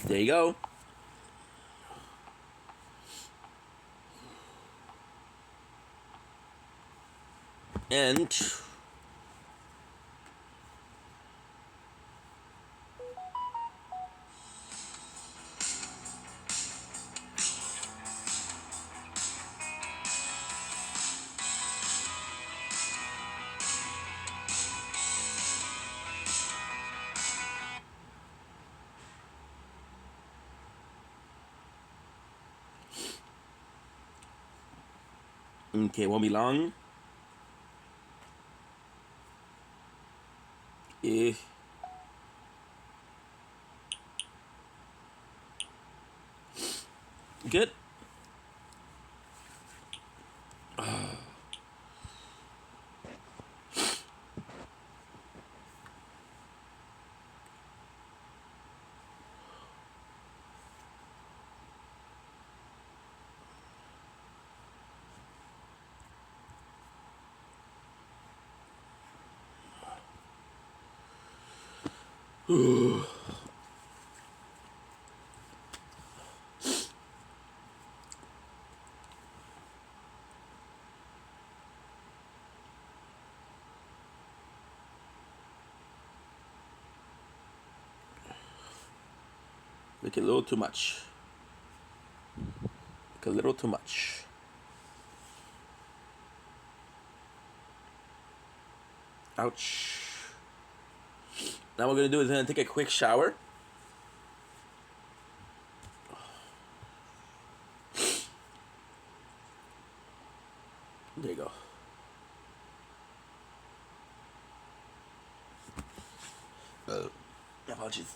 There you go. And okay, won't be long. Eh. Good. Make it a little too much. Make a little too much. Ouch. Now what we're gonna do is gonna take a quick shower. There you go. Apologies.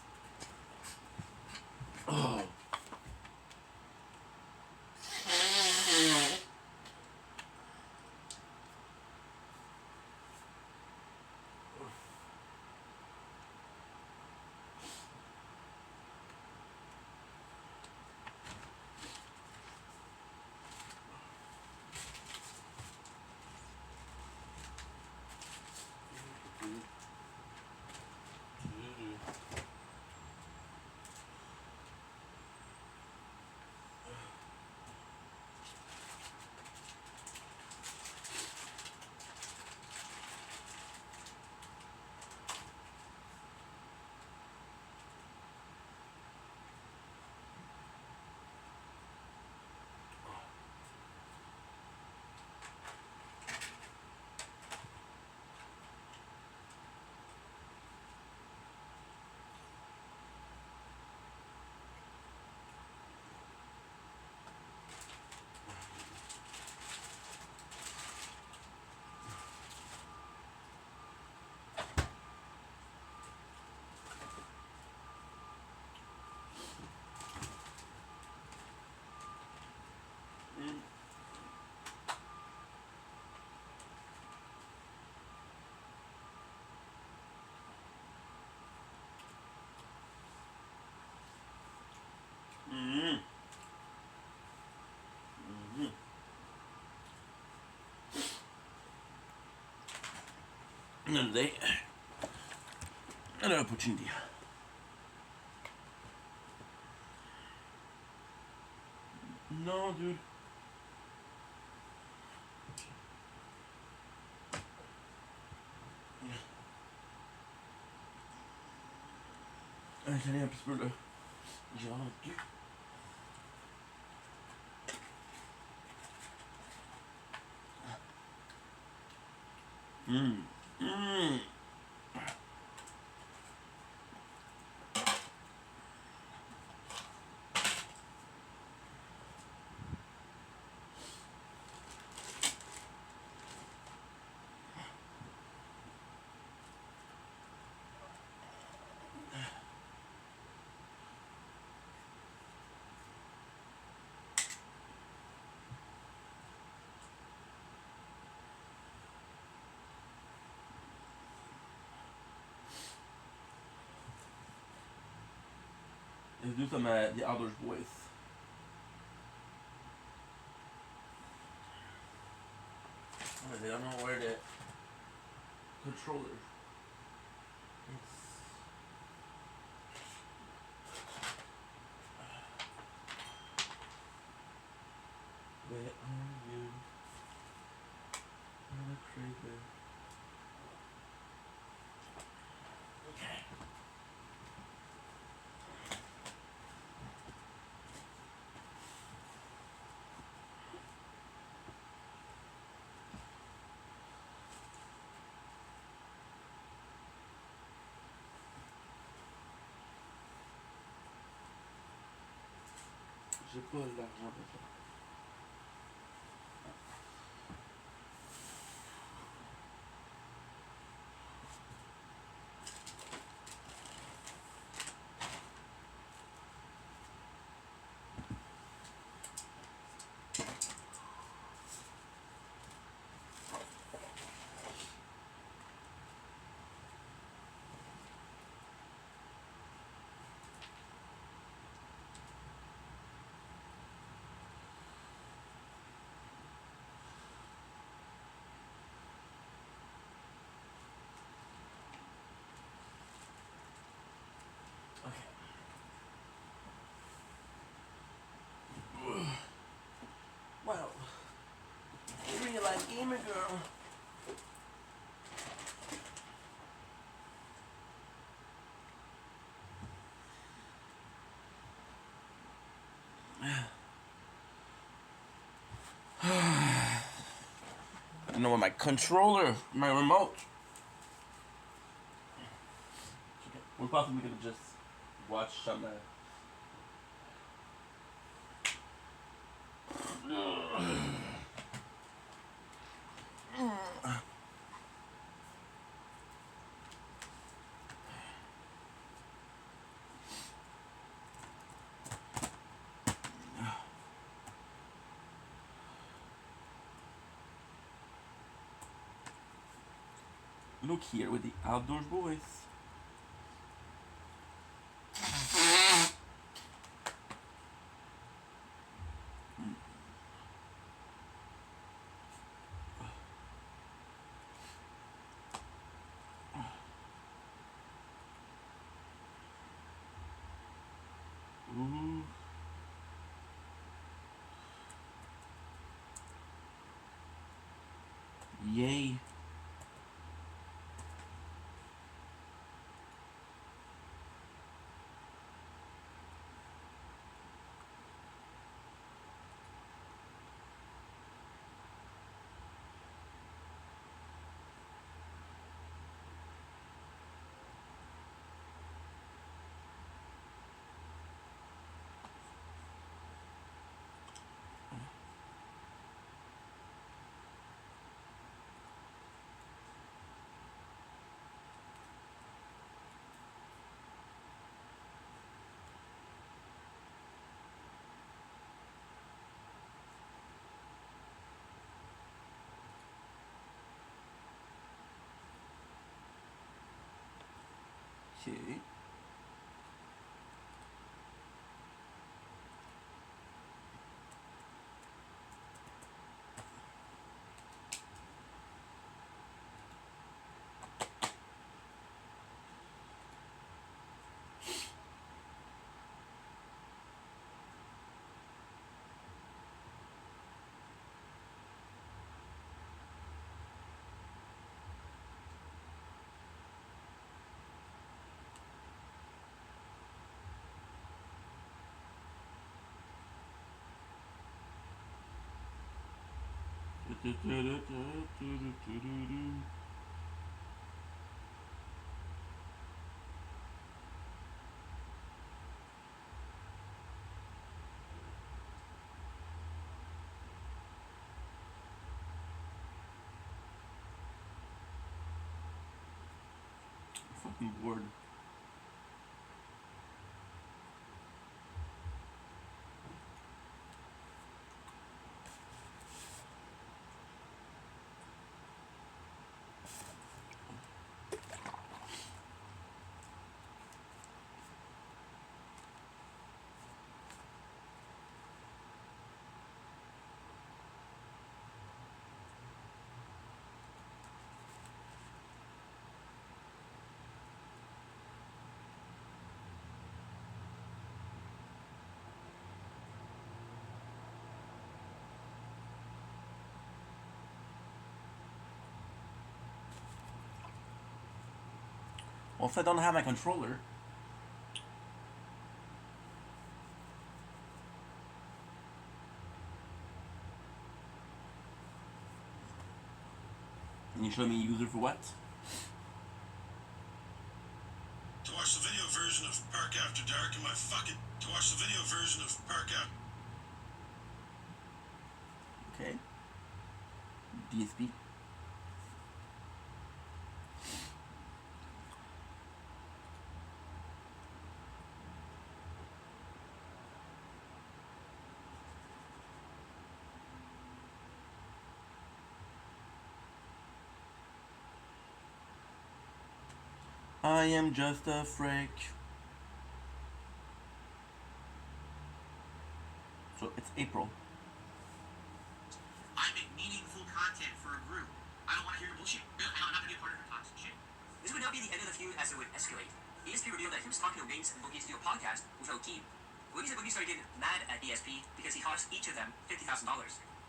Oh. Another another opportunity. No, dude. J'allais un petit peu là. Genre. Mmm. Mmm. Let's do some the outdoors boys. Oh, I don't know where the controller is. j'ai pas l'argent pour ça. Wow. You really like gamer girl. You know, with my controller, my remote. We're possibly gonna just watch some. Look here with the outdoors boys. Ooh. Yay. Okay. Fucking bored. Well, if I don't have my controller, can you show me user for what? To watch the video version of Park After Dark in my fucking... To watch the video version of Park After... Okay. DSP. I am just a freak. So it's April. I make meaningful content for a group. I don't want to hear your bullshit. I'm not going to be a part of your toxic shit. This would not be the end of the feud as it would escalate. ESP revealed that he was talking to Wings and Boogie to do a podcast with Keem. Wings and Boogie started getting mad at ESP because he cost each of them $50,000.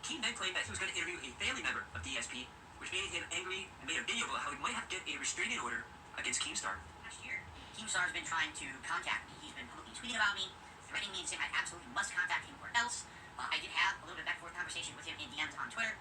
Keem then claimed that he was going to interview a family member of DSP, which made him angry and made a video about how he might have to get a restraining order against Keemstar. Last year, Keemstar has been trying to contact me. He's been publicly tweeting about me, threatening me and saying I absolutely must contact him or else. I did have a little bit of back and forth conversation with him in DMs on Twitter.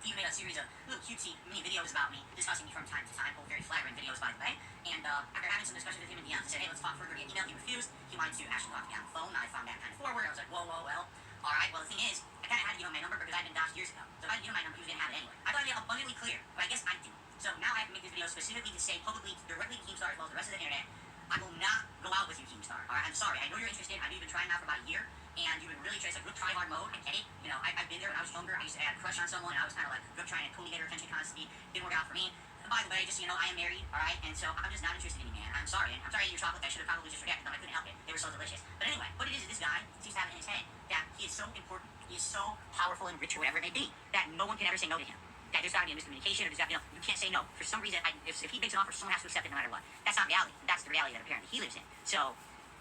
He made a series of little cutesy mini videos about me, discussing me from time to time, both very flattering videos, by the way. And after having some discussion with him in DMs, I said, hey, let's talk further via email. He refused. He wanted to actually talk to me on the phone. I found that kind of forward. I was like, whoa, well. All right, well, the thing is, I kind of had to give him my number because I'd been doxxed years ago. So if I didn't give him my number, he was going to have it anyway. I thought I'd be abundantly clear, but I guess I didn't. So now I have to make this video specifically to say publicly, directly to Keemstar as well as the rest of the internet, I will not go out with you, Keemstar. All right, I'm sorry. I know you're interested. I know you've been trying now for about a year. And you've been really trying, it's like good try hard mode. I get it. You know, I've been there when I was younger. I used to have a crush on someone, and I was kind of like good trying to totally get her attention constantly. Didn't work out for me. And by the way, just so you know, I am married, all right? And so I'm just not interested in you, man. I'm sorry. I'm sorry I ate your chocolate. I should have probably just rejected them. I couldn't help it. They were so delicious. But anyway, what it is this guy seems to have in his head that he is so important, he is so powerful and rich or whatever it may be, that no one can ever say no to him. That there's got to be a miscommunication, or there's got to be, you can't say no. For some reason, if he makes an offer, someone has to accept it no matter what. That's not reality. That's the reality that apparently he lives in. So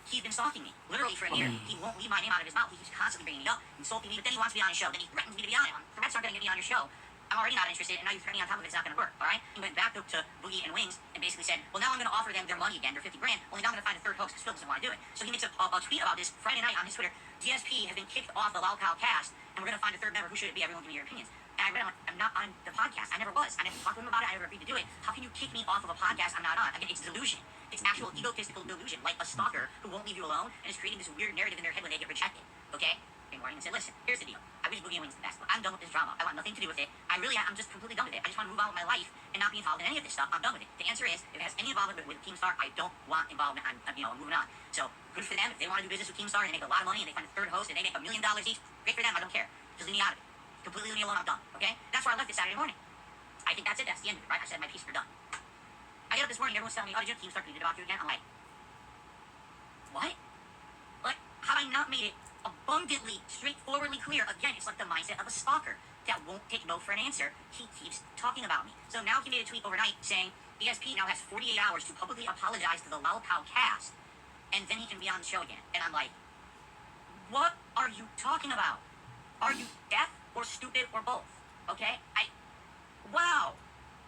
he's been stalking me, literally for a year. He won't leave my name out of his mouth. He keeps constantly bringing it up, insulting me, but then he wants me on his show. Then he threatens me to be on it. Threats aren't going to get me on your show. I'm already not interested, and now you're threatening on top of it. It's not going to work, all right? He went back to Boogie and Wings and basically said, well, now I'm going to offer them their money again, their $50 grand. Only now I'm going to find a third host because Phil doesn't want to do it. So he makes a tweet about this Friday night on his Twitter. DSP has been kicked off the Lolcow cast, and we're going to find a third member. Who should it be? Everyone give me your opinions. And I read, I'm not on the podcast. I never was. I never talked to him about it. I never agreed to do it. How can you kick me off of a podcast I'm not on? Again, it's delusion. It's actual egotistical delusion, like a stalker who won't leave you alone and is creating this weird narrative in their head when they get rejected. Okay? And Morgan said, listen, here's the deal. I wish Boogie and Wings the best, but I'm done with this drama. I want nothing to do with it. I'm just completely done with it. I just want to move on with my life and not be involved in any of this stuff. I'm done with it. The answer is, if it has any involvement with Keemstar, I don't want involvement. I'm moving on. So, good for them. If they want to do business with Keemstar and they make a lot of money and they find a third host and they make $1 million each, great for them. I don't care. Just leave me out of it. Completely leave me alone. I'm done. Okay? That's where I left it Saturday morning. I think that's it. That's the end of it, right? I said my piece for done. I get up this morning, everyone's telling me, oh, did you have Keemstar tweeted about you again? I'm like, what? Like, have I not made it abundantly, straightforwardly clear? Again, it's like the mindset of a stalker that won't take no for an answer. He keeps talking about me. So now he made a tweet overnight saying ESP now has 48 hours to publicly apologize to the Lolcow cast, and then he can be on the show again. And I'm like, what are you talking about? Are you deaf or stupid or both? Okay? Wow.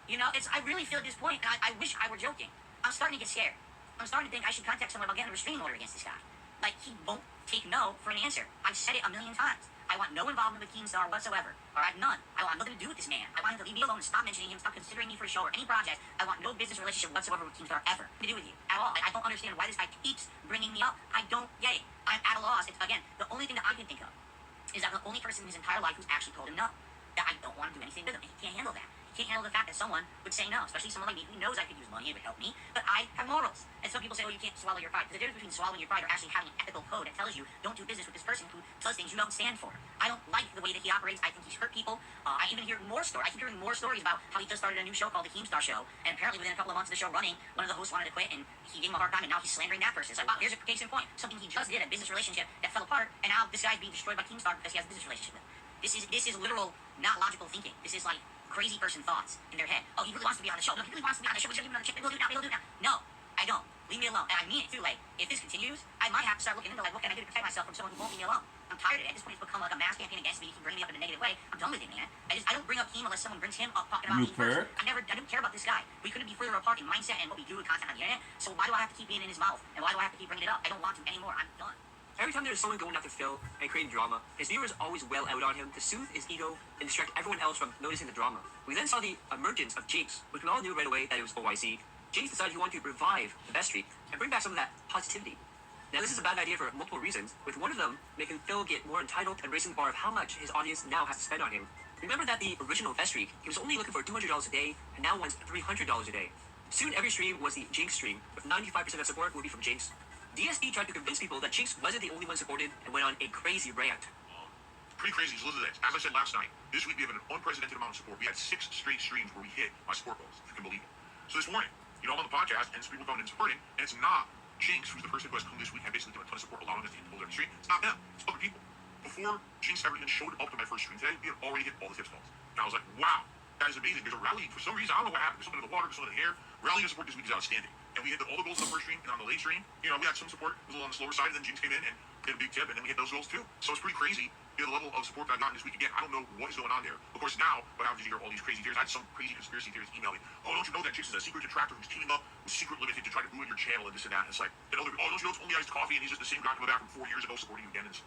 You know, I really feel at this point, and I wish I were joking. I'm starting to get scared. I'm starting to think I should contact someone about getting a restraining order against this guy. Like, he won't take no for an answer. I've said it 1 million times. I want no involvement with Keemstar whatsoever. All right, none. I want nothing to do with this man. I want him to leave me alone and stop mentioning him, stop considering me for a show or any project. I want no business relationship whatsoever with Keemstar ever to do with you at all. I don't understand why this guy keeps bringing me up. I don't get it. I'm at a loss. Again, the only thing that I can think of is that I'm the only person in his entire life who's actually told him no. That I don't want to do anything with him. And he can't handle that. He can't handle the fact that someone would say no, especially someone like me who knows I could use money, it would help me, but I have morals. And some people say, oh, you can't swallow your pride. There's a difference between swallowing your pride or actually having an ethical code that tells you don't do business with this person who does things you don't stand for. I don't like the way that he operates. I think he's hurt people. I even hear more stories. I keep hearing more stories about how he just started a new show called The Keemstar Show, and apparently within a couple of months of the show running, one of the hosts wanted to quit, and he gave him a hard time, and now he's slandering that person. It's like, wow, here's a case in point. Something he just did, a business relationship that fell apart, and now this guy's being destroyed by Keemstar because he has a business relationship with him. This is literal, not logical thinking. This is like crazy person thoughts in their head. Oh, he really wants to be on the show. No, he really wants to be on the show. We should give him another chance. We'll do it now. No, I don't. Leave me alone. And I mean it too. Like, if this continues, I might have to start looking into like, what can I do to protect myself from someone who won't leave me alone? I'm tired of it. At this point, it's become like a mass campaign against me. He can bring me up in a negative way. I'm done with it, man. I don't bring up Keem unless someone brings him up talking about me first. I don't care about this guy. We couldn't be further apart in mindset and what we do with content on the internet. So why do I have to keep being in his mouth? And why do I have to keep bringing it up? I don't want to anymore. I'm done. Every time there's someone going after Phil and creating drama, his viewers always wail out on him to soothe his ego and distract everyone else from noticing the drama. We then saw the emergence of Jinx, which we all knew right away that it was OIC. Jinx decided he wanted to revive the best streak and bring back some of that positivity. Now, this is a bad idea for multiple reasons, with one of them making Phil get more entitled and raising the bar of how much his audience now has to spend on him. Remember that the original Vest Streak, he was only looking for $200 a day, and now wants $300 a day. Soon, every stream was the Jinx stream, with 95% of support will be from Jinx. DSP tried to convince people that Jinx wasn't the only one supported and went on a crazy rant. Pretty crazy. So listen to this. As I said last night, this week we have an unprecedented amount of support. We had 6 straight streams where we hit my support goals, if you can believe it. So this morning, I'm on the podcast, and some people coming and supporting, and it's not Jinx who's the person who has come this week and basically given a ton of support, allowing us to hit the goals every stream. It's not them. It's other people. Before Jinx ever even showed up to my first stream today, we had already hit all the tips goals. And I was like, wow, that is amazing. There's a rally. For some reason, I don't know what happened. There's something in the water, there's something in the air. Rallying support this week is outstanding. And we hit all the goals on the first stream, and on the late stream, we had some support. It was a little on the slower side, and then Jinx came in and hit a big tip, and then we hit those goals too. So it's pretty crazy. The level of support that I've gotten this week. Again, I don't know what is going on there. Of course, now, what happens is you hear all these crazy theories. I had some crazy conspiracy theories email me. Oh, don't you know that Jinx is a secret detractor who's teaming up with Secret Limited to try to ruin your channel and this and that? And it's like, oh, don't you know it's only iced coffee and he's just the same guy coming back from 4 years ago supporting you again? And it's,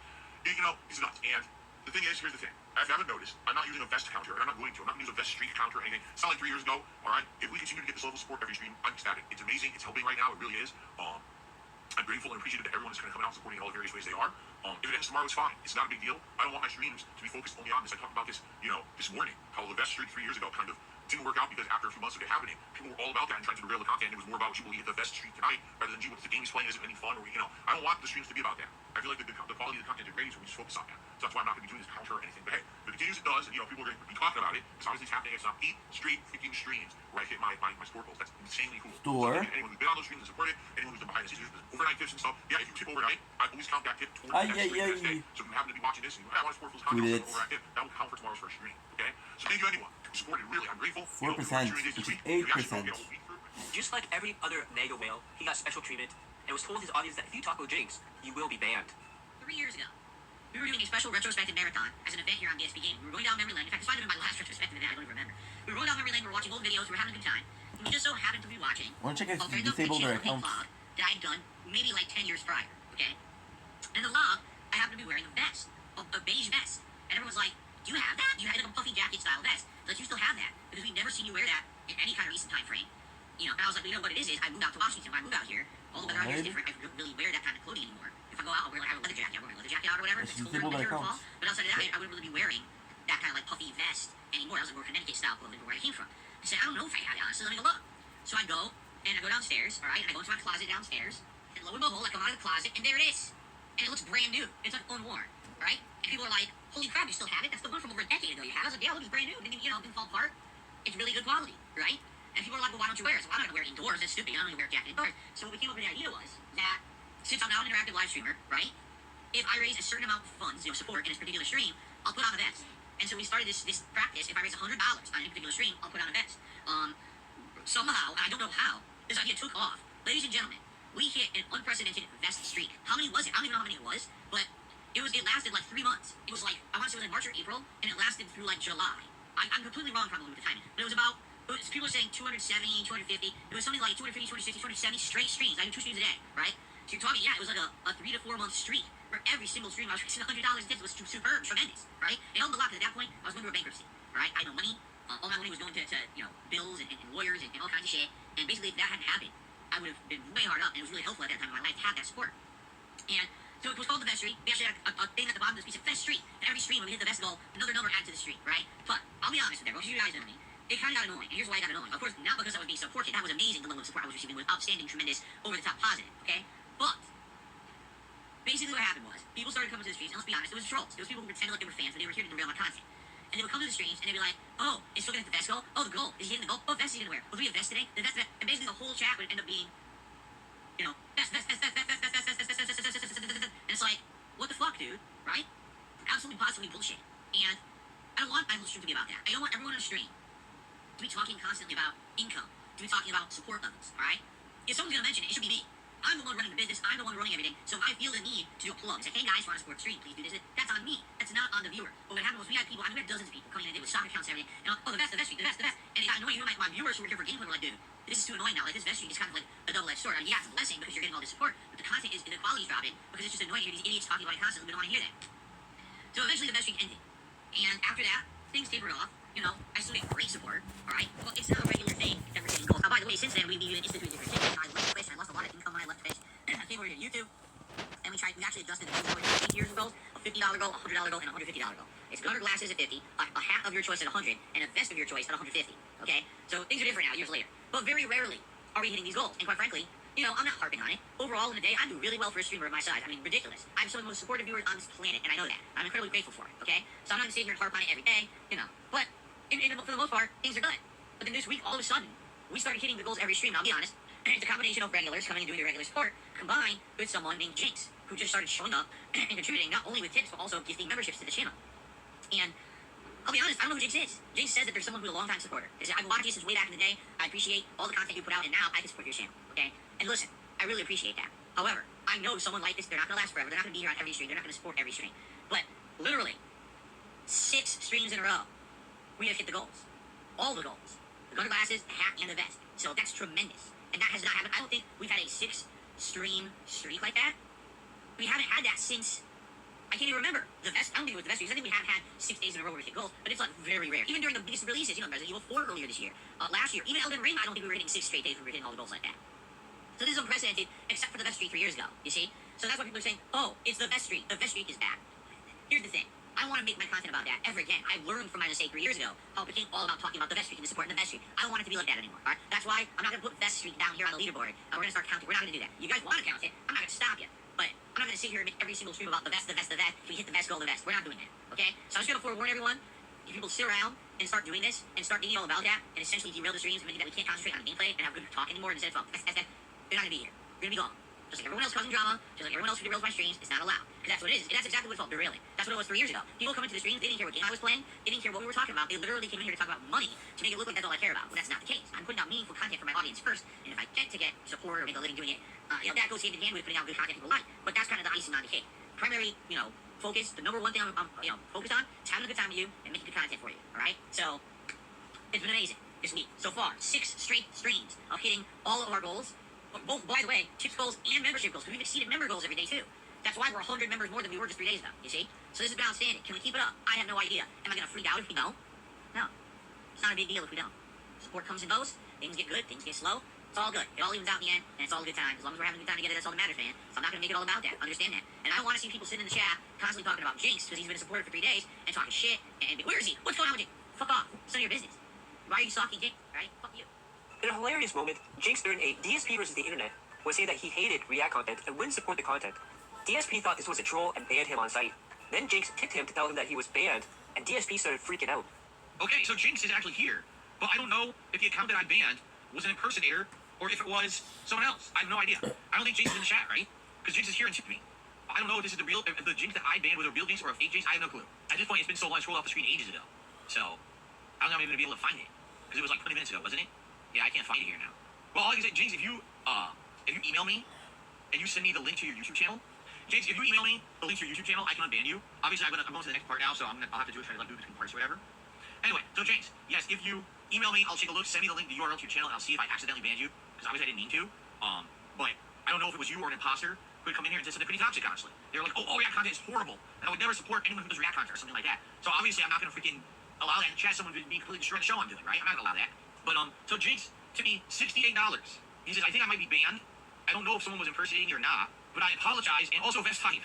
he's nuts. And the thing is, here's the thing. If you haven't noticed, I'm not using a Vest counter. I'm not going to. I'm not going to use a Vest Streak counter or anything. It's not like 3 years ago, all right? If we continue to get this level of support every stream, I'm ecstatic. It's amazing. It's helping right now. It really is. I'm grateful and appreciative that everyone is kind of coming out and supporting in all the various ways they are. If it ends tomorrow, it's fine. It's not a big deal. I don't want my streams to be focused only on this. I talked about this, this morning, how the Vest Streak 3 years ago kind of didn't work out because after a few months of it happening, people were all about that and trying to derail the content. It was more about what you believe the Vest Streak tonight rather than, what the game is playing isn't any fun or, I don't want the streams to be about that. I feel like the quality of the content is great, so we just focus on that. So that's why I'm not going to be doing this counter or anything. But hey, if it continues, it does, and people are going to be talking about it. It's obviously happening. It's not 8 straight freaking streams where I hit my sport goals. That's insanely cool. Store. So anyone who's been on those streams and supported, anyone who's been behind the scenes, overnight tips and stuff. Yeah, if you tip overnight, I always count that tip towards the next stream the next day. So if you happen to be watching this and I want to support those content overnight tip, that will count for tomorrow's first stream. Okay? So thank you anyone who supported. Really, I'm grateful. 4%, which is 8%. Just like every other mega whale, he got special treatment and was told his audience that if you talk about Jinx, you will be banned. 3 years ago, we were doing a special retrospective marathon as an event here on DSP Gaming. We were going down memory lane. In fact, this might have been my last retrospective event. I don't even remember. We were going down memory lane. We were watching old videos. We were having a good time. And we just so happened to be watching I want to check if a very you disabled their vlog accounts. that I had done maybe like 10 years prior. Okay, and the vlog, I happened to be wearing a vest, a beige vest, and everyone's like, "Do you have that? Do you have like a puffy jacket style vest? Like you still have that? Because we've never seen you wear that in any kind of recent time frame." And I was like, what it is I moved out to Washington. When I moved out here, all the weather out here is different. I don't really wear that kind of clothing anymore. If I go out, I'll wear like I have a leather jacket. I'll wear my leather jacket out or whatever. It's colder in winter or fall. But outside of that, I wouldn't really be wearing that kind of like puffy vest anymore. I was like more Connecticut style clothing where I came from. I said, I don't know if I have it, honestly. Let me go look. So I go and I go downstairs. All right, and I go into my closet downstairs, and lo and behold, I come out of the closet, and there it is. And it looks brand new. It's like unworn, right? And people are like, "Holy crap, you still have it? That's the one from over a decade ago you had." I was like, "Yeah, look, it's brand new. It didn't fall apart. It's really good quality, right?" And people are like, "Well, why don't you wear it?" So I'm not gonna wear it indoors. That's stupid. I don't even wear a jacket indoors. So what we came up with the idea was that since I'm now an interactive live streamer, right? If I raise a certain amount of funds, support in this particular stream, I'll put on a vest. And so we started this practice. If I raise $100 on any particular stream, I'll put on a vest. Somehow, I don't know how, this idea took off. Ladies and gentlemen, we hit an unprecedented vest streak. How many was it? I don't even know how many it was, but it lasted like 3 months. It was like, I want to say it was like March or April, and it lasted through like July. I'm completely wrong probably with the timing, but it was people are saying 270, 250, it was something like 250, 260, 270 straight streams. I do 2 streams a day, right? So you're talking, it was like a 3 to 4 month streak where every single stream I was raising $100 in tips. It was superb, tremendous, right? It helped a lot because at that point, I was going through a bankruptcy, right? I had no money. All my money was going to bills and lawyers and all kinds of shit. And basically, if that hadn't happened, I would have been way hard up, and it was really helpful at that time in my life to have that support. And so it was called the Vest Streak. We actually had a thing at the bottom of this piece of Vest Streak. And every stream, when we hit the Vest goal, another number added to the streak, right? But I'll be honest with everyone, because you guys know me. It kind of got annoying, and here's why it got annoying. Of course, not because I was being supported. That was amazing. The level of support I was receiving was outstanding, tremendous, over-the-top positive, okay? But basically what happened was, people started coming to the streams, and let's be honest, it was trolls. It was people who pretended like they were fans, but they were here to derail my content. And they would come to the streams, and they'd be like, "Oh, is still getting the Vest goal? Oh, the goal. Is he hitting the goal? Oh, Vest he didn't wear. Well, do we have Vest today? The Vest. And basically the whole chat would end up being, Vest. And it's like, what the fuck, dude? Right? Absolutely, positively bullshit. And I don't want my whole stream to be about that. I don't want everyone on the stream to be talking constantly about income, to be talking about support levels, alright? If someone's gonna mention it, it should be me. I'm the one running the business, I'm the one running everything, so I feel the need to do a plug. Say, "Hey guys, want to support the stream, please do this." That's on me. That's not on the viewer. But what happened was we had people, we had dozens of people coming in with stock accounts and everything, and the Vest Streak, the Vest. And it got annoying. My viewers who were here for gameplay were like, "Dude, this is too annoying now. Like, this Vest Streak is kind of like a double-edged sword." I mean, yeah, it's a blessing because you're getting all this support, but the content is, the quality's dropping because it's just annoying to hear these idiots talking about it constantly. We don't want to hear that. So eventually the Vest Streak ended. And after that, things tapered off. I still get great support, alright? Well, it's not a regular thing that we're getting goals. By the way, since then, we've even instituted different things. I left Twitch, and I lost a lot of income when I left Twitch. I came over to YouTube. goal, a $100 goal, and a $150 goal. It's gunner glasses at 50, a hat of your choice at 100, and a vest of your choice at 150. Okay? So things are different now, years later. But very rarely are we hitting these goals. And quite frankly, you know, I'm not harping on it. Overall, in the day, I do really well for a streamer of my size. I mean, ridiculous. I'm some of the most supportive viewers on this planet, and I know that. I'm incredibly grateful for it, okay? So I'm not going to sit here and harp on it every day, you know. But for the most part, things are good. But then this week, all of a sudden, we started hitting the goals every stream. Now, I'll be honest. It's a combination of regulars coming and doing the regular support, combined with someone named Jinx, who just started showing up and contributing not only with tips, but also gifting memberships to the channel. And I'll be honest, I don't know who Jinx is. Jinx says that there's someone who's a long-time supporter. I've watched you since way back in the day. I appreciate all the content you put out, and now I can support your channel, okay? And listen, I really appreciate that. However, I know someone like this, they're not going to last forever. They're not going to be here on every stream. They're not going to support every stream. But literally, 6 streams in a row, we have hit the goals. All the goals. The gunner glasses, the hat, and the vest. So that's tremendous. And that has not happened. I don't think we've had a 6-stream streak like that. We haven't had that since... I can't even remember. The vest, I don't think it was the vest, because I think we have had 6 days in a row where we hit goals, but it's like very rare. Even during the biggest releases, you know, Resident Evil 4 earlier this year, last year, even Elden Ring, I don't think we were hitting 6 straight days where we were hitting all the goals like that. So this is unprecedented, except for the vest streak 3 years ago, you see? So that's why people are saying, oh, it's the vest streak. The vest streak is back. Here's the thing. I want to make my content about that ever again. I learned from my mistake 3 years ago how it became all about talking about the vest streak and the support in the vest streak. I don't want it to be like that anymore, alright? That's why I'm not going to put vest streak down here on the leaderboard, and we're going to start counting. We're not going to do that. You guys want to count it, I'm not going to stop you. But I'm not going to sit here and make every single stream about the vest, the vest, the vest. If we hit the vest, goal, the vest. We're not doing that, okay? So I'm just going to forewarn everyone, if people sit around and start doing this, and start thinking all about that, and essentially derail the streams, and making that we can't concentrate on gameplay and have good talk anymore, and instead of, they're not going to be here. We're going to be gone. Just like everyone else causing drama, just like everyone else who derails my streams, it's not allowed. Because that's what it is. And that's exactly what it's called, derailing. That's what it was 3 years ago. People come into the streams, they didn't care what game I was playing, they didn't care what we were talking about. They literally came in here to talk about money to make it look like that's all I care about. Well, that's not the case. I'm putting out meaningful content for my audience first, and if I get to get support or make a living doing it, you know, that goes hand in hand with putting out good content people like. But that's kind of the icing on the cake. Primary, you know, focus, the number one thing I'm you know, focused on is having a good time with you and making good content for you, alright? So, it's been amazing this week. So far, 6 straight streams of hitting all of our goals. Both, by the way, tips goals and membership goals, because we've exceeded member goals every day too. That's why we're 100 members more than we were just 3 days ago, you see? So this has been outstanding. Can we keep it up? I have no idea. Am I going to freak out if we don't? No. It's not a big deal if we don't. Support comes and goes. Things get good. Things get slow. It's all good. It all evens out in the end, and it's all a good time. As long as we're having a good time together, that's all that matters, man. So I'm not going to make it all about that. Understand that. And I don't want to see people sitting in the chat constantly talking about Jinx, because he's been a supporter for 3 days, and talking shit, and where is he? What's going on with Jinx? Fuck off. It's none of your business. Why are you stalking Jinx, right? Fuck you. In a hilarious moment, Jinx during a DSP versus the internet was saying that he hated React content and wouldn't support the content. DSP thought this was a troll and banned him on site. Then Jinx tipped him to tell him that he was banned, and DSP started freaking out. Okay, so Jinx is actually here, but I don't know if the account that I banned was an impersonator or if it was someone else. I have no idea. I don't think Jinx is in the chat, right? Because Jinx is here and tipped me. I don't know if this is if the Jinx that I banned was a real Jinx or a fake Jinx. I have no clue. At this point, it's been so long, I scrolled off the screen ages ago. So, I don't know if I'm even going to be able to find it. Because it was like 20 minutes ago, wasn't it? Yeah, I can't find it here now. Well, all I can say, Jinx, if you email me and you send me the link to your YouTube channel, Jinx, if you email me the link to your YouTube channel, I can unban you. Obviously, I'm going to the next part now, so I'll have to do it, try to do it between parts or whatever. Anyway, so Jinx, yes, if you email me, I'll take a look, send me the link, the URL to your channel, and I'll see if I accidentally banned you, because obviously I didn't mean to. But I don't know if it was you or an imposter who would come in here and say something pretty toxic, honestly. They were like, oh, React content is horrible, and I would never support anyone who does React content or something like that. So obviously, I'm not going to freaking allow that in chat someone to be completely destroying the show I'm doing, right? I'm not going to allow that. But, so Jinx, to me, $68. He says, I think I might be banned. I don't know if someone was impersonating me or not, but I apologize, and also vest type.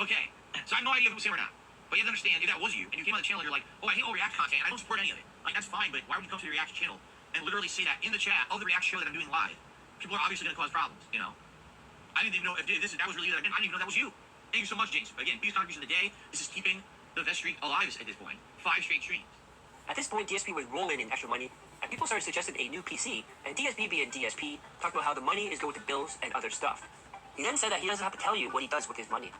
Okay, so I have no idea if it was him or not. But you have to understand, if that was you, and you came on the channel and you're like, oh, I hate all React content, I don't support any of it. Like, that's fine, but why would you come to the React channel and literally say that in the chat of the React show that I'm doing live? People are obviously going to cause problems, you know? I didn't even know if that was really you that I didn't even know that was you. Thank you so much, Jinx. Again, biggest contribution of the day. This is keeping the vest streak alive at this point. 5 straight streams. At this point, DSP was rolling in extra money, and people started suggesting a new PC, and DSP being DSP talked about how the money is going to bills and other stuff. He then said that he doesn't have to tell you what he does with his money.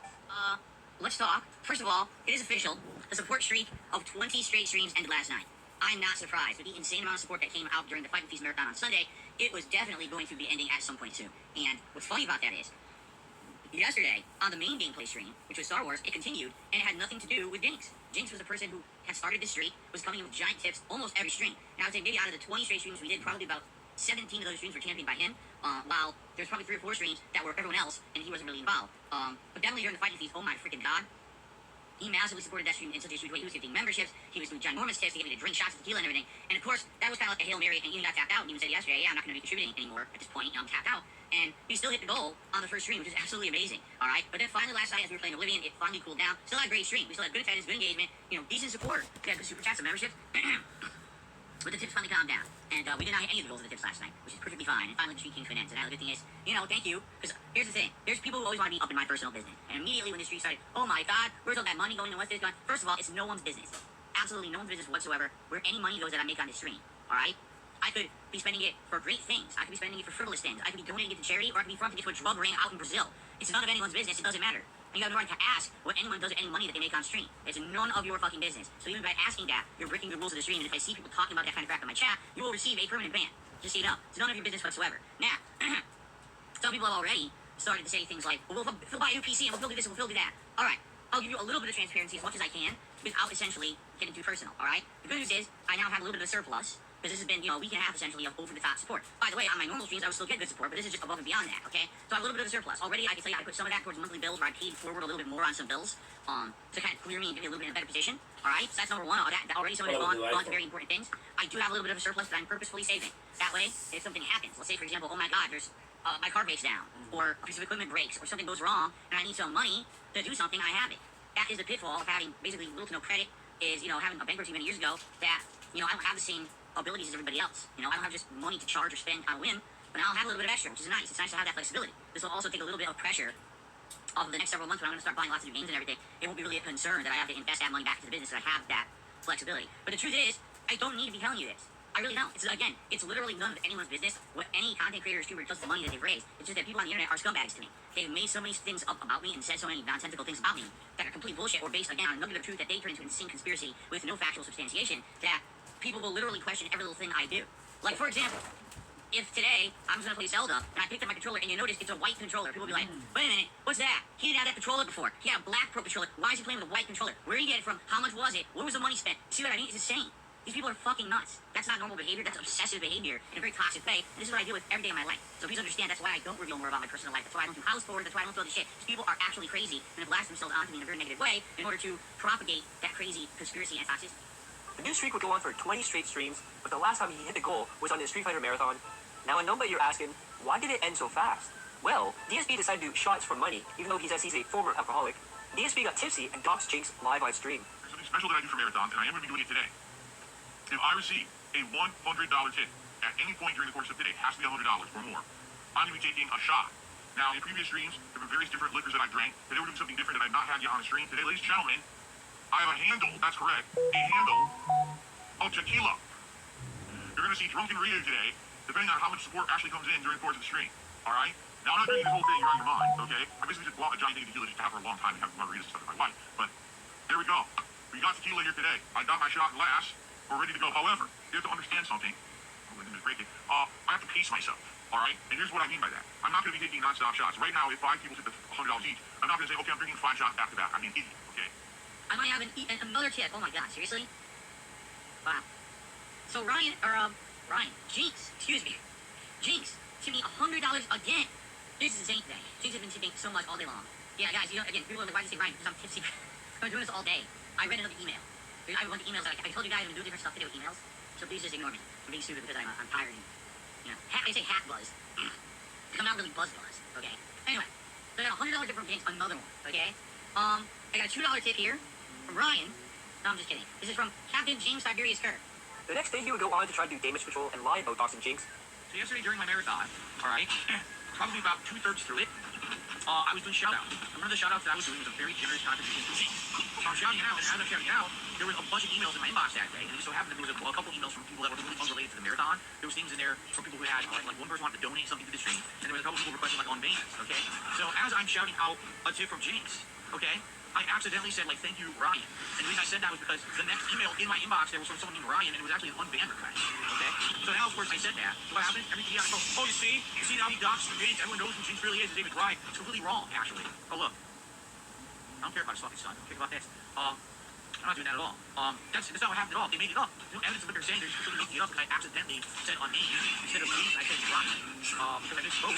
Let's talk. First of all, it is official. The support streak of 20 straight streams ended last night. I'm not surprised. With the insane amount of support that came out during the Fight and Feast Marathon on Sunday, it was definitely going to be ending at some point soon. And what's funny about that is, yesterday, on the main gameplay stream, which was Star Wars, it continued, and it had nothing to do with Jinx. Jinx was the person who had started this streak, was coming in with giant tips almost every stream. Now, I'd say maybe out of the 20 straight streams we did, probably about 17 of those streams were championed by him, while there's probably 3 or 4 streams that were everyone else, and he wasn't really involved. But definitely during the Fight and Feast, oh my freaking god, he massively supported that stream in such a huge way. He was giving memberships, he was doing ginormous tips, he gave me to drink shots of tequila and everything. And of course, that was kind of like a Hail Mary, and he even got tapped out, and he even said yesterday, yeah, I'm not going to be contributing anymore at this point, I'm tapped out. and we still hit the goal on the first stream, which is absolutely amazing. All right, but then finally last night as we were playing Oblivion, it finally cooled down. Still had a great stream. We still had good attendance, good engagement, decent support. We had good super chats and memberships. But the tips finally calmed down, and we did not hit any of the goals of the tips last night, which is perfectly fine. And finally the stream came to an end. So now the good thing is, thank you. Because here's the thing: there's people who always want to be up in my personal business, and immediately when the stream started, oh my God, where's all that money going and what's this going? First of all, it's no one's business. Absolutely no one's business whatsoever where any money goes that I make on this stream. All right. I could be spending it for great things. I could be spending it for frivolous things. I could be donating it to charity, or I could be fronting it to a drug ring out in Brazil. It's none of anyone's business. It doesn't matter. And you have no right to ask what anyone does with any money that they make on stream. It's none of your fucking business. So even by asking that, you're breaking the rules of the stream. And if I see people talking about that kind of crap in my chat, you will receive a permanent ban. Just so you know. It's none of your business whatsoever. Now, some people have already started to say things like, well, we'll buy a new PC and we'll do this and we'll do that. All right. I'll give you a little bit of transparency as much as I can without essentially getting too personal. All right. The good news is I now have a little bit of a surplus. Because this has been, a week and a half essentially of over-the-top support. By the way, on my normal streams, I would still get good support, but this is just above and beyond that, okay? So I have a little bit of a surplus. Already, I can tell you, I put some of that towards monthly bills, where I paid forward a little bit more on some bills, to kind of clear me and get me a little bit in a better position, all right? So that's number one. Already some of it has gone to very important things. I do have a little bit of a surplus that I'm purposefully saving. That way, if something happens, let's say, for example, oh my God, there's my car breaks down, or a piece of equipment breaks, or something goes wrong, and I need some money to do something, I have it. That is the pitfall of having basically little to no credit, is, having a bankruptcy many years ago, that, I don't have the same abilities as everybody else. I don't have just money to charge or spend on a whim, but now I'll have a little bit of extra, which is nice. It's nice to have that flexibility. This will also take a little bit of pressure off of the next several months when I'm going to start buying lots of new games and everything. It won't be really a concern that I have to invest that money back into the business, that I have that flexibility. But the truth is, I don't need to be telling you this. I really don't. It's literally none of anyone's business what any content creator or streamer does with the money that they've raised. It's just that people on the internet are scumbags to me. They've made so many things up about me and said so many nonsensical things about me that are complete bullshit or based, again, on nugget of truth that they turn into an insane conspiracy with no factual substantiation that people will literally question every little thing I do. Like, for example, if today I was going to play Zelda and I picked up my controller and you notice it's a white controller, people will be like, wait a minute, what's that? He didn't have that controller before. He had a black Pro controller. Why is he playing with a white controller? Where did he get it from? How much was it? Where was the money spent? See what I mean? It's insane. These people are fucking nuts. That's not normal behavior. That's obsessive behavior in a very toxic way. And this is what I deal with every day of my life. So please understand that's why I don't reveal more about my personal life. That's why I don't do house tours. That's why I don't do all this shit. These people are actually crazy and have lashed themselves onto me in a very negative way in order to propagate that crazy conspiracy and toxicity. The new streak would go on for 20 straight streams, but the last time he hit the goal was on the Street Fighter Marathon. Now I know that you're asking, why did it end so fast? Well, DSP decided to do shots for money, even though he says he's a former alcoholic. DSP got tipsy and doxed Jinx live on stream. There's something special that I do for marathons, and I am going to be doing it today. If I receive a $100 tip at any point during the course of today, it has to be $100 or more, I'm going to be taking a shot. Now, in previous streams, there were various different liquors that I drank. Today we're doing something different that I've not had yet on the stream. Today, ladies and gentlemen, I have a handle, that's correct, a handle of tequila. You're going to see Drunken Ryu today, depending on how much support actually comes in during the course of the stream. All right? Now, I'm not drinking this whole thing, you're on your mind, okay? I basically just bought a giant thing of tequila just to have for a long time and have margaritas and stuff with my wife. But there we go. We got tequila here today. I got my shot glass. We're ready to go. However, you have to understand something. Oh, I didn't break it. I have to pace myself. All right? And here's what I mean by that. I'm not going to be taking non-stop shots. Right now, if 5 people hit the $100 each, I'm not going to say, okay, I'm drinking 5 shots back to back. I'm an idiot, okay? I might have another tip. Oh my God, seriously? Wow. So Jinx tipped me $100 again. This is insane today. Jinx has been tipping so much all day long. Yeah, guys, again, people are like, why do you say Ryan? Because I'm tipsy. I've been doing this all day. I read another email. I have a bunch of emails that I told you guys I'm doing different stuff today with emails. So please just ignore me. I'm being stupid because I'm tired and, I say hat buzz. Because I'm not really buzz, okay? Anyway, so I got $100 tip from Jinx, another one, okay? I got a $2 tip here from Ryan. No, I'm just kidding. This is from Captain James Tiberius Kerr. The next day he would go on to try to do damage control and lie about doxing Jinx. So yesterday during my marathon, alright, probably about 2/3 through it, I was doing shout-outs. And one of the shout-outs that I was doing was a very generous contribution to Jinx. So I'm shouting it out, and as I'm shouting it out, there was a bunch of emails in my inbox that day, and it just so happened that there was a couple emails from people that were completely unrelated to the marathon. There was things in there from people who had, like one person wanted to donate something to the stream, and there was a couple people requesting, like, on bans, okay? So as I'm shouting out a tip from Jinx, okay, I accidentally said, like, thank you, Ryan. And the reason I said that was because the next email in my inbox there was from someone named Ryan, and it was actually an unbanned request, okay? So now, of course, I said that. So what happened? Everything I go, oh, you see now he doxed Jinx. Everyone knows who Jinx really is. His name is Ryan. It's completely wrong, actually. Oh, look. I don't care about his fucking son. I don't care about this. I'm not doing that at all. That's not what happened at all. They made it up. No evidence of what they're saying. They're just completely making it up because I accidentally said on name instead of Jinx. I said Ryan. Because I misspoke.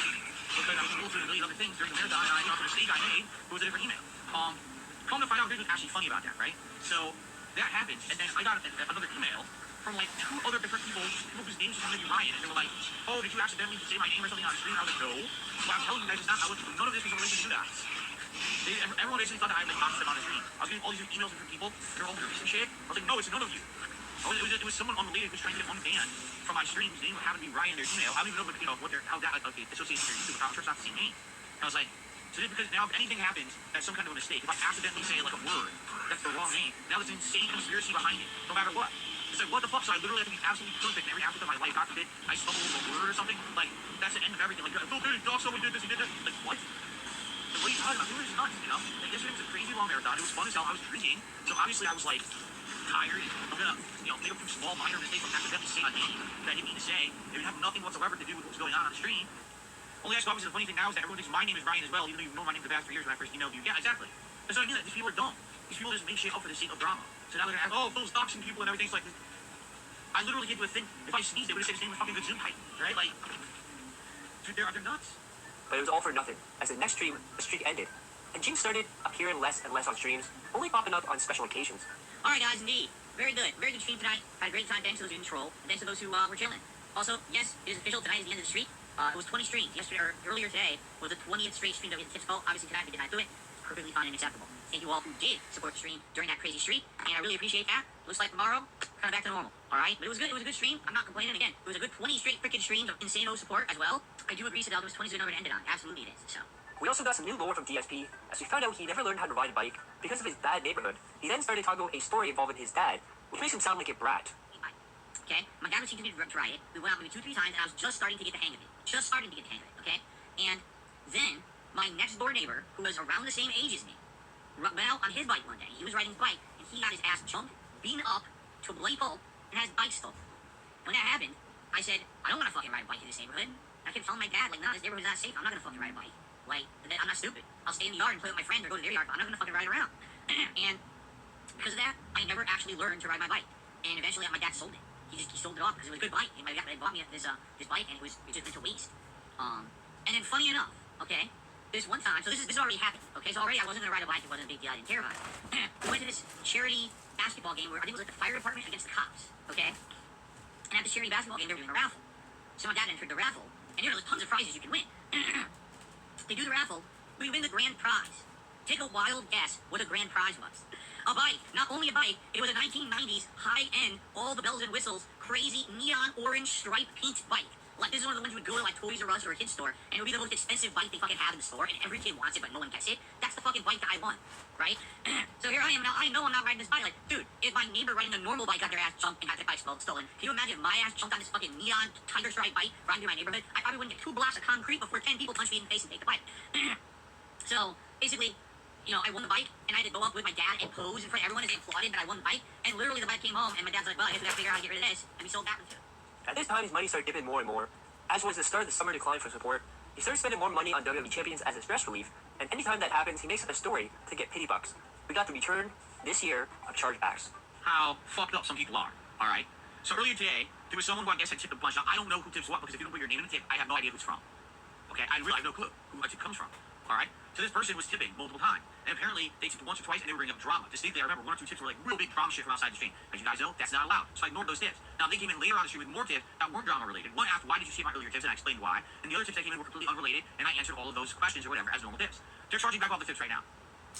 Because I was able to do a million other things during the marathon, and I thought the mistake I made was a different email. Come to find out, here's what's actually funny about that, right? So that happened, and then I got another email from like 2 other different people whose names just maybe Ryan, and they were like, "Oh, did you accidentally say my name or something on the stream?" I was like, "No." Well, I'm telling you guys, it's not. None of this was a reason to do that. Everyone basically thought that I like boxed them on the stream. I was getting all these emails from people. They're all groupies and shit. I was like, "No, it's none of you." It was someone unrelated who was trying to get unbanned from my stream whose name happened to be Ryan, their email. I don't even know, what how that associates with their YouTube account. I'm sure it's not the same name. And I was like, so just because now if anything happens, that's some kind of a mistake. If I accidentally say like a word, that's the wrong name. Now there's an insane conspiracy behind it, no matter what. It's like, what the fuck? So I literally have to be absolutely perfect in every aspect of my life. God forbid I stumble over a word or something. Like, that's the end of everything. Like, oh, dude, dog, someone did this, he did that. Like, what? Like, what are you talking about? People are just nuts, you know? Like, yesterday was a crazy long marathon. It was fun as hell. I was drinking. So obviously I was like, tired. I'm gonna, make a few small minor mistakes from accidentally saying a name that I didn't mean to say. It would have nothing whatsoever to do with what's going on the stream. Only actually, obviously, the funny thing now is that everyone thinks my name is Ryan as well, even though you've known my name for the past 3 years when I first emailed you. Yeah, exactly. And so I knew that these people are dumb. These people just make shit up for the sake of drama. So now they're gonna have, those doxing people and everything. So like, I literally get to a thing. If I sneezed, they would have said his name was fucking good Zoom height, right? Like, dude, they're nuts. But it was all for nothing, as the next stream, the streak ended, and James started appearing less and less on streams, only popping up on special occasions. Alright guys, indeed. Very good stream tonight. Had a great time. Thanks to those who didn't troll. And thanks to those who were chilling. Also, yes, it is official. Tonight is the end of the streak. It was 20 streams. Earlier today was the 20th straight stream that we had tips called. Obviously tonight we did not do it. Perfectly fine and acceptable. Thank you all who did support the stream during that crazy streak. And I really appreciate that. Looks like tomorrow, kind of back to normal. Alright? But it was good. It was a good stream. I'm not complaining again. It was a good 20 straight freaking streams of insane support as well. I do agree, Sadell. It was 20 is a good number to end it on. Absolutely it is. So. We also got some new lore from DSP, as we found out he never learned how to ride a bike because of his bad neighborhood. He then started talking about a story involving his dad, which makes him sound like a brat. Okay? My dad was teaching me to try it. We went out maybe 2-3 times, and I was just starting to get the hang of it. Okay? And then, my next door neighbor, who was around the same age as me, went out on his bike one day. He was riding his bike, and he got his ass jumped, beaten up to a bloody pulp, and had his bike stolen. When that happened, I said, I don't want to fucking ride a bike in this neighborhood. I kept telling my dad, like, nah, this neighborhood's not safe. I'm not going to fucking ride a bike. Like, I'm not stupid. I'll stay in the yard and play with my friend or go to their yard, but I'm not going to fucking ride around. And because of that, I never actually learned to ride my bike. And eventually, my dad sold it. He sold it off because it was a good bike. And my dad bought me this bike, and it just went to waste. And then funny enough, okay, this one time, so this already happened. Okay, so already I wasn't gonna ride a bike. It wasn't a big deal. I didn't care about it. We went to this charity basketball game where I think it was like the fire department against the cops. Okay, and at the charity basketball game, they were doing a raffle. So my dad entered the raffle, and there's tons of prizes you can win. They do the raffle. We win the grand prize. Take a wild guess what the grand prize was. A bike. Not only a bike, it was a 1990s high-end, all the bells and whistles, crazy neon orange stripe paint bike. Like, this is one of the ones you would go to, like, Toys R Us or a kid's store, and it would be the most expensive bike they fucking have in the store, and every kid wants it, but no one gets it. That's the fucking bike that I won, right? So here I am now. I know I'm not riding this bike. Like, dude, if my neighbor riding a normal bike got their ass jumped and got their bike stolen, can you imagine if my ass jumped on this fucking neon tiger stripe bike riding through my neighborhood? I probably wouldn't get 2 blocks of concrete before 10 people punch me in the face and take the bike. So, basically, I won the bike, and I had to go up with my dad and pose in front of everyone as they applauded that I won the bike, and literally the bike came home, and my dad's like, well, I guess we gotta figure out how to get rid of this, and we sold that one too. At this time, his money started dipping more and more. As was the start of the summer decline for support, he started spending more money on WWE champions as a stress relief, and anytime that happens, he makes up a story to get pity bucks. We got the return, this year, of chargebacks. How fucked up some people are, alright? So earlier today, there was someone who I guess had tipped a bunch. Now, I don't know who tips what, because if you don't put your name in the tip, I have no idea who it's from. Okay? I really have no clue who a tip comes from, alright? So this person was tipping multiple times, and apparently they tipped once or twice, and they were bringing up drama. Distinctly, I remember 1 or 2 tips were like real big drama shit from outside the stream. As you guys know, that's not allowed. So I ignored those tips. Now they came in later on the stream with more tips that weren't drama related. One asked, why did you tip my earlier tips, and I explained why. And the other tips that came in were completely unrelated, and I answered all of those questions or whatever as normal tips. They're charging back all the tips right now.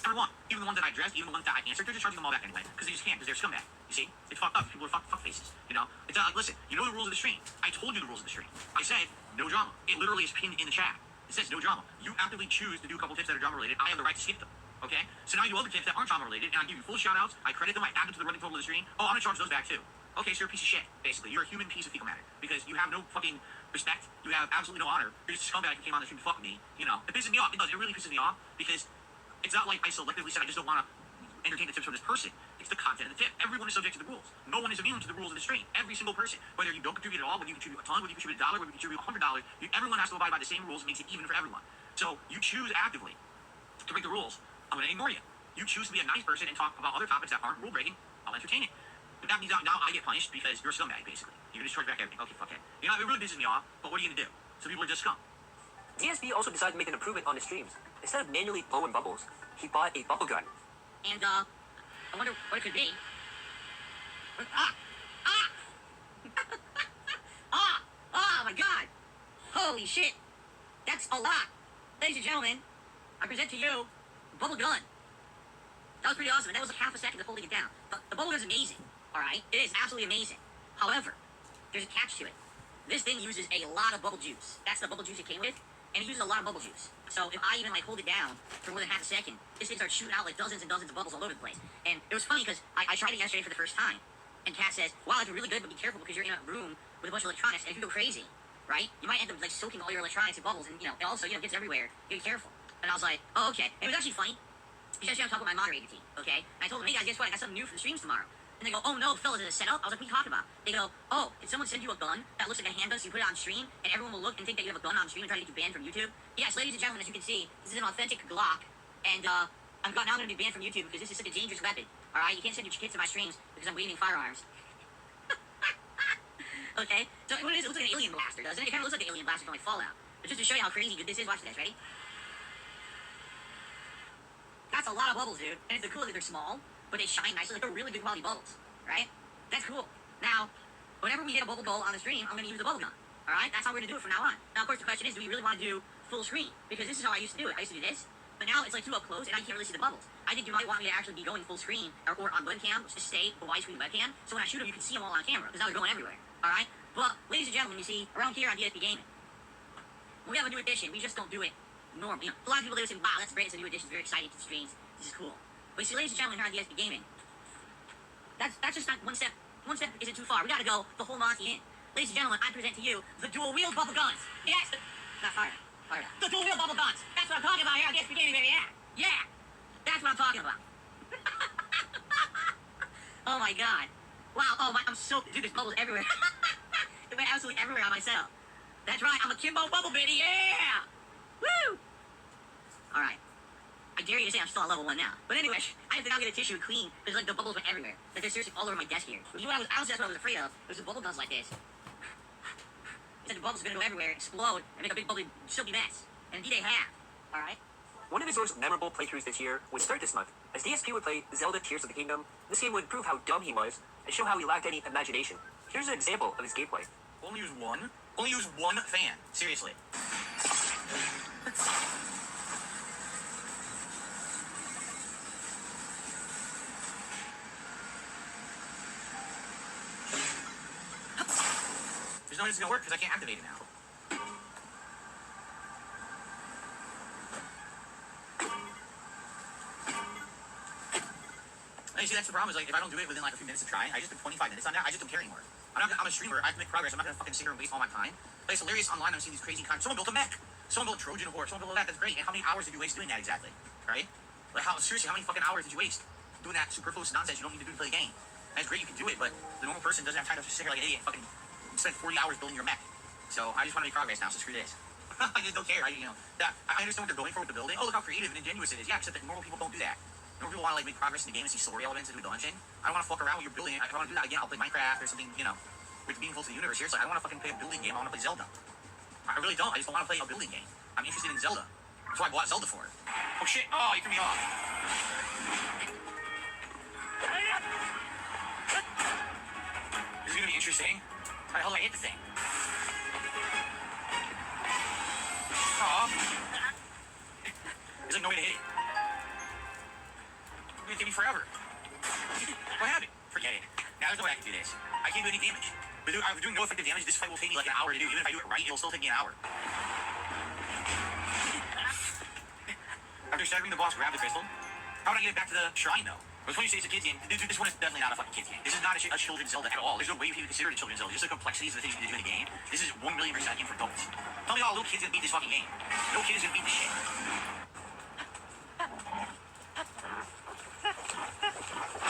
Every one. Even the ones that I addressed, even the ones that I answered, they're just charging them all back anyway. Because they just can't, because they're scumbag. You see? It's fucked up. People are fuck faces. You know? It's not like, listen, you know the rules of the stream. I told you the rules of the stream. I said, no drama. It literally is pinned in the chat. It says no drama. You actively choose to do a couple tips that are drama related. I have the right to skip them. Okay? So now you do other tips that aren't drama related, and I give you full shout outs. I credit them. I add them to the running total of the stream. Oh, I'm gonna charge those back too. Okay, so you're a piece of shit, basically. You're a human piece of fecal matter. Because you have no fucking respect. You have absolutely no honor. You're just a scumbag who came on the stream to fuck with me. You know? It pisses me off. It does. It really pisses me off because it's not like I selectively said I just don't want to entertain the tips from this person. It's the content of the tip. Everyone is subject to the rules. No one is immune to the rules of the stream. Every single person, whether you don't contribute at all, whether you contribute a ton, whether you contribute $1, whether you contribute $100, everyone has to abide by the same rules. It makes it even for everyone. So you choose actively to break the rules. I'm going to ignore you. You choose to be a nice person and talk about other topics that aren't rule breaking. I'll entertain it. But that means now I get punished because you're a scumbag, basically. You're going to charge back everything. Okay, fuck it. You know, it really pisses me off, but what are you going to do? Some people are just scum. DSP also decided to make an improvement on his streams. Instead of manually blowing bubbles, he bought a bubble gun. And, I wonder what it could be. Holy shit! That's a lot! Ladies and gentlemen, I present to you Bubble Gun. That was pretty awesome, and that was like half a second of holding it down. But the Bubble Gun is amazing, alright? It is absolutely amazing. However, there's a catch to it. This thing uses a lot of bubble juice. That's the bubble juice it came with, and it uses a lot of bubble juice. So if I even like hold it down for more than half a second, this thing starts shooting out like dozens and dozens of bubbles all over the place. And it was funny because I tried it yesterday for the first time, and Kat says, wow, that's really good, but be careful because you're in a room with a bunch of electronics, and if you go crazy, right, you might end up like soaking all your electronics in bubbles, and it also, it gets everywhere. You gotta be careful. And I was like, oh, okay. And it was actually funny. Because I'm talking with my moderator team, okay? And I told them, hey guys, guess what? I got something new for the streams tomorrow. And they go, oh no, fellas, is it set up? I was like, what are you talking about? They go, oh, did someone send you a gun that looks like a handgun, so you put it on stream, and everyone will look and think that you have a gun on stream and try to get you banned from YouTube? Yes, ladies and gentlemen, as you can see, this is an authentic Glock, and I'm now going to be banned from YouTube because this is such a dangerous weapon. Alright, you can't send your kids to my streams because I'm waving firearms. Okay? So what it is, it looks like an alien blaster, doesn't it? It kind of looks like an alien blaster from like Fallout. But just to show you how crazy good this is, watch this, ready? That's a lot of bubbles, dude. And it's cool that they're small, but they shine nicely. Like, they're really good quality bubbles, right? That's cool. Now, whenever we hit a bubble goal on the stream, I'm going to use the bubble gun. Alright? That's how we're going to do it from now on. Now, of course, the question is, do we really want to do full screen? Because this is how I used to do it. I used to do this, but now it's like too up close, and I can't really see the bubbles. I think you might want me to actually be going full screen, or on webcam, just stay the widescreen webcam, so when I shoot them, you can see them all on camera, because now they're going everywhere. Alright? But, ladies and gentlemen, you see, around here on DSP Gaming, when we have a new edition, we just don't do it normal. A lot of people, they would say, wow, that's great, it's a new edition, it's very exciting to the streams. This is cool. But you see, ladies and gentlemen, here on DSP Gaming, that's just not one step. One step isn't too far. We gotta go the whole Monty in. Ladies and gentlemen, I present to you the dual-wheeled bubble guns. Yes! Not fire. Fire. The dual-wheeled bubble guns. That's what I'm talking about here on DSP Gaming, baby. Yeah! Yeah! That's what I'm talking about. Oh my god. Wow, oh my, I'm so, dude, there's bubbles everywhere. It went absolutely everywhere on myself. That's right, I'm a Kimbo Bubble Bitty, yeah! Woo! Alright. I dare you to say I'm still on level 1 now. But anyway, I have to now get a tissue and clean because like the bubbles went everywhere. Like they're seriously all over my desk here. Which is what that's what I was afraid of. There's bubble guns like this. It's like the bubbles are gonna go everywhere, explode, and make a big bubbly silky mess. And indeed they have. Alright? One of his most memorable playthroughs this year would start this month, as DSP would play Zelda Tears of the Kingdom. This game would prove how dumb he was, and show how he lacked any imagination. Here's an example of his gameplay. Only use one? Only use one fan. Seriously. There's no way this is gonna work because I can't activate it now. And you see, that's the problem, is like, if I don't do it within like a few minutes of trying, I just took 25 minutes on that, I just don't care anymore. I'm a streamer, I have to make progress, I'm not gonna fucking sit here and waste all my time. But it's hilarious online, I'm seeing these crazy someone built a mech! Someone built a Trojan horse, someone built that, that's great. And how many hours did you waste doing that exactly? Right? Like, seriously, how many fucking hours did you waste doing that superfluous nonsense you don't need to do to play the game? And it's great you can do it, but the normal person doesn't have time to sit here like an idiot and fucking spend 40 hours building your mech. So I just want to make progress now, so screw this. I just don't care. I understand what they're going for with the building. Oh, look how creative and ingenuous it is. Yeah, except that normal people don't do that. Normal people want to like make progress in the game and see story elements and do a dungeon. I don't want to fuck around with your building. If I want to do that again, I'll play Minecraft or something, with meaningful to the universe. Seriously, I don't want to fucking play a building game. I want to play Zelda. I really don't. I just don't want to play a building game. I'm interested in Zelda. That's what I bought Zelda for. Oh shit! Oh, you threw me off. This is gonna be interesting. How the hell do I hit the thing? Aw. There's like no way to hit it. It's gonna take me forever. What happened? Forget it. Now there's no way I can do this. I can't do any damage. But I'm doing no effective damage. This fight will take me like an hour to do. Even if I do it right, it'll still take me an hour. After staggering the boss, grab the crystal. How would I get it back to the shrine though? It was funny you say it's a kid's game. Dude, this one is definitely not a fucking kid's game. This is not a children's Zelda at all. There's no way you can consider it a children's Zelda. Just the complexities of the things you can do in the game. This is 1,000,000% a game for adults. Tell me how a little kid's gonna beat this fucking game. No kid is gonna beat this shit.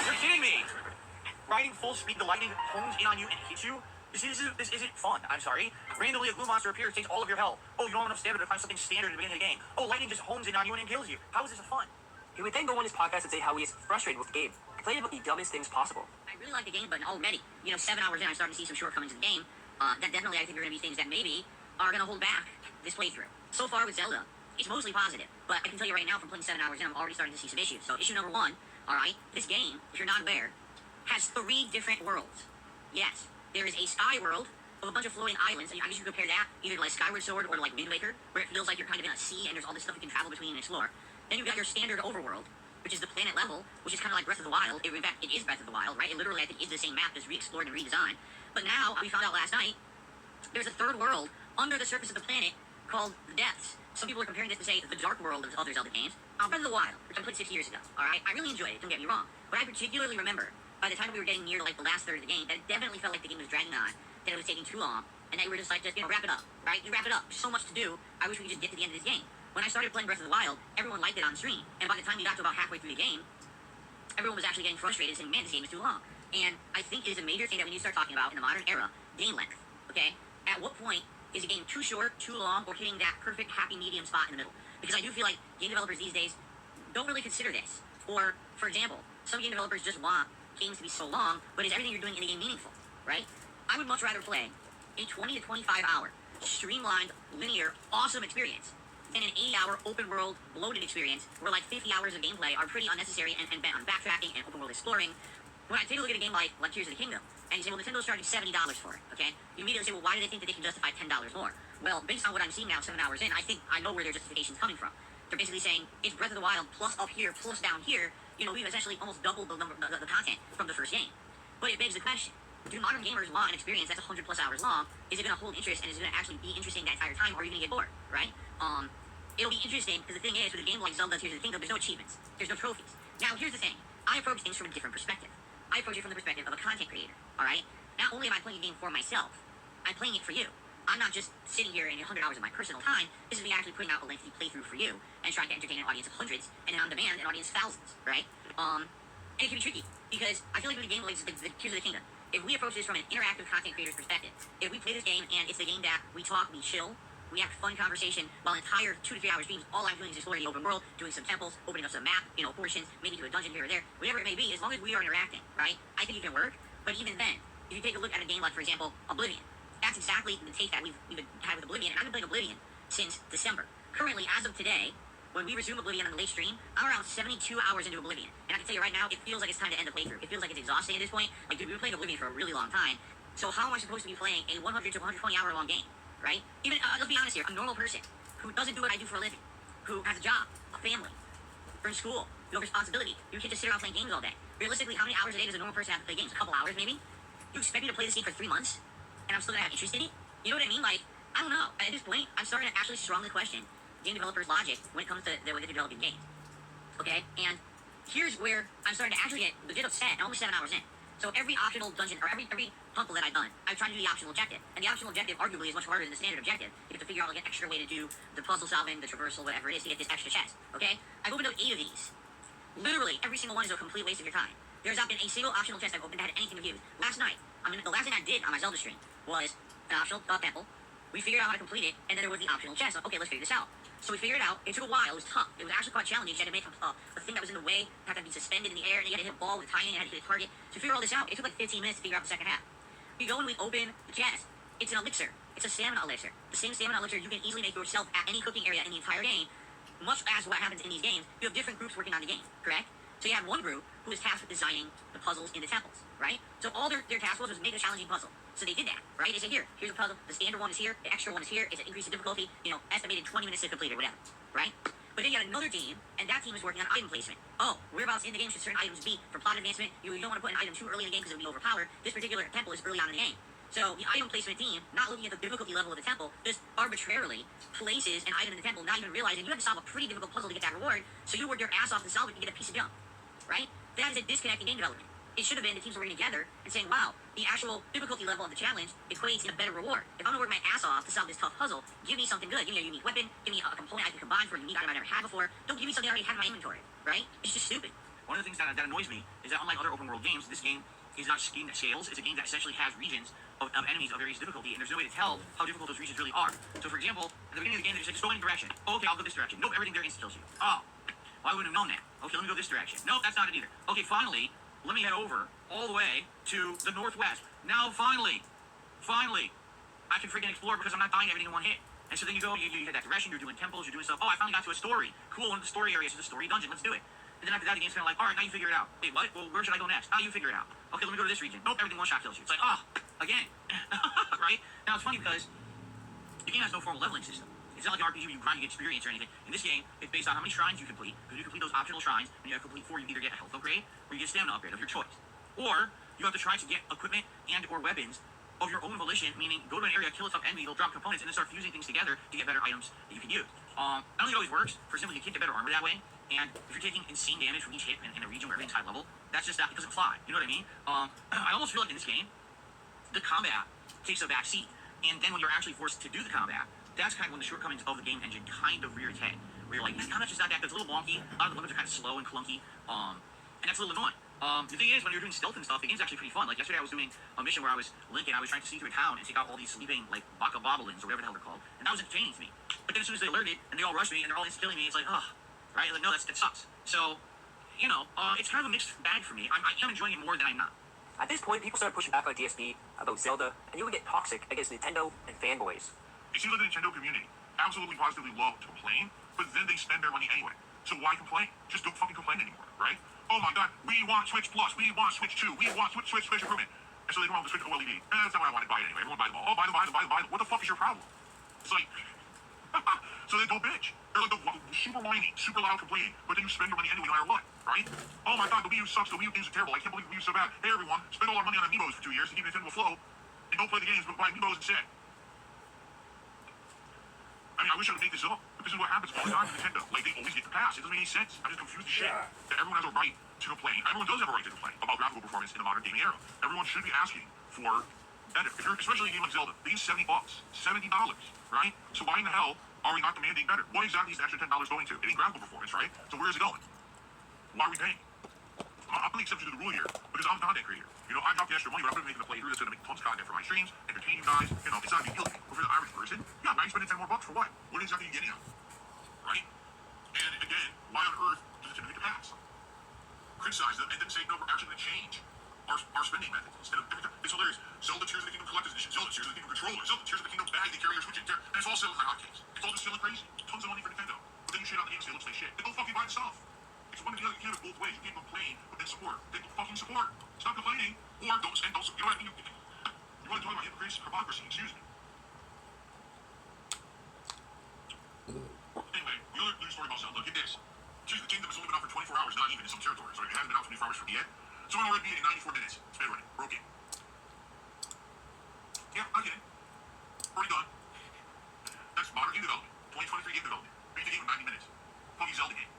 You're kidding me! Riding full speed, the lightning hones in on you and hits you? This isn't fun. I'm sorry. Randomly, a blue monster appears, takes all of your health. Oh, you don't have enough stamina to find something standard at the beginning of the game. Oh, lightning just hones in on you and kills you. How is this fun? He would then go on his podcast and say how he is frustrated with the game, complaining about the dumbest things possible. I really like the game, but already, 7 hours in, I'm starting to see some shortcomings in the game. That definitely, I think, are going to be things that maybe are going to hold back this playthrough. So far with Zelda, it's mostly positive, but I can tell you right now, from playing 7 hours in, I'm already starting to see some issues. So issue number 1, alright, this game, if you're not aware, has 3 different worlds. Yes, there is a sky world, of a bunch of floating islands. I guess you could compare that either to like Skyward Sword or to like Wind Waker, where it feels like you're kind of in a sea and there's all this stuff you can travel between and explore. Then you've got your standard overworld, which is the planet level, which is kind of like Breath of the Wild. In fact, it is Breath of the Wild, right? It literally, I think, is the same map, just re-explored and redesigned. But now, we found out last night, there's a third world under the surface of the planet called the Depths. Some people are comparing this to, say, the Dark World of other Zelda games. Breath of the Wild, which I played 6 years ago, alright? I really enjoyed it, don't get me wrong. But I particularly remember, by the time we were getting near, like, the last third of the game, that it definitely felt like the game was dragging on, that it was taking too long, and that we were just like, wrap it up, right? You wrap it up. There's so much to do. I wish we could just get to the end of this game. When I started playing Breath of the Wild, everyone liked it on stream. And by the time we got to about halfway through the game, everyone was actually getting frustrated saying, man, this game is too long. And I think it is a major thing that we need to start talking about in the modern era, game length, okay? At what point is a game too short, too long, or hitting that perfect happy medium spot in the middle? Because I do feel like game developers these days don't really consider this. Or, for example, some game developers just want games to be so long, but is everything you're doing in the game meaningful, right? I would much rather play a 20 to 25 hour, streamlined, linear, awesome experience than an 8-hour open world bloated experience where like 50 hours of gameplay are pretty unnecessary and bent on backtracking and open world exploring. When I take a look at a game like Tears of the Kingdom, and you say, well, Nintendo's charging $70 for it, okay? You immediately say, well, why do they think that they can justify $10 more? Well, based on what I'm seeing now, 7 hours in, I think I know where their justification's coming from. They're basically saying, it's Breath of the Wild plus up here, plus down here. You know, we've essentially almost doubled the number, the content from the first game. But it begs the question, do modern gamers want an experience that's 100 plus hours long? Is it going to hold interest, and is it going to actually be interesting that entire time, or are you going to get bored, right? It'll be interesting, because the thing is, with a game like Zelda Tears of the Kingdom, there's no achievements. There's no trophies. Now, here's the thing. I approach things from a different perspective. I approach it from the perspective of a content creator, alright? Not only am I playing a game for myself, I'm playing it for you. I'm not just sitting here in 100 hours of my personal time. This is me actually putting out a lengthy playthrough for you and trying to entertain an audience of hundreds, and then on demand, an audience of thousands, right? And it can be tricky, because I feel like with a game like Tears of the Kingdom, if we approach this from an interactive content creator's perspective, if we play this game and it's the game that we talk, we chill, we have fun conversation, while entire 2 to 3 hour streams, all I'm doing is exploring the open world, doing some temples, opening up some map, portions, maybe to a dungeon here or there, whatever it may be, as long as we are interacting, right? I think it can work, but even then, if you take a look at a game like, for example, Oblivion, that's exactly the take that we've had with Oblivion, and I've been playing Oblivion since December. Currently, as of today, when we resume Oblivion on the late stream, I'm around 72 hours into Oblivion, and I can tell you right now, it feels like it's time to end the playthrough. It feels like it's exhausting at this point. Like, dude, we've been playing Oblivion for a really long time, so how am I supposed to be playing a 100 to 120 hour long game, right? Even, let's be honest here, a normal person who doesn't do what I do for a living, who has a job, a family, or in school, you have responsibility, you can't just sit around playing games all day. Realistically, how many hours a day does a normal person have to play games? A couple hours, maybe? You expect me to play this game for 3 months, and I'm still gonna have interest in it? You know what I mean? Like, I don't know. At this point, I'm starting to actually strongly question game developers' logic when it comes to the way they're developing games. Okay? And here's where I'm starting to actually get legit upset, and only 7 hours in. So every optional dungeon, or every puzzle that I've done, I've tried to do the optional objective. And the optional objective, arguably, is much harder than the standard objective. You have to figure out, like, an extra way to do the puzzle solving, the traversal, whatever it is, to get this extra chest. Okay? I've opened up 8 of these. Literally, every single one is a complete waste of your time. There's not been a single optional chest I've opened that had anything to use. Last night, the last thing I did on my Zelda stream was an optional temple. We figured out how to complete it, and then there was the optional chest. So, okay, let's figure this out. So we figured it out. It took a while. It was tough. It was actually quite challenging. You had to make a thing that was in the way had to be suspended in the air, and you had to hit a ball with timing, and had to hit a target. So we figured all this out. It took like 15 minutes to figure out the second half. We go and we open the chest. It's an elixir. It's a stamina elixir. The same stamina elixir you can easily make yourself at any cooking area in the entire game. Much as what happens in these games, you have different groups working on the game, correct? So you have one group who is tasked with designing the puzzles in the temples, right? So all their task was make a challenging puzzle. So they did that, right? They said, here's a puzzle. The standard one is here. The extra one is here. It's an increase in difficulty. Estimated 20 minutes to complete or whatever, right? But then you had another team, and that team is working on item placement. Oh, whereabouts in the game should certain items be for plot advancement? You don't want to put an item too early in the game because it will be overpowered. This particular temple is early on in the game. So the item placement team, not looking at the difficulty level of the temple, just arbitrarily places an item in the temple, not even realizing you have to solve a pretty difficult puzzle to get that reward. So you work your ass off to solve it and get a piece of junk, right? That is a disconnect in game development. It should have been the teams working together and saying, wow, the actual difficulty level of the challenge equates in a better reward. If I'm going to work my ass off to solve this tough puzzle, give me something good. Give me a unique weapon. Give me a component I can combine for a unique item I never had before. Don't give me something I already have in my inventory, right? It's just stupid. One of the things that annoys me is that unlike other open world games, this game is not a game that scales. It's a game that essentially has regions of enemies of various difficulty, and there's no way to tell how difficult those regions really are. So for example, at the beginning of the game, they just go any direction. Oh, okay, I'll go this direction. Nope, everything there insta-kills you. Oh, well, I wouldn't have known that. Okay, let me go this direction. Nope, that's not it either. Okay, finally, let me head over all the way to the northwest. Now, finally, I can freaking explore because I'm not dying everything in one hit. And so then you go, you head that direction, you're doing temples, you're doing stuff. Oh, I finally got to a story. Cool, one of the story areas is a story dungeon. Let's do it. And then after that, the game's kind of like, all right, now you figure it out. Wait, what? Well, where should I go next? Now you figure it out. Okay, let me go to this region. Nope, everything one shot kills you. It's like, oh, again. Right? Now, it's funny because the game has no formal leveling system. It's not like an RPG where you grind, you get experience or anything. In this game, it's based on how many shrines you complete. Because you complete those optional shrines, and you have to complete 4, you either get a health upgrade, or you get a stamina upgrade of your choice. Or, you have to try to get equipment and or weapons of your own volition, meaning go to an area, kill a tough enemy, they'll drop components, and then start fusing things together to get better items that you can use. I don't think it always works. For simply, you can't get better armor that way. And if you're taking insane damage from each hit in a region where everything's high level, that's just that. It doesn't fly. You know what I mean? I almost feel like in this game, the combat takes a back seat. And then when you're actually forced to do the combat, that's kind of when the shortcomings of the game engine kind of rear its head. Where you're like, this combat's just not that good. It's a little wonky. A lot of the weapons are kind of slow and clunky. And that's a little annoying. The thing is, when you're doing stealth and stuff, the game's actually pretty fun. Like yesterday, I was doing a mission where I was Link and I was trying to sneak through a town and take out all these sleeping, like, baka bobolins or whatever the hell they're called. And that was entertaining to me. But then as soon as they alerted and they all rushed me and they're all killing me, it's like, ugh. Right? Like, no, that sucks. So, you know, it's kind of a mixed bag for me. I'm enjoying it more than I'm not. At this point, people started pushing back on DSP about Zelda, and you would get toxic against Nintendo and fanboys. It seems like the Nintendo community absolutely positively love to complain, but then they spend their money anyway. So why complain? Just don't fucking complain anymore, right? Oh my god, we want Switch Plus, we want Switch 2, we want Switch improvement. And so they come out with the Switch OLED. That's not what I want to buy it anyway. Everyone buy them all. Oh, buy them. What the fuck is your problem? It's like, so then don't bitch. They're like the super whiny, super loud complaining, but then you spend your money anyway no matter what, right? Oh my god, the Wii U sucks, the Wii U games are terrible. I can't believe the Wii U's so bad. Hey everyone, spend all our money on Amiibos for 2 years to keep Nintendo afloat, and don't play the games, but buy Amiibos instead. I mean, I wish I would make this up, but this is what happens all the time with Nintendo. Like, they always get the pass. It doesn't make any sense. I'm just confused as shit. That everyone has a right to complain. Everyone does have a right to complain about graphical performance in the modern gaming era. Everyone should be asking for better. If you're, especially a game like Zelda, they use $70, $70, right? So why in the hell are we not demanding better? What exactly is the extra $10 going to? It ain't graphical performance, right? So where is it going? Why are we paying? I'm the exception to the rule here because I'm a content creator. You know, I got the extra money, but I'm making a playthrough that's going to make tons of content for my streams, entertain you guys. You know, it's not a big deal. But for the average person, yeah, now you're spending $10 more for what? What exactly are you getting out? Right? And again, why on earth does it make a pass? Criticize them and then say, no, we're actually going to change our spending methods. Instead of every time, it's hilarious. Zelda Tears of the Kingdom Collector's Edition, Zelda Tears of the Kingdom Controller, Zelda Tears of the Kingdom bag they carry your Switch in there, and it's all selling like hotcakes. It's all just selling crazy. Tons of money for Nintendo. But then you shit out the game and say, let's say shit. Then don't fucking buy the stuff. It's one of the other, you can't have both ways. You can't complain, but then support. Then fucking support. Stop complaining, or don't, you know what I mean? You want to talk about hypocrisy, excuse me. Anyway, the other news story about Zelda, get this. Tears of the Kingdom has only been out for 24 hours, not even in some territories. Right? It hasn't been out for 24 hours for me yet. So I already beat it in 94 minutes. Speed running. Broke it. Yeah, I get it. Already done. That's modern game development. 2023 game development. Beat the game in 90 minutes. Fucking Zelda game.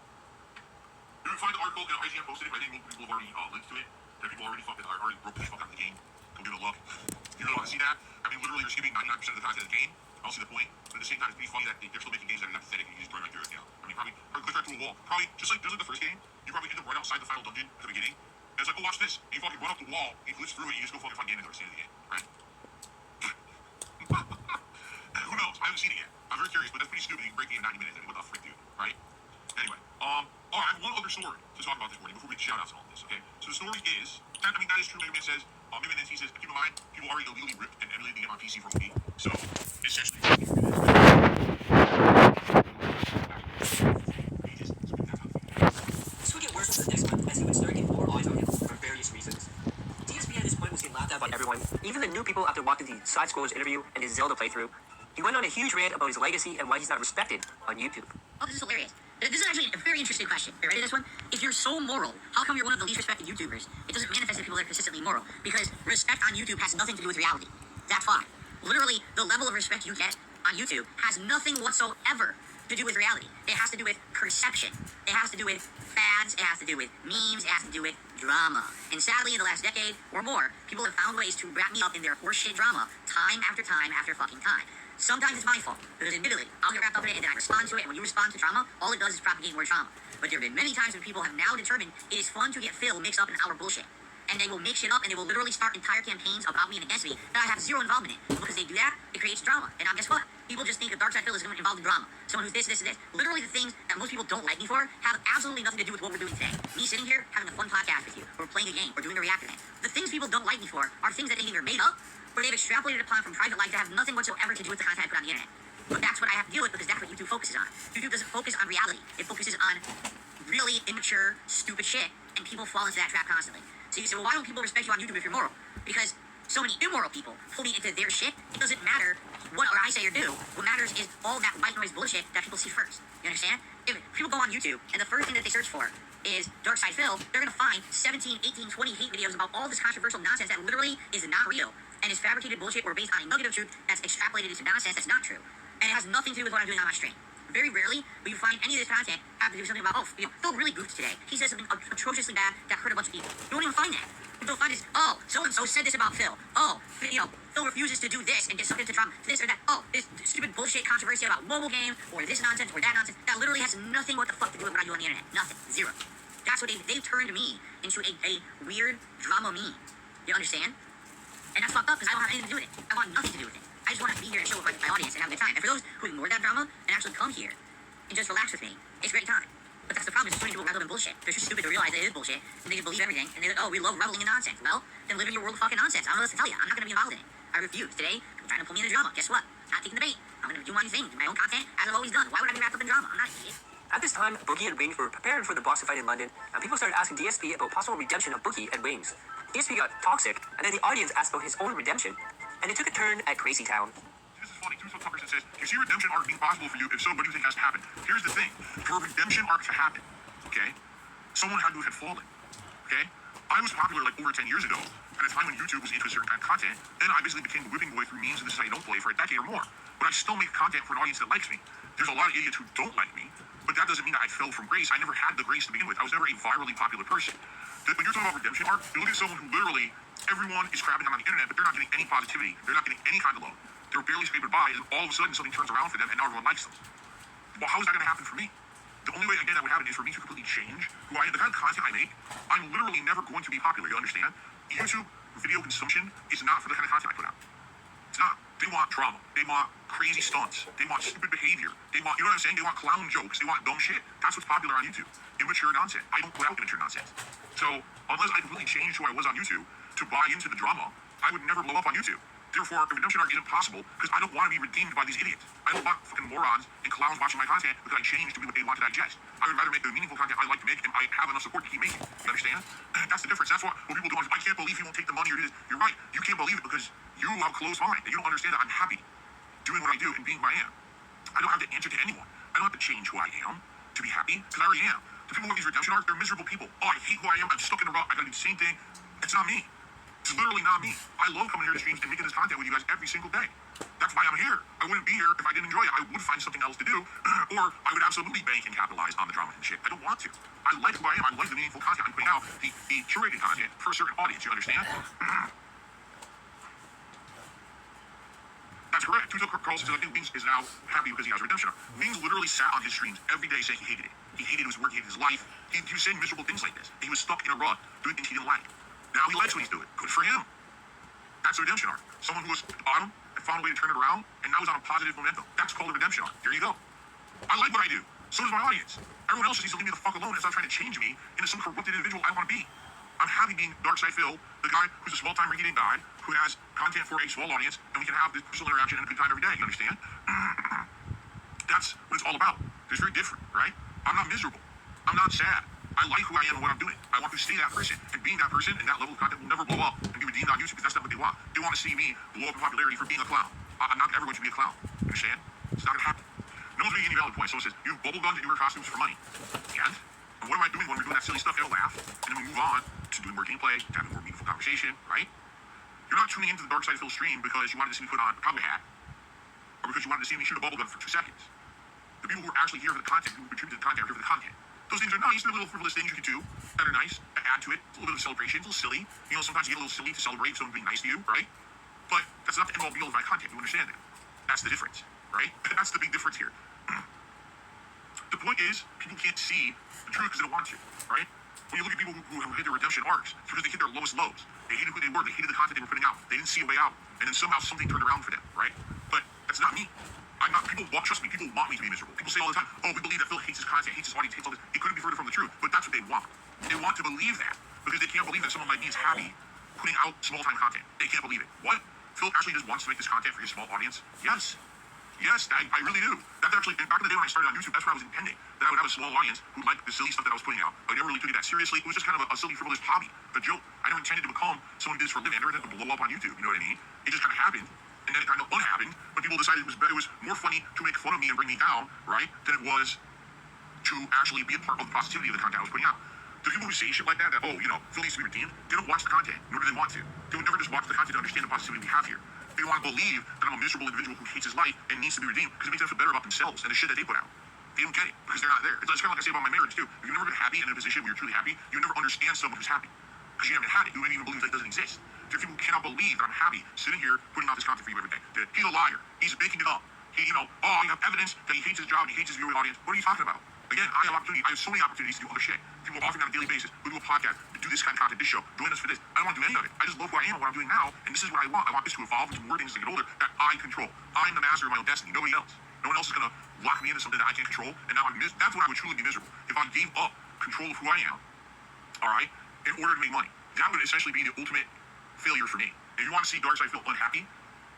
You can find the article, you know, IGN posted it, but I think multiple people have already linked to it. That people already broke the fuck out of the game. Go give it a look. You really want to see that? I mean, literally, you're skipping 99% of the content of the game. I don't see the point. But at the same time, it's pretty funny that they're still making games that are not pathetic and you just run right through it now. I mean, probably click right through a wall. Probably, just like the first game, you probably end up right outside the final dungeon at the beginning. And it's like, oh, watch this. And you fucking run up the wall, you glitch through it, and you just go fucking find Ganondorf at the end of the game, right? Who knows? I haven't seen it yet. I'm very curious, but that's pretty stupid. You can break the game in 90 minutes. I mean, what the frick, dude, right? Anyway, I have one other story to talk about this morning before we get shout-outs and all this, okay? So the story is, that is true. Mega Man says, Mega Man NT says, keep in mind, people already illegally ripped and emulated the game on PC for a week. So, essentially, This would get worse for the next month as he would start getting more eyes on him for various reasons. DSP at this point was getting laughed at by everyone, even the new people after watching the Side Scrollers interview and his Zelda playthrough. He went on a huge rant about his legacy and why he's not respected on YouTube. Oh, this is hilarious. This is actually a very interesting question. Are you ready for this one? If you're so moral, how come you're one of the least respected YouTubers? It doesn't manifest as people that are consistently moral. Because respect on YouTube has nothing to do with reality. That's why. Literally, the level of respect you get on YouTube has nothing whatsoever to do with reality. It has to do with perception. It has to do with fads. It has to do with memes. It has to do with drama. And sadly, in the last decade or more, people have found ways to wrap me up in their horseshit drama time after time after fucking time. Sometimes it's my fault, because admittedly, I'll get wrapped up in it and then I respond to it, and when you respond to drama, all it does is propagate more drama. But there have been many times when people have now determined it is fun to get Phil mixed up in our bullshit. And they will make shit up, and they will literally start entire campaigns about me and against me that I have zero involvement in. Because they do that, it creates drama. And now guess what? People just think that Darkside Phil is involved in drama. Someone who's this, and this. Literally the things that most people don't like me for have absolutely nothing to do with what we're doing today. Me sitting here, having a fun podcast with you, or playing a game, or doing a reactor game. The things people don't like me for are things that they either made up, or they've extrapolated upon from private life that have nothing whatsoever to do with the content I put on the internet. But that's what I have to deal with because that's what YouTube focuses on. YouTube doesn't focus on reality. It focuses on really immature, stupid shit, and people fall into that trap constantly. So you say, well, why don't people respect you on YouTube if you're moral? Because so many immoral people pull me into their shit. It doesn't matter what I say or do. What matters is all that white noise bullshit that people see first. You understand? If people go on YouTube and the first thing that they search for is Dark Side Phil, they're going to find 17, 18, 20 hate videos about all this controversial nonsense that literally is not real and is fabricated bullshit or based on a nugget of truth that's extrapolated into nonsense that's not true. And it has nothing to do with what I'm doing on my stream. Very rarely will you find any of this content have to do something about, oh, Phil really goofed today. He said something atrociously bad that hurt a bunch of people. You won't even find that. What you'll find is, oh, so-and-so said this about Phil. Oh, Phil refuses to do this and get sucked into drama, this or that. Oh, this stupid bullshit controversy about mobile game or this nonsense or that nonsense. That literally has nothing what the fuck to do with what I do on the internet. Nothing. Zero. That's what they've turned me into a weird drama meme. You understand? And that's fucked up because I don't have anything to do with it. I want nothing to do with it. I just want to be here and show with my audience and have a good time. And for those who ignore that drama and actually come here and just relax with me, it's a great time. But that's the problem, is so many people rather than bullshit. They're too stupid to realize that it is bullshit, and they just believe everything, and they're like, oh, we love reveling in nonsense. Well, then live in your world of fucking nonsense. I don't know what else to tell you. I'm not going to be involved in it. I refuse. Today, people trying to pull me into drama. Guess what? Not taking the bait. I'm going to do my own thing, do my own content, as I've always done. Why would I be wrapped up in drama? I'm not an idiot. At this time, Boogie and Wings were preparing for the boxing fight in London, and people started asking DSP about possible redemption of Boogie and Wings. DSP got toxic, and then the audience asked about his own redemption, and it took a turn at Crazy Town. This is funny. Two person says, "You see redemption arc being possible for you? If so, what do you think has to happen?" Here's the thing: for a redemption arc to happen, okay, someone had to have fallen. Okay, I was popular like over 10 years ago, at a time when YouTube was into a certain kind of content, and I basically became the whipping boy through memes, and this is how you don't play for a decade or more. But I still make content for an audience that likes me. There's a lot of idiots who don't like me, but that doesn't mean that I fell from grace. I never had the grace to begin with. I was never a virally popular person. When you're talking about redemption arc, you look at someone who literally, everyone is crapping on the internet, but they're not getting any positivity. They're not getting any kind of love. They're barely scraping by, and all of a sudden something turns around for them, and now everyone likes them. Well, how is that going to happen for me? The only way, again, that would happen is for me to completely change who I am. The kind of content I make, I'm literally never going to be popular, you understand? YouTube video consumption is not for the kind of content I put out. It's not. They want drama. They want crazy stunts. They want stupid behavior. They want, you know what I'm saying? They want clown jokes. They want dumb shit. That's what's popular on YouTube. Immature nonsense. I don't put out immature nonsense. So, unless I completely changed who I was on YouTube to buy into the drama, I would never blow up on YouTube. Therefore, a redemption arc isn't possible because I don't want to be redeemed by these idiots. I don't want fucking morons and clowns watching my content because I changed to be what they want to digest. I would rather make the meaningful content I like to make, and I have enough support to keep making. You understand? That's the difference. That's what people do. I can't believe he won't take the money or this. You're right. You can't believe it because you have a closed mind and you don't understand that I'm happy doing what I do and being who I am. I don't have to answer to anyone. I don't have to change who I am to be happy because I already am. The people who have these redemption arcs, they're miserable people. Oh, I hate who I am. I'm stuck in a rut. I gotta do the same thing. It's not me. It's literally not me. I love coming here to streams and making this content with you guys every single day. That's why I'm here. I wouldn't be here if I didn't enjoy it. I would find something else to do, or I would absolutely bank and capitalize on the drama and shit. I don't want to. I like who I am. I like the meaningful content I'm putting out, the curated content for a certain audience. You understand? That's correct. Tuzo Carl says, I think Wings is now happy because he has redemption. Wings literally sat on his streams every day saying he hated it. He hated his work, he hated his life. He was saying miserable things like this. He was stuck in a rut, doing things he didn't like. Now he likes what he's doing. Good for him. That's a redemption arc. Someone who was at the bottom and found a way to turn it around, and now he's on a positive momentum. That's called a redemption arc. There you go. I like what I do. So does my audience. Everyone else just needs to leave me the fuck alone and stop trying to change me into some corrupted individual I want to be. I'm happy being Dark Side Phil, the guy who's a small-time rinky-dink guy who has content for a small audience, and we can have this personal interaction and a good time every day. You understand? That's what it's all about. It's very different, right? I'm not miserable. I'm not sad. I like who I am and what I'm doing. I want to stay that person. And being that person and that level of content will never blow up and be redeemed on YouTube because that's not what they want. They want to see me blow up in popularity for being a clown. I'm not ever going to be a clown. You understand? It's not going to happen. No one's making any valid point. So it says, you bubble guns and you wear costumes for money. And what am I doing when we're doing that silly stuff? They'll laugh. And then we move on to doing more gameplay, to having more meaningful conversation, right? You're not tuning into the Dark Side Phil stream because you wanted to see me put on a cowboy hat or because you wanted to see me shoot a bubble gun for 2 seconds. The people who are actually here for the content, who contribute to the content, are here for the content. Those things are nice. They're little frivolous things you can do that are nice, that add to it. It's a little bit of celebration. It's a little silly. You know, sometimes you get a little silly to celebrate someone being nice to you, right? But that's not the end-all be-all of my content. You understand that? That's the difference, right? That's the big difference here. The point is, people can't see the truth because they don't want to, right? When you look at people who hit their redemption arcs, it's because they hit their lowest lows. They hated who they were. They hated the content they were putting out. They didn't see a way out. And then somehow something turned around for them, right? But that's not me. I'm not, people want, trust me, people want me to be miserable. People say all the time, oh, we believe that Phil hates his content, hates his audience, hates all this. It couldn't be further from the truth, but that's what they want. They want to believe that because they can't believe that someone like me is happy putting out small-time content. They can't believe it. What? Phil actually just wants to make this content for his small audience? Yes. Yes, I really do. That's actually, back in the day when I started on YouTube, that's what I was intending. That that I would have a small audience who liked the silly stuff that I was putting out. I never really took it that seriously. It was just kind of a silly, frivolous hobby, a joke. I never intended to become someone who did this for a living. I never intended to blow up on YouTube. You know what I mean? It just kind of happened. And then it kind of unhappened when people decided it was more funny to make fun of me and bring me down, right, than it was to actually be a part of the positivity of the content I was putting out. The people who say shit like that, oh, you know, Phil needs to be redeemed, they don't watch the content, nor do they want to. They would never just watch the content to understand the positivity we have here. They want to believe that I'm a miserable individual who hates his life and needs to be redeemed because it makes them feel better about themselves and the shit that they put out. They don't get it because they're not there. It's kind of like I say about my marriage too. If you've never been happy and in a position where you're truly happy, you never understand someone who's happy because you haven't had it. You don't even believe that it doesn't exist. There are people who cannot believe that I'm happy sitting here putting out this content for you every day. That he's a liar. He's making it up. He, you know, oh, you have evidence that he hates his job and he hates his viewing audience. What are you talking about? Again, I have opportunity. I have so many opportunities to do other shit. People offer me on a daily basis. We do a podcast. We do this kind of content, this show. Doing this for this. I don't want to do any of it. I just love who I am and what I'm doing now. And this is what I want. I want this to evolve into more things as I get older that I control. I'm the master of my own destiny. Nobody else. No one else is going to lock me into something that I can't control. And now that's when I would truly be miserable. If I gave up control of who I am, all right, in order to make money. That would essentially be the ultimate failure for me. If you want to see Darkside feel unhappy,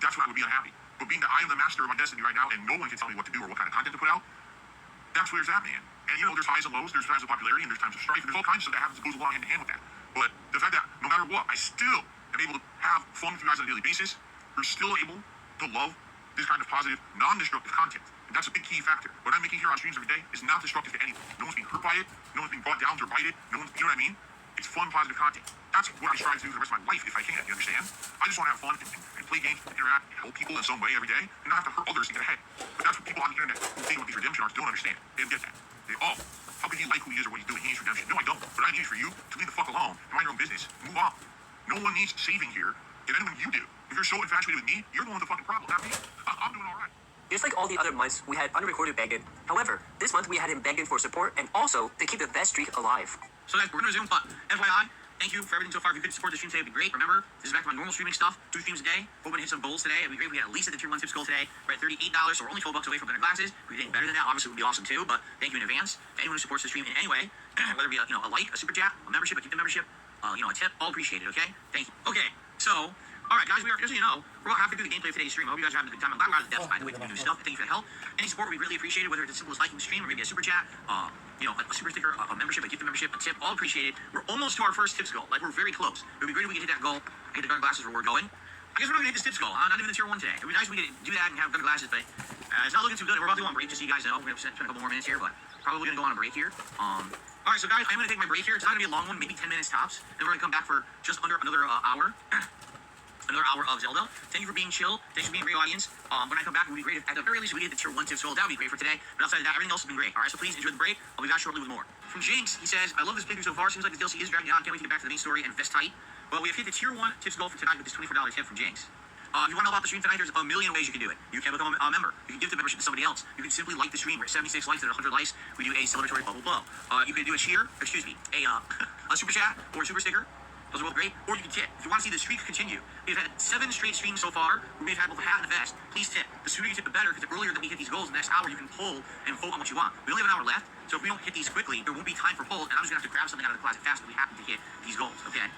that's when I would be unhappy. But being that I am the master of my destiny right now and no one can tell me what to do or what kind of content to put out, that's where it's at, man. And you know, there's highs and lows, there's times of popularity and there's times of strife, and there's all kinds of stuff that happens that goes along hand in hand with that. But the fact that no matter what, I still am able to have fun with you guys on a daily basis, we're still able to love this kind of positive, non-destructive content. And that's a big key factor. What I'm making here on streams every day is not destructive to anyone. No one's being hurt by it, no one's being brought down or bited, no one's, you know what I mean? It's fun, positive content. That's what I strive to do for the rest of my life if I can, you understand? I just want to have fun and play games, interact, help people in some way every day, and not have to hurt others to get ahead. But that's what people on the internet who think what these redemption arcs don't understand. They don't get that. They, oh, how can he like who he is or what he's doing? He needs redemption. No, I don't. But I need for you to leave the fuck alone and mind your own business. Move on. No one needs saving here. If anyone, you do. If you're so infatuated with me, you're the one with the fucking problem, not me. I'm doing all right. Just like all the other months, we had unrecorded begging. However, this month we had him begging for support and also to keep the best streak alive. So guys, we're gonna resume, but FYI, thank you for everything so far. If you could support the stream today, it'd be great. Remember, this is back to my normal streaming stuff. 2 streams a day. Hoping to hit some goals today. It'd be great. We had at least at the tier 1 tips goal today. We're at $38, so we're only $12 away from better glasses. If we did better than that, obviously it would be awesome too. But thank you in advance to anyone who supports the stream in any way, whether it be a like, a super chat, a membership, a keep the membership, a tip, all appreciated. Okay, thank you. Okay, so. All right, guys, just so you know, we're about halfway through the gameplay of today's stream. I hope you guys are having a good time. I'm glad we're out of the depths, by the way, to do new stuff. Thank you for the help. Any support we really appreciate it, whether it's as simple as liking the stream or maybe a super chat, a super sticker, a membership, a gift membership, a tip, all appreciated. We're almost to our first tips goal. Like, we're very close. It would be great if we could hit that goal and get the gun glasses reward going. I guess we're not going to hit this tips goal. Not even the tier 1 today. It would be nice if we could do that and have gun glasses, but it's not looking too good. We're about to go on break, just so you guys know. We're going to spend a couple more minutes here, but probably going to go on a break here. All right, so guys, I'm going to take my break here. It's not going to be a long one, maybe 10 minutes tops. Then we're going to come back for just under another hour. Another hour of Zelda. Thank you for being chill. Thanks for being a great audience. When I come back, it would be great if at the very least we get the tier 1 tips goal. That would be great for today. But outside of that, everything else has been great. All right, so please enjoy the break. I'll be back shortly with more. From Jinx, he says, I love this playthrough so far. Seems like the DLC is dragging on. Can't wait to get back to the main story and invest tight. Well, we have hit the tier 1 tips goal for tonight with this $24 tip from Jinx. If you want to know about the stream tonight, there's a million ways you can do it. You can become a member. You can give the membership to somebody else. You can simply like the stream. We're at 76 likes and 100 likes. We do a celebratory blah, blah, blah. You can do a a super chat or a super sticker. Those are both great. Or you can tip. If you want to see the streak continue, we've had 7 straight streams so far where we've had both a hat and a vest. Please tip. The sooner you tip, the better, because the earlier that we hit these goals, the next hour you can pull and vote on what you want. We only have an hour left, so if we don't hit these quickly, there won't be time for polls, and I'm just going to have to grab something out of the closet fast, but we happen to hit these goals, okay?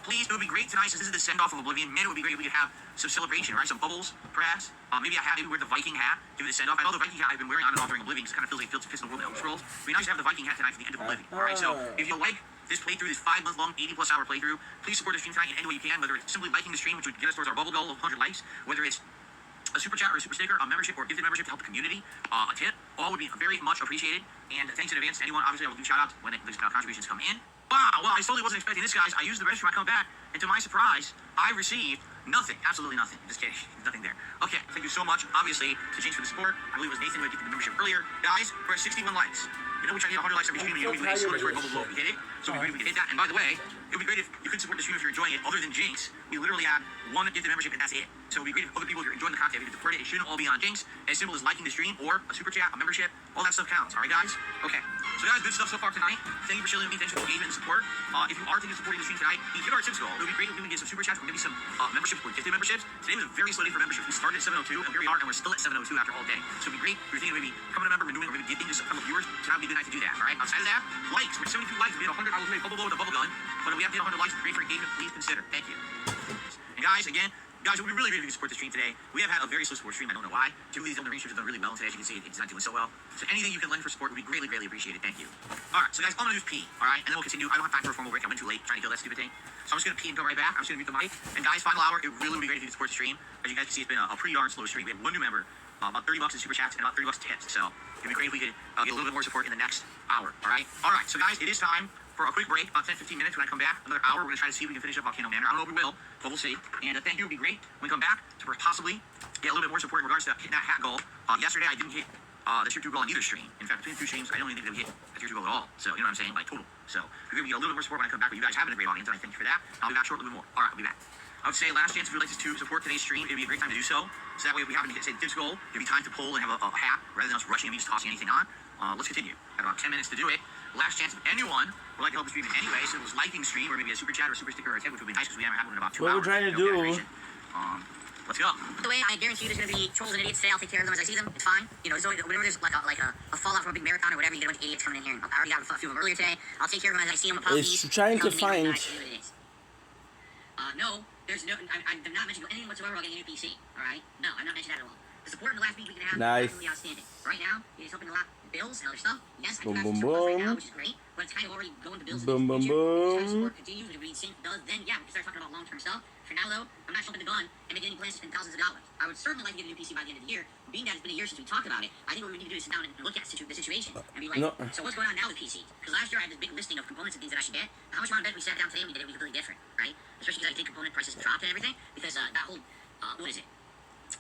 Please, it would be great tonight, since this is the send-off of Oblivion. Man, it would be great if we could have some celebration, right? Some bubbles, perhaps. Maybe a hat, maybe wear the Viking hat, give it a send-off. I know the Viking hat I've been wearing on and off during Oblivion, because it kind of feels like it fits in the world of Elder Scrolls. It'd be nice to have the Viking hat tonight for the end of Oblivion, alright? So, if you like this playthrough, this 5-month-long, 80-plus hour playthrough, please support the stream tonight in any way you can, whether it's simply liking the stream, which would get us towards our bubble goal of 100 likes, whether it's a super chat or a super sticker, a membership or gifted membership to help the community, a tip, all would be very much appreciated. And thanks in advance to anyone. Obviously, I will do shout outs when these contributions come in. Wow, well, I totally wasn't expecting this, guys. I used the registry when I come back, and to my surprise, I received nothing. Absolutely nothing. Just kidding. Nothing there. Okay, thank you so much, obviously, to Jinx for the support. I believe it was Nathan who had gifted the membership earlier. Guys, we're at 61 likes. You know we try to get 100 likes every stream, and you know we do a celebratory bubble blow. You get it? So it'd be great if we could hit that. And by the way, it would be great if you could support the stream if you're enjoying it. Other than Jinx, we literally have 1 gifted membership, and that's it. So it'd be great if other people, if you're enjoying the content, if you support it, it shouldn't all be on Jinx. As simple as liking the stream or a super chat, a membership, all that stuff counts. All right, guys? Okay. So guys, good stuff so far tonight. Thank you for chilling with me. Thanks for the engagement and support. If you are thinking of supporting the stream tonight, you hit our tips goal. It would be great if we would get some super chats or maybe some memberships or gifted memberships. Today was a very slow day for memberships. We started at 7:02, and here we are, and we're still at 7:02 after all day. So it'd be great if you're thinking of maybe becoming a member, renewing, or maybe gifting just a couple of viewers. Tonight would be a good night to do that. All right. Outside of that, likes. We're at 72 likes. We had 100. I was ready to bubble blow with a bubble gun, but if we have to hit 100 likes. Great for engagement. Please consider. Thank you. And guys, again, Guys, it would be really great if you could support the stream today. We have had a very slow support stream. I don't know why. Typically, these Elden Ring streams have done really well, and today, as you can see, it's not doing so well. So anything you can lend for support would be greatly, greatly appreciated. Thank you. All right, so guys, all I'm gonna do is pee. All right, and then we'll continue. I don't have time for a formal break. I went too late trying to kill that stupid thing. So I'm just gonna pee and go right back. I'm just gonna mute the mic. And guys, final hour. It really would be great if you could support the stream. As you guys can see, it's been a pretty darn slow stream. We have one new member, about $30 in super chats, and about $30 tips. So it'd be great if we could get a little bit more support in the next hour. All right. All right. So guys, it is time for a quick break, about 10-15 minutes. When I come back, another hour, we're gonna try to see if we can finish up Volcano Manor. I don't know if we will, but we'll see. And thank you. It'd be great when we come back to possibly get a little bit more support in regards to hitting that hat goal. Yesterday, I didn't hit the tier 2 goal on either stream. In fact, between the two streams, I don't even think that we hit a tier 2 goal at all. So you know what I'm saying, like total. So we're gonna get a little bit more support when I come back. But you guys have been a great audience, and I thank you for that. I'll be back shortly with more. All right, I'll be back. I would say last chance if you'd like to support today's stream, it'd be a great time to do so. So that way, if we happen to hit, say, the tips goal, it'd be time to pull and have a hat rather than us rushing and just tossing anything on. Let's continue. Got about 10 minutes to do it. Last chance if anyone would like to help the stream in any way, so it was liking the stream or maybe a super chat or a super sticker or a tip, which would be nice because we haven't had one in about 2 hours. What we're trying to do. Let's go. By the way, I guarantee you there's going to be trolls and idiots today. I'll take care of them as I see them. It's fine. You know, so whenever there's like a fallout from a big marathon or whatever, you get a bunch of idiots coming in here. And I already got a few of them earlier today. I'll take care of them as I see them. It's trying to find. No, there's no. I'm not mentioning anything whatsoever about getting a new PC. All right? No, I'm not mentioning that at all. The support in the last week and a half Nice. is really outstanding. Right now, it is helping a lot with bills and other stuff. Yes, I do Boom, have boom, some right now, boom. which is great. But it's kind of already going to bills. Boom, boom, If boom. support continues, which we sync does, then yeah, we can start talking about long-term stuff. For now, though, I'm not jumping the gun and making any plans to spend thousands of dollars. I would certainly like to get a new PC by the end of the year. Being that it's been a year since we talked about it, I think what we need to do is sit down and look at the situation and be like, No. so what's going on now with PCs? Because last year I had this big listing of components and things that I should get. How much more I bet if we sat down today and we did it, we completely different, right? Especially because I think component prices have dropped and everything. Because that whole, what is it?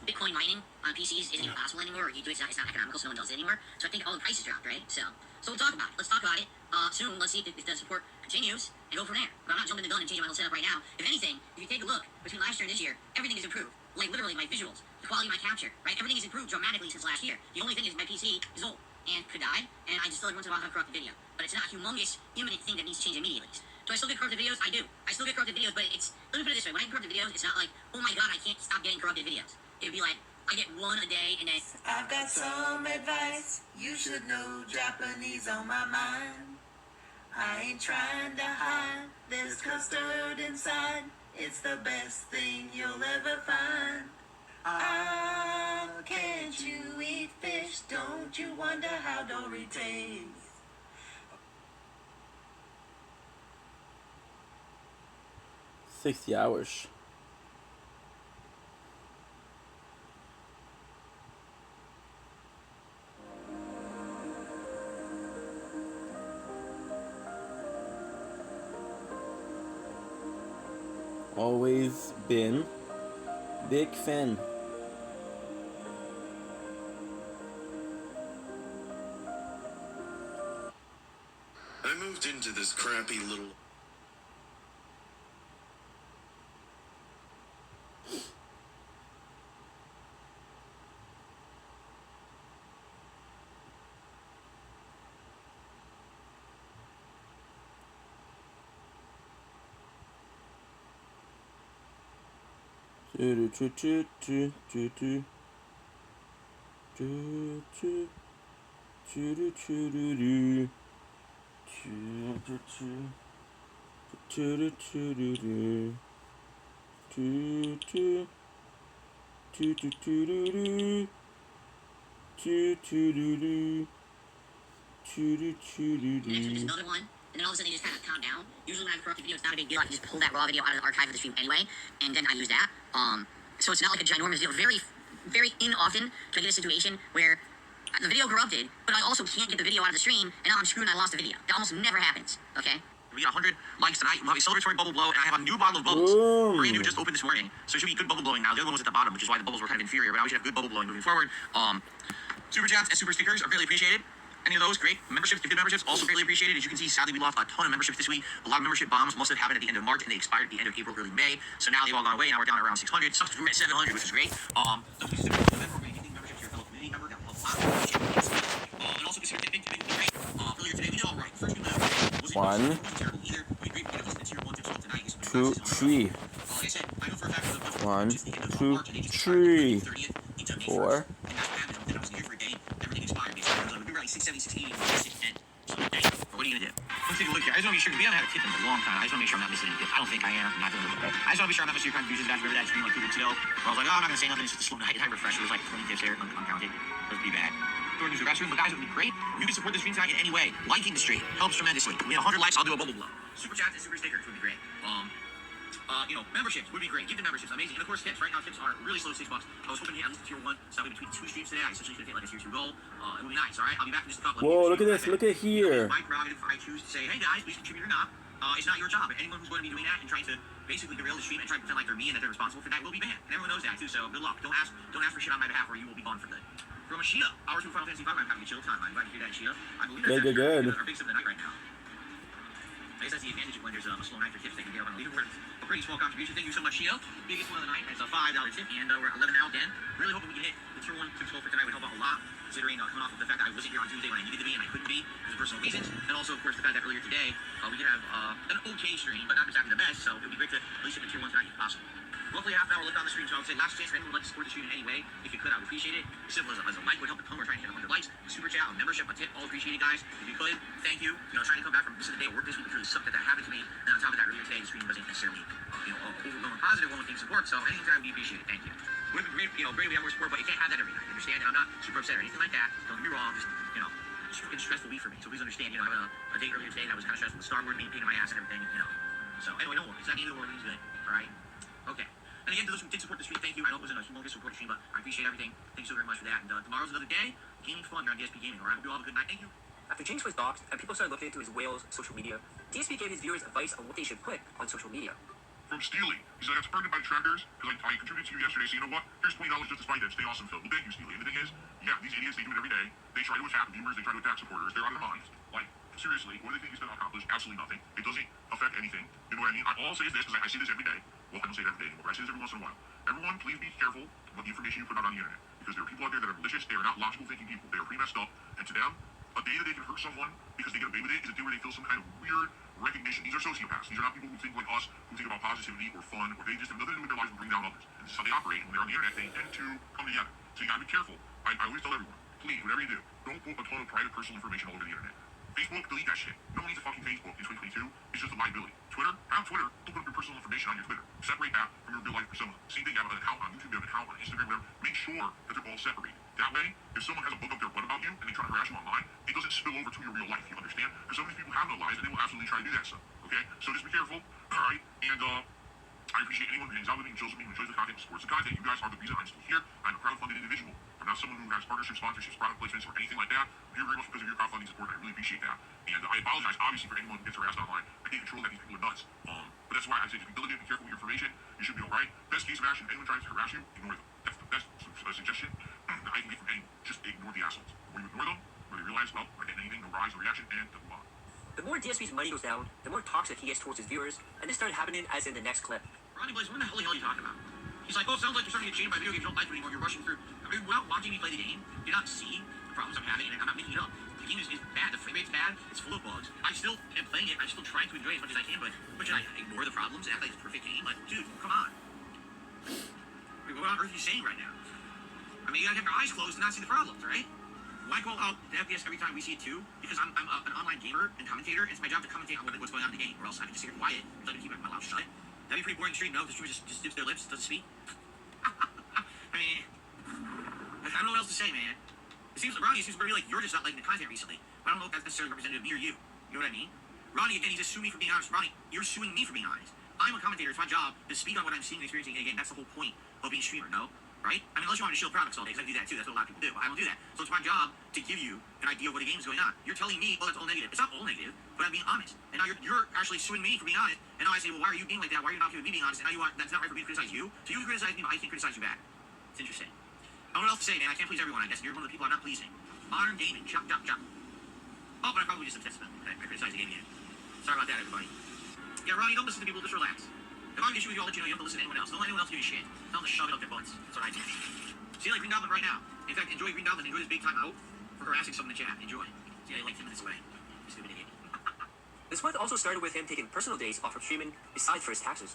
Bitcoin mining on PCs isn't even possible anymore, or you do it's not economical, so no one does it anymore. So I think all the prices dropped, right? So we'll talk about it. Let's talk about it soon. Let's see if the support continues and go from there. But I'm not jumping the gun and changing my whole setup right now. If anything, if you take a look between last year and this year, everything is improved. Like literally my visuals, the quality of my capture, right? Everything has improved dramatically since last year. The only thing is my PC is old and could die, and I just still every once in a while have corrupted video. But it's not a humongous, imminent thing that needs to change immediately. Do I still get corrupted videos? I do. I still get corrupted videos, but it's, let me put it this way, when I get corrupted videos, it's not like, oh my god, I can't stop getting corrupted videos. It would be like, I get one a day, and then I've got some advice. You should know Japanese on my mind. I ain't trying to hide. There's custard inside. It's the best thing you'll ever find. Ah, can't you eat fish? Don't you wonder how Dory tastes? 60 hours. Always been big fan. I moved into this crappy little... there's another one, and then all of a sudden they just kind of calm down. Usually when I have a corrupted video, it's not a big deal. I can just pull that raw video out of the archive of the stream anyway, and then I use that. So it's not like a ginormous deal. Very, very often do I get a situation where the video corrupted, but I also can't get the video out of the stream, and now I'm screwed and I lost the video. That almost never happens, okay? We got 100 likes tonight. We'll have a celebratory bubble blow, and I have a new bottle of bubbles. Boom. Brand new, just opened this morning. So it should be good bubble blowing now. The other one was at the bottom, which is why the bubbles were kind of inferior, but now we should have good bubble blowing moving forward. Super chats and super stickers are greatly appreciated. Any of those, great. Memberships, gifted memberships, also greatly appreciated. As you can see, sadly, we lost a ton of memberships this week. A lot of membership bombs. Most of it happened at the end of March, and they expired at the end of April, early May. So now they've all gone away. Now we're down at around 600. Some we're at 700, which is great. Those are super event where we're giving memberships to your fellow community member. That will help a lot. And also consider tipping great. Earlier today, we did all right. First we wasn't One, terrible either. We agreed to get tier 1 tips off tonight. 2, 3. Like I said, I know for a fact there's a bunch of 1, just the end of 2, March, and they just 3, expired April 30th into May 4. 1st. And that's what happened. Then I was here for a day. Everything expired. Basically, we were like 670, 680, 610. So, hey, what are you gonna do? Let's take a look here. I just want to be sure, we haven't had a tip in a long time. I just want to make sure I'm not missing any tips. I don't think I am. I'm not doing it. I just want to be sure I'm not missing your contributions back. Remember that stream like 2 weeks ago? Where I was like, oh, I'm not going to say nothing. It's just a slow night refresher. There's like 20 tips there, uncounted. That was pretty bad. Throw into the restroom. But guys, it would be great if you can support the stream tonight in any way. Liking the stream helps tremendously. We hit 100 likes, I'll do a bubble blow. Super chats and super stickers would be great. Memberships would be great. Give the memberships, amazing. And of course, tips. Right now, tips are really slow, $6. I was hoping to hit at least tier 1, something between 2 streams today. I essentially should hit like a tier 2 goal. It would be nice, all right? I'll be back in just a couple. Whoa, look at this. Look at here. It's my prerogative if I choose to say, hey guys, please contribute or not. It's not your job. Anyone who's going to be doing that and trying to basically derail the stream and try to pretend like they're me and that they're responsible for that will be banned. And everyone knows that too. So good luck. Don't ask for shit on my behalf, or you will be gone for good. From Ashia, hours from Final Fantasy V, I'm having a chill time. I'm glad to hear that, Ashia. I believe that's good. our big sip of the night right now. I guess that's the advantage of when there's a slow night for tips. They can get up on a leaderboard. A pretty small contribution. Thank you so much, Shio. Biggest one of the night. It's a $5 tip, and we're at 11 now. Dan, really hoping we can hit the tier 1 tips goal for tonight. Would help out a lot, considering coming off of the fact that I wasn't here on Tuesday when I needed to be and I couldn't be for personal reasons, and also of course the fact that earlier today we did have an okay stream, but not exactly the best. So it would be great to at least hit the tier 1 tonight if possible. Roughly half an hour left on the stream, so I would say last chance for anyone who would like to support the stream in any way. If you could, I would appreciate it. As simple as a like would help the ton. We're trying to hit 100 likes, a super chat, a membership, a tip, all appreciated, guys. If you could, thank you. Trying to come back from this of the day at work this week, it really sucked that happened to me. And on top of that, earlier today, the stream wasn't necessarily, overwhelming positive one with things support. So anything would be appreciated. Thank you. Would have been great, great if we had more support, but you can't have that every night. Understand? And I'm not super upset or anything like that. Don't get me wrong. Just, it's a stressful week for me. So please understand. I had a date earlier today that was kind of stressful. The Star Wars being a pain in my ass and everything. So anyway, don't worry. It's not either or. It's good. All right. Okay. And again, to those who did support the stream, thank you. I know it wasn't a humongous support stream, but I appreciate everything. Thank you so very much for that. And tomorrow's another day. Gaming fun here on DSP Gaming. All right. Hope you all have a good night. Thank you. After Jinx was doxxed and people started looking into his whale's social media, DSP gave his viewers advice on what they should put on social media. From Steely. He said, I got pregnant by the trackers because I contributed to you yesterday, so you know what? Here's $20 just to spite that. Stay awesome, Phil. Well, thank you, Steely. And the thing is, yeah, these idiots, they do it every day. They try to attack viewers, they try to attack supporters. They're out of their minds. Like, seriously, what do they think he's going to accomplish? Absolutely nothing. It doesn't affect anything. You know what I mean? All I'll say is this, because I see this every day. Well, I don't say it every day anymore, but I see this every once in a while. Everyone, please be careful with the information you put out on the internet. Because there are people out there that are malicious. They are not logical thinking people. They are pretty messed up. And to them, a day that they can hurt someone because they get away with it is a day where they feel some kind of weird recognition. These are sociopaths. These are not people who think like us, who think about positivity or fun, or they just have nothing to do with their lives but bring down others. And this is how they operate. And when they're on the internet, they tend to come together. So you gotta be careful. I always tell everyone, please, whatever you do, don't put a ton of private personal information all over the internet. Facebook, delete that shit. No one needs a fucking Facebook in 2022. It's just a liability. Twitter, have Twitter. Don't put up your personal information on your Twitter. Separate that from your real life persona. Same thing, you have an account on YouTube, you have an account on Instagram, whatever. Make sure that they're all separated. That way, if someone has a book up their butt about you and they try to harass you online, it doesn't spill over to your real life. You understand? Because some of these people have no lives and they will absolutely try to do that stuff. Okay? So just be careful. Alright? And I appreciate anyone who hangs out with me, who shows me, who enjoys the content, who supports the content. You guys are the reason I'm still here. I'm a crowdfunded individual. I'm not someone who has partnerships, sponsorships, product placements, or anything like that. I'm here very much because of your crowdfunding support. I really appreciate that. And I apologize, obviously, for anyone who gets harassed online. I can't control that. These people are nuts. But that's why I say just be diligent, be careful with your information. You should be alright. Best case of action, anyone tries to harass you, ignore them. That's the best suggestion that I can get from anyone. Just ignore the assholes. When you ignore them, when you realize, well, I'm not getting anything, no rise, no reaction, and move on. The more DSP's money goes down, the more toxic he gets towards his viewers, and this started happening as in the next clip. Ronnie Blaze, what the hell are you talking about? He's like, oh, it sounds like you're starting to get chained by video games you don't like anymore. You're rushing through. I mean, without watching me play the game, you're not seeing the problems I'm having, and I'm not making it up. The game is bad. The frame rate's bad. It's full of bugs. I still am playing it. I'm still trying to enjoy it as much as I can, but should I ignore the problems and act like it's a perfect game? Like, dude, come on. I mean, what on earth are you saying right now? I mean, you gotta have your eyes closed and not see the problems, right? Why call out the FPS every time we see it too? Because I'm an online gamer and commentator, and it's my job to commentate on what's going on in the game, or else I can just sit here quiet and let him keep my mouth shut. That'd be pretty boring to stream, no? The streamer just dips their lips, doesn't speak. I mean, I don't know what else to say, man. It seems Ronnie seems very like you're just not liking the content recently. I don't know if that's necessarily representative of me or you. You know what I mean? Ronnie, again, he's just suing me for being honest. Ronnie, you're suing me for being honest. I'm a commentator. It's my job to speak on what I'm seeing and experiencing. And again, that's the whole point of being a streamer, no? Right? I mean, unless you want me to shield products all day, because I do that too. That's what a lot of people do. I don't do that. So it's my job to give you an idea of what a game is going on. You're telling me, well, that's all negative. It's not all negative, but I'm being honest. And now you're actually suing me for being honest. And now I say, well, why are you being like that? Why are you not giving me being honest? And now you want, that's not right for me to criticize you. So you can criticize me, but I can't criticize you back. It's interesting. I don't know what else to say, man. I can't please everyone, I guess. You're one of the people I'm not pleasing. Modern gaming. Chop, chop, chop. Oh, but I probably just obsessed with them. I criticize the game again. Sorry about that, everybody. Yeah, Ronnie, don't listen to people. Just relax. If I have an issue with you, I'll let you know. You don't have to listen to anyone else. Don't let anyone else give you shit. Tell them to shove it up their butts. That's what I do. See, like Green Goblin right now. In fact, enjoy Green Goblin. Enjoy this big time out for harassing someone in the chat. Enjoy. See, I like 10 minutes away. You stupid idiot. This month also started with him taking personal days off from streaming besides for his taxes.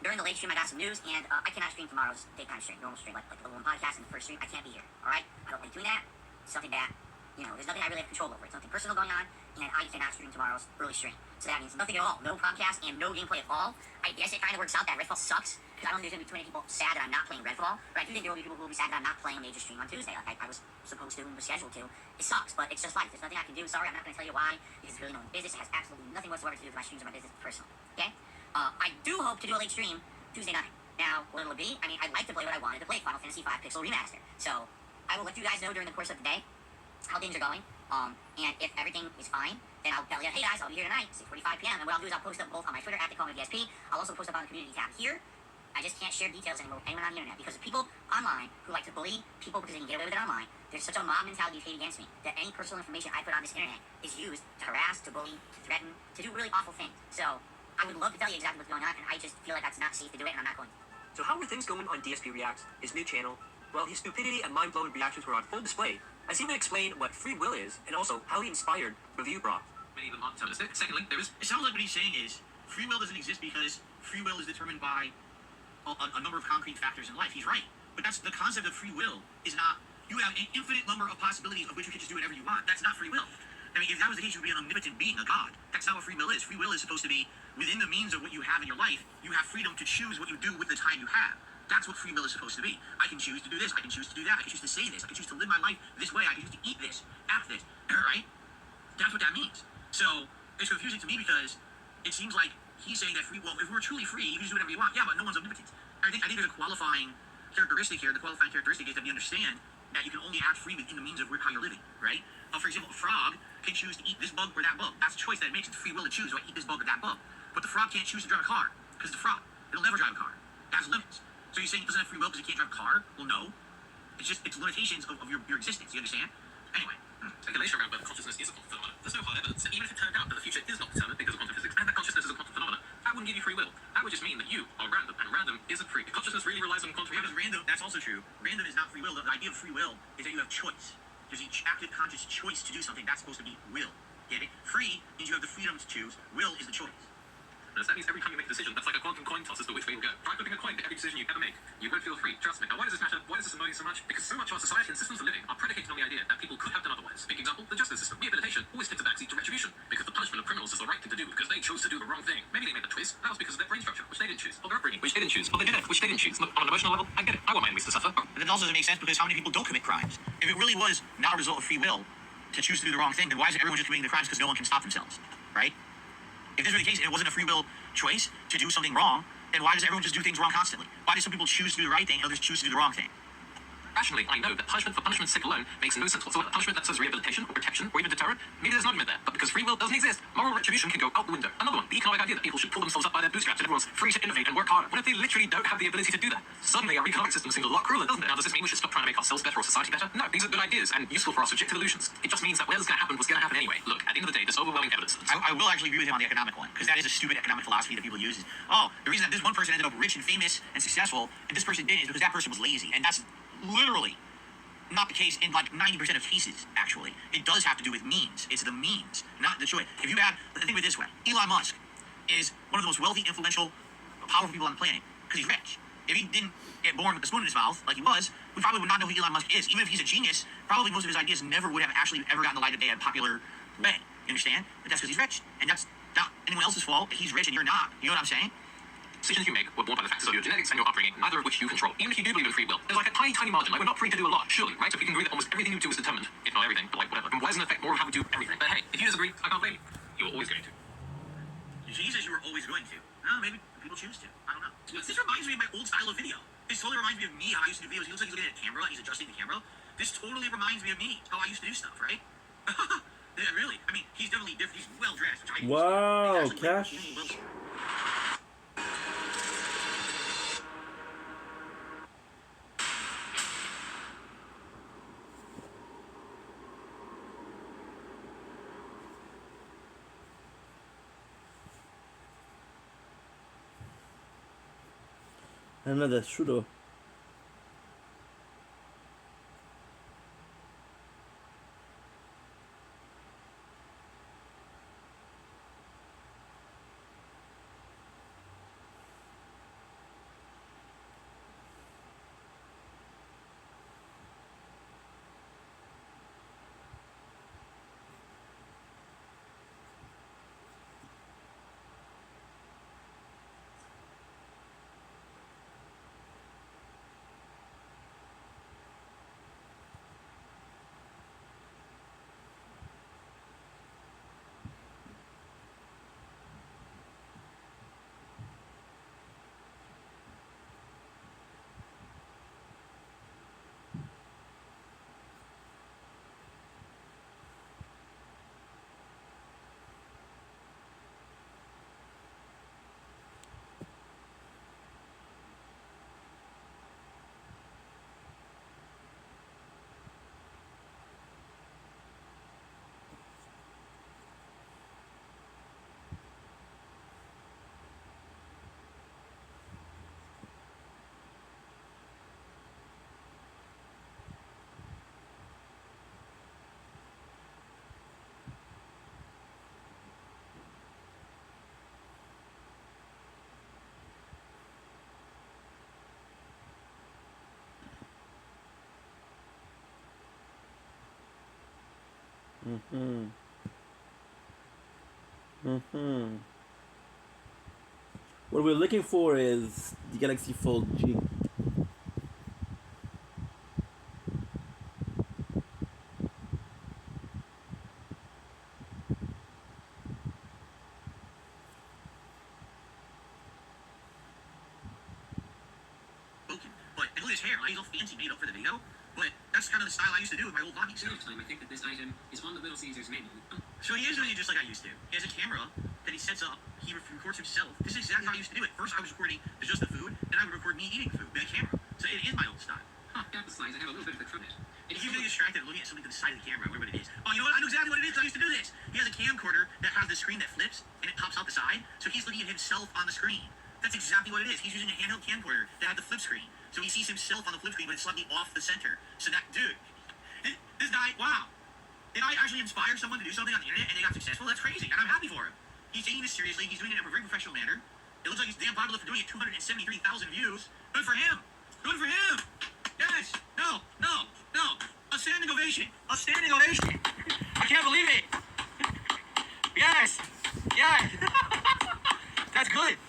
During the late stream, I got some news, and I cannot stream tomorrow's daytime stream, normal stream, like the little one podcast and the first stream. I can't be here, all right? I don't like doing that. It's something that, there's nothing I really have control over. It's something personal going on, and I cannot stream tomorrow's early stream. So that means nothing at all. No podcast and no gameplay at all. I guess it kind of works out that Redfall sucks, because I don't think there's going to be too many people sad that I'm not playing Redfall. But I do think there will be people who will be sad that I'm not playing a major stream on Tuesday, like I was supposed to and was scheduled to. It sucks, but it's just life. There's nothing I can do. Sorry, I'm not going to tell you why, because it's really no business. It has absolutely nothing whatsoever to do with my streams or my business personally. Okay? I do hope to do a late stream Tuesday night. Now, what it'll be, I mean, I'd like to play what I wanted to play, Final Fantasy V Pixel Remaster. So, I will let you guys know during the course of the day how things are going. And if everything is fine, then I'll tell you, hey guys, I'll be here tonight, 6:45 p.m. And what I'll do is I'll post them both on my Twitter at TheComedySP. I'll also post them on the community tab here. I just can't share details anymore with anyone on the internet because of people online who like to bully people because they can get away with it online. There's such a mob mentality of hate against me that any personal information I put on this internet is used to harass, to bully, to threaten, to do really awful things. So I would love to tell you exactly what's going on, and I just feel like that's not safe to do it, and I'm not going to. So how were things going on DSP Reacts, his new channel? Well, his stupidity and mind-blowing reactions were on full display, as he would explain what free will is, and also how he inspired Review Bra. Many of them aren't deterministic. Secondly, it sounds like what he's saying is free will doesn't exist because free will is determined by a number of concrete factors in life. He's right. But that's the concept of free will is not, you have an infinite number of possibilities of which you can just do whatever you want. That's not free will. I mean, if that was the case, you would be an omnipotent being, a god. That's not what free will is. Free will is supposed to be within the means of what you have in your life. You have freedom to choose what you do with the time you have. That's what free will is supposed to be. I can choose to do this. I can choose to do that. I can choose to say this. I can choose to live my life this way. I can choose to eat this, act this, right? That's what that means. So it's confusing to me because it seems like he's saying that free will, if we're truly free, you can just do whatever you want. Yeah, but no one's omnipotent. I think there's a qualifying characteristic here. The qualifying characteristic is that we understand that you can only act free within the means of how you're living, right? For example, a frog can choose to eat this bug or that bug. That's a choice that it makes. It's free will to choose, do I eat this bug or that bug? But the frog can't choose to drive a car because it's a frog. It'll never drive a car. It has limits. So you're saying it doesn't have free will because it can't drive a car? Well, no. It's limitations of your existence. You understand? Anyway. Speculation around whether consciousness is a quantum phenomenon. There's no hard evidence, and even if it turned out that the future is not determined because of quantum physics, and that consciousness is a quantum phenomenon, that wouldn't give you free will. That would just mean that you are random, and random isn't free. If consciousness really relies on quantum Because mechanics, random, that's also true. Random is not free will. The idea of free will is that you have choice. There's an active, conscious choice to do something. That's supposed to be will. Get it? Free means you have the freedom to choose. Will is the choice. that means every time you make a decision, that's like a quantum coin toss as to which way you'll go. Try flipping a coin to every decision you ever make. You won't feel free, trust me. Now, why does this matter? Why does this annoy you so much? Because so much of our society and systems of living are predicated on the idea that people could have done otherwise. Big example, the justice system. Rehabilitation always takes a backseat to retribution, because the punishment of criminals is the right thing to do because they chose to do the wrong thing. Maybe they made the choice, that was because of their brain structure, which they didn't choose. Or their upbringing, which they didn't choose. Or they did it, which they didn't choose. Look, on an emotional level, I get it. I want my enemies to suffer. But that also doesn't make sense because how many people don't commit crimes? If it really was not a result of free will to choose to do the wrong thing, then why is everyone just committing the crimes because no one can stop themselves, right? If this were the case and it wasn't a free will choice to do something wrong, then why does everyone just do things wrong constantly? Why do some people choose to do the right thing and others choose to do the wrong thing? Rationally, I know that punishment for punishment's sake alone makes no sense whatsoever. Punishment that serves rehabilitation or protection or even deterrent, maybe there's an argument there. But because free will doesn't exist, moral retribution can go out the window. Another one, the economic idea that people should pull themselves up by their bootstraps and everyone's free to innovate and work harder. What if they literally don't have the ability to do that? Suddenly our economic system seems a lot crueler, doesn't it? Now, does this mean we should stop trying to make ourselves better or society better? No, these are good ideas and useful for our subjective illusions. It just means that whatever's going to happen was going to happen anyway. Look, at the end of the day, there's overwhelming evidence. I will actually agree with him on the economic one, because that is a stupid economic philosophy that people use. Is, oh, the reason that this one person ended up rich and famous and successful, and this person didn't, is because that person was lazy. And that's literally not the case in like 90% of cases, actually. It does have to do with means. It's the means, not the choice. If you have, think of it this way, Elon Musk is one of the most wealthy, influential, powerful people on the planet, because he's rich. If he didn't get born with a spoon in his mouth, like he was, we probably would not know who Elon Musk is. Even if he's a genius, probably most of his ideas never would have actually ever gotten the light of day in a popular way. You understand? But that's because he's rich. And that's not anyone else's fault. He's rich and you're not. You know what I'm saying? Decisions you make were born by the factors of your genetics and your upbringing, neither of which you control. Even if you do believe in free will, there's like a tiny, tiny margin. Like, we're not free to do a lot, surely, right? So if we can agree that almost everything you do is determined, if not everything, but like whatever, then why doesn't it affect more of how we do everything? But hey, if you disagree, I can't blame you. You were always going to. He says you were always going to. Maybe people choose to. I don't know. This reminds me of my old style of video. This totally reminds me of me, how I used to do videos. He looks like he's looking at a camera, he's adjusting the camera. This totally reminds me of me, how I used to do stuff, right? Yeah, really. I mean, he's definitely different. He's well dressed. Which I Wow, actually Cash. Another shooter. What we're looking for is the Galaxy Fold G. But and look at his hair. Like, he's all fancy made up for the video. But that's kind of the style I used to do with my old vlogging stuff. I think that this item is on the Little Caesars menu. So he is doing it just like I used to. He has a camera that he sets up. He records himself. This is exactly how I used to do it. First, I was recording just the food, then I would record me eating food with a camera. So it is my old style. Got the slides. I have a little bit of it from it. If you get distracted looking at something to the side of the camera, whatever it is. Oh, you know what? I know exactly what it is. I used to do this. He has a camcorder that has the screen that flips and it pops out the side. So he's looking at himself on the screen. That's exactly what it is. He's using a handheld camcorder that had the flip screen. So he sees himself on the flip screen, but it's slightly off the center. So that, dude, this guy, wow. Did I actually inspire someone to do something on the internet and they got successful? That's crazy, and I'm happy for him. He's taking this seriously. He's doing it in a very professional manner. It looks like he's damn popular for doing it. 273,000 views. Good for him. Good for him. Yes. No. A standing ovation. A standing ovation. I can't believe it. Yes. That's good.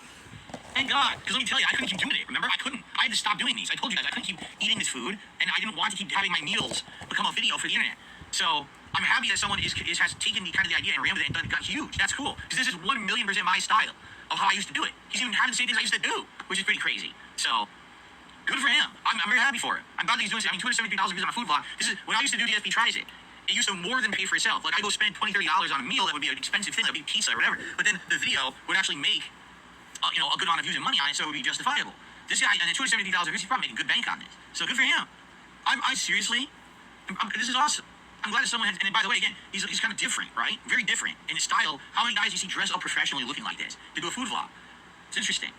Thank God. Because let me tell you, I couldn't keep doing it. Remember? I had to stop doing these. I told you guys I couldn't keep eating this food, and I didn't want to keep having my meals become a video for the internet. So I'm happy that someone has taken the idea and ran with it and got huge. That's cool. Because this is 1,000,000% my style of how I used to do it. He's even having the same things I used to do, which is pretty crazy. So good for him. I'm very happy for it. I'm glad that he's doing this. I mean, 273,000 views on a food vlog. This is when I used to do DSP Tries It. It used to more than pay for itself. Like, I go spend $20, $30 on a meal that would be an expensive thing. That would be pizza or whatever. But then the video would actually make, a good amount of views and money on it, so it would be justifiable. This guy, and then 273,000 views, he's probably making good bank on this. So good for him. I seriously, this is awesome. I'm glad that someone has, and by the way, again, he's kind of different, right? Very different in his style. How many guys do you see dress up professionally looking like this to do a food vlog? It's interesting.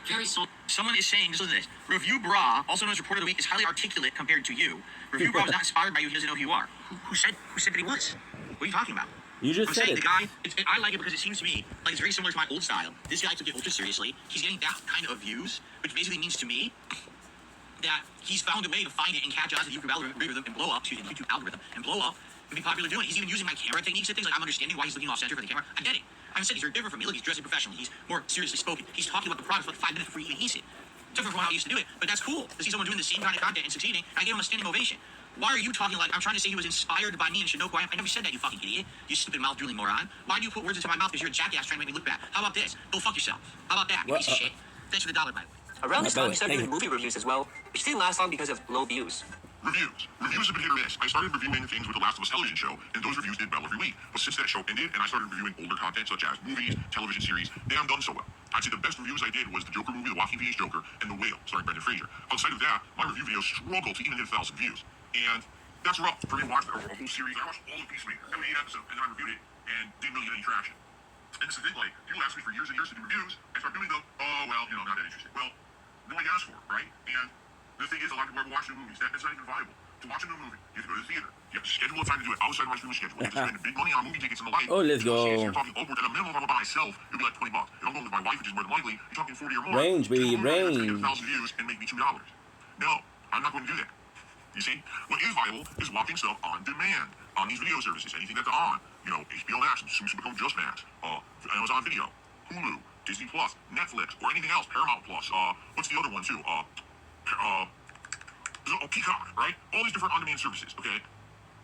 Very sold. Someone is saying, just listen to this. Review Bra, also known as Reporter of the Week, is highly articulate compared to you. Review Bra was not inspired by you. He doesn't know who you are. Who said that he was? What are you talking about? You just I'm said saying it. the guy, I like it because it seems to me like it's very similar to my old style. This guy took it ultra seriously. He's getting that kind of views, which basically means to me that he's found a way to find it and catch on to the YouTube algorithm and blow up, and blow up and be popular doing it. He's even using my camera techniques and things. Like, I'm understanding why he's looking off center for the camera. I get it. I'm saying he's very different from me. Look, he's dressing professionally. He's more seriously spoken. He's talking about the product for like 5 minutes before he even eats it. Different from how I used to do it, but that's cool to see someone doing the same kind of content and succeeding. I gave him a standing ovation. Why are you talking like I'm trying to say he was inspired by me and should know who I am? I never said that, you fucking idiot. You stupid mouth drooling moron. Why do you put words into my mouth because you're a jackass trying to make me look bad? How about this? Go fuck yourself. How about that, you piece of shit? Thanks for the $1, by the way. Around this by the time, way, he started thank doing movie reviews as well, which didn't last long because of low views. Reviews have been hit or miss. I started reviewing things with The Last of Us television show, and those reviews did well every week. But since that show ended, and I started reviewing older content such as movies, television series, they haven't done so well. I'd say the best reviews I did was the Joker movie, The Joaquin Phoenix Joker, and The Whale, starring Brendan Fraser. Outside of that, my review videos struggled to even hit 1,000 views. And that's rough for me to watch a whole series. I watched all of Peacemaker, every 8 episodes, and then I reviewed it, and didn't really get any traction. And this is the thing, like, people ask me for years and years to do reviews, I start doing them, not that interesting. Well, nobody asked for it, right? And the thing is, a lot of people are watching new movies. That's not even viable. To watch a new movie, you have to go to the theater. You have to schedule a time to do it outside of my streaming schedule. You have to spend big money on movie tickets and the like. Oh, let's go. So you're talking upwards, at a minimum, if I'm by myself, it'll be like $20. If I'm going with my wife, which is more than likely, you're talking 40 or more. Range, baby, range. To get 1,000 views and make me $2. No, I'm not going to do that. You see, what is viable is watching stuff on demand on these video services. Anything that's on, HBO Max, soon to become just Max, Amazon Video, Hulu, Disney Plus, Netflix, or anything else, Paramount Plus. What's the other one too? Peacock, right? All these different on-demand services, okay?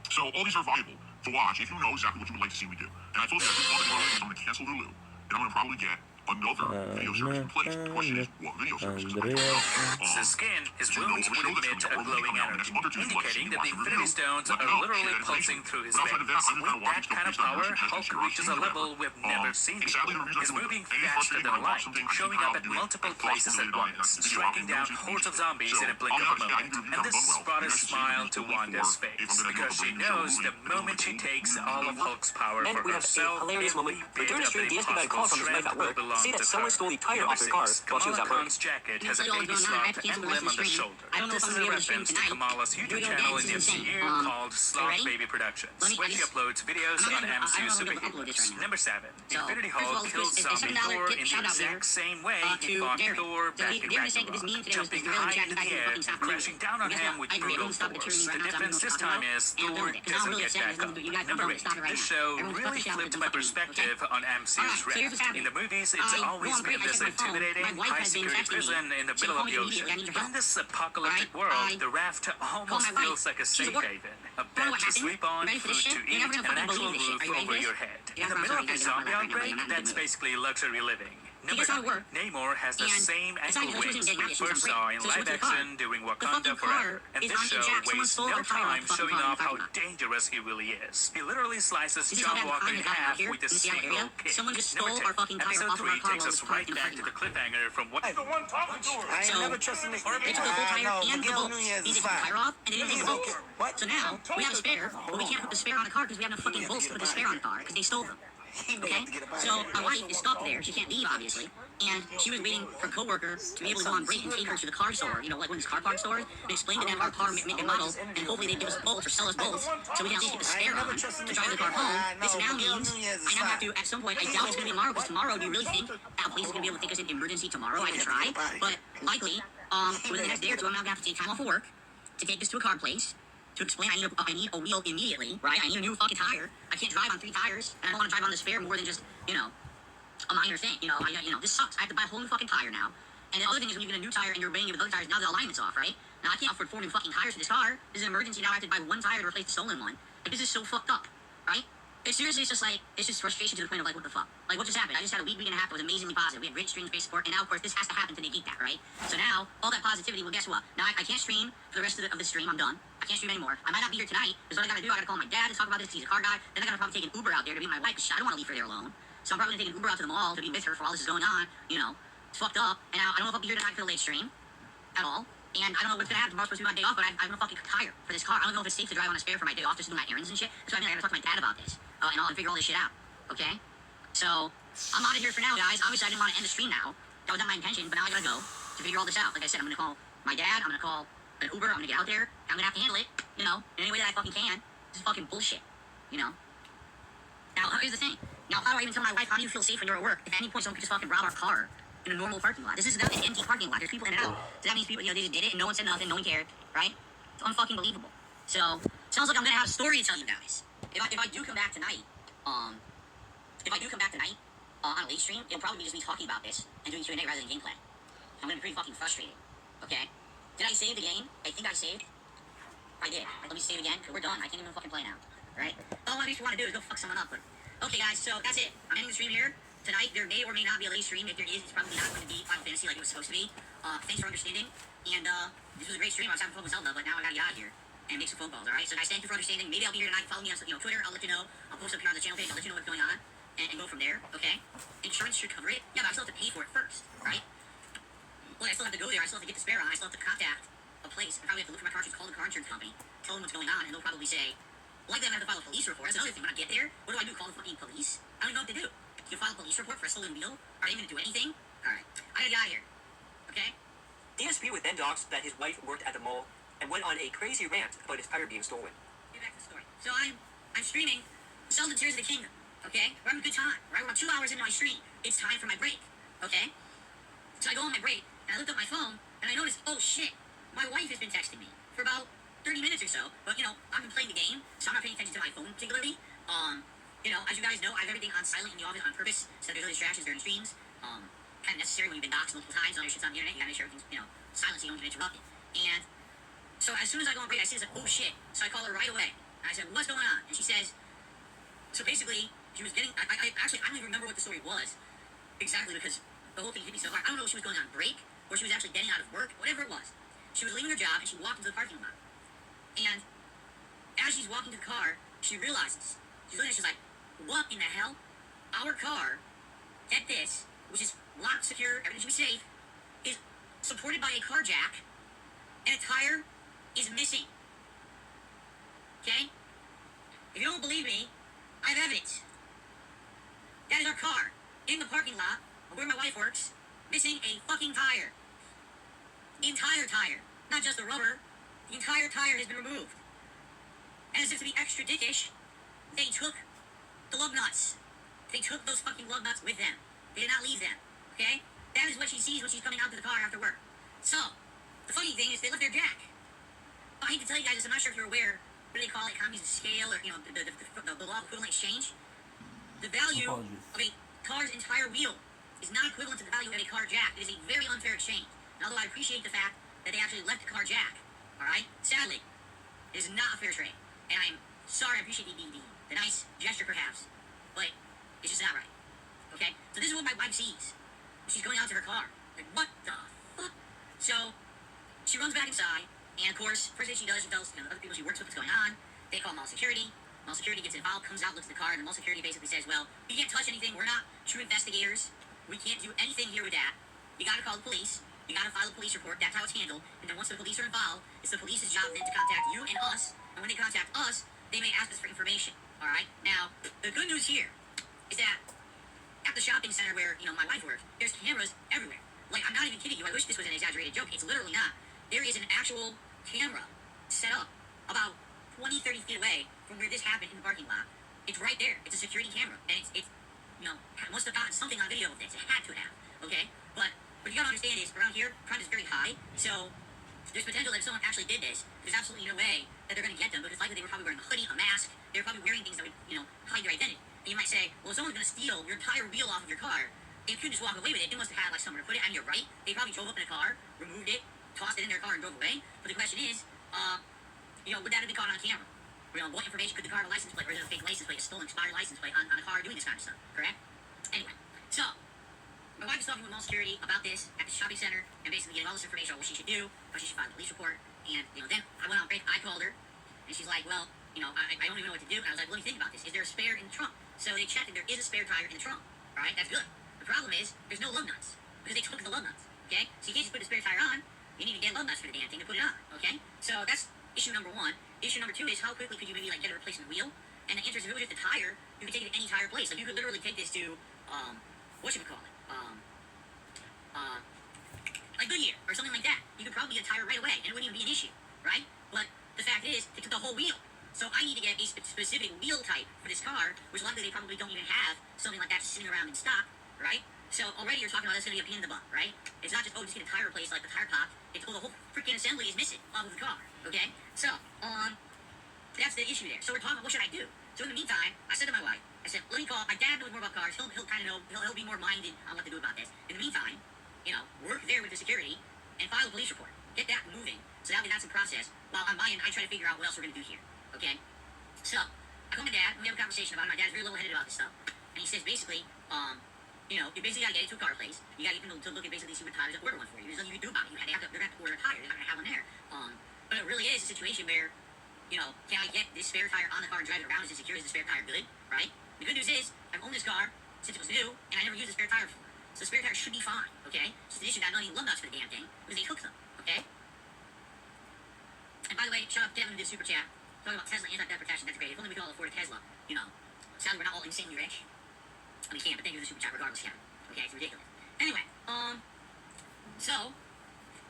So all these are viable to watch if you know exactly what you would like to see me do. And I told you that this one is I'm going to cancel Hulu, and I'm going to probably get another video service in place. The question is, what video service? The skin is moved would emit a glowing energy, indicating that the Infinity Stones are literally pulsing through his veins. With that kind of power, Hulk reaches a level we've never seen before. He's moving faster than light, showing up at multiple places at once, striking down hordes of zombies in a blink of a moment. And this brought a smile to Wanda's face, because she knows the moment she takes all of Hulk's power for herself, hilarious moment. every bit During the of stream, the DS got a call impossible from his wife strength at will work belong say belonged that to someone her. stole the tire off their car Overseas, while she was Kamala at work. Khan's jacket has a That's all baby going on. I have sloth to cancel the rest emblem of on the the stream. shoulder. I don't know This if is I'm a gonna be able to stream reference to tonight. Kamala's Here we YouTube go channel again. in This is the insane. MCU called Sloth ready? Baby Productions, Let me- where I she just- uploads videos I'm on gonna- I MCU don't know if I'm gonna upload this superheroes. right now. Number 7. So, Infinity first of all, Hulk this kills is a zombie $7 Thor tip in the shout out here, exact same way to he fought Jeremy. Thor So back he- in Jeremy saying that this meme Ragnarok, today was jumping really high chat in back the in the air fucking South and crashing Korea. down on Guess him what? with I agree. brutal Everyone stop the force. cheering The right now, so I'm difference gonna this talk time about is it, and I'm Thor done with it, 'cause I don't doesn't really get understand back this. up. You guys Number don't 8. stop it right This now. show Everyone really fucking shout flipped out my the fucking team, perspective okay? on MCU's Alright, so here's wreck. what's happening. In the movies, it's Well, always I'm great. been I this checked my phone. intimidating, My wife has been high-security texting me. prison in the She middle called of me the immediately. I ocean. need your But help. in this apocalyptic Alright, world, the raft almost my feels wife. like a She's safe at work. haven. A You know bed what to happened? sleep on, You ready for this food shit? to You're eat, never gonna and an fucking actual believe this shit. roof Are you ready over for your this? head. Yeah, In the I'm middle sorry, of the guys, I got zombie my life right now, outbreak, but I'm not in that's the mood. basically luxury living. He gets out of work, Namor has the and same it's ankle not- she wasn't wings getting we out yet, she was first on saw break. in So she live went to the car. action during The Wakanda fucking car Forever. And is this on show Jack. Someone wastes stole no our tire off time the fucking showing car in off the how parking lot. dangerous he really is. He literally slices This is John what Walker happened in behind the half here with a in the Seattle single area. kick. Someone just Number stole 10. our fucking tire Episode off of our 3 car takes while it us was right parked in the back to the parking lot. cliffhanger from what... I ain't So, never trusted Nick. They took the whole tire I know, and the Miguel bolts. Nunez They is took the fine. tire off and they didn't take the bolts. What? So now we have a spare, but we can't put the spare on the car because we have no fucking bolts to put the spare on the car because they stole them. He may Okay? have to get a bite. So my wife is stuck there. She can't leave, obviously. And she was waiting for a coworker to be able to go on break and take her to the car store, you know, like one of these car park stores, and explain to them our car make and model, and hopefully they give us bolts or sell us bolts so we can at least get the spare on to drive the car home. This now means I now have to, at some point, I doubt it's going to be tomorrow, because tomorrow, do you really think that police is going to be able to take us in emergency tomorrow? I can try, but likely, within the next day or two, I'm now going to have to take time off of work to take this to a car place, to explain I need a wheel immediately, right? I need a new fucking tire. I can't drive on 3 tires, and I don't want to drive on the spare more than just, you know, a minor thing. You know, this sucks. I have to buy a whole new fucking tire now. And the other thing is when you get a new tire and you're banging with other tires, now the alignment's off, right? Now I can't afford 4 new fucking tires for this car. This is an emergency. Now I have to buy 1 tire to replace the stolen one. Like, this is so fucked up, right? It's seriously, it's just like, it's just frustration to the point of like, what the fuck? Like, what just happened? I just had a week and a half that was amazingly positive. We had great streams, great support, and now, of course, this has to happen to negate that, right? So now, all that positivity, well, guess what? Now I can't stream for the rest of the stream. I'm done. I can't stream anymore. I might not be here tonight, because what I gotta do, I gotta call my dad to talk about this, he's a car guy. Then I gotta probably take an Uber out there to be my wife, because I don't want to leave her there alone. So I'm probably gonna take an Uber out to the mall to be with her for all this is going on, you know. It's fucked up. And now I don't know if I'll be here tonight for the late stream at all. And I don't know what's gonna happen. Tomorrow's supposed to be my day off, but I have no fucking tire for this car. I don't know if it's safe to drive on a spare for my day off just to do my errands and shit. So I gotta talk to my dad about this. And figure all this shit out. Okay? So I'm out of here for now, guys. Obviously I didn't want to end the stream now. That was not my intention, but now I gotta go to figure all this out. Like I said, I'm gonna call my dad, I'm gonna call an Uber, I'm gonna get out there, I'm gonna have to handle it, you know, in any way that I fucking can. This is fucking bullshit. You know? Now here's the thing. Now how do I even tell my wife, how do you feel safe when you're at work? If at any point someone could just fucking rob our car in a normal parking lot. This is not an empty parking lot. There's people in and out. So that means people, you know, they just did it and no one said nothing, no one cared, right? It's unfucking believable. So, sounds like I'm gonna have a story to tell you guys. If I do come back tonight, on a late stream, it'll probably be just me talking about this and doing Q&A rather than gameplay. I'm gonna be pretty fucking frustrated, okay? Did I save the game? I think I saved. I did. Let me save again, because we're done. I can't even fucking play now, right? All I want to do is go fuck someone up, but... Okay, guys, so that's it. I'm ending the stream here. Tonight, there may or may not be a late stream. If there is, it's probably not going to be Final Fantasy like it was supposed to be. Thanks for understanding. And, this was a great stream. I was having fun with Zelda, but now I gotta get out of here and make some phone calls, alright? So guys, thank you for understanding. Maybe I'll be here tonight. Follow me on, Twitter. I'll let you know. I'll post up here on the channel page. I'll let you know what's going on. And go from there, okay? Insurance should cover it. Yeah, but I still have to pay for it first, right? Well, I still have to go there. I still have to get the spare on. I still have to contact a place. I probably have to look for my car insurance, call the car insurance company, tell them what's going on, and they'll probably say, likely I'm going to have to file a police report. That's another thing. When I get there, what do I do? Call the fucking police? I don't even know what to do. You file a police report for a stolen wheel? Are they going to do anything? Alright. I gotta get out of here. Okay? DSP would then dox that his wife worked at the mall and went on a crazy rant about his tire being stolen. Get back to the story. So I'm streaming Zelda Tears of the Kingdom, okay? We're having a good time, right? We're about 2 hours into my stream. It's time for my break, okay? So I go on my break, and I look at my phone, and I notice, oh shit, my wife has been texting me for about 30 minutes or so. But, you know, I've been playing the game, so I'm not paying attention to my phone particularly. You know, as you guys know, I have everything on silent in the office on purpose, so there's no distractions during streams. Kind of necessary when you've been doxxed multiple times, all your shit's on the internet, you gotta make sure everything's, you know, silent so you don't get interrupted. And so as soon as I go on break, I see this, like, oh shit. So I call her right away. And I said, what's going on? And she says, so basically, she was getting, I actually, I don't even remember what the story was exactly because the whole thing hit me so hard. I don't know if she was going on break or she was actually getting out of work, whatever it was. She was leaving her job and she walked into the parking lot. And as she's walking to the car, she realizes, she's looking at it, she's like, what in the hell? Our car, get this, which is locked, secure, everything should be safe, is supported by a car jack, and a tire is missing. Okay? If you don't believe me, I have evidence. That is our car in the parking lot where my wife works, missing a fucking tire. The entire tire. Not just the rubber. The entire tire has been removed. And as if to be extra dickish, they took the lug nuts. They took those fucking lug nuts with them. They did not leave them. Okay? That is what she sees when she's coming out to the car after work. So, the funny thing is they left their jack. I hate to tell you guys this, I'm not sure if you're aware, what do they call it, economies of scale, or, you know, the law of equivalent exchange? The value of a car's entire wheel is not equivalent to the value of a car jack. It is a very unfair exchange. And although I appreciate the fact that they actually left the car jack, alright, sadly, it is not a fair trade. And I'm sorry, I appreciate the nice gesture perhaps, but it's just not right. Okay? So this is what my wife sees when she's going out to her car. Like, what the fuck? So, she runs back inside, and of course, first thing she does, she tells other people she works with what's going on. They call mall security. Mall security gets involved, comes out, looks at the car, and the mall security basically says, well, we can't touch anything. We're not true investigators. We can't do anything here with that. You gotta call the police. You gotta file a police report. That's how it's handled. And then once the police are involved, it's the police's job then to contact you and us. And when they contact us, they may ask us for information. Alright? Now, the good news here is that at the shopping center where, you know, my wife works, there's cameras everywhere. Like, I'm not even kidding you. I wish this was an exaggerated joke. It's literally not. There is an actual camera set up about 20, 30 feet away from where this happened in the parking lot. It's right there. It's a security camera. And it's you know, must have gotten something on video of this. It had to have. Okay? But what you gotta understand is, around here, crime is very high. So, there's potential that if someone actually did this, there's absolutely no way that they're gonna get them, because likely they were probably wearing a hoodie, a mask. They were probably wearing things that would, you know, hide their identity. And you might say, well, if someone's gonna steal your entire wheel off of your car, they couldn't just walk away with it. They must have had, like, somewhere to put it. And you're right. They probably drove up in a car, removed it, tossed it in their car, and drove away. But the question is, you know, would that have been caught on camera? You know, what information could the car have a license plate, or is it a fake license plate, a stolen, expired license plate on a car doing this kind of stuff, correct? Anyway, so, my wife was talking with mall security about this at the shopping center, and basically getting all this information on what she should do, how she should file a police report, and, you know, then I went on break, I called her, and she's like, well, you know, I don't even know what to do, and I was like, well, let me think about this. Is there a spare in the trunk? So they checked, and there is a spare tire in the trunk, alright, that's good. The problem is, there's no lug nuts, because they took the lug nuts, okay? So you can't just put the spare tire on, you need to get lug nuts for the damn thing to put it on, okay? So that's issue number one. Issue number two is, how quickly could you maybe, like, get a replacement wheel? And the answer is, if it was just a tire, you could take it to any tire place. Like, you could literally take this to, whatchamacallit, like Goodyear, or something like that. You could probably get a tire right away, and it wouldn't even be an issue, right? But the fact is, they took the whole wheel. So I need to get a specific wheel type for this car, which likely they probably don't even have something like that just sitting around in stock, right? So already you're talking about that's going to be a pain in the butt, right? It's not just, oh, just get a tire replaced like the tire pop. It's, oh, the whole freaking assembly is missing off of the car, okay? So, that's the issue there. So we're talking about, what should I do? So in the meantime, I said to my wife, I said, let me call, my dad knows more about cars, he'll kind of know, he'll be more minded on what to do about this. In the meantime, you know, work there with the security and file a police report. Get that moving, so that way that's in process, while on my end, I try to figure out what else we're going to do here, okay? So, I call my dad, and we have a conversation about it. My dad's very level-headed about this stuff, and he says, basically, you know, you basically gotta get it to a car place. You gotta get them to look at basically see what tires, order one for you. There's nothing you can do about it. They're gonna have to order a tire. They're not gonna have one there. But it really is a situation where, you know, can I get this spare tire on the car and drive it around? Is it secure? Is the spare tire good? Right? The good news is, I've owned this car since it was new, and I never used a spare tire before. So the spare tire should be fine, okay? Just the issue that I don't need lug nuts for the damn thing, because they hook them, okay? And by the way, shout out to Devin who did super chat. Talking about Tesla anti-theft protection, that's great. If only we could all afford a Tesla, you know. Sadly, we're not all insanely rich. I mean, we can, but thank you for the super chat regardless, Kevin. Okay, it's ridiculous. Anyway, so,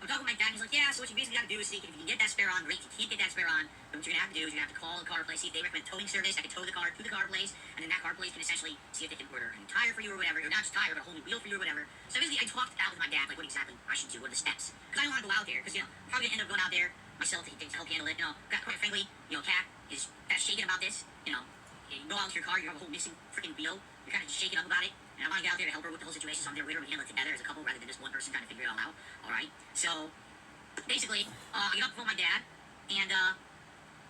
I'm talking with my dad, and he's like, yeah, so what you basically gotta do is see if you can get that spare on, great. If you can't get that spare on, then what you're gonna have to do is you're gonna have to call the car place, see if they recommend towing service. I can tow the car to the car place, and then that car place can essentially see if they can order a new tire for you or whatever, or not just tire, but a whole new wheel for you or whatever. So basically, I talked out with my dad, like, what exactly I should do, what are the steps. Because I don't want to go out there, because, you know, I'm probably gonna end up going out there myself to help handle it. You know, quite frankly, you know, Kat is shaking about this, you know. You go out to your car, you have a whole missing freaking wheel, you're kind of just shaking up about it. And I want to get out there to help her with the whole situation, so I'm there with her, we handle it together as a couple rather than just one person trying to figure it all out. Alright? So, basically, I get off the phone with my dad, and,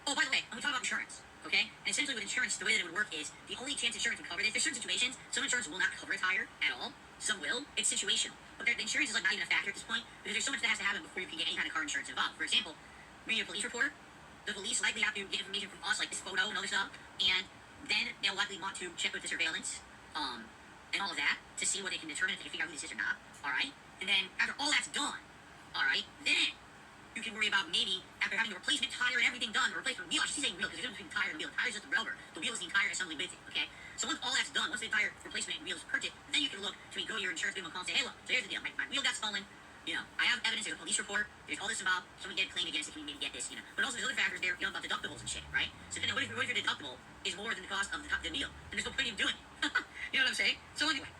oh, by the way, let me talk about insurance, okay? And essentially with insurance, the way that it would work is, the only chance insurance would cover this, there's certain situations, some insurance will not cover a tire at all, some will, it's situational. But the insurance is like not even a factor at this point, because there's so much that has to happen before you can get any kind of car insurance involved. For example, reading a police report, the police likely have to get information from us, like this photo and other stuff, and then they'll likely want to check with the surveillance, and all of that, to see what they can determine if they can figure out who this is or not, alright? And then, after all that's done, alright, then you can worry about maybe, after having the replacement tire and everything done, the replacement wheel, I should say wheel, because there's a difference between tire and wheel. The tire is just the rubber, the wheel is the entire assembly with it, okay? So once all that's done, once the entire replacement wheel is purchased, then you can look to go call your insurance people and call and say, hey, look, so here's the deal. My wheel got stolen. You know, I have evidence. There's a police report. There's all this involved. Someone get a claim against it. Can we maybe get this? You know, but also there's other factors there. You know, about deductibles and shit, right? So then, what if your deductible is more than the cost of the meal? And there's no point in doing it. You know what I'm saying? So anyway,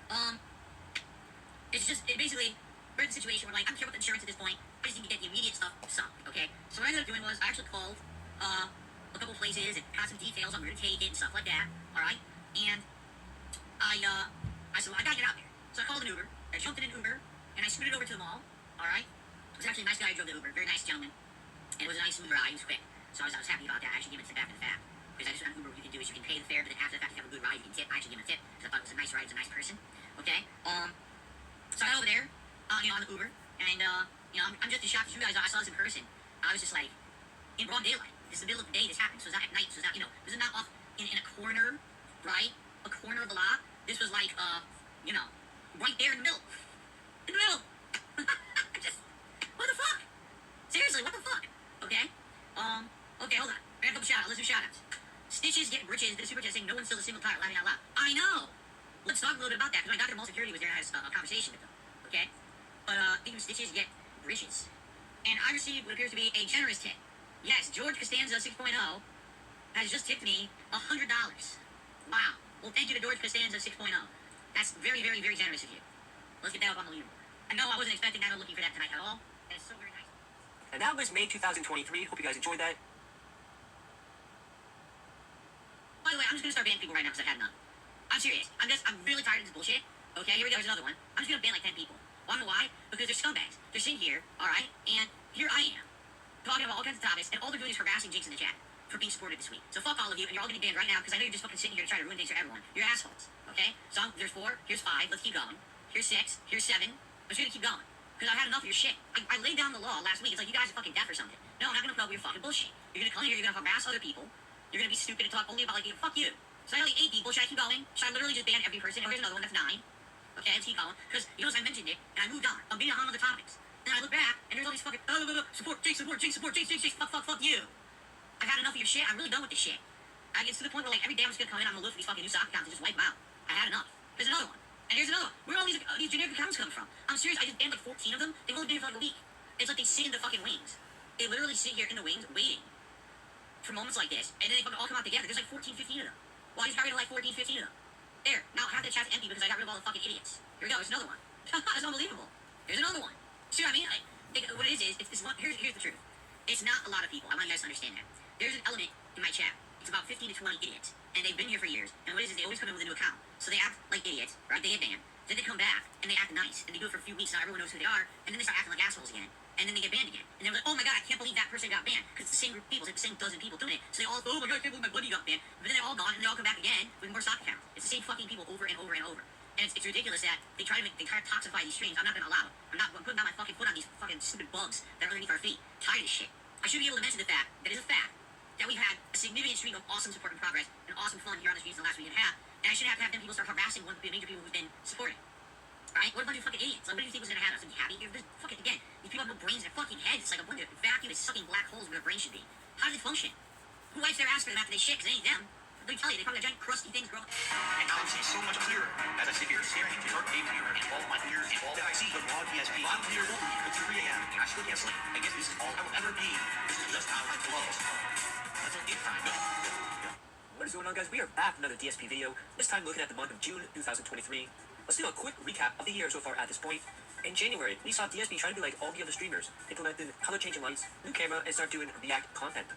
it basically we're in a situation where like I'm care about insurance at this point. I just need to get the immediate stuff sunk. Okay. So what I ended up doing was I actually called a couple places and got some details on where to take it and stuff like that. All right. And I said, well, I gotta get out there. So I called an Uber. I jumped in an Uber and I scooted over to the mall. All right. It was actually a nice guy who drove the Uber, very nice gentleman, and it was a nice smooth ride. He was quick, so I was happy about that. I actually gave him a tip after the fact because I just on Uber what you can do is you can pay the fare, but then after the fact if you have a good ride you can tip. I actually gave him a tip because I thought it was a nice ride, it was a nice person. Okay. So I went over there, you know, on the Uber, and you know, I'm just as shocked as you guys are. I saw this in person. I was just like, in broad daylight. This is the middle of the day. This happened. So it's not at night. So it's not, you know, this is not off in a corner, right? A corner of the lot. This was like, you know, right there in the middle. In the middle. Just, what the fuck? Seriously, what the fuck? Okay. Okay, hold on. We have a couple shout-outs. Let's do shout-outs. Stitches get britches. The super chat saying no one steals a single tire. Laughing out loud. I know. Let's talk a little bit about that because when I got to mall security was there and I had a conversation with them. Okay. But even Stitches get britches. And I received what appears to be a generous tip. Yes, George Costanza 6.0 has just tipped me $100. Wow. Well, thank you to George Costanza 6.0. That's very, very, very generous of you. Let's get that up on the leaderboard. And no, I wasn't expecting that or looking for that tonight at all. And it's so very nice. And that was May 2023. Hope you guys enjoyed that. By the way, I'm just gonna start banning people right now because I've had enough. I'm serious. I'm really tired of this bullshit. Okay, here we go. Here's another one. I'm just gonna ban like 10 people. Wanna know why? Because they're scumbags. They're sitting here, alright, and here I am, talking about all kinds of topics, and all they're doing is harassing Jinx in the chat for being supported this week. So fuck all of you, and you're all getting banned right now because I know you're just fucking sitting here to try to ruin things for everyone. You're assholes. Okay? So there's 4, here's 5, let's keep going. Here's 6, here's 7. I'm just gonna keep going. Because I've had enough of your shit. I laid down the law last week. It's like you guys are fucking deaf or something. No, I'm not gonna put up with your fucking bullshit. You're gonna come here, you're gonna harass other people. You're gonna be stupid and talk only about like, fuck you. So I had like 8 people. Should I keep going? Should I literally just ban every person? And here's another one, that's 9. Okay, let's keep going. Because you notice I mentioned it, and I moved on. I'm beating on other topics. Then I look back, and there's all these fucking, support, Jinx, support, Jinx, support, Jinx, Jinx, Jinx, fuck you. I've had enough of your shit. I'm really done with this shit. I get to the point where like every day I'm just gonna come in, I'm gonna look for these fucking new stock accounts and just wipe them out. I had enough. There's another one. And here's another one. Where are all these generic accounts coming from? I'm serious, I just banned like 14 of them. They've only been here for like a week. It's like they sit in the fucking wings. They literally sit here in the wings waiting for moments like this, and then they fucking all come out together. There's like 14, 15 of them. Well, I just got rid of like 14, 15 of them. There. Now half the chat's empty because I got rid of all the fucking idiots. Here we go. There's another one. That's unbelievable. Here's another one. See what I mean? Like, what it is it's one. Here's the truth. It's not a lot of people. I want you guys to understand that. There's an element in my chat. It's about 15 to 20 idiots, and they've been here for years. And what it is they always come in with a new account. So they act like idiots, right? They get banned. Then they come back and they act nice, and they do it for a few weeks. Now everyone knows who they are, and then they start acting like assholes again. And then they get banned again. And they're like, oh my god, I can't believe that person got banned. Because it's the same group of people, it's like the same dozen people doing it. So they all, oh my god, I can't believe my buddy got banned. But then they're all gone, and they all come back again with more stock accounts. It's the same fucking people over and over and over. And it's ridiculous that they try to toxify these streams. I'm not gonna allow it. I'm putting down my fucking foot on these fucking stupid bugs that are underneath our feet. Tired of this shit. I should be able to mention the fact that it is a fact that we've had a significant stream of awesome support and progress and awesome fun here on the streams in the last week and a half. And I shouldn't have to have them people start harassing one of the major people who've been supporting. Right? What a bunch of fucking idiots. Like, what do you think was gonna happen? I was gonna be happy? There's fucking, again, these people have no brains in their fucking heads. It's like a bunch of vacuum is sucking black holes where their brains should be. How do they function? Who wipes their ass for them after they shit? Because it ain't them. Let me tell you, they probably got giant crusty things growing. And now I see so much clearer as I sit here staring into your game mirror and all my fears and all that I see the raw DSP. I'm here at 3 a.m. and I still can't sleep. I guess this is all I will ever be. This is just how I flow. Until it time. What is going on, guys? We are back with another DSP video. This time looking at the month of June 2023. Let's do a quick recap of the year so far at this point. In January, we saw DSP try to be like all the other streamers, implemented color changing lights, new camera, and start doing React content.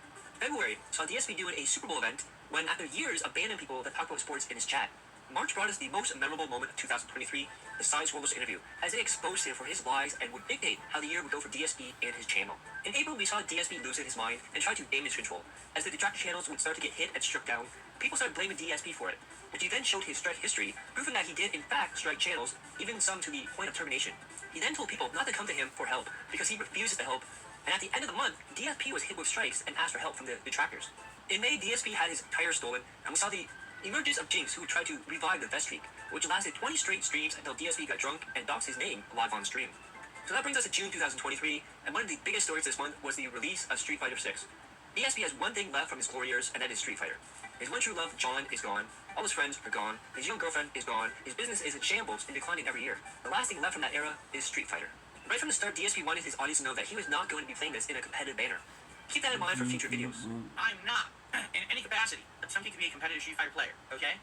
February saw DSP doing a Super Bowl event when, after years abandoning people that talk about sports in his chat. March brought us the most memorable moment of 2023, the Science Rollers interview, as they exposed him for his lies and would dictate how the year would go for DSP and his channel. In April, we saw DSP losing his mind and try to damage control. As the detractor channels would start to get hit and struck down, people started blaming DSP for it, which he then showed his strike history, proving that he did in fact strike channels, even some to the point of termination. He then told people not to come to him for help, because he refuses to help, and at the end of the month, DSP was hit with strikes and asked for help from the detractors. In May, DSP had his tire stolen, and we saw the emergence of Jinx, who would try to revive the best streak, which lasted 20 straight streams until DSP got drunk and doxed his name live on stream. So that brings us to June 2023, and one of the biggest stories this month was the release of Street Fighter 6. DSP has one thing left from his glory years, and that is Street Fighter. His one true love, John, is gone. All his friends are gone. His young girlfriend is gone. His business is in shambles and declining every year. The last thing left from that era is Street Fighter. Right from the start, DSP wanted his audience to know that he was not going to be playing this in a competitive manner. Keep that in mind for future videos. I'm not, in any capacity, attempting to be a competitive Street Fighter player, okay?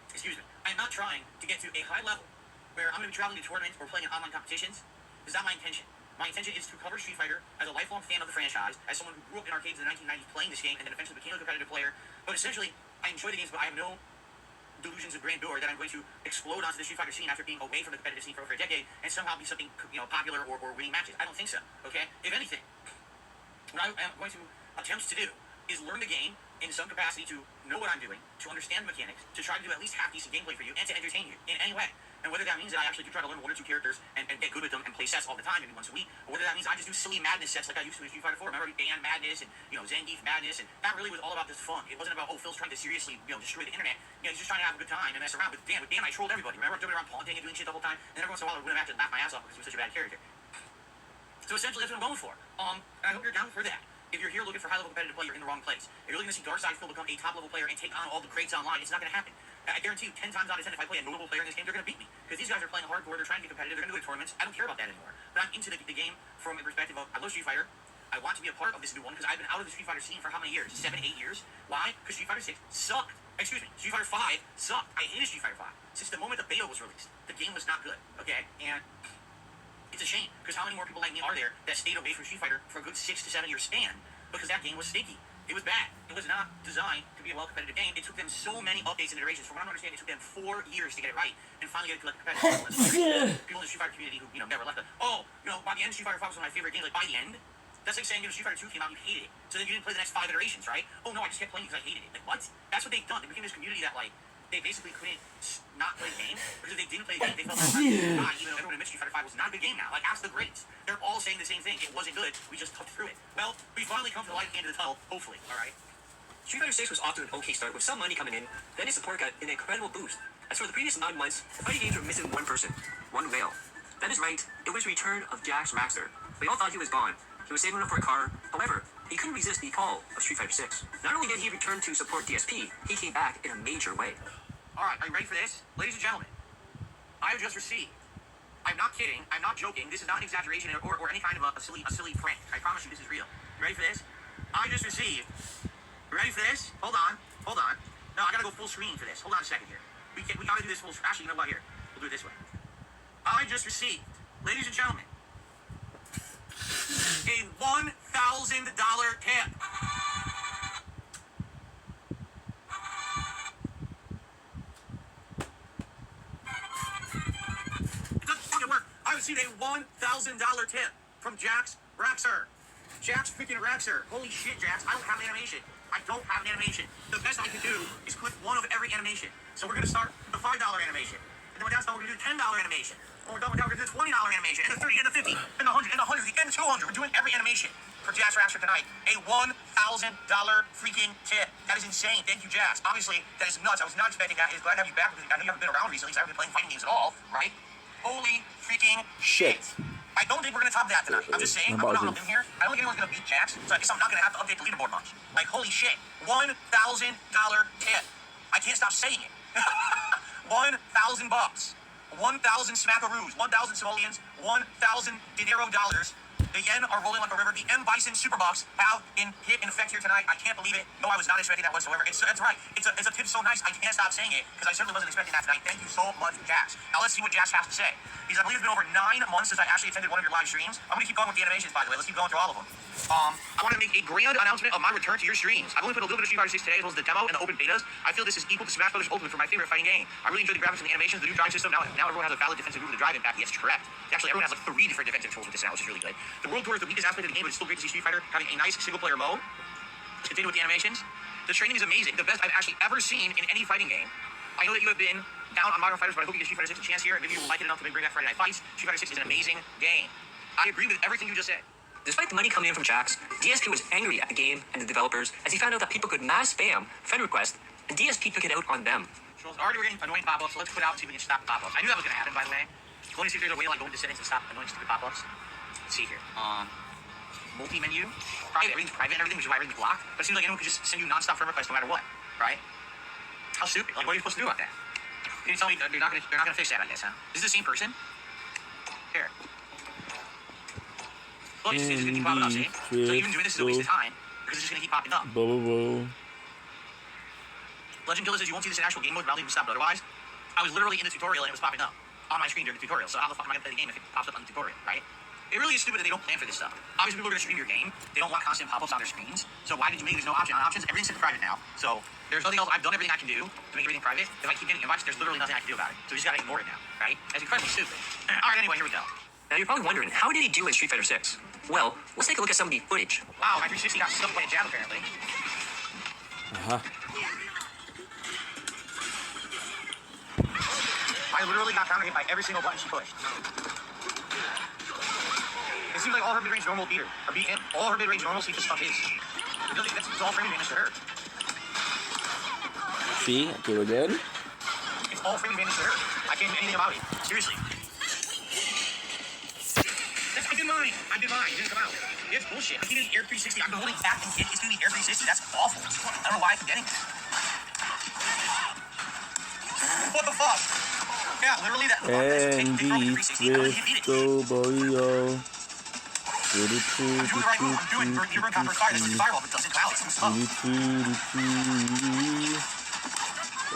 Excuse me. I'm not trying to get to a high level where I'm going to be traveling to tournaments or playing in online competitions. It's not my intention. My intention is to cover Street Fighter as a lifelong fan of the franchise, as someone who grew up in arcades in the 1990s playing this game and then eventually became a competitive player. But essentially, I enjoy the games, but I have no delusions of grandeur that I'm going to explode onto the Street Fighter scene after being away from the competitive scene for over a decade and somehow be something, popular or winning matches. I don't think so, okay? If anything, what I am going to attempt to do is learn the game in some capacity, to know what I'm doing, to understand the mechanics, to try to do at least half-decent gameplay for you, and to entertain you in any way. And whether that means that I actually do try to learn one or two characters and get good with them and play sets all the time, maybe once a week, or whether that means I just do silly madness sets like I used to in Street Fighter 4. Remember Dan Madness and, Zangief Madness, and that really was all about this fun. It wasn't about, Phil's trying to seriously, destroy the internet. He's just trying to have a good time and mess around. With Dan, I trolled everybody. Remember, I was around taunting and doing shit the whole time, and every once in a while I would win a match and laugh my ass off because he was such a bad character. So essentially, that's what I'm going for. And I hope you're down for that. If you're here looking for high-level competitive play, you're in the wrong place. If you're looking to see Darkside Phil become a top-level player and take on all the greats online, it's not going to happen. I guarantee you, 10 times out of 10, if I play a notable player in this game, they're going to beat me. Because these guys are playing hardcore, they're trying to be competitive, they're going to go to tournaments. I don't care about that anymore. But I'm into the game from a perspective of, I love Street Fighter. I want to be a part of this new one because I've been out of the Street Fighter scene for how many years? 7, 8 years? Why? Because Street Fighter 6 sucked. Excuse me, Street Fighter 5 sucked. I hated Street Fighter 5. Since the moment the beta was released, the game was not good, okay? And it's a shame, because how many more people like me are there that stayed away from Street Fighter for a good 6 to 7 year span because that game was stinky. It was bad. It was not designed to be a well-competitive game. It took them so many updates and iterations. From what I'm understanding, it took them 4 years to get it right and finally get it to like competitive. People in the Street Fighter community who never left it. By the end, Street Fighter 5 was one of my favorite games. Like, by the end, that's like saying, Street Fighter 2 came out, you hated it. So then you didn't play the next 5 iterations, right? Oh, no, I just kept playing because I hated it. Like, what? That's what they've done. They became this community that, they basically couldn't not play the game, because if they didn't play the game, they felt like, even though everyone admits Street Fighter 5 was not a good game now. Like, ask the greats. They're all saying the same thing. It wasn't good. We just toughed through it. Well, we finally come to the light at the end of the tunnel, hopefully, alright? Street Fighter 6 was off to an okay start with some money coming in, then its support got an incredible boost. As for the previous 9 months, the fighting games were missing one person, one whale. That is right, it was the return of Jax Raxter. We all thought he was gone. He was saving up for a car. However, he couldn't resist the call of Street Fighter 6. Not only did he return to support DSP, he came back in a major way. Alright, are you ready for this? Ladies and gentlemen, I have just received. I'm not kidding, I'm not joking, this is not an exaggeration or any kind of a silly prank. I promise you this is real. You ready for this? I just received. You ready for this? Hold on. No, I gotta go full screen for this. Hold on a second here. We gotta do this full screen. Actually, you know what, here. We'll do it this way. I just received, ladies and gentlemen, a $1,000 tip. I received a $1,000 tip from Jax Raxer. Jax freaking Raxer. Holy shit, Jax. I don't have an animation. The best I can do is clip one of every animation. So we're going to start the $5 animation. And then we're done, we're going to do the $10 animation. When we're done, we're going to do the $20 animation. And the $30, and the $50, and the $100, and the $100, and the $200. We're doing every animation for Jax Raxer tonight. A $1,000 freaking tip. That is insane. Thank you, Jax. Obviously, that is nuts. I was not expecting that. I'm glad to have you back because I know you haven't been around recently, so I haven't been playing fighting games at all, right? Holy freaking shit. I don't think we're going to top that tonight. I'm just saying, I'm not in here. I don't think anyone's going to beat Jax, so I guess I'm not going to have to update the leaderboard much. Like, holy shit. $1,000 tip. I can't stop saying it. $1,000. 1,000 smackaroos. 1,000 simoleons. 1,000 dinero dollars. The yen are rolling like a river. The M Bison Superbox have hit in effect here tonight. I can't believe it. No, I was not expecting that whatsoever. It's right. It's a tip so nice. I can't stop saying it because I certainly wasn't expecting that tonight. Thank you so much, Jax. Now let's see what Jax has to say. I believe it's been over 9 months since I actually attended one of your live streams. I'm going to keep going with the animations, by the way. Let's keep going through all of them. I want to make a grand announcement of my return to your streams. I've only put a little bit of Street Fighter 6 today, as well as the demo and the open betas. I feel this is equal to Smash Bros. Ultimate for my favorite fighting game. I really enjoy the graphics and the animations, the new drive system. Now everyone has a valid defensive move with the drive impact. Yes, correct. Actually, everyone has like 3 different defensive tools with this now, which is really good. The World Tour is the weakest aspect of the game, but it's still great to see Street Fighter having a nice single-player mode. Let's continue with the animations. The training is amazing. The best I've actually ever seen in any fighting game. I know that you have been down on Modern Fighters, but I hope you give Street Fighter 6 a chance here, and maybe you will like it enough to bring back Friday Night Fights. Street Fighter 6 is an amazing game. I agree with everything you just said. Despite the money coming in from Jax, DSP was angry at the game and the developers as he found out that people could mass spam friend requests, and DSP took it out on them. So already we're getting annoying pop-ups, so let's quit out and see if we can stop the pop-ups. I knew that was going to happen, by the way. Let me see if there's a way to go into settings and stop annoying stupid pop-ups. Let's see here. multi-menu, private, everything's private and everything, which is why everything's blocked. But it seems like anyone could just send you non-stop friend requests no matter what, right? How stupid. Like, what are you supposed to do about that? You tell me they're not gonna fix that, I guess, huh? Is this the same person? Here. Look, it's just gonna keep popping up, see? So even doing this is a waste of time, because it's just gonna keep popping up. Legend Killer says you won't see this in actual game mode, but I'll leave it stopped otherwise. I was literally in the tutorial and it was popping up on my screen during the tutorial, so how the fuck am I gonna play the game if it pops up on the tutorial, right? It really is stupid that they don't plan for this stuff. Obviously, people are gonna stream your game. They don't want constant pop-ups on their screens. So why did you make there's no option on options? Everything's set to private now. So there's nothing else. I've done everything I can do to make everything private. If I keep getting invites, there's literally nothing I can do about it. So we just gotta ignore it now, right? That's incredibly stupid. All right, anyway, here we go. Now you're probably wondering, how did he do in Street Fighter 6? Well, let's take a look at some of the footage. Wow, my 360 got stuck by a jab apparently. I literally got counter hit by every single button she pushed. It seems like all her mid-range normal beat her. Or beat him. All her mid-range normal seems to stuff his. Really, that's all frame advantage to her. See? Okay, we're good. It's all frame advantage to her. I can't do anything about it. Seriously. I did mine. It didn't come out. It's bullshit. I can't do the Air 360. I've been holding back and it's doing the Air 360. That's awful. I don't know why I keep getting it. What the fuck? Yeah, literally that. And the Crystal Boyo. I'm doing the right move. I'm doing Urban Conquer Fire. That's what the firewall does. It's wow, it's stuff.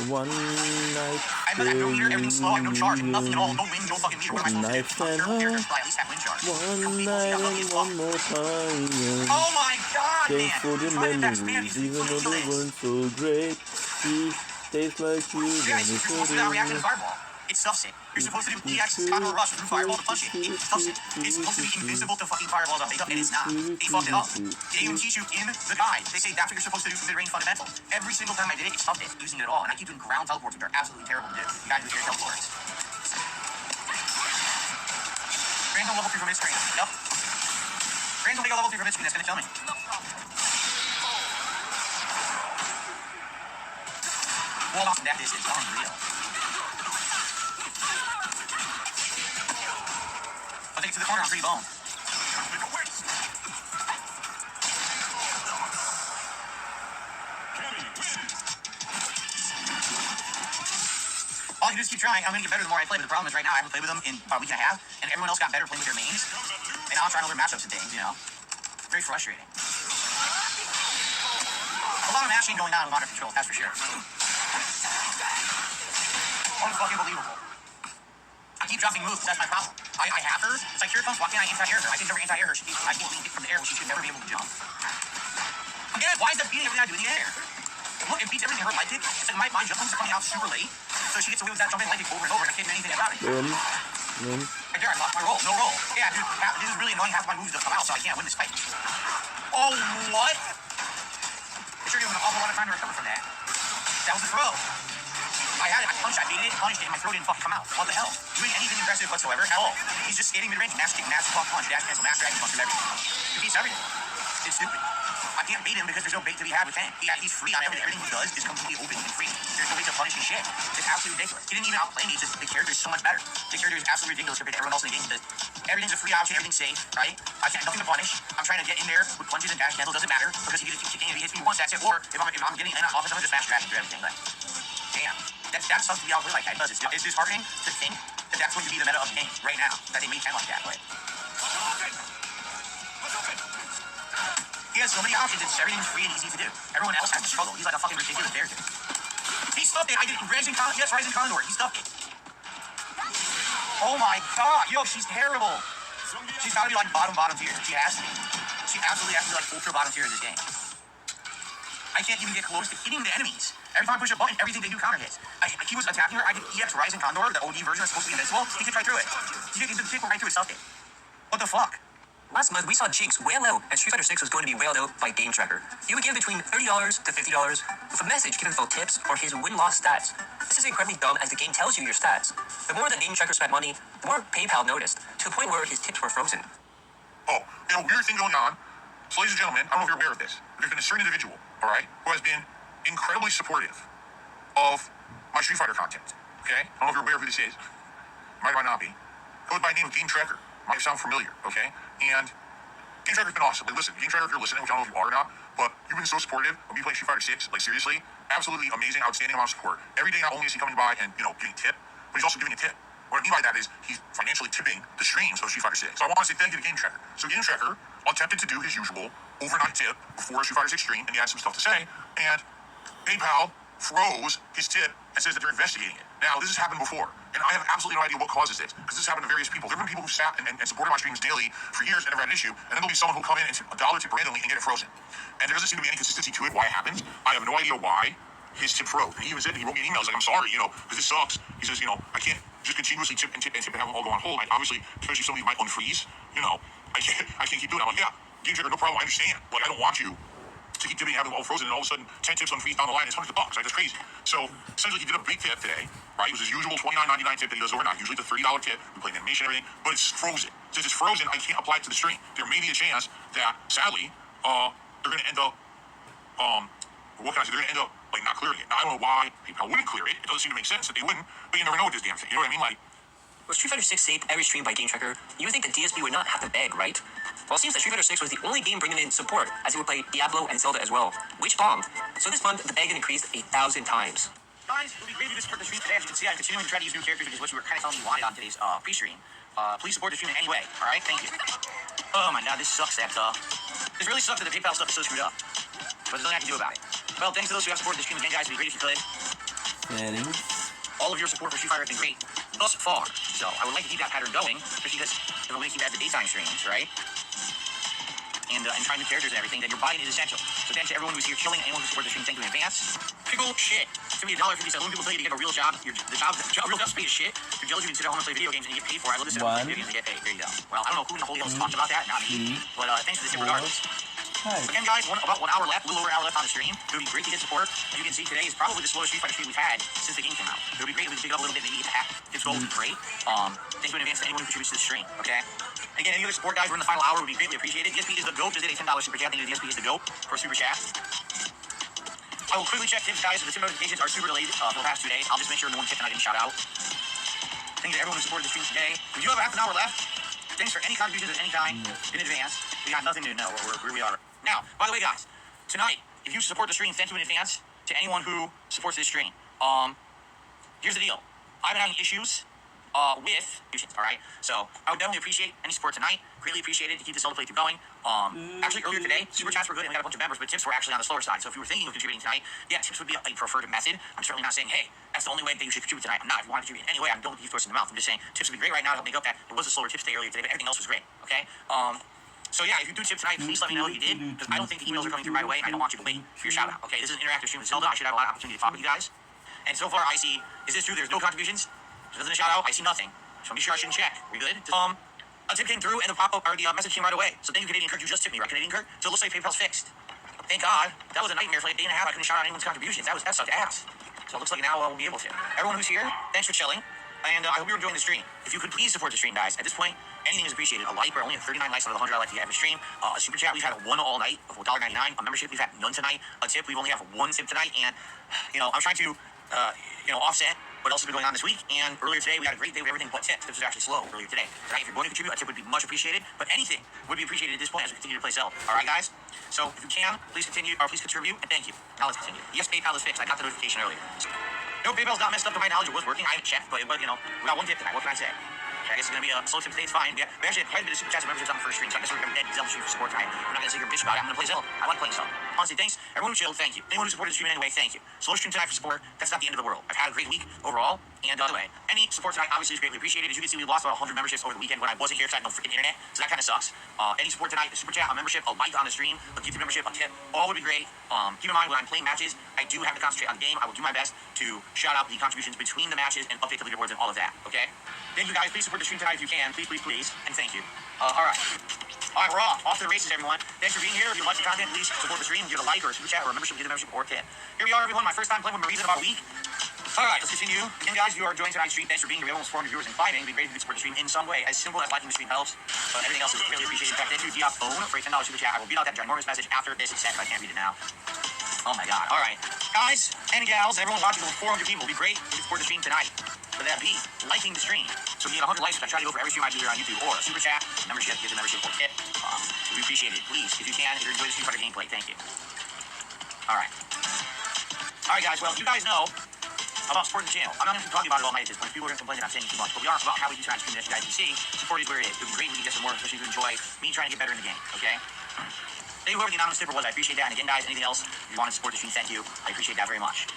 One night. I'm at no meter, everything's slow, I have no charge, nothing at all, no wind, no fucking meter. What am I supposed to do? At least have wind charge. One night and one more time. Oh my god, man! Thanks for the memories, even though they weren't so great. He tastes like you. Yeah, you're supposed to not react to the fireball. It stuffs it. You're supposed to do EX, Condor Rush, through Fireball to punch it. It stuffs it. It's supposed to be invisible to fucking fireballs on makeup, and it's not. They fucked it up. They even teach you in the guide. They say that's what you're supposed to do for mid-range fundamental. Every single time I did it, it stuffed it, using it at all. And I keep doing ground teleports, which are absolutely terrible to do. You gotta do air teleports. Random level 3 from mid-screen. Yep. Random make a level 3 from mid-screen, that's gonna kill me. Wall off from that distance, unreal. I'll take it to the corner, I'm pretty bone. All I can do is keep trying. I'm gonna get better the more I play, but the problem is right now I haven't played with them in a week and a half, and everyone else got better playing with their mains. And now I'm trying to learn matchups and things, you know. Very frustrating. A lot of mashing going on with Modern Control, that's for sure. Unfucking believable. I keep dropping moves, that's my problem. I have her, it's like here it comes, why can't I anti-air her? I can never anti-air her, I can't lead it from the air, which she should never be able to jump. Again, why is that beating everything I do in the air? Look, it beats everything her light kick. It's like my jump is coming out super late, so she gets away with that jumping light kick over and over, and I can't do anything about it. Right there, I lost my roll, no roll. Yeah, dude, this is really annoying, half my moves don't come out, so I can't win this fight. Oh, what? I sure you have an awful lot of time to recover from that. That was a throw. I punched, I baited it, punished it, and my throw didn't fucking come out. What the hell? Doing anything aggressive whatsoever at all. He's just skating mid-range, mash kick, mash block punch, dash cancel, mash dragon punch, and everything. He beats everything. It's stupid. I can't bait him because there's no bait to be had with Tank. He's free on everything. Everything he does is completely open and free. There's no way to punish his shit. It's absolutely ridiculous. He didn't even outplay me. It's just the character is so much better. The character is absolutely ridiculous compared to everyone else in the game. Everything's a free option. Everything's safe, right? I can't nothing to punish. I'm trying to get in there with punches and dash cancel. Doesn't matter because if he hits me once, that's it. Or if I'm getting in off, I'm gonna just smash dragon through everything. Like, damn. That's something we all play like that. It's disheartening to think that that's going to be the meta of the game right now. That they made 10 like that. But he has so many options. It's everything's free and easy to do. Everyone else has to struggle. He's like a fucking ridiculous character. He stuffed it. I did Rising Condor. Yes, Rising Condor. He stuffed it. Oh my god. Yo, she's terrible. She's got to be like bottom tier. She has to be. She absolutely has to be like ultra bottom tier in this game. I can't even get close to hitting the enemies. Every time I push a button, everything they do counter hits. He was attacking her. I did EX Rising Condor, the OD version that's supposed to be invincible. He could right through it. He did right through it, stuffed it. What the fuck? Last month, we saw Jinx wail out, and Street Fighter 6 was going to be wailed out by Game Tracker. He would give between $30 to $50 with a message giving full tips for his win-loss stats. This is incredibly dumb as the game tells you your stats. The more that Game Tracker spent money, the more PayPal noticed, to the point where his tips were frozen. Oh, weird thing going on. So, ladies and gentlemen, I don't know if you're aware of this. There's been a certain individual, all right, who has been incredibly supportive of my Street Fighter content. Okay? I don't know if you're aware of who this is. Might or might not be. Goes by the name of Game Tracker. Might sound familiar, okay? And Game Tracker's been awesome. Like, listen, Game Tracker, if you're listening, which I don't know if you are or not, but you've been so supportive of me playing Street Fighter 6. Like, seriously, absolutely amazing, outstanding amount of support. Every day, not only is he coming by and, you know, giving a tip, but he's also giving a tip. What I mean by that is he's financially tipping the streams of Street Fighter 6. So I want to say thank you to Game Tracker. So Game Tracker attempted to do his usual overnight tip before Street Fighter 6 stream, and he had some stuff to say, and PayPal froze his tip and says that they're investigating it. Now, this has happened before, and I have absolutely no idea what causes this, because this has happened to various people. There have been people who sat and supported my streams daily for years and never had an issue, and then there'll be someone who'll come in and tip $1 tip randomly and get it frozen. And there doesn't seem to be any consistency to it, why it happens. I have no idea why his tip froze. And he even said, he wrote me an email, he's like, I'm sorry, you know, because this sucks. He says, you know, I can't just continuously tip and have them all go on hold. Obviously, especially if somebody might unfreeze, you know, I can't keep doing it. I'm like, yeah, Game Tracker, no problem, I understand. Like, I don't want you to keep tipping and have them all frozen, and all of a sudden 10 tips unfreeze down the line, it's hundreds of bucks. Right? That's crazy. So essentially, he did a big tip today. Right? It was his usual $29.99 tip that he does overnight. Usually it's a $30 tip. We play the animation and everything, but it's frozen. Since it's frozen, I can't apply it to the stream. There may be a chance that, sadly, they're going to end up, what can I say? They're going to end up like not clearing it. Now, I don't know why PayPal wouldn't clear it. It doesn't seem to make sense that they wouldn't, but you never know with this damn thing. You know what I mean? Like, Was Street Fighter 6 saved every stream by Game Tracker, you would think the DSP would not have to beg, right? Well, it seems that Street Fighter 6 was the only game bringing in support, as he would play Diablo and Zelda as well, which bombed. So this month, the begging increased 1,000 times. Guys, it would be great if you could support the stream today. As you can see, I'm continuing to try to use new characters, which is what you were kind of telling me you wanted on today's pre-stream. Please support the stream in any way, alright? Thank you. Oh my god, this sucks that, this really sucks that the PayPal stuff is so screwed up. But there's nothing I can do about it. Well, thanks to those who have supported the stream again, guys. It'd be great if you could. Settings. All of your support for Street Fighter has been great thus far. So I would like to keep that pattern going, especially because if I'm going to keep that the daytime streams, right? And trying new characters and everything, then your buy-in is essential. So thanks to everyone who's here chilling, anyone who supports the stream, thank you in advance. Pickle shit. It's gonna be $1.50. When people tell you to get a real job, the real job's paid as shit. If you're jealous, you can sit at home and play video games and you get paid for it. I love this. Play video games and get paid. There you go. Well, I don't know who in the holy hell is talking about that. Not me. But thanks for this tip regardless. Again, guys, about 1 hour left, a little over an hour left on the stream. It would be great to get support. As you can see, today is probably the slowest Street Fighter stream we've had since the game came out. It would be great if we could pick up a little bit, maybe get the hack. Tips go would be great. Thank you in advance to anyone who contributes to the stream, okay? Again, any other support, guys, we're in the final hour, would be greatly appreciated. DSP is the GOAT. Just did a $10 super chat. Thank you to DSP is the GOAT for super chat. I will quickly check tips, guys. If the tip notifications are super delayed for the past 2 days, I'll just make sure no one tipped and I didn't shout out. Thank you to everyone who supported the stream today. We do have half an hour left. Thanks for any contributions at any time in advance. We got nothing to know where we are. Now, by the way, guys, tonight, if you support the stream, thank you in advance to anyone who supports this stream. Here's the deal. I've been having issues with all right? So I would definitely appreciate any support tonight. Greatly appreciate it to keep this Zelda playthrough going. Actually, earlier today, super chats were good and we got a bunch of members, but tips were actually on the slower side. So if you were thinking of contributing tonight, yeah, tips would be a preferred method. I'm certainly not saying, hey, that's the only way that you should contribute tonight. I'm not. If you want to contribute in any way, I'm don't leave first in the mouth. I'm just saying tips would be great right now to help make up that it was a slower tips day earlier today, but everything else was great. Okay. So yeah, if you do tip tonight, please let me know you did, because I don't think the emails are coming through right away, and I don't want you to wait for your shout out. Okay, this is an interactive stream with Zelda. I should have a lot of opportunity to talk with you guys. And so far, I see. Is this true? There's no contributions. There's nothing to shout out. I see nothing. So I'm sure I shouldn't check. We good? A tip came through and the pop-up or the message came right away. So thank you, Canadian Kurt. You just tipped me, right, Canadian Kurt? So it looks like PayPal's fixed. Thank God. That was a nightmare for like a day and a half. I couldn't shout out anyone's contributions. That sucked ass. So it looks like now we'll be able to. Everyone who's here, thanks for chilling. And I hope you're enjoying the stream. If you could please support the stream, guys. At this point, anything is appreciated. A like, we're only at 39 likes out of the 100 I like to get every stream. A super chat, we've had one all night of $1.99. A membership, we've had none tonight. A tip, we've only have one tip tonight. And, you know, I'm trying to, offset what else has been going on this week. And earlier today, we had a great day with everything but tips. Tips was actually slow earlier today. Tonight, if you're going to contribute, a tip would be much appreciated. But anything would be appreciated at this point as we continue to play Zelda. All right, guys? So if you can, please continue, or please contribute, and thank you. Now let's continue. Yes, PayPal is fixed. I got the notification earlier. So, no, PayPal's not messed up to my knowledge. It was working. I haven't checked, but we got one tip tonight. What can I say? Okay, I guess it's going to be a slow tip today. It's fine. We actually had quite a bit of super chats and memberships on the first stream, so I guess we're going to be dead Zelda stream for support tonight. We're not going to sit here and bitch about it. I'm going to play Zelda. I like playing Zelda. Honestly, thanks. Everyone who chilled, thank you. Anyone who supported the stream in any way, thank you. Slow stream tonight for support. That's not the end of the world. I've had a great week overall. And by the way, any support tonight obviously is greatly appreciated. As you can see, we lost about 100 memberships over the weekend when I wasn't here because I had no freaking internet. So that kind of sucks. Any support tonight, a super chat, a membership, a like on the stream, a gifted membership, a tip, all would be great. Keep in mind, when I'm playing matches, I do have to concentrate on the game. I will do my best to shout out the contributions between the matches and update the leaderboards and all of that, okay? Thank you guys. Please support the stream tonight if you can. Please, please, please. And thank you. All right. All right, we're off. Off to the races, everyone. Thanks for being here. If you like the content, please support the stream. Give a like or a super chat or a membership, give a membership or a tip. Here we are, everyone. My first time playing with Marisa in about a week. All right, let's continue. Again, guys, you are enjoying tonight's stream. Thanks for being here. We have almost 400 viewers and climbing. It'd be great if you could support the stream in some way. As simple as liking the stream helps, but everything else is really appreciated. In fact, thank you to Diop Phone for a $10 super chat. I will read out that ginormous message after this is set, but I can't read it now. Oh my God. All right, guys and gals, everyone watching, over 400 people. It'd be great if you support the stream tonight. Whether that be liking the stream. So we get 100 likes, which I try to go for every stream I do here on YouTube, or a super chat, membership, gives a membership or tip. We appreciate it. Please, if you can, if you enjoy the Street Fighter gameplay, thank you. Alright. Alright, guys, well, you guys know about supporting the channel. I'm not going to be talking about it all night at this point. People are going to complain that I'm saying too much, but we are about how we do try to stream this. You guys can see, support is where it is. It would be great if we could get some more, especially if you enjoy me trying to get better in the game, okay? Thank you, whoever the anonymous tipper was. I appreciate that. And again, guys, anything else, if you want to support the stream, thank you. I appreciate that very much.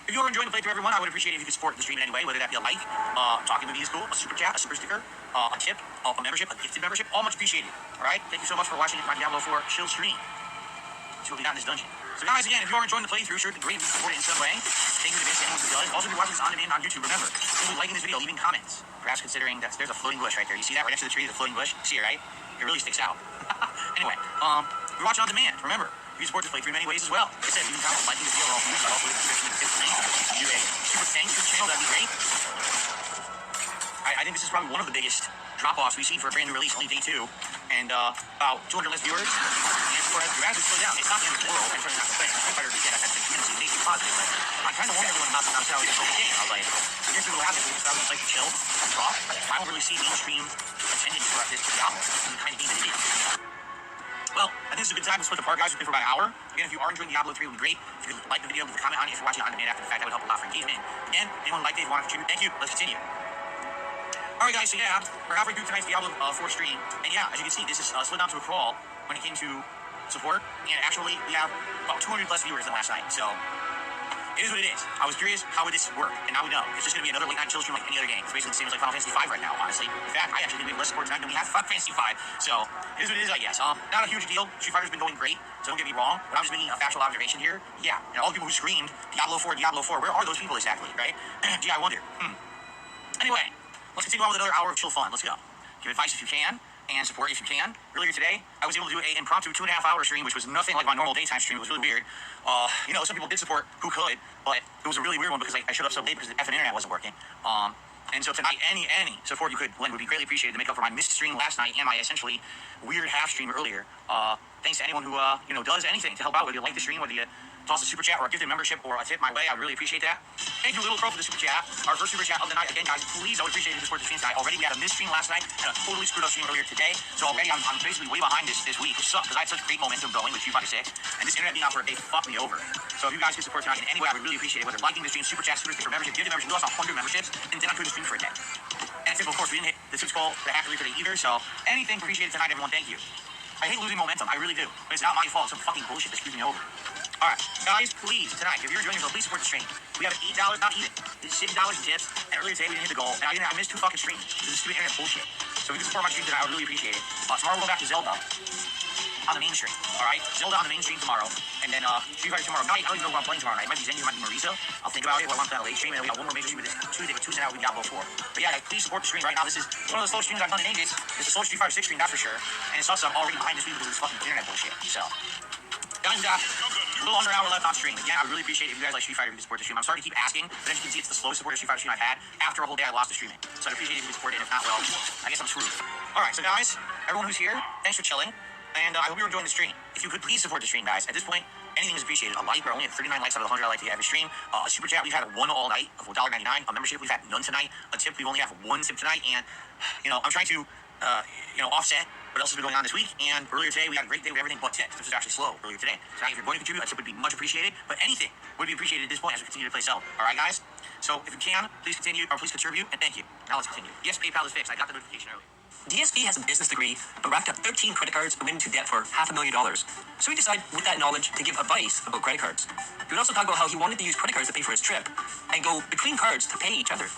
If you are enjoying the playthrough, everyone, I would appreciate it if you could support the stream in any way, whether that be a like, talking with me is cool, a super chat, a super sticker, a tip, a membership, a gifted membership, all much appreciated. All right? Thank you so much for watching my Diablo 4 chill stream. See what we got in this dungeon. So guys, again, if you are enjoying the playthrough, sure, it'd be great if you support it in some way. Thank you to anyone who does. Also, if you're watching this on demand on YouTube, remember, if you're liking this video, leaving comments. Perhaps considering that there's a floating bush right there. You see that? Right next to the tree, the floating bush. You see it, right? It really sticks out. Anyway, if you're watching on demand, remember, you support this playthrough in many ways as well. Like I said, you can comment, liking the video, or also leave a description of the thing. If you do a super thanks to the channel, that'd be great. I think this is probably one of the biggest drop-offs we've seen for a brand new release, only day 2, and about 200 less viewers. And for the graphs slow down. It's not the end of the world. I'm certainly not complaining. Street Fighter weekend, I've had been tremendously amazing positive, but I kind of warned everyone about how it was a game. I was like, here's what will happen if I would like to chill and talk. I don't really see mainstream attendance for this Diablo. I'm kind of being an idiot. Well, I think this is a good time to split the part, guys. We've been for about an hour. Again, if you are enjoying Diablo 3, it would be great. If you could like the video, leave a comment on it. If you're watching on demand after the fact, that would help a lot for engagement. Again, anyone like it, if you want to contribute, thank you. Let's continue. Alright, guys, so yeah, we're halfway through tonight's Diablo 4 stream. And yeah, as you can see, this is slid down to a crawl when it came to support. And actually, we have about 200 less viewers than last night. So, it is what it is. I was curious, how would this work? And now we know. It's just going to be another late night chill stream like any other game. It's basically the same as like Final Fantasy V right now, honestly. In fact, I actually think we have less support tonight than we have Final Fantasy V. So, it is what it is, I guess. Not a huge deal. Street Fighter's been going great, so don't get me wrong. But I'm just making a factual observation here. Yeah, and all the people who screamed, Diablo 4, where are those people exactly, right? Gee, I wonder. Anyway, let's continue on with another hour of chill fun. Let's go. Give advice if you can, and support if you can. Earlier today, I was able to do an impromptu 2.5-hour stream, which was nothing like my normal daytime stream. It was really weird. You know, some people did support who could, but it was a really weird one because I showed up so late because the effing internet wasn't working. And so tonight, any support you could lend would be greatly appreciated to make up for my missed stream last night and my essentially weird half stream earlier. Thanks to anyone who does anything to help out, whether you like the stream, whether you toss a super chat or a gifted membership or a tip my way. I really appreciate that. Thank you, Little Crow, for the super chat. Our first super chat of the night. Again, guys, please, I would appreciate it if you support the stream tonight. Already, we had a missed stream last night and a totally screwed up stream earlier today. So already, I'm basically way behind this week, which sucks because I had such great momentum going with Street Fighter 6, and this internet being out for a day fucked me over. So if you guys could support tonight in any way, I would really appreciate it. Whether liking the stream, super chat, super sticker, membership, gifted membership, we lost 100 memberships, and then I couldn't stream for a day. And simple, of course, we didn't hit the 6 goal that I have to leave today either. So anything appreciated tonight, everyone. Thank you. I hate losing momentum. I really do. But it's not my fault. Some fucking bullshit that screws me over. Alright, guys, please, tonight, if you're enjoying yourself, please support the stream. We have $8, not even. This is $60 in tips, and earlier today we didn't hit the goal, and I missed 2 fucking streams. This is stupid internet bullshit. So if you can support my stream tonight, I would really appreciate it. Tomorrow we'll go back to Zelda on the main stream, alright? Zelda on the main stream tomorrow, and then Street Fighter tomorrow night. I don't even know what I'm playing tomorrow night. It might be Zenyu, it might be Marisa. I'll think about it while I'm on that late stream, and then we got one more major stream with this Tuesday, but Tuesday night will be Diablo 4. But yeah, guys, please support the stream right now. This is one of the slowest streams I've done in ages. It's a slow Street Fighter 6 stream, that's for sure. And it's also I'm already behind this week because of this fucking internet bullshit. So, guys, we got a little under an hour left on stream. Again, I would really appreciate it if you guys like Street Fighter, if you support the stream. I'm sorry to keep asking, but as you can see, it's the slowest supported Street Fighter stream I've had. After a whole day, I lost the streaming. So I'd appreciate it if you support it. If not, well, I guess I'm screwed. Alright, so guys, everyone who's here, thanks for chilling. And I hope you're enjoying the stream. If you could please support the stream, guys. At this point, anything is appreciated. A like, we're only at 39 likes out of the 100 I like to get every stream. A super chat, we've had one all night of $1.99. A membership, we've had none tonight. A tip, we've only had 1 tip tonight. And, I'm trying to, offset what else has been going on this week. And earlier today, we had a great day with everything but tips. This was actually slow earlier today. So if you're going to contribute, a tip would be much appreciated. But anything would be appreciated at this point as we continue to play Zelda. All right, guys? So if you can, please continue, or please contribute, and thank you. Now let's continue. Yes, PayPal is fixed. I got the notification earlier. DSP has a business degree, but racked up 13 credit cards and went into debt for $500,000. So he decided, with that knowledge, to give advice about credit cards. He would also talk about how he wanted to use credit cards to pay for his trip, and go between cards to pay each other.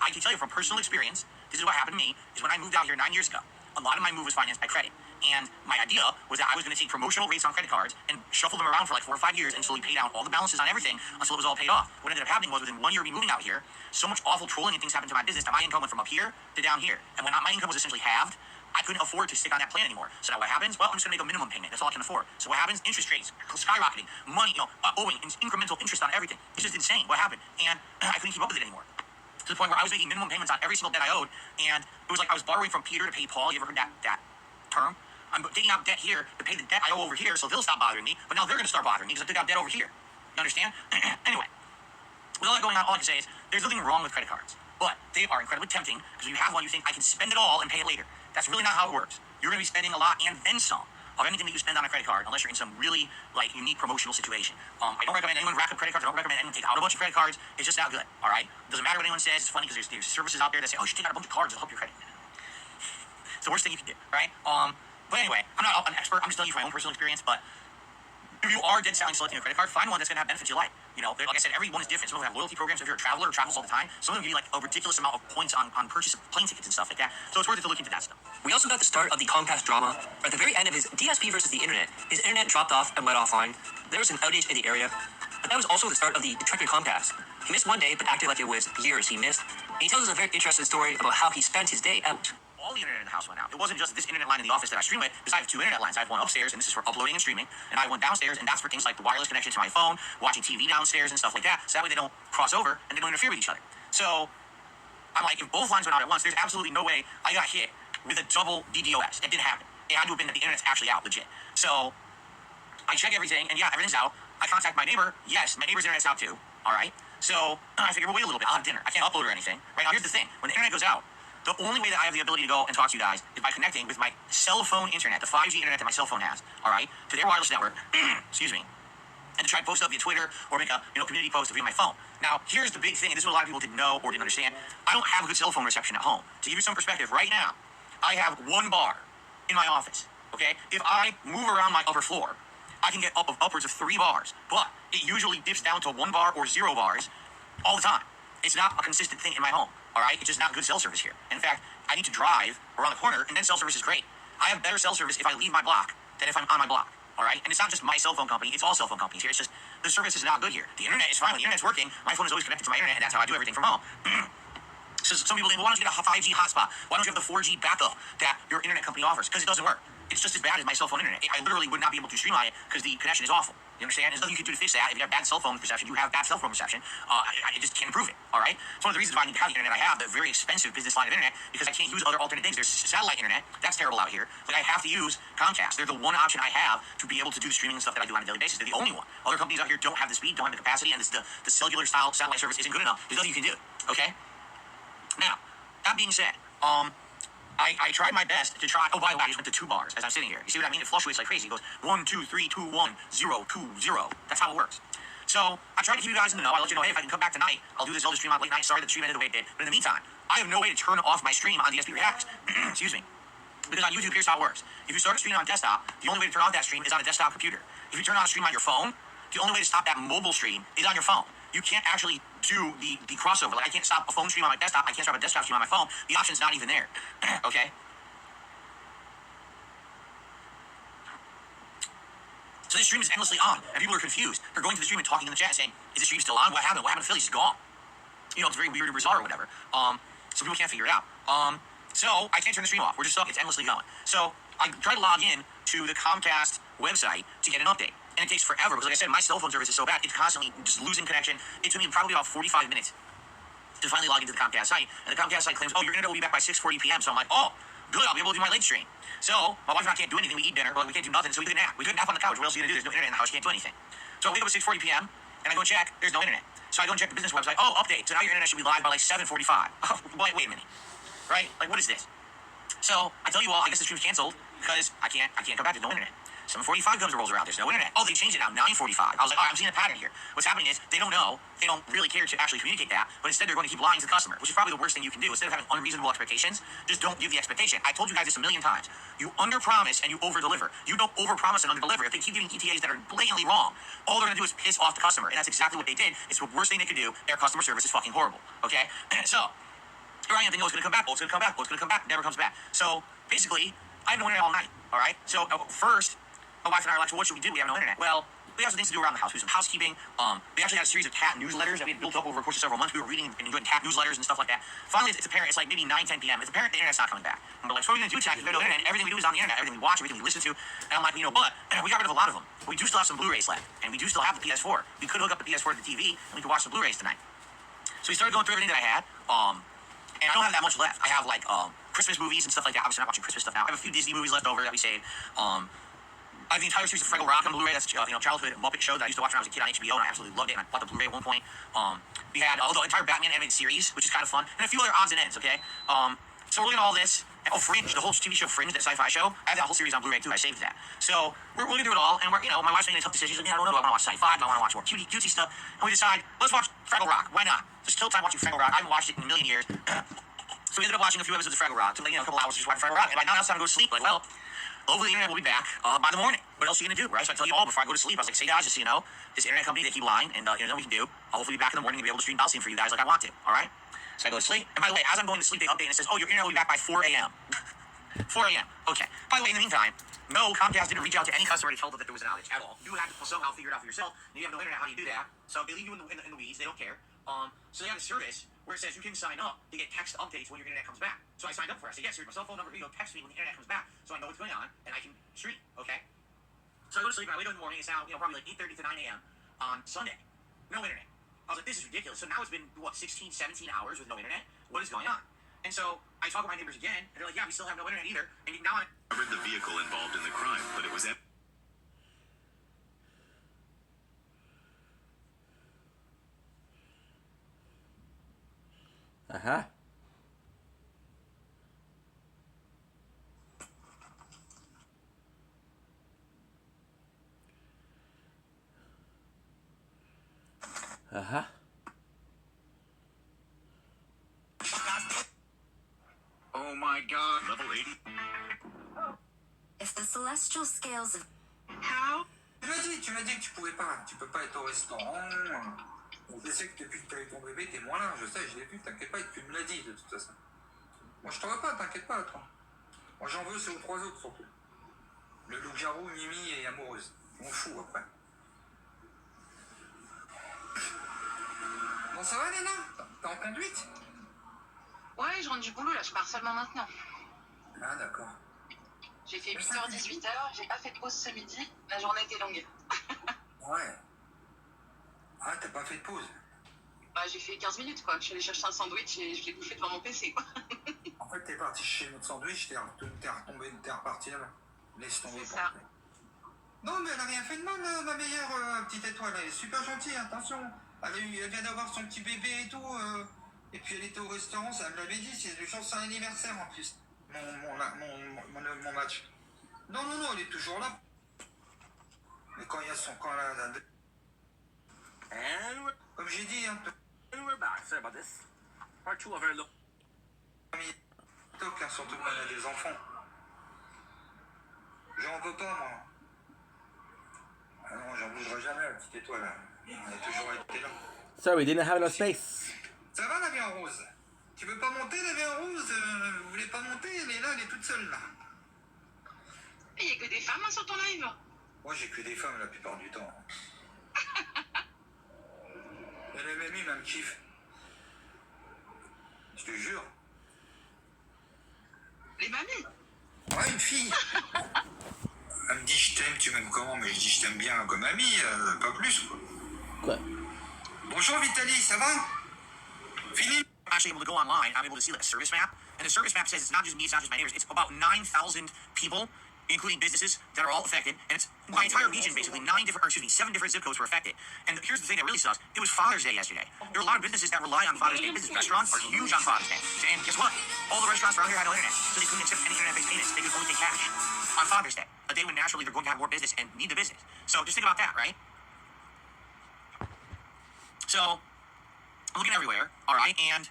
I can tell you from personal experience, this is what happened to me, is when I moved out here 9 years ago. A lot of my move was financed by credit. And my idea was that I was going to take promotional rates on credit cards and shuffle them around for like 4 or 5 years and slowly pay down all the balances on everything until it was all paid off. What ended up happening was within 1 year of me moving out here, so much awful trolling and things happened to my business that my income went from up here to down here. And when my income was essentially halved, I couldn't afford to stick on that plan anymore. So now what happens? Well, I'm just going to make a minimum payment. That's all I can afford. So what happens? Interest rates skyrocketing. Money, owing incremental interest on everything. It's just insane what happened. And I couldn't keep up with it anymore. To the point where I was making minimum payments on every single debt I owed. And it was like I was borrowing from Peter to pay Paul. You ever heard that term? I'm taking out debt here to pay the debt I owe over here, so they'll stop bothering me. But now they're going to start bothering me because I took out debt over here. You understand? Anyway, with all that going on, all I can say is there's nothing wrong with credit cards. But they are incredibly tempting because when you have one, you think I can spend it all and pay it later. That's really not how it works. you're going to be spending a lot and then some of anything that you spend on a credit card, unless you're in some really like unique promotional situation. I don't recommend anyone rack up credit cards. I don't recommend anyone take out a bunch of credit cards. It's just not good. All right, doesn't matter what anyone says. It's funny because there's services out there that say, oh, you should take out a bunch of cards to help your credit. It's the worst thing you can do, right? But anyway, I'm not an expert. I'm just telling you from my own personal experience. But if you are dead selling selecting a credit card, find one that's going to have benefits you like. You know, like I said, every one is different. Some of them have loyalty programs if you're a traveler or travels all the time. Some of them give you like a ridiculous amount of points on purchase of plane tickets and stuff like that. So it's worth it to look into that stuff. We also got the start of the Comcast drama. At the very end of his DSP versus the internet, his internet dropped off and went offline. There was an outage in the area, but that was also the start of the Trek Comcast. He missed one day, but acted like it was years he missed. And he tells us a very interesting story about how he spent his day out. All the internet in the house went out. It wasn't just this internet line in the office that I stream with, because I have 2 internet lines. I have one upstairs, and this is for uploading and streaming, and I have one downstairs, and that's for things like the wireless connection to my phone, watching TV downstairs and stuff like that, so that way they don't cross over and they don't interfere with each other. So I'm like, if both lines went out at once, there's absolutely no way I got hit with a double DDoS. It didn't happen. It had to have been that the internet's actually out, legit. So I check everything, and yeah, everything's out. I contact my neighbor. Yes, my neighbor's internet's out too. All right. So I figure we'll wait a little bit. I'll have dinner. I can't upload or anything. Right now, here's the thing: when the internet goes out, the only way that I have the ability to go and talk to you guys is by connecting with my cell phone internet, the 5G internet that my cell phone has, all right, to their wireless network, excuse me, and to try to post up via Twitter or make a community post via my phone. Now, here's the big thing, and this is what a lot of people didn't know or didn't understand. I don't have a good cell phone reception at home. To give you some perspective, right now, I have 1 bar in my office, okay? If I move around my upper floor, I can get upwards of 3 bars, but it usually dips down to 1 bar or 0 bars all the time. It's not a consistent thing in my home. All right, it's just not good cell service here. And in fact, I need to drive around the corner, and then cell service is great. I have better cell service if I leave my block than if I'm on my block. All right, and it's not just my cell phone company; it's all cell phone companies here. It's just the service is not good here. The internet is fine. When the internet's working, my phone is always connected to my internet, and that's how I do everything from home. So some people think, well, why don't you get a 5G hotspot? Why don't you have the 4G backup that your internet company offers? Because it doesn't work. It's just as bad as my cell phone internet. I literally would not be able to stream on it because the connection is awful. You understand? There's nothing you can do to fix that. If you have bad cell phone reception, you have bad cell phone reception. I just can't improve it. All right? It's one of the reasons why I need to have the internet I have, the very expensive business line of internet, because I can't use other alternate things. There's satellite internet. That's terrible out here. Like, I have to use Comcast. They're the one option I have to be able to do the streaming and stuff that I do on a daily basis. They're the only one. Other companies out here don't have the speed, don't have the capacity, and the cellular style satellite service isn't good enough. There's nothing you can do. Okay? Now, that being said, I tried my best to try. Oh, by the way, I just went to 2 bars as I'm sitting here. You see what I mean? It fluctuates like crazy. It goes 1, 2, 3, 2, 1, 0, 2, 0. That's how it works. So I tried to keep you guys in the know. I let you know, hey, if I can come back tonight, I'll do this Zelda stream on late night. Sorry that the stream ended the way it did. But in the meantime, I have no way to turn off my stream on DSP Reacts. Excuse me. Because on YouTube, here's how it works. If you start a stream on desktop, the only way to turn off that stream is on a desktop computer. If you turn on a stream on your phone, the only way to stop that mobile stream is on your phone. You can't actually do the crossover. Like, I can't stop a phone stream on my desktop. I can't stop a desktop stream on my phone. The option's not even there. Okay? So this stream is endlessly on, and people are confused. They're going to the stream and talking in the chat saying, is the stream still on? What happened? What happened to Philly? He's gone. You know, it's very weird or bizarre or whatever. So people can't figure it out. So I can't turn the stream off. We're just stuck. It's endlessly going. So I try to log in to the Comcast website to get an update. And it takes forever because, like I said, my cell phone service is so bad. It's constantly just losing connection. It took me probably about 45 minutes to finally log into the Comcast site. And the Comcast site claims, oh, your internet will be back by 6:40 p.m. So I'm like, oh, good. I'll be able to do my late stream. So my wife and I can't do anything. We eat dinner, but we can't do nothing. So we took a nap. We took a nap on the couch. What else are you going to do? There's no internet in the house. You can't do anything. So I wake up at 6:40 p.m. and I go and check. There's no internet. So I go and check the business website. Oh, update. So now your internet should be live by like 7:45. Oh, wait a minute. Right? Like, what is this? So I tell you all, I guess the stream's canceled because I can't come back. There's no internet. 7:45 comes and rolls around. There's no internet. Oh, they changed it now. 9:45. I was like, all right, I'm seeing a pattern here. What's happening is they don't know. They don't really care to actually communicate that. But instead, they're going to keep lying to the customer, which is probably the worst thing you can do. Instead of having unreasonable expectations, just don't give the expectation. I told you guys this a million times. You underpromise and you overdeliver. You don't overpromise and underdeliver. If they keep giving ETAs that are blatantly wrong, all they're going to do is piss off the customer. And that's exactly what they did. It's the worst thing they could do. Their customer service is fucking horrible. Okay? So here I am thinking, oh, it's going to come back. Oh, it's going to come back. Oh, it's going to come back. Never comes back. So basically, I have no internet all night. All right? So first, my wife and I are like, so what should we do? We have no internet. Well, we have some things to do around the house. We do some housekeeping. We actually had a series of cat newsletters that we had built up over the course of several months. We were reading and enjoying cat newsletters and stuff like that. Finally, it's apparent. It's like maybe 9, 10 p.m. It's apparent the internet's not coming back. And we're like, so what are we going to do, Jack? There's no internet. Everything we do is on the internet. Everything we watch, everything we listen to. And I'm like, but we got rid of a lot of them. We do still have some Blu-rays left. And we do still have the PS4. We could hook up the PS4 to the TV and we could watch the Blu-rays tonight. So we started going through everything that I had. And I don't have that much left. I have like Christmas movies and stuff like that. Obviously, I'm not watching Christmas stuff now. I have a few Disney movies left over that we saved. I have the entire series of Fraggle Rock on Blu-ray. That's childhood Muppet show that I used to watch when I was a kid on HBO, and I absolutely loved it. And I bought the Blu-ray at one point. We had the entire Batman animated series, which is kind of fun, and a few other odds and ends. Okay. So we're looking at all this. Oh, Fringe, the whole TV show Fringe, that sci-fi show. I have that whole series on Blu-ray too. I saved that. So we're looking through it all, and we're, you know, my wife's making a tough decision. She's like, yeah, I don't know. Do I want to watch sci-fi? Do I want to watch more cutesy stuff? And we decide, let's watch Fraggle Rock. Why not? Just kill time watching Fraggle Rock. I haven't watched it in a million years. So we ended up watching a few episodes of Fraggle Rock. Took like, you know, a couple hours just watching Fraggle Rock. And by now it's time to go to sleep. Like, well, hopefully the internet will be back by the morning. What else are you gonna do, right? So I tell you all before I go to sleep. I was like, say guys, just so you know, this internet company, they keep lying, and you know what we can do. I'll hopefully be back in the morning and be able to stream Coliseum for you guys like I want to. All right. So I go to sleep. And by the way, as I'm going to sleep, they update and it says, oh, your internet will be back by 4 a.m. 4 a.m. Okay. By the way, in the meantime, no, Comcast didn't reach out to any customer to tell them that there was an outage at all. You have to somehow figure it out for yourself. And you have no internet. How do you do that? So they leave you in the weeds. They don't care. So they have a service where it says you can sign up to get text updates when your internet comes back. So I signed up for it. I said, yes, here's my cell phone number. You go text me when the internet comes back, so I know what's going on and I can stream. Okay. So I go to sleep. And I wake up in the morning. It's now, you know, probably like 8:30 to 9 a.m. on Sunday. No internet. I was like, this is ridiculous. So now it's been, what, 16, 17 hours with no internet? What is going on? And so I talk with my neighbors again, and they're like, yeah, we still have no internet either. And now I'm... Covered the vehicle involved in the crime, but it was at... Uh-huh. Uh-huh. Oh my god. Level 80. If the celestial scales of How? Tu m'as dit que tu peux pas être au restaurant. Je sais que depuis que tu as eu ton bébé, t'es moins là. Je sais, je l'ai vu, t'inquiète pas, tu me l'as dit de toute façon. Moi je t'en veux pas, t'inquiète pas, toi. Moi j'en veux, c'est aux trois autres surtout. Le loup-garou, Mimi et Amoureuse. Je m'en fous après. Bon, ça va, Léna? T'es en conduite? Ouais, je rentre du boulot là, je pars seulement maintenant. Ah, d'accord. J'ai fait 8h, 18h, j'ai pas fait de pause ce midi, la journée était longue. Ouais. Ah, t'as pas fait de pause? Bah, j'ai fait 15 minutes quoi, je suis allée chercher un sandwich et je l'ai bouffé devant mon PC quoi. En fait, t'es parti chez notre sandwich, t'es reparti là. Laisse tomber. C'est ça. Non, mais elle a rien fait de mal, ma meilleure petite étoile. Elle est super gentille, attention. Elle vient d'avoir son petit bébé et tout. Et puis elle était au restaurant, ça me l'avait dit, c'est le jour de son anniversaire en plus. Mon match. Non, elle est toujours là. Mais quand il y a son camp là. Comme j'ai dit, hein. And we're back. Sorry about this. Part 2 of our look. Toc, hein, surtout quand il y a des enfants. J'en veux pas, moi. Ah non, j'en voudrais jamais, la petite étoile là. Elle a toujours été là. Sorry, we didn't have enough space. Ça va la vie en rose? Tu veux pas monter la vie en rose? Vous voulez pas monter? Elle est là, elle est toute seule là. Il y a que des femmes hein, sur ton live? Moi j'ai que des femmes la plupart du temps. Et les mémis me kiffent. Je te jure. Les mamies? Ouais, une fille. Elle me dit je t'aime, tu m'aimes comment? Mais je dis je t'aime bien comme amie, pas plus quoi. Quoi? Bonjour Vitaly, ça va? Fini? I'm actually able to go online. I'm able to see like a service map, and the service map says it's not just me, it's not just my neighbors. It's about 9,000 people, including businesses that are all affected, and it's my entire region basically. 7 different zip codes were affected. And here's the thing that really sucks: it was Father's Day yesterday. There are a lot of businesses that rely on Father's Day. Business restaurants are huge on Father's Day, and guess what? All the restaurants around here had no internet, so they couldn't accept any internet-based payments. They could only take cash on Father's Day, a day when naturally they're going to have more business and need the business. So just think about that, right? So I'm looking everywhere, all right, and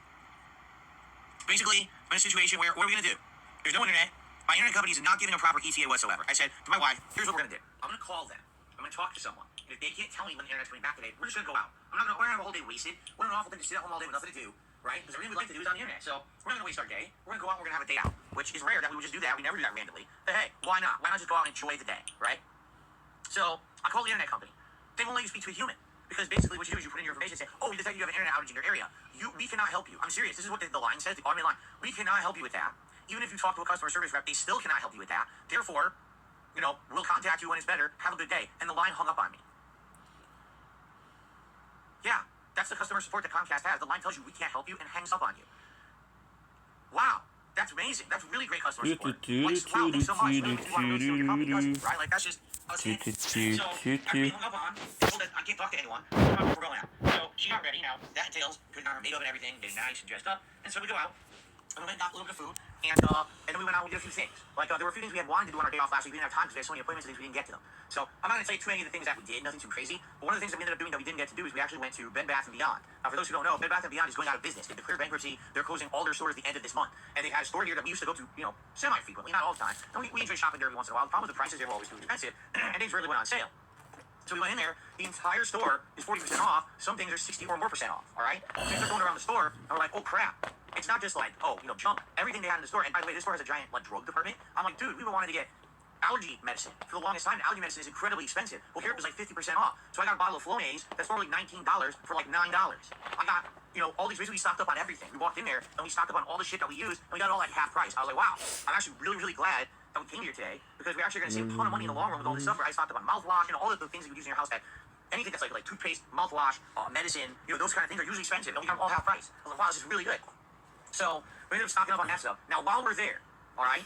basically, I'm in a situation where, what are we going to do? There's no internet. My internet company is not giving a proper ETA whatsoever. I said to my wife, here's what we're going to do. I'm going to call them. I'm going to talk to someone. And if they can't tell me when the internet's coming back today, we're just going to go out. We're going to have a whole day wasted. What an awful thing to sit at home all day with nothing to do, right? Because everything we like to do is on the internet. So we're not going to waste our day. We're going to go out and we're going to have a day out, which is rare that we would just do that. We never do that randomly. But hey, why not? Why not just go out and enjoy the day, right? So I call the internet company. They won't let you speak to a human. Because basically what you do is you put in your information and say, oh, we detect you have an internet outage in your area. We cannot help you. I'm serious. This is what the line says, the automated line. We cannot help you with that. Even if you talk to a customer service rep, they still cannot help you with that. Therefore, we'll contact you when it's better. Have a good day. And the line hung up on me. Yeah, that's the customer support that Comcast has. The line tells you we can't help you and hangs up on you. Wow, that's amazing. That's really great customer support. Like, wow, thanks so much. Really, we want to know your company does, right? Like, that's just... So after being hung up on, told that I can't talk to anyone. We're going out. So she got ready. Now that entails putting on her makeup and everything, getting nice and dressed up. And so we go out. and we went and got a little bit of food, and then we went out and we did a few things. Like, there were a few things we had wanted to do on our day off last week. We didn't have time because we had so many appointments and things we didn't get to them. So I'm not going to tell you too many of the things that we did, nothing too crazy. But one of the things that we ended up doing that we didn't get to do is we actually went to Bed Bath & Beyond. Now, for those who don't know, Bed Bath & Beyond is going out of business. They declared bankruptcy. They're closing all their stores at the end of this month. And they had a store here that we used to go to, semi-frequently, not all the time. And we enjoy shopping there every once in a while. The problem with the prices, they were always too expensive, and things rarely went on sale. So we went in there, the entire store is 40% off. Some things are 60 or more % off, all right? So they're going around the store, and we're like, oh, crap. It's not just like, junk. Everything they had in the store, and by the way, this store has a giant, drug department. I'm like, dude, we've been wanting to get allergy medicine for the longest time. Allergy medicine is incredibly expensive. Well, here it was 50% off. So I got a bottle of Flonase that's normally $19 for $9. I got, all these reasons we stocked up on everything. We walked in there and we stocked up on all the shit that we use, and we got it all at half price. I was like, wow, I'm actually really, really glad that we came here today because we're actually going to save a ton of money in the long run with all this stuff. Where I stocked up on mouthwash, all of the things that you use in your house that anything that's like toothpaste, mouthwash, medicine, those kind of things are usually expensive, and we got them all half price. I was like, wow, this is really good. So we ended up stocking up on that stuff. Now, while we're there, all right,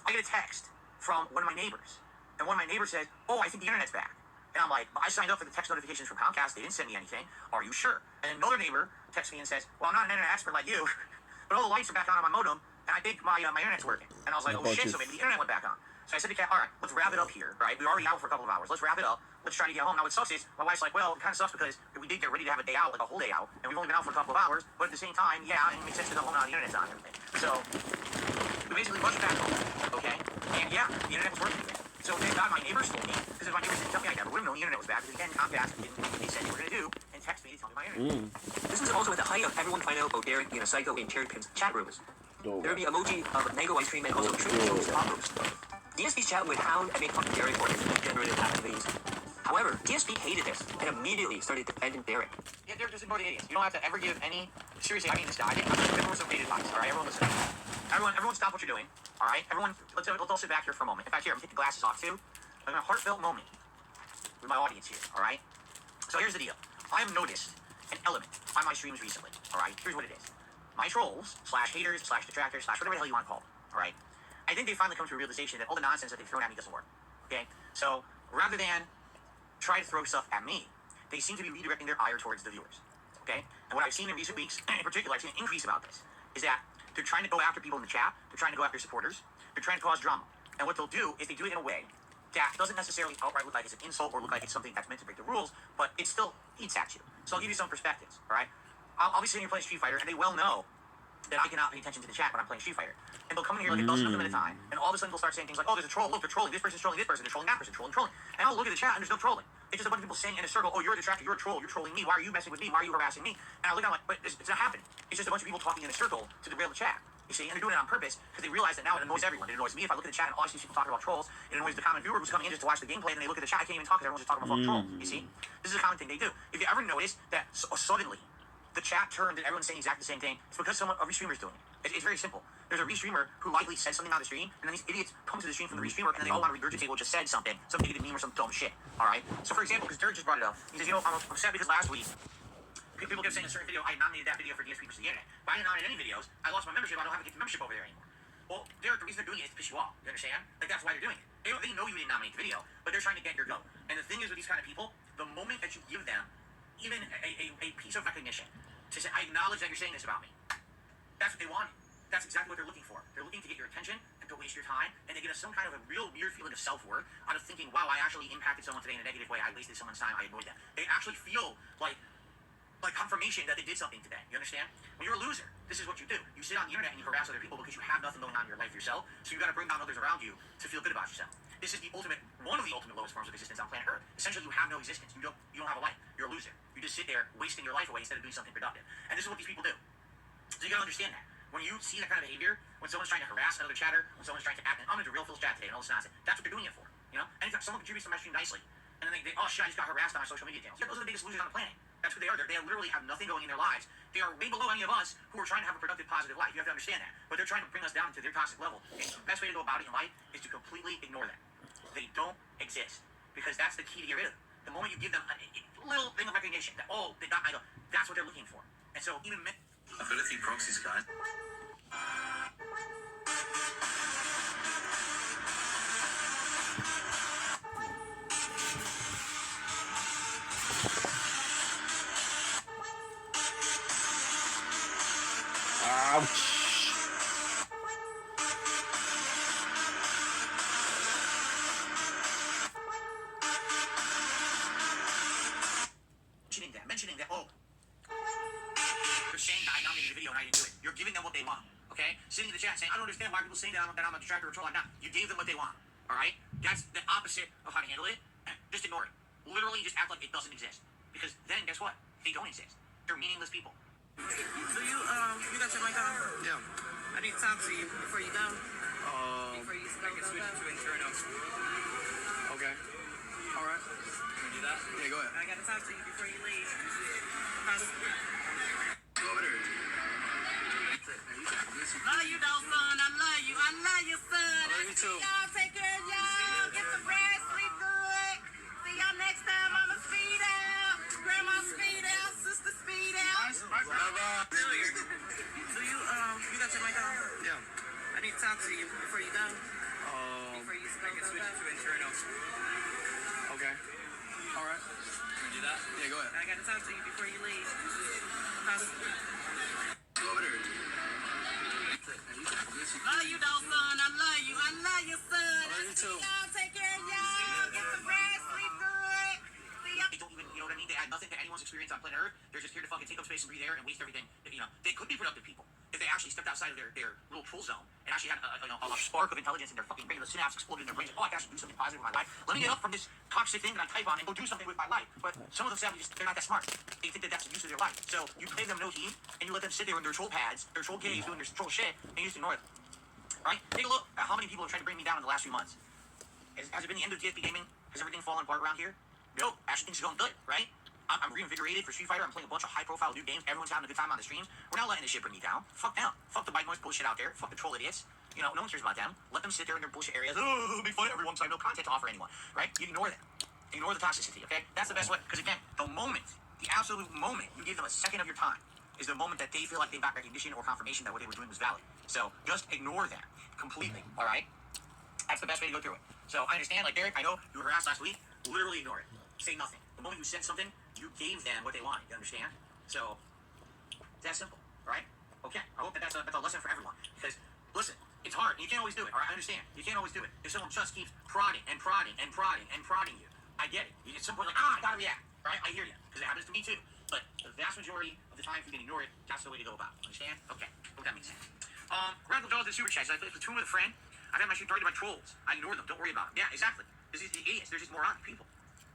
I get a text from one of my neighbors, and one of my neighbors says, oh, I think the internet's back. And I'm like, I signed up for the text notifications from Comcast. They didn't send me anything. Are you sure? And another neighbor texts me and says, well, I'm not an internet expert like you, but all the lights are back on my modem, and I think my internet's working. And I was like, oh, shit, so maybe the internet went back on. So I said to Kat, all right, let's wrap it up here, right? We're already out for a couple of hours. Let's wrap it up. Let's try to get home. Now, what sucks is, my wife's like, well, it kind of sucks because we did get ready to have a day out, a whole day out, and we've only been out for a couple of hours, but at the same time, yeah, it makes sense to go home now the internet's on and everything. So we basically rushed back home, okay? And yeah, the internet was working again. So thank God my neighbors told me, because if my neighbors didn't tell me, I never would have known the internet was back, because again, Comcast didn't do what they said they were going to do, and text me to tell me my internet. This was also at the height of everyone finding out about Derek being a psycho in Terry Pim's chat rooms. There would be emoji of mango ice cream and also Trudy Jones tacos. DSP's chat would hound and make fun of Derek for his degenerative activities. However, DSP hated this and immediately started defending Derek. Yeah, they're just ignoring idiots. You don't have to ever give any... Seriously, I mean this guy. I think everyone's some great advice, all right? Everyone listen. Everyone stop what you're doing, all right? Everyone, let's all sit back here for a moment. In fact, here, I'm going to take the glasses off, too. I'm in a heartfelt moment with my audience here, all right? So here's the deal. I have noticed an element on my streams recently, all right? Here's what it is. My trolls, /haters, /detractors, /whatever the hell you want to call them, all right? I think they finally come to a realization that all the nonsense that they've thrown at me doesn't work, okay? So rather than try to throw stuff at me, they seem to be redirecting their ire towards the viewers, okay? And what I've seen in recent weeks, in particular, I've seen an increase about this, is that they're trying to go after people in the chat, they're trying to go after supporters, they're trying to cause drama. And what they'll do is they do it in a way that doesn't necessarily outright look like it's an insult or look like it's something that's meant to break the rules, but it still eats at you. So I'll give you some perspectives, all right? I'll be sitting here playing Street Fighter, and they well know that I cannot pay attention to the chat when I'm playing Street Fighter. And they'll come in here like a dozen of them at a time, and all of a sudden they'll start saying things like, oh, there's a troll, look, they're trolling, this person's trolling this person, they're trolling that person, trolling. And I'll look at the chat, and there's no trolling. It's just a bunch of people saying in a circle, oh, you're a detractor, you're a troll, you're trolling me, why are you messing with me, why are you harassing me? And I look at it, I'm like, but it's not happening. It's just a bunch of people talking in a circle to derail the chat. You see, and they're doing it on purpose because they realize that now it annoys everyone. It annoys me if I look at the chat and all I see is people talking about trolls. It annoys the common viewer who's coming in just to watch the gameplay, and they look at the chat, I can't even talk because everyone's just talking about fucking trolls. You see? This is a common thing they do. If you ever notice that suddenly the chat turned and everyone's saying exactly the same thing, it's because a restreamer's doing it. It's very simple. There's a restreamer who likely said something on the stream, and then these idiots come to the stream from the restreamer, and then they all want to regurgitate what just said something, some negative meme or some dumb shit. Alright? So for example, because Derek just brought it up, he says, I'm upset because last week people kept saying in a certain video, I nominated that video for DSP versus the internet. But I didn't nominate any videos. I lost my membership. I don't have to get the membership over there anymore. Well, Derek, the reason they're doing it is to piss you off. You understand? Like, that's why they're doing it. They know you didn't nominate the video, but they're trying to get your vote. And the thing is with these kind of people, the moment that you give them even a piece of recognition to say, I acknowledge that you're saying this about me, that's what they want. That's exactly what they're looking for. They're looking to get your attention and to waste your time, and they get us some kind of a real weird feeling of self-worth out of thinking, wow, I actually impacted someone today in a negative way. I wasted someone's time. I annoyed them. They actually feel like confirmation that they did something today. You understand? When you're a loser, this is what you do. You sit on the internet and you harass other people because you have nothing going on in your life yourself, so you got to bring down others around you to feel good about yourself. This is one of the ultimate lowest forms of existence on planet Earth. Essentially, you have no existence. You don't have a life. You're a loser. You just sit there wasting your life away instead of doing something productive. And this is what these people do. So you got to understand that. When you see that kind of behavior, when someone's trying to harass another chatter, when someone's trying to act, and I'm going to do real Phil's chat today and all this nonsense, that's what they're doing it for. You know? Anytime someone contributes to my stream nicely, and then they oh shit, I just got harassed on my social media channels. Yeah, those are the biggest losers on the planet. That's who they are. They literally have nothing going in their lives. They are way below any of us who are trying to have a productive, positive life. You have to understand that. But they're trying to bring us down to their toxic level. And the best way to go about it in life is to completely ignore them. They don't exist. Because that's the key to get rid of them. The moment you give them a little thing of recognition that, oh, they got my idol, that's what they're looking for. And so even Ability proxies, guys. Ouch. what they want. Okay? Sitting in the chat saying, I don't understand why people saying that I'm a distractor or troll. I'm not. You gave them what they want. All right? That's the opposite of how to handle it. Just ignore it. Literally just act like it doesn't exist. Because then, guess what? They don't exist. They're meaningless people. Do you got your mic on? Yeah. I need to talk to you before you go. Before you I can switch to internal. Okay. All right. Can we do that? Yeah, go ahead. I gotta talk to you before you leave. Go over there. Love you though, son. I love you. I love you, son. Love you too. Y'all take care of y'all. Get some rest. Sleep good. See y'all next time. I'ma speed out. Grandma speed out. Sister speed out. Do you got your mic on? Yeah. I need to talk to you before you go. Before you I can switch to internal. Okay. All right. Can we do that? Yeah, go ahead. I gotta talk to you before you leave. Go over there. Love you though, son. I love you. I love you, son. Love you too. Y'all take care of y'all. Get some rest. Sleep good. See y'all. They don't even, you know what I mean? They add nothing to anyone's experience on planet Earth. They're just here to fucking take up space and breathe air and waste everything. You know, they could be productive people if they actually stepped outside of their little troll zone and actually had a spark of intelligence in their fucking brain. The synapse exploded in their brains. Oh, I can actually do something positive with my life. Let me get up from this toxic thing that I type on and go do something with my life. But some of them sadly they're not that smart. They think that that's the use of their life. So you pay them no heed and you let them sit there in their troll pads, their troll caves doing their troll shit, and you just ignore them. Right? Take a look at how many people have tried to bring me down in the last few months. Has it been the end of TFP gaming? Has everything fallen apart around here? No. Actually, things are going good, right? I'm reinvigorated for Street Fighter. I'm playing a bunch of high-profile new games. Everyone's having a good time on the streams. We're not letting this shit bring me down. Fuck them. Fuck the white noise bullshit out there. Fuck the troll idiots. You know, no one cares about them. Let them sit there in their bullshit areas. Oh, it'll be fun everyone, so I have no content to offer anyone. Right? You ignore them. Ignore the toxicity, okay? That's the best way. Because again, the absolute moment you give them a second of your time is the moment that they feel like they got recognition or confirmation that what they were doing was valid. So just ignore them completely, all right? That's the best way to go through it. So I understand, like Derek, I know you were harassed last week. Literally ignore it. Say nothing. The moment you said something, you gave them what they wanted. You understand? So it's that simple, right? Okay. I hope that's a lesson for everyone. Because listen, it's hard. You can't always do it. All right, I understand. You can't always do it. If someone just keeps prodding and prodding and prodding and prodding you, I get it. At some point, like, I gotta react. Right? I hear you. Because it happens to me too. But the vast majority of the time, if you can ignore it, that's the way to go about it. Understand? Okay. Hope that makes sense. Radical Jaws did super chats. I played Platoon with a friend. I've had my shit targeted by trolls. I ignore them. Don't worry about them. Yeah, exactly. This is the idiots. They're just moronic people.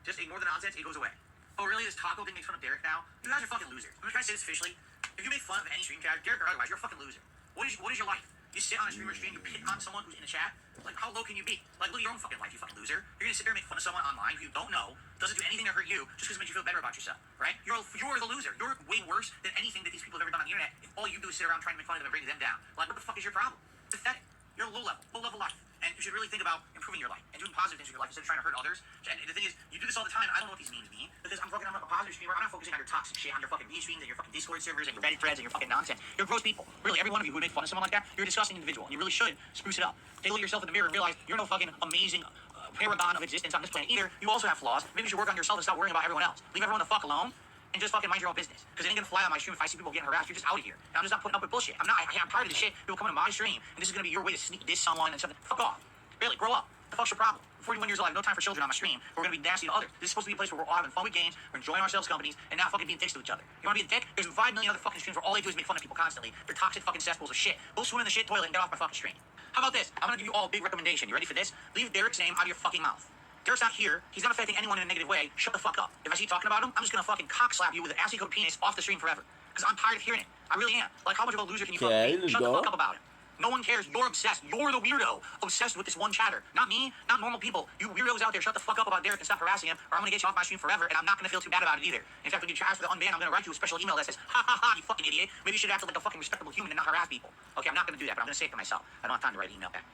Just ignore the nonsense. It goes away. Oh, really? This taco thing makes fun of Derek now? You guys are fucking losers. I'm just trying to say this officially. If you make fun of any stream chat, Derek or otherwise, you're a fucking loser. What is your life? You sit on a streamer stream, you pick on someone who's in a chat. Like, how low can you be? Like, look at your own fucking life, you fucking loser. You're gonna sit there and make fun of someone online who you don't know, doesn't do anything to hurt you, just because it makes you feel better about yourself, right? You're the loser. You're way worse than anything that these people have ever done on the internet if all you do is sit around trying to make fun of them and bring them down. Like, what the fuck is your problem? Pathetic. You're low level life. And you should really think about improving your life and doing positive things in your life instead of trying to hurt others. And the thing is, you do this all the time. I don't know what these memes mean because I'm a positive streamer. I'm not focusing on your toxic shit, on your fucking V streams and your fucking Discord servers and your Reddit threads and your fucking nonsense. You're gross people. Really, every one of you who would make fun of someone like that, you're a disgusting individual. And you really should spruce it up. Take a look at yourself in the mirror and realize you're no fucking amazing paragon of existence on this planet either. You also have flaws. Maybe you should work on yourself and stop worrying about everyone else. Leave everyone the fuck alone. And just fucking mind your own business. Because it ain't gonna fly on my stream if I see people getting harassed. You're just out of here. And I'm just not putting up with bullshit. I'm tired of this shit. People coming to my stream, and this is gonna be your way to sneak diss someone and something. Fuck off. Really, grow up. The fuck's your problem? 41 years old, I have no time for children on my stream. We're gonna be nasty to others. This is supposed to be a place where we're all having fun with games, we're enjoying ourselves companies, and not fucking being dicks to each other. You wanna be a dick? There's 5 million other fucking streams where all they do is make fun of people constantly. They're toxic fucking cesspools of shit. Go swim in the shit toilet and get off my fucking stream. How about this? I'm gonna give you all a big recommendation. You ready for this? Leave Derek's name out of your fucking mouth. Derek's not here. He's not affecting anyone in a negative way. Shut the fuck up. If I see you talking about him, I'm just gonna fucking cock slap you with an acid-coated penis off the stream forever. Because I'm tired of hearing it. I really am. Like, how much of a loser can you fucking be? Shut the fuck up about it. No one cares. You're obsessed. You're the weirdo obsessed with this one chatter. Not me. Not normal people. You weirdos out there, shut the fuck up about Derek and stop harassing him, or I'm gonna get you off my stream forever, and I'm not gonna feel too bad about it either. In fact, when you ask for the unban, I'm gonna write you a special email that says, ha ha ha, you fucking idiot. Maybe you should act like a fucking respectable human and not harass people. Okay, I'm not gonna do that, but I'm gonna say it to myself. I don't have time to write an email back.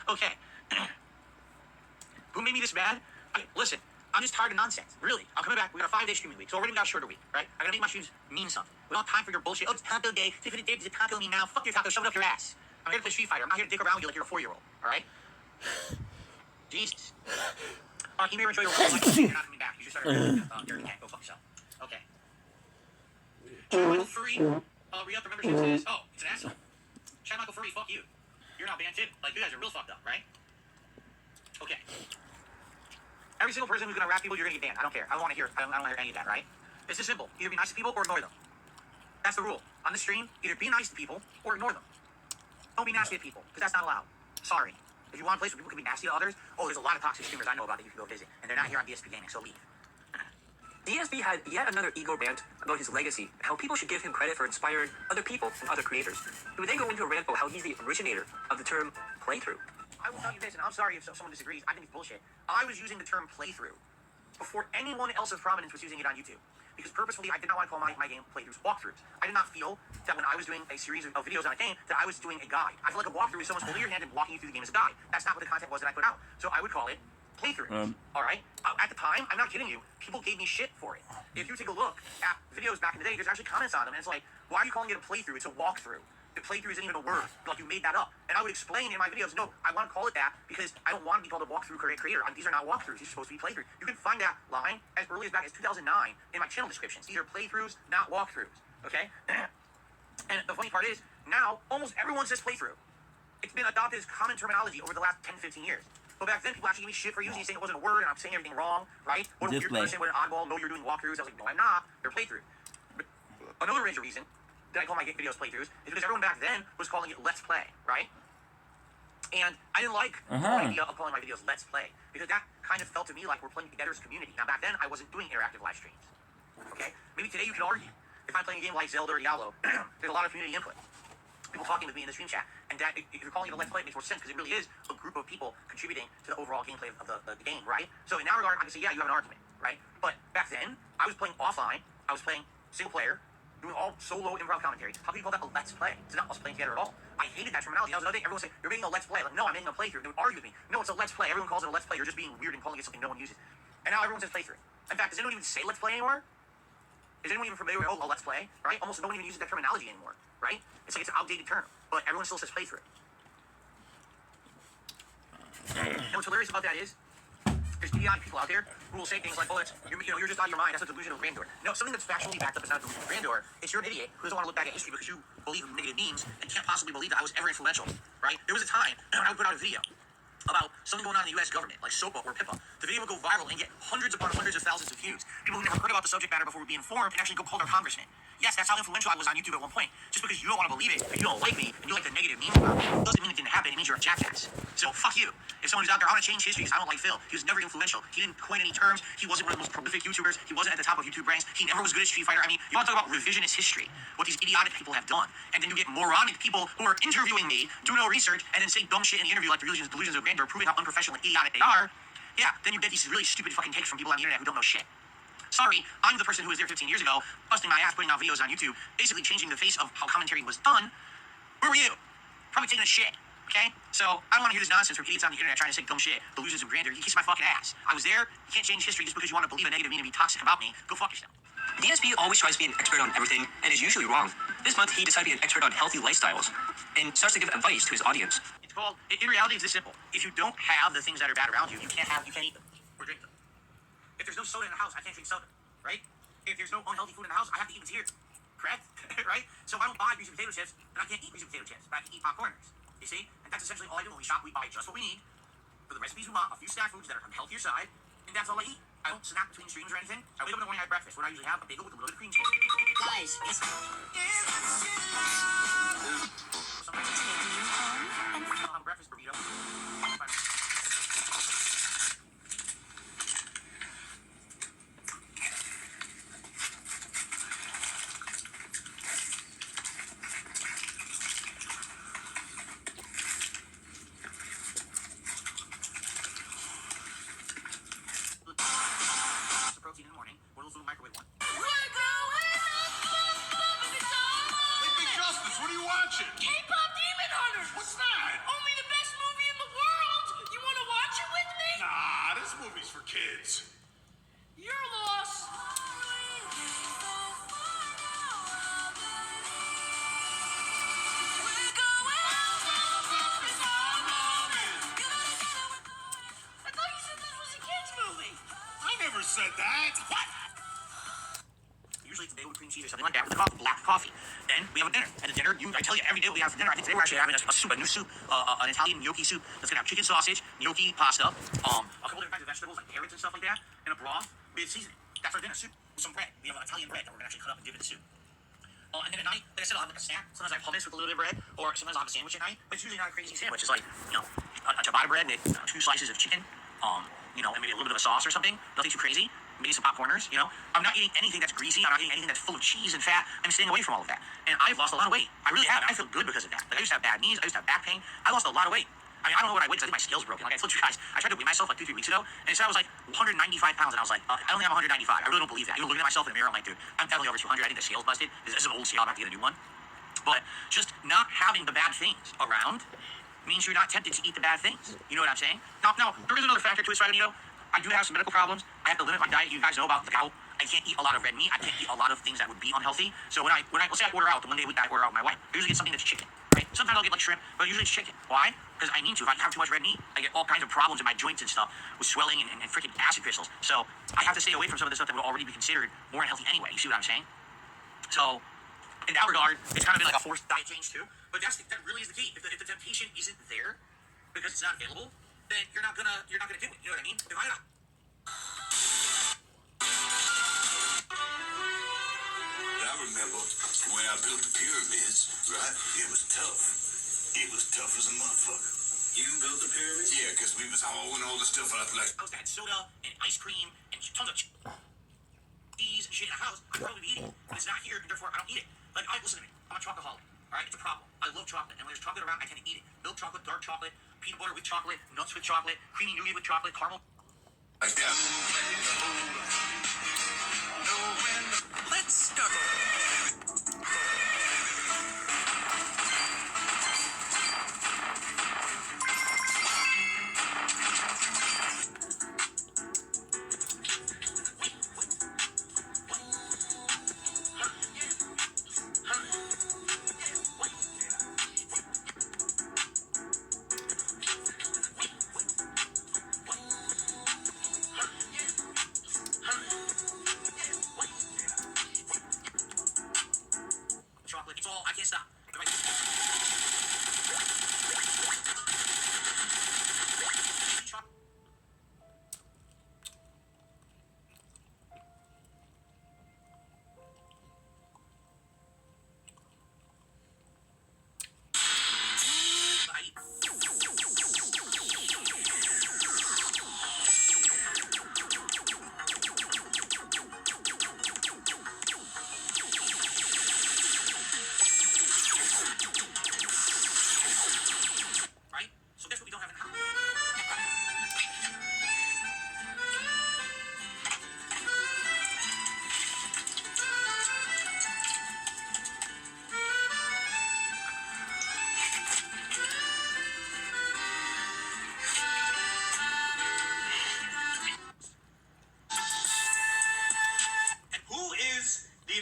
Okay. Who made me this mad? Listen, I'm just tired of nonsense. Really. I'm coming back. We got a 5-day streaming week, so already we got a shorter week, right? I gotta make my streams mean something. We don't have time for your bullshit. Oh, it's taco day. Tiffany Dave is a taco me now. Fuck your taco. Shove it up your ass. I'm here to play Street Fighter. I'm not here to dick around with you like you're a 4-year-old, alright? Jesus. Alright, you may enjoy your life. You're not coming back. You should start Derek can't go fuck yourself. Okay. Chad Michael Furry, re-up the membership says, oh, it's an asshole. Chad Michael Furry, fuck you. You're not banned too. Like, you guys are real fucked up, right? Okay. Every single person who's gonna harass people, you're gonna get banned. I don't care. I don't wanna hear any of that, right? It's just simple. Either be nice to people or ignore them. That's the rule. on the stream, either be nice to people or ignore them. Don't be nasty to people, because that's not allowed. Sorry. If you want a place where people can be nasty to others, there's a lot of toxic streamers I know about that you can go visit, and they're not here on DSP Gaming, so leave. DSP had yet another ego rant about his legacy, how people should give him credit for inspiring other people and other creators. He would then go into a rant about how he's the originator of the term playthrough. I will tell you this, and I'm sorry if someone disagrees, I think it's bullshit. I was using the term playthrough before anyone else of prominence was using it on YouTube. Because purposefully, I did not want to call my game playthroughs walkthroughs. I did not feel that when I was doing a series of videos on a game, that I was doing a guide. I feel like a walkthrough is someone's holding your hand and walking you through the game as a guide. That's not what the content was that I put out. So I would call it playthroughs. All right? At the time, I'm not kidding you, people gave me shit for it. If you take a look at videos back in the day, there's actually comments on them, and it's like, why are you calling it a playthrough? It's a walkthrough. The playthrough isn't even a word. Like, you made that up. And I would explain in my videos, no, I want to call it that because I don't want to be called a walkthrough creator. These are not walkthroughs. These are supposed to be playthroughs. You can find that line as early as back as 2009 in my channel descriptions. These are playthroughs, not walkthroughs. Okay? And the funny part is, now, almost everyone says playthrough. It's been adopted as common terminology over the last 10, 15 years. But back then, people actually gave me shit for using it, saying it wasn't a word, and I'm saying everything wrong, right? What a weird person, what an oddball, no, you're doing walkthroughs. I was like, no, I'm not. They're playthroughs. But another major reason that I call my videos playthroughs is because everyone back then was calling it Let's Play, right? And I didn't like the idea of calling my videos Let's Play because that kind of felt to me like we're playing together as a community. Now, back then, I wasn't doing interactive live streams, okay? Maybe today you can argue. If I'm playing a game like Zelda or Diablo, there's a lot of community input. People talking with me in the stream chat. And that, if you're calling it a Let's Play, it makes more sense because it really is a group of people contributing to the overall gameplay of the game, right? So in that regard, I can say, yeah, you have an argument, right? But back then, I was playing offline. I was playing single player, doing all solo improv commentary. How can you call that a Let's Play? It's not us playing together at all. I hated that terminology. That was another thing. Everyone would say, you're making a Let's Play. Like, no, I'm making a playthrough. They would argue with me. No, it's a Let's Play. Everyone calls it a Let's Play. You're just being weird and calling it something no one uses. And now everyone says playthrough. In fact, does anyone even say Let's Play anymore? Is anyone even familiar with, Let's Play, right? Almost no one even uses that terminology anymore, right? It's like it's an outdated term, but everyone still says playthrough. And what's hilarious about that is, there's idiotic people out there who will say things like, you're just out of your mind, that's a delusion of grandeur. No, something that's factually backed up is not a delusion of grandeur. It's you're an idiot who doesn't want to look back at history because you believe in negative memes and can't possibly believe that I was ever influential, right? There was a time when I would put out a video about something going on in the U.S. government, like SOPA or PIPA. The video would go viral and get hundreds upon hundreds of thousands of views. People who never heard about the subject matter before would be informed and actually go call their congressman. Yes, that's how influential I was on YouTube at one point. Just because you don't want to believe it, and you don't like me, and you like the negative memes about me, doesn't mean it didn't happen. It means you're a jackass. So fuck you. If someone who's out there, I want to change history because I don't like Phil. He was never influential. He didn't coin any terms. He wasn't one of the most prolific YouTubers. He wasn't at the top of YouTube ranks. He never was good at Street Fighter. I mean, you want to talk about revisionist history, what these idiotic people have done. And then you get moronic people who are interviewing me, do no research, and then say dumb shit in the interview like delusions of grandeur, proving how unprofessional and idiotic they are. Yeah, then you get these really stupid fucking takes from people on the internet who don't know shit. Sorry, I'm the person who was there 15 years ago, busting my ass, putting out videos on YouTube, basically changing the face of how commentary was done. Where were you? Probably taking a shit, okay? So, I don't want to hear this nonsense from idiots on the internet trying to say dumb shit, delusions of grandeur. You kiss my fucking ass. I was there. You can't change history just because you want to believe a negative meme and be toxic about me. Go fuck yourself. DSP always tries to be an expert on everything and is usually wrong. This month, he decided to be an expert on healthy lifestyles and starts to give advice to his audience. It's called, in reality, it's this simple. If you don't have the things that are bad around you, you can't eat them or drink them. If there's no soda in the house, I can't drink soda, right? If there's no unhealthy food in the house, I have to eat tears, correct? Right? So if I don't buy greasy potato chips, then I can't eat greasy potato chips, but I can eat popcorners. You see? And that's essentially all I do when we shop. We buy just what we need for the recipes we want, a few snack foods that are on the healthier side, and that's all I eat. I don't snack between streams or anything. I wake up in the morning, I have breakfast. What I usually have, a bagel with a little bit of cream cheese. Guys, it's Sometimes I'll have a breakfast burrito. K-pop Demon Hunters! What's that? Only the best movie in the world! You want to watch it with me? Nah, this movie's for kids. Your loss. I thought you said this was a kids movie. I never said that. What? Usually it's a bagel with cream cheese or something like that with black coffee. Then we have a dinner. And the dinner, I tell you, every day we have for dinner. I think today we're actually having a new soup, an Italian gnocchi soup that's gonna have chicken sausage, gnocchi pasta, a couple different kinds of vegetables like carrots and stuff like that, and a broth with seasoning. That's our dinner soup with some bread. We have Italian bread that we're gonna actually cut up and dip in the soup. And then at night, like I said, I'll have like a snack. Sometimes I have hummus with a little bit of bread, or sometimes I'll have a sandwich at night. But it's usually not a crazy sandwich. It's like, a ciabatta bread with 2 slices of chicken, and maybe a little bit of a sauce or something. Nothing too crazy. Maybe some popcorners, I'm not eating anything that's greasy. I'm not eating anything that's full of cheese and fat. I'm staying away from all of that. And I've lost a lot of weight. I really have. And I feel good because of that. Like, I used to have bad knees. I used to have back pain. I lost a lot of weight. I don't know what I weighed because I think my scale's broken. Like I told you guys, I tried to weigh myself like 2-3 weeks ago, and it said I was like 195 pounds, and I was like, I don't think I'm 195. I really don't believe that. Looking at myself in the mirror, I'm like, dude, I'm definitely over 200. I think the scale's busted. This is an old scale. I'm about to get a new one. But just not having the bad things around means you're not tempted to eat the bad things. You know what I'm saying? Now, there is another factor to it, Spider-Nito. I do have some medical problems. I have to limit my diet. You guys know about the gout. I can't eat a lot of red meat. I can't eat a lot of things that would be unhealthy. So when I let's say I order out, the one day a week I order out with my wife, I usually get something that's chicken. Right? Sometimes I'll get like shrimp, but usually it's chicken. Why? Because I need to. If I have too much red meat, I get all kinds of problems in my joints and stuff with swelling and freaking acid crystals. So I have to stay away from some of the stuff that would already be considered more unhealthy anyway. You see what I'm saying? So in that regard, it's kind of been like a forced diet change too. But that really is the key. If the temptation isn't there because it's not available, then you're not gonna do it. You know what I mean? If I don't. I remember when I built the pyramids, right? It was tough. It was tough as a motherfucker. You built the pyramids? Yeah, because we was hauling all the stuff out like... I was had soda and ice cream and tons of cheese and shit in the house. I'd probably be eating it. But it's not here, and therefore I don't eat it. Like, listen to me. I'm a chocoholic. Alright? It's a problem. I love chocolate. And when there's chocolate around, I tend to eat it. Milk chocolate, dark chocolate, peanut butter with chocolate, nuts with chocolate, creamy nougat with chocolate, caramel. Like that. Let's snuggle. Chocolate. It's all. I can't stop.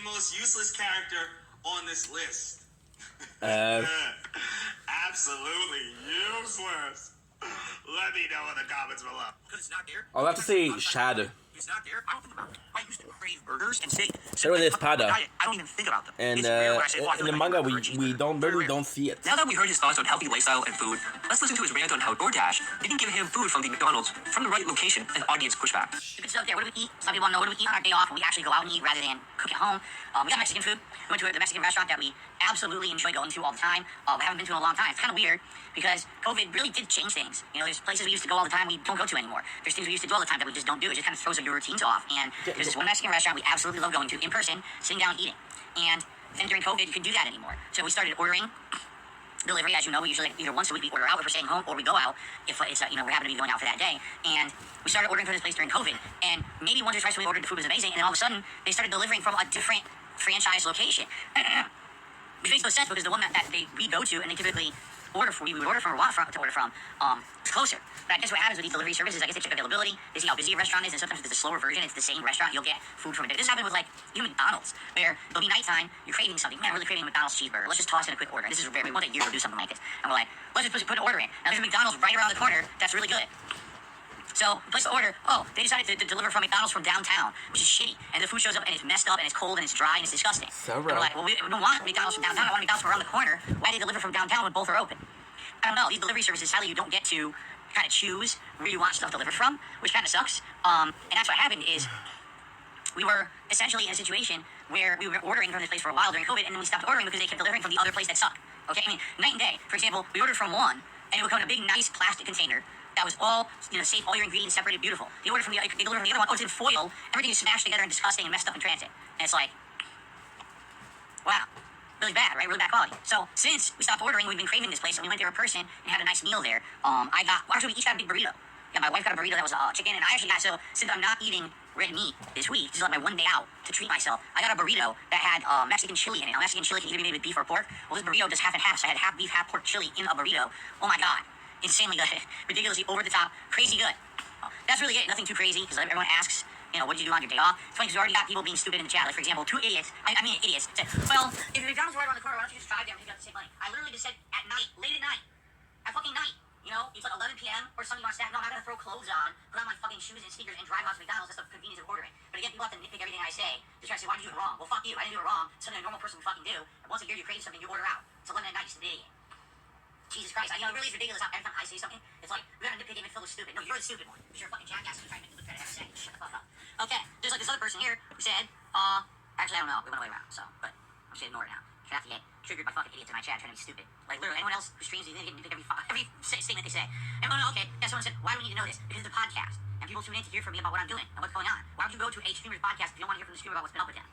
Most useless character on this list. Uh, Absolutely useless. Let me know in the comments below. Because it's not there. I'll have to say Shadow. It's not there. I don't think about it. I used to crave burgers and steak. There it is, Pada. I don't even think about them. And It's weird when I say, oh, I feel in the like manga, I'm a we cheeseburger. don't Very really rare. don't see it. Now that we heard his thoughts on healthy lifestyle and food, let's listen to his rant on how DoorDash didn't give him food from the McDonald's from the right location and audience pushback. Stupid stuff there. What do we eat? Some people want to know what do we eat on our day off when we actually go out and eat rather than cook at home. We got Mexican food. We went to the Mexican restaurant that we absolutely enjoy going to all the time. We haven't been to in a long time. It's kind of weird because COVID really did change things. There's places we used to go all the time we don't go to anymore. There's things we used to do all the time that we just don't do. It just kind of throws your routines off. And there's this one Mexican restaurant we absolutely love going to in person, sitting down and eating. And then during COVID, you couldn't do that anymore. So we started ordering delivery. As you know, we usually either once a week we order out if we're staying home, or we go out if it's we happen to be going out for that day. And we started ordering from this place during COVID. And maybe once or twice when we ordered, the food was amazing. And then all of a sudden, they started delivering from a different franchise location. Which makes no sense because the one that we go to and they typically we would order from or want to order from is closer. But I guess what happens with these delivery services, I guess they check availability, they see how busy a restaurant is, and sometimes if it's a slower version, it's the same restaurant, you'll get food from it. This happened with even McDonald's, where it'll be nighttime, you're craving something, man, I'm really craving a McDonald's cheeseburger, let's just toss in a quick order. And this is rare, we want a year to do something like this. And we're like, let's just put an order in. Now there's a McDonald's right around the corner that's really good. So, place the order. Oh, they decided to deliver from McDonald's from downtown, which is shitty. And the food shows up and it's messed up and it's cold and it's dry and it's disgusting. So and we're like, well, we don't want McDonald's from downtown. I want McDonald's from around the corner. Why do they deliver from downtown when both are open? I don't know. These delivery services, sadly, you don't get to kind of choose where you want stuff delivered from, which kind of sucks. And that's what happened is we were essentially in a situation where we were ordering from this place for a while during COVID, and then we stopped ordering because they kept delivering from the other place that sucked. Okay, I mean, night and day. For example, we ordered from one, and it would come in a big, nice plastic container that was all, safe, all your ingredients separated, beautiful. They delivered from the other one. Oh, it's in foil. Everything is smashed together and disgusting and messed up in transit. And it's like, wow. Really bad, right? Really bad quality. So since we stopped ordering, we've been craving this place, and we went there in person and had a nice meal there. We each got a big burrito. Yeah, my wife got a burrito that was chicken, and I actually got, so since I'm not eating red meat this week, this is like my one day out to treat myself, I got a burrito that had Mexican chili in it. Now, Mexican chili can either be made with beef or pork. Well, this burrito just half and half, so I had half beef, half pork chili in a burrito. Oh my God. Insanely good. Ridiculously over the top. Crazy good. That's really it. Nothing too crazy, because everyone asks, what did you do on your day off? It's funny because we already got people being stupid in the chat. Like, for example, two idiots, idiots, said, well, if your McDonald's right around the corner, why don't you just drive there and pick up the same money? I literally just said at night, late at night, at fucking night. It's like 11 p.m. or something you want to snack. No, I'm not going to throw clothes on, put on my fucking shoes and sneakers and drive out to McDonald's. That's the convenience of ordering. But again, people have to nitpick everything I say to try to say, why did you do it wrong? Well, fuck you. I didn't do it wrong. It's something a normal person would fucking do. And once a year you crave something, you order out. It's 11 at night, just an idiot. Jesus Christ. It really is ridiculous how every time I say something, it's like, we gotta nitpick it and Phil is stupid. No, you're the stupid one. Because you're a fucking jackass and you're trying to make me look better every second. Shut the fuck up. Okay, there's like this other person here who said, actually, I don't know. We went way around, so, but I'm just gonna ignore it now. I have to get triggered by fucking idiots in my chat trying to be stupid. Like, literally, anyone else who streams these, they nitpick every statement they say. And okay, yeah, someone said, why do we need to know this? Because it's a podcast. And people tune in to hear from me about what I'm doing and what's going on. Why would you go to a streamer's podcast if you don't want to hear from the streamer about what's been up with them?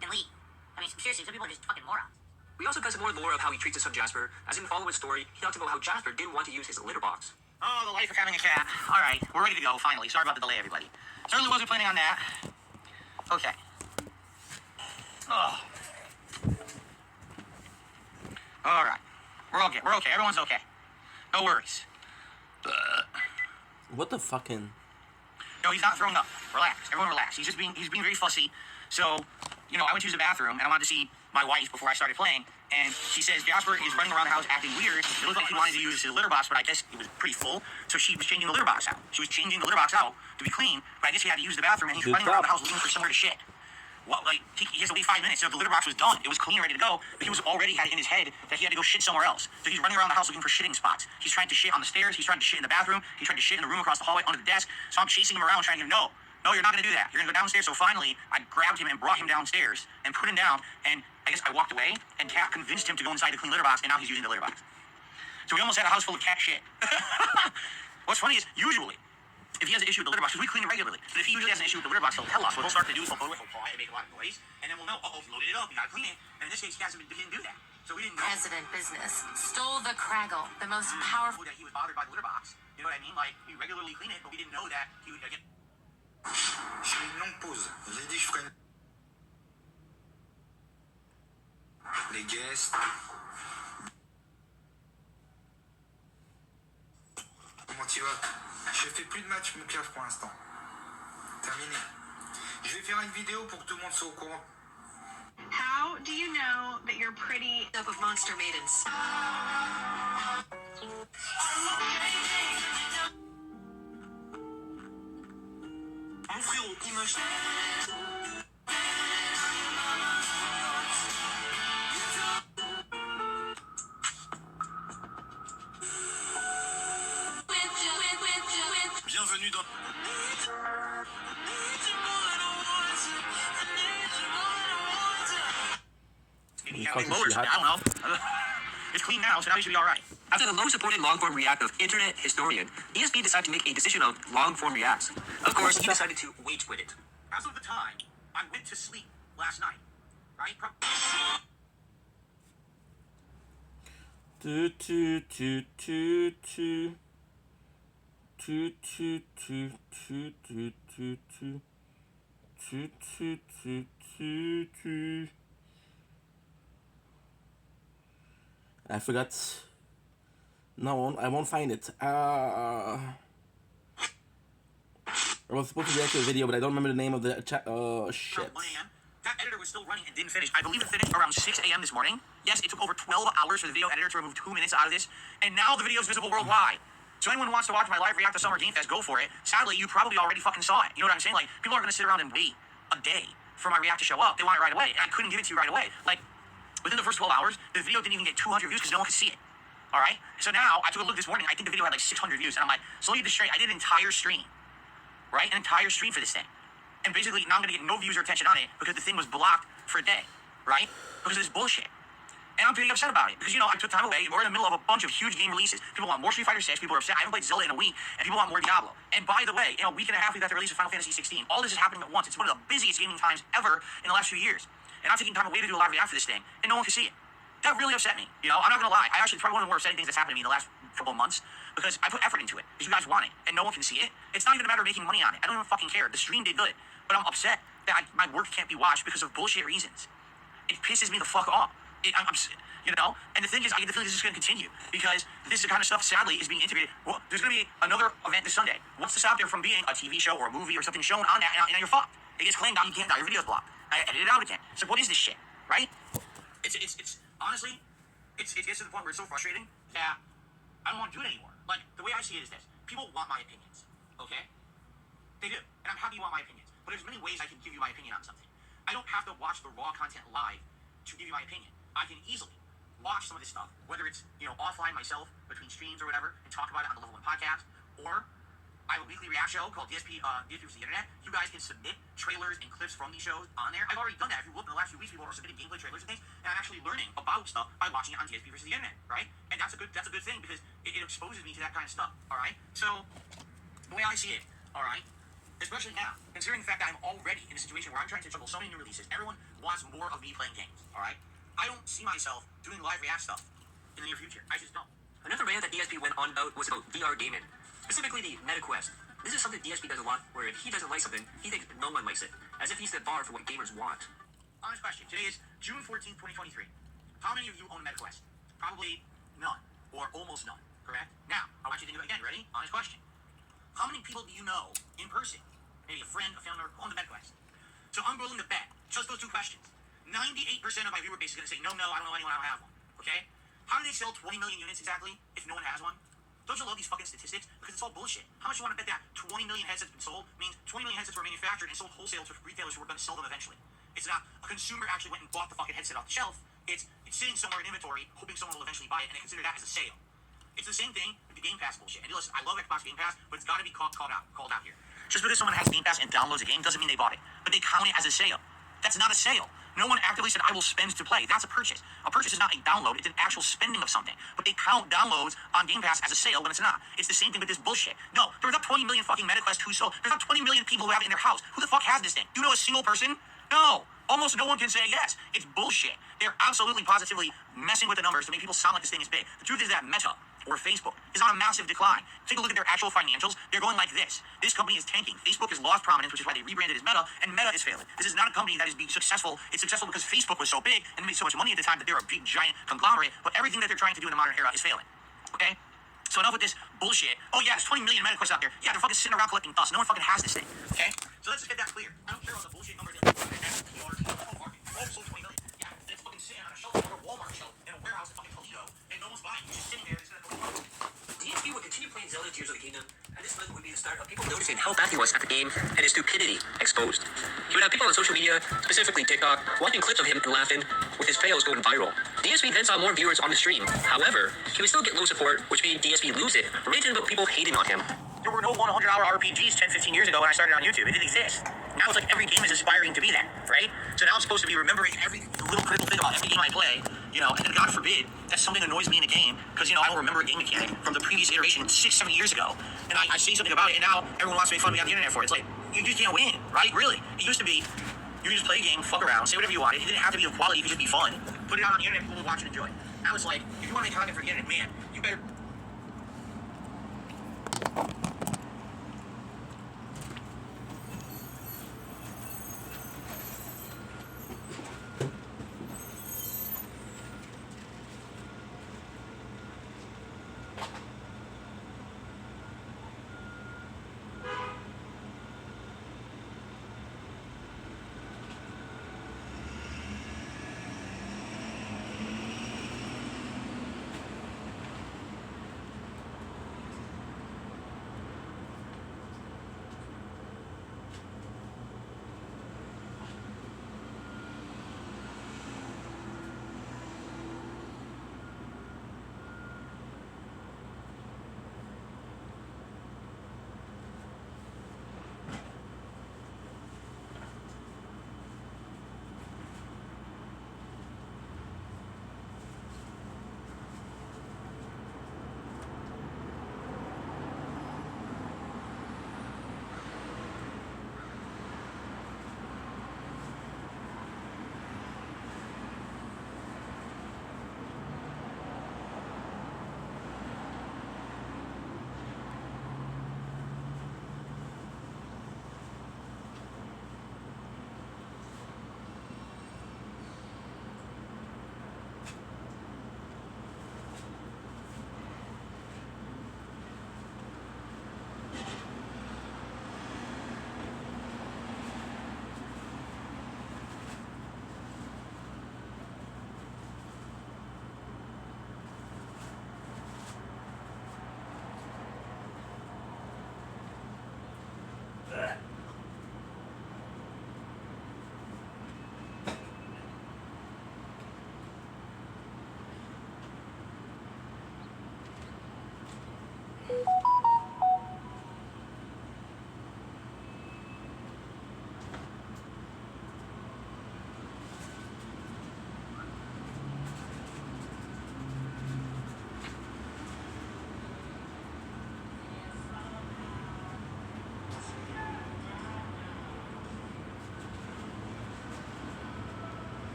Then leave. I mean, seriously, some people are just fucking morons. We also got some more lore of how he treats his son Jasper. As in follow his story, he talks about how Jasper didn't want to use his litter box. Oh, the life of having a cat. Alright, we're ready to go, finally. Sorry about the delay, everybody. Certainly wasn't planning on that. Okay. Oh. Alright. We're okay. We're okay. Everyone's okay. No worries. What the fucking... No, he's not throwing up. Relax. Everyone relax. He's being very fussy. So, I went to use the bathroom, and I wanted to see my wife before I started playing, and she says Jasper is running around the house acting weird. It looked like he wanted to use his litter box, but I guess it was pretty full, so she was changing the litter box out. She was changing the litter box out to be clean, but I guess he had to use the bathroom, and he's running around the house looking for somewhere to shit. Well, he has to wait 5 minutes, so the litter box was done. It was clean, ready to go, but he was already had it in his head that he had to go shit somewhere else. So he's running around the house looking for shitting spots. He's trying to shit on the stairs, he's trying to shit in the bathroom, he's trying to shit in the room across the hallway under the desk, so I'm chasing him around trying to get him, no, you're not going to do that. You're going to go downstairs. So finally, I grabbed him and brought him downstairs and put him down, and I guess I walked away, and Cat convinced him to go inside the clean litter box, and now he's using the litter box. So we almost had a house full of cat shit. What's funny is, usually, if he has an issue with the litter box, because we clean it regularly, but if he usually has an issue with the litter box, he'll tell us. What he'll start to do is he'll put it, he'll paw it, make a lot of noise, and then we'll know, oh, loaded it up, you gotta clean it. And in this case, he didn't do that. So we didn't know. President Business stole the Craggle, the most powerful... That he was bothered by the litter box. You know what I mean? Like, we regularly clean it, but we didn't know that he would get... Je fais une longue pause. J'ai dit je ferai les guests. Comment tu vas? Je fais plus de match mon clave pour l'instant. Terminé. Je vais faire une vidéo pour que tout le monde soit au courant. How do you know that you're pretty up of monster maidens? Mon frérot, image. Bienvenue dans... I don't know. It's clean now, so now you should be alright. After the low-supported long-form react of internet historian, ESP decided to make a decision of long-form reacts. Of course, he decided to wait with it. As of the time, I went to sleep last night, right? I forgot. No, I won't find it. I was supposed to react to a video, but I don't remember the name of the chat. Oh, shit. Around 1 a.m. That editor was still running and didn't finish. I believe it finished around 6 a.m. this morning. Yes, it took over 12 hours for the video editor to remove 2 minutes out of this, and now the video is visible worldwide. So anyone who wants to watch my live react to Summer Game Fest, go for it. Sadly, you probably already fucking saw it. You know what I'm saying? Like, people aren't going to sit around and wait a day for my react to show up. They want it right away, and I couldn't give it to you right away. Like, within the first 12 hours, the video didn't even get 200 views because no one could see it. All right? So now, I took a look this morning. I think the video had like 600 views, and I'm like, so let me get this straight. I did an entire stream, right? An entire stream for this thing. And basically, now I'm going to get no views or attention on it because the thing was blocked for a day, right? Because of this bullshit. And I'm pretty upset about it because, I took time away. We're in the middle of a bunch of huge game releases. People want more Street Fighter 6. People are upset. I haven't played Zelda in a week. And people want more Diablo. And by the way, a week and a half we got the release of Final Fantasy 16. All this is happening at once. It's one of the busiest gaming times ever in the last few years. And I'm taking time away to do a live react for this thing. And no one can see it. That really upset me. I'm not going to lie. It's probably one of the more upsetting things that's happened to me in the last couple of months because I put effort into it because you guys want it. And no one can see it. It's not even a matter of making money on it. I don't even fucking care. The stream did good. But I'm upset that my work can't be watched because of bullshit reasons. It pisses me the fuck off. And the thing is, I get the feeling this is going to continue because this is the kind of stuff, sadly, is being integrated. Well, there's going to be another event this Sunday. What's to stop there from being a TV show or a movie or something shown on that, and you're fucked. It gets claimed down, you can't die, your video's blocked. I edit it out again. So what is this shit, right? It's honestly, it gets to the point where it's so frustrating that I don't want to do it anymore. Like, the way I see it is this. People want my opinions, okay? They do, and I'm happy you want my opinions. But there's many ways I can give you my opinion on something. I don't have to watch the raw content live to give you my opinion. I can easily watch some of this stuff, whether it's, offline myself, between streams or whatever, and talk about it on the Level 1 podcast, or I have a weekly react show called DSP vs. the Internet. You guys can submit trailers and clips from these shows on there. I've already done that. If you look in the last few weeks, people are submitting gameplay trailers and things, and I'm actually learning about stuff by watching it on DSP vs. the Internet, right? And that's a good thing because it exposes me to that kind of stuff, all right? So, the way I see it, all right, especially now, considering the fact that I'm already in a situation where I'm trying to juggle so many new releases, everyone wants more of me playing games, all right? I don't see myself doing live react stuff in the near future. I just don't. Another rant that DSP went on about was about VR gaming, specifically the MetaQuest. This is something DSP does a lot, where if he doesn't like something, he thinks no one likes it, as if he's the bar for what gamers want. Honest question. Today is June 14th, 2023. How many of you own MetaQuest? Probably none, or almost none, correct? Now, I want you to think of it again. Ready? Honest question. How many people do you know in person, maybe a friend, a family member, who own the MetaQuest? So I'm willing to bet, just those two questions, 98% of my viewer base is going to say, no, I don't know anyone, I don't have one, okay? How do they sell 20 million units exactly if no one has one? Don't you love these fucking statistics? Because it's all bullshit. How much you want to bet that 20 million headsets have been sold means 20 million headsets were manufactured and sold wholesale to retailers who were going to sell them eventually? It's not a consumer actually went and bought the fucking headset off the shelf. It's sitting somewhere in inventory, hoping someone will eventually buy it, and they consider that as a sale. It's the same thing with the Game Pass bullshit. And listen, I love Xbox Game Pass, but it's got to be called out here. Just because someone has Game Pass and downloads a game doesn't mean they bought it, but they count it as a sale. That's not a sale. No one actively said, I will spend to play. That's a purchase. A purchase is not a download. It's an actual spending of something. But they count downloads on Game Pass as a sale when it's not. It's the same thing with this bullshit. No, there's not 20 million fucking MetaQuest who sold. There's not 20 million people who have it in their house. Who the fuck has this thing? Do you know a single person? No. Almost no one can say yes. It's bullshit. They're absolutely, positively messing with the numbers to make people sound like this thing is big. The truth is that Meta, or Facebook, is on a massive decline. Take a look at their actual financials. They're going like this. This company is tanking. Facebook has lost prominence, which is why they rebranded as Meta, and Meta is failing. This is not a company that is being successful. It's successful because Facebook was so big and made so much money at the time that they're a big, giant conglomerate, but everything that they're trying to do in the modern era is failing. Okay? So enough with this bullshit. Oh yeah, there's 20 million MetaQuests out there. Yeah, they're fucking sitting around collecting dust. No one fucking has this thing. Okay? So let's just get that clear. I don't care about the bullshit numbers that sold 20 million. Yeah, it's fucking sitting on a shelf or a Walmart shelf in a warehouse in fucking Toledo, and no one's buying it. It's just sitting there. It's gonna go. DSP would continue playing Zelda Tears of the Kingdom, and this would be the start of people noticing how bad he was at the game and his stupidity exposed. He would have people on social media, specifically TikTok, watching clips of him and laughing, with his fails going viral. DSP then saw more viewers on the stream. However, he would still get low support, which made DSP lose it, ranting about people hating on him. There were no $100 RPGs 10, 15 years ago when I started on YouTube. It didn't exist. Now it's like every game is aspiring to be that, right? So now I'm supposed to be remembering every little critical thing about every game I play, and then God forbid that something annoys me in a game because, I don't remember a game mechanic from the previous iteration 6-7 years ago, and I say something about it, and now everyone wants to make fun of me on the internet for it. It's like, you just can't win, right? Really. It used to be, you could just play a game, fuck around, say whatever you wanted. It didn't have to be of quality. It could just be fun. Put it out on the internet, people will watch and enjoy. Now it's like, if you want to make content for the internet, man, you better...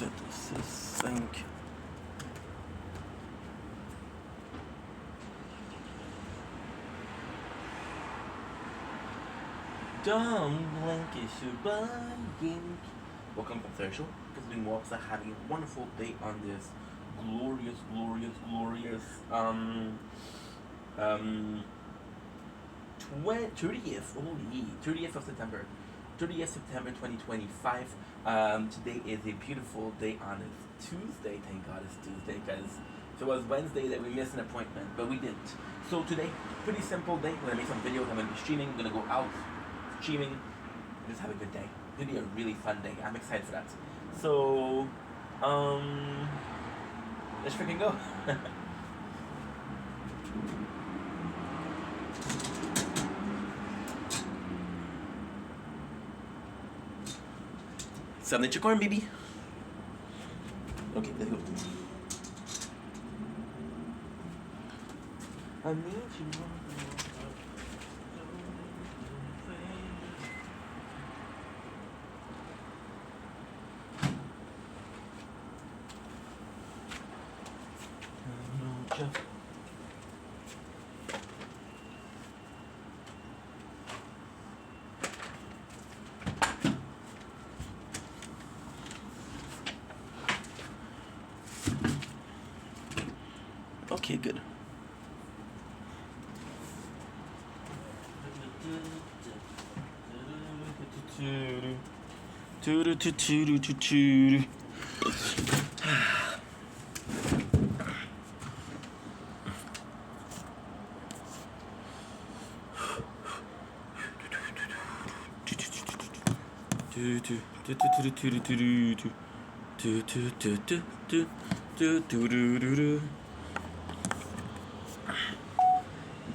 7, 6, 5. Don't blink, it's your buying. Welcome to the show. Visiting Walks are having a wonderful day on this glorious 30th of September. 30th September 2025. Today is a beautiful day on this Tuesday. Thank God it's Tuesday, because if it was Wednesday that we missed an appointment, but we didn't. So today, pretty simple day. I'm gonna make some videos. I'm gonna be streaming. I'm gonna go out streaming and just have a good day. It's gonna be a really fun day. I'm excited for that. So, let's freaking go. Something your corn, baby. Okay, let's go. I need you. Okay, good.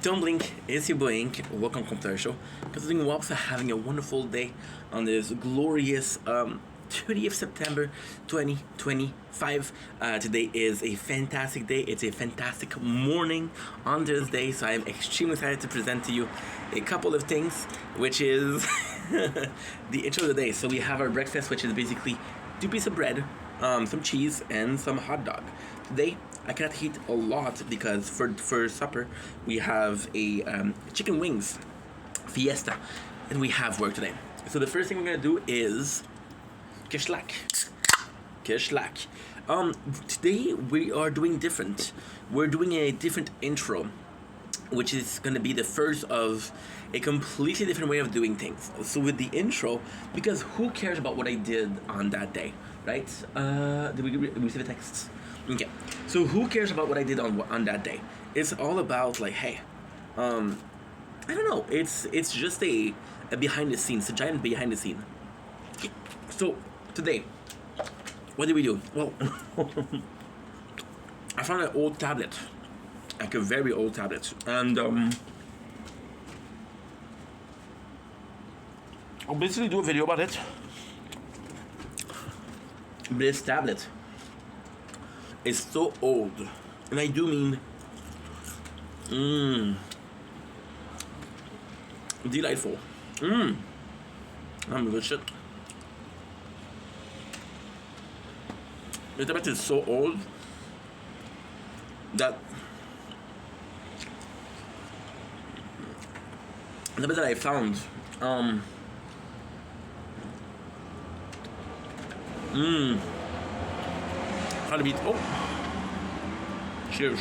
Don't blink, it's your boy Ink. Welcome to the show. Considering Wops are having a wonderful day on this glorious 30th September 2025. Today is a fantastic day. It's a fantastic morning on this day, so I'm extremely excited to present to you a couple of things, which is the intro of the day. So we have our breakfast, which is basically 2 pieces of bread, some cheese, and some hot dog. Today, I cannot eat a lot because for supper we have a chicken wings fiesta, and we have work today. So the first thing we're gonna do is kishlak. Today we are doing different. We're doing a different intro, which is gonna be the first of a completely different way of doing things. So with the intro, because who cares about what I did on that day, right? Did we receive a text? Okay, so who cares about what I did on that day? It's all about like, hey, I don't know. It's just a behind the scenes, a giant behind the scene. So today, what did we do? Well, I found an old tablet, like a very old tablet, and I'll basically do a video about it. This tablet is so old, and I do mean delightful. I'm good shit. The tablet is so old that the tablet that I found how to beat. Oh, cheers.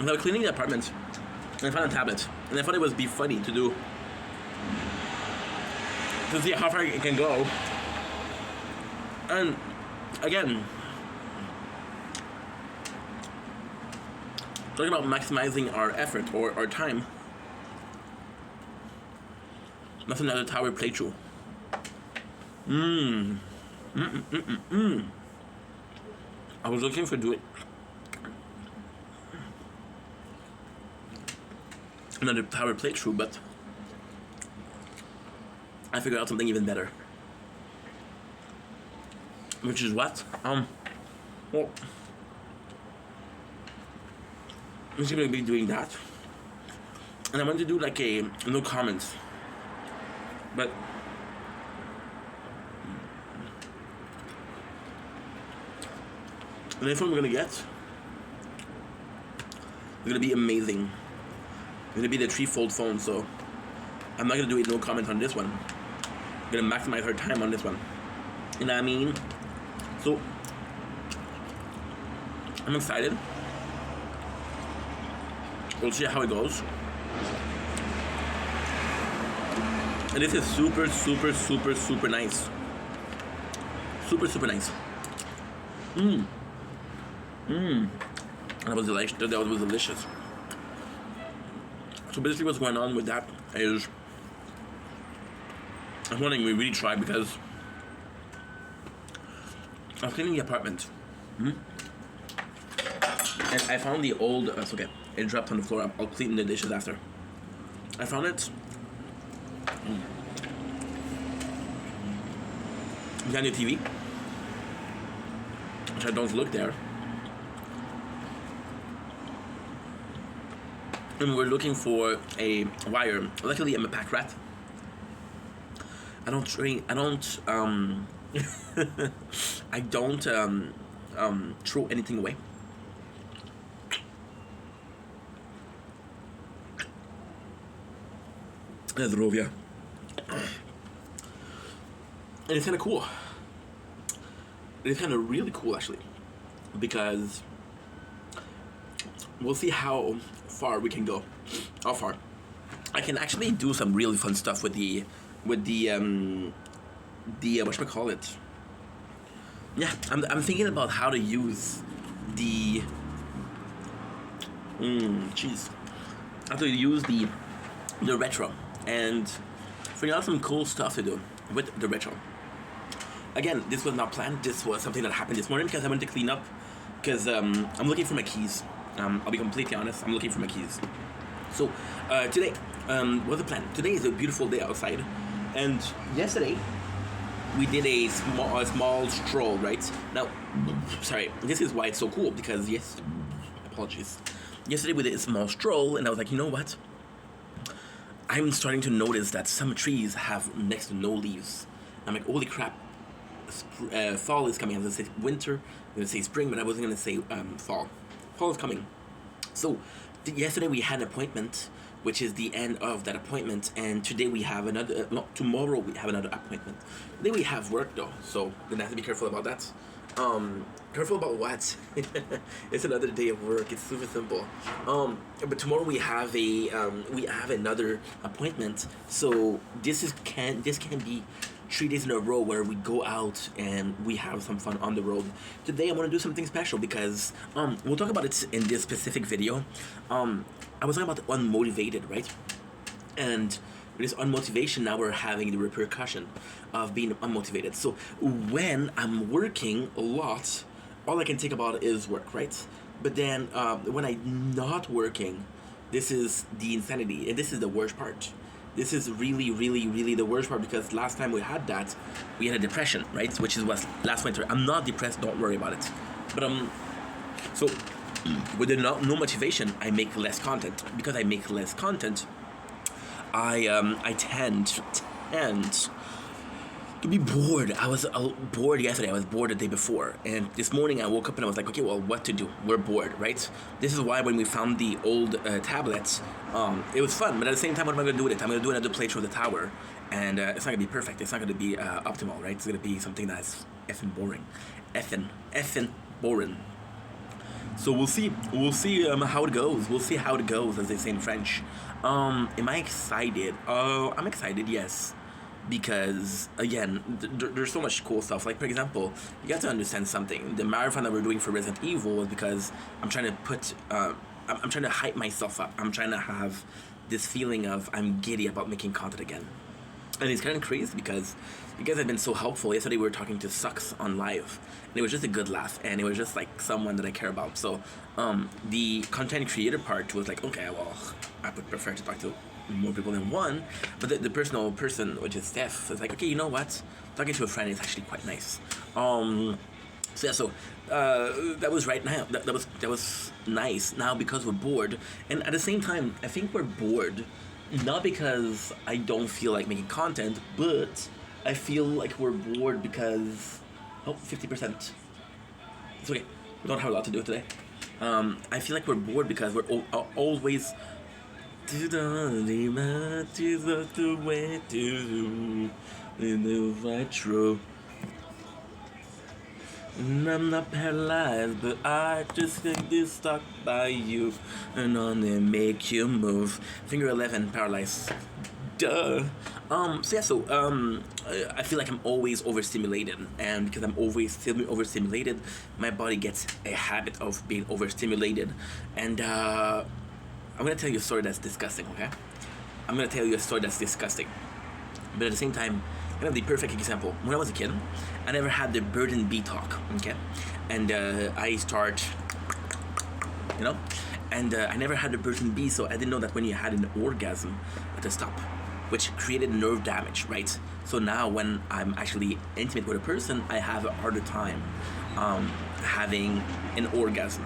I was cleaning the apartment and I found a tablet, and I thought it would be funny to do, to see how far it can go. And again, talking about maximizing our effort or our time. That's another tower playthrough. I was looking for doing another tower playthrough, but I figured out something even better. Which is what? Well, I'm just gonna be doing that. And I want to do like a no comments. But the next one we're gonna get is gonna be amazing. It's gonna be the 3-fold phone, so I'm not gonna do no comment on this one. I'm gonna maximize her time on this one. You know what I mean? So I'm excited. We'll see how it goes. And this is super, super, super, super nice. Super, super nice. That was delicious. That was delicious. So basically what's going on with that is I'm wondering we really try because I was cleaning the apartment. And I found the old, it's okay, it dropped on the floor. I'll clean the dishes after. I found it behind the TV, which I don't look there. And we're looking for a wire. Luckily, I'm a pack rat. I don't I don't throw anything away. Zdrowia. And it's kind of cool. It's kind of really cool, actually, because we'll see how far we can go. How far? I can actually do some really fun stuff with the whatchamacallit. Yeah, I'm thinking about how to use the how to use the retro and figure out some cool stuff to do with the retro. Again, this was not planned. This was something that happened this morning because I went to clean up because I'm looking for my keys. I'll be completely honest, I'm looking for my keys. So today, what's the plan? Today is a beautiful day outside, and yesterday we did a small stroll, right? Now, sorry, this is why it's so cool, because apologies. Yesterday we did a small stroll, and I was like, you know what? I'm starting to notice that some trees have next to no leaves. I'm like, holy crap, fall is coming. I was gonna say winter, I'm gonna say spring, but I wasn't gonna say fall. Fall is coming. So yesterday we had an appointment, which is the end of that appointment, and today we have another. Tomorrow we have another appointment. Today we have work though, so we're gonna have to be careful about that. Careful about what? It's another day of work. It's super simple. But tomorrow we have another appointment. So this can be 3 days in a row where we go out and we have some fun on the road. Today I want to do something special because we'll talk about it in this specific video. I was talking about unmotivated, right? And with this unmotivation, now we're having the repercussion of being unmotivated. So when I'm working a lot, all I can think about is work, right? But then when I'm not working, this is the insanity, and this is the worst part. This is really, really, really the worst part, because last time we had that, we had a depression, right? Which was last winter. I'm not depressed, don't worry about it. But so with the no motivation, I make less content. Because I make less content, I tend to be bored. I was bored yesterday. I was bored the day before, and this morning I woke up and I was like, okay, well, what to do? We're bored, right? This is why when we found the old tablets, it was fun. But at the same time, what am I going to do with it? I'm going to do another playthrough of the tower, and it's not going to be perfect. It's not going to be optimal, right? It's going to be something that's effing boring, effing boring. So we'll see how it goes. We'll see how it goes, as they say in French. Am I excited? I'm excited, yes. Because, again, there's so much cool stuff. Like, for example, you got to understand something. The marathon that we're doing for Resident Evil was because I'm trying to put, I'm trying to hype myself up. I'm trying to have this feeling of I'm giddy about making content again. And it's kind of crazy because you guys have been so helpful. Yesterday we were talking to Sucks on live, and it was just a good laugh, and it was just like someone that I care about. So the content creator part was like, okay, well, I would prefer to talk to more people than one, but the personal person, which is Steph, is like, okay, you know what, talking to a friend is actually quite nice. So yeah, so that was right now, that was nice. Now, because we're bored, and at the same time, I think we're bored not because I don't feel like making content, but I feel like we're bored because 50%. It's okay. We don't have a lot to do today. I feel like we're bored because we're always to the way to in the retro. And I'm not paralyzed, but I just think this stuck by you and only make you move. Finger 11, paralyzed. Duh. I feel like I'm always overstimulated, and because I'm always overstimulated, my body gets a habit of being overstimulated, and I'm gonna tell you a story that's disgusting, okay? I'm gonna tell you a story that's disgusting, but at the same time, I have the perfect example. When I was a kid, I never had the bird and bee talk, okay? And I start, you know? And I never had the bird and bee, so I didn't know that when you had an orgasm, you had to stop, which created nerve damage, right? So now when I'm actually intimate with a person, I have a harder time having an orgasm.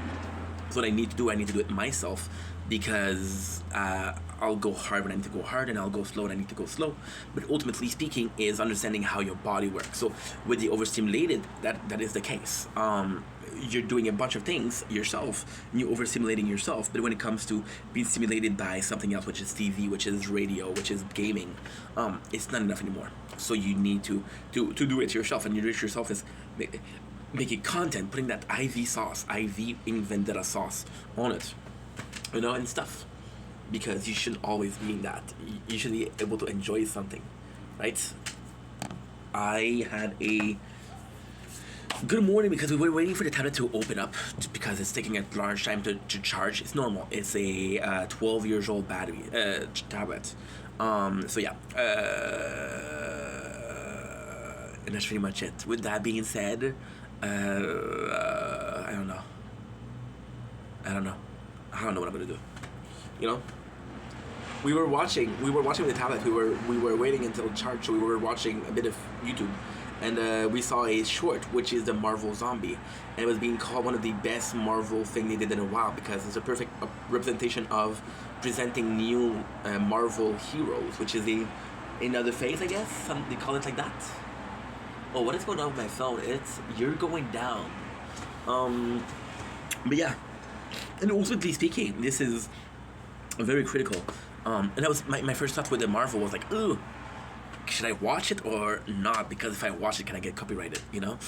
So what I need to do it myself, because I'll go hard when I need to go hard, and I'll go slow when I need to go slow. But ultimately speaking is understanding how your body works. So with the overstimulated, that is the case. You're doing a bunch of things yourself, and you're overstimulating yourself. But when it comes to being stimulated by something else, which is TV, which is radio, which is gaming, it's not enough anymore. So you need to do it yourself, and you do it yourself is making content, putting that IV sauce, IV in vendetta sauce on it, you know, and stuff. Because you shouldn't always be in that. You should be able to enjoy something, right? I had a good morning because we were waiting for the tablet to open up because it's taking a large time to charge. It's normal. It's a 12 years old battery tablet. So yeah. And that's pretty much it. With that being said, I don't know. I don't know what I'm gonna do. You know? We were watching with the tablet. We were waiting until it charged, so we were watching a bit of YouTube, and we saw a short, which is the Marvel Zombie, and it was being called one of the best Marvel thing they did in a while because it's a perfect representation of presenting new Marvel heroes, which is another phase, I guess. They call it like that. Oh, what is going on with my phone? You're going down. But yeah, and ultimately speaking, this is very critical. And that was my first thought with the Marvel was like, ooh, should I watch it or not? Because if I watch it, can I get copyrighted? You know.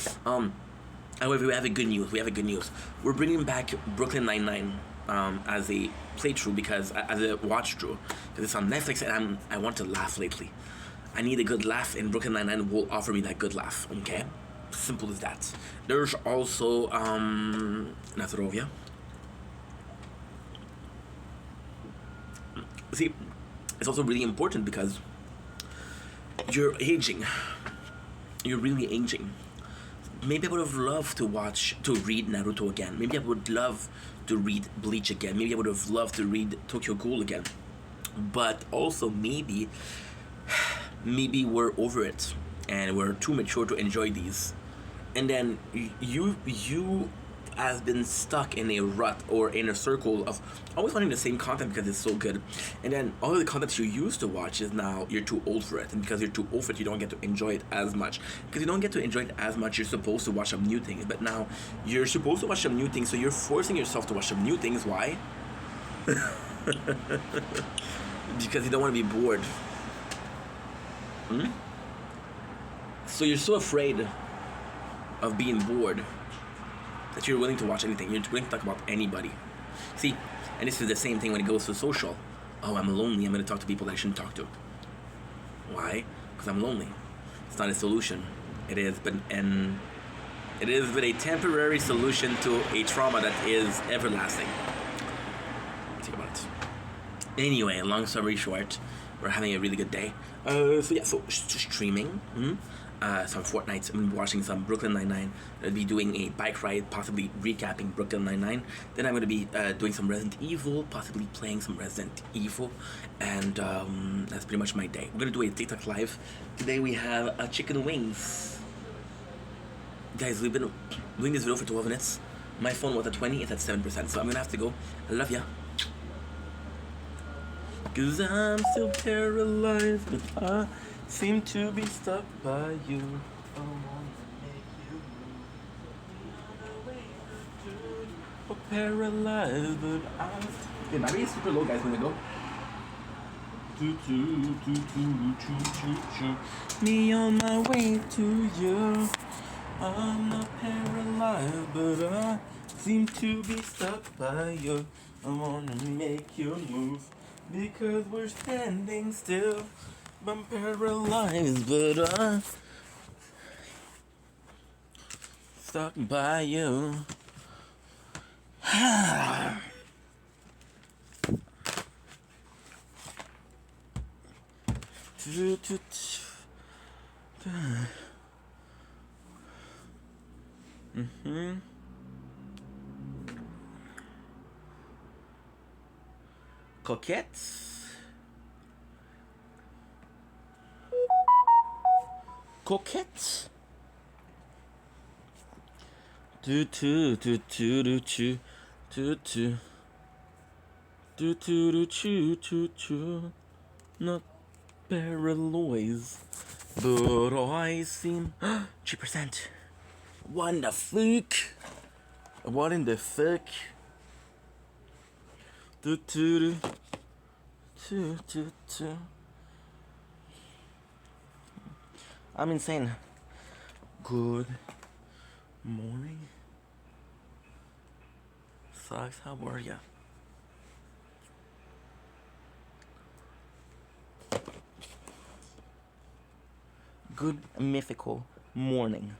However, we have a good news. We're bringing back Brooklyn Nine-Nine as a playthrough as a watch through because it's on Netflix and I want to laugh lately. I need a good laugh, and Brooklyn Nine-Nine will offer me that good laugh. Okay, simple as that. There's also Nazarovia. See, it's also really important because you're aging. You're really aging. Maybe I would have loved to read Naruto again. Maybe I would love to read Bleach again. Maybe I would have loved to read Tokyo Ghoul again. But also maybe we're over it and we're too mature to enjoy these. And then you has been stuck in a rut or in a circle of always wanting the same content because it's so good, and then all of the content you used to watch is now you're too old for it, and because you're too old for it, you don't get to enjoy it as much. Because you don't get to enjoy it as much, you're supposed to watch some new things, but now you're supposed to watch some new things, so you're forcing yourself to watch some new things. Why? Because you don't want to be bored. So you're so afraid of being bored that you're willing to watch anything. You're willing to talk about anybody. See, and this is the same thing when it goes to social. Oh, I'm lonely. I'm going to talk to people that I shouldn't talk to. Why? Because I'm lonely. It's not a solution. It is but a temporary solution to a trauma that is everlasting. Think about it. Anyway, long story short, we're having a really good day. So streaming. Some Fortnite. I'm watching some Brooklyn Nine-Nine. I'll be doing a bike ride, possibly recapping Brooklyn Nine-Nine. Then I'm going to be doing some Resident Evil, possibly playing some Resident Evil. And that's pretty much my day. We're going to do a TikTok live. Today we have chicken wings. Guys, we've been doing this video for 12 minutes. My phone was at 20, it's at 7%. So I'm going to have to go. I love ya. Cause I'm still paralyzed, but I seem to be stuck by you. I wanna make you move. paralyzed, but I'm. Okay, my rate is super low, guys. When I go. Me on my way to you. I'm not paralyzed, but I seem to be stuck by you. I wanna make you move because we're standing still. I'm paralyzed, but I'm stuck by you. Coquettes. Coquettes. Do do do do do choo do do do do do choo choo choo. Not paralyzed, but I seem 3%. What in the fuck? What in the fuck? Do do do do do do. I'm insane. Good morning. Sucks, how are ya? Good mythical morning.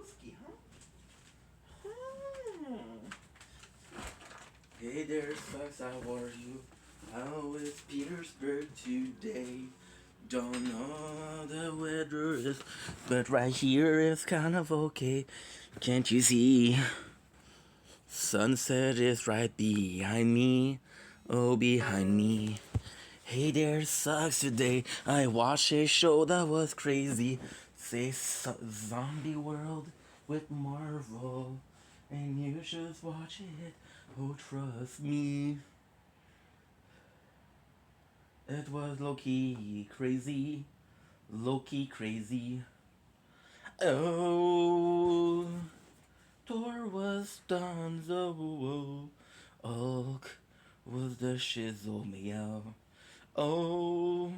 whiskey, huh? Hey there, Sucks, how are you? How is Petersburg today? Don't know how the weather is, but right here it's kind of okay. Can't you see? Sunset is right behind me. Oh, behind me. Hey there, Sucks, today I watched a show that was crazy. Say Zombie World with Marvel. And you should watch it. Oh, trust me. It was low-key crazy. Low-key crazy. Oh, Thor was Donzo. Hulk was the shizzle meow. Oh,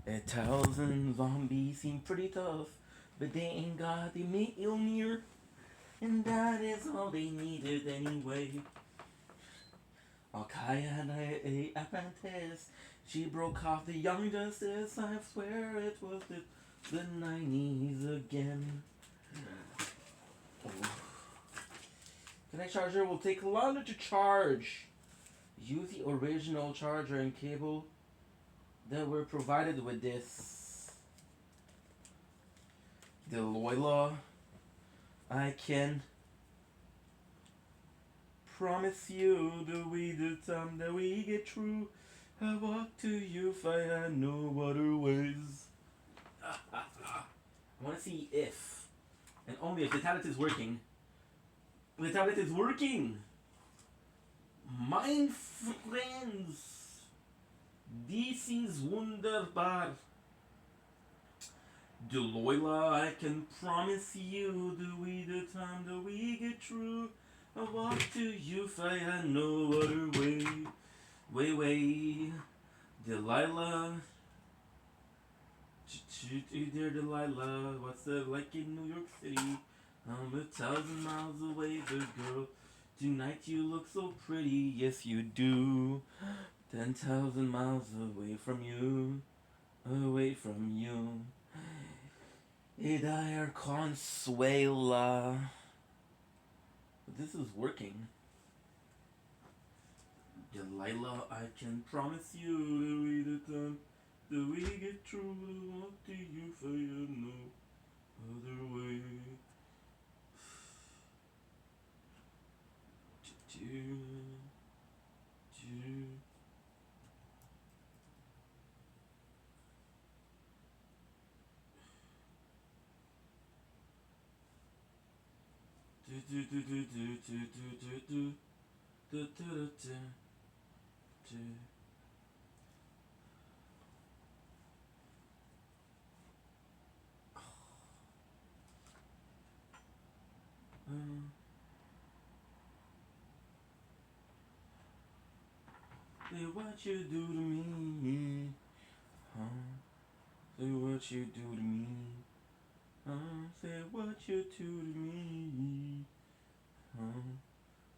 1,000 zombies seem pretty tough, but they ain't got the Mjolnir, and that is all they needed anyway. Alkaya had a apprentice. She broke off the Young Justice. I swear it was the 90s again. Oh. Connect charger will take longer to charge. Use the original charger and cable that were provided with this. The Loyla, I can promise you the time that we get through. I walk to you if I had no other ways. I want to see if, and only if, the tablet is working. The tablet is working! Mein friends, this is wunderbar. Delilah, I can promise you the time that we get through. I walk to you if I had no other way. Way. Delilah. Dear Delilah, what's it like in New York City? I'm 1,000 miles away, but girl, tonight you look so pretty. Yes, you do. 10,000 miles away from you. Away from you. Idire Consuela. This is working. Delilah, I can promise you that we the time that we get through. I walk to you for you no other way. Say what you do to me, say what you do to me, say what you do to me,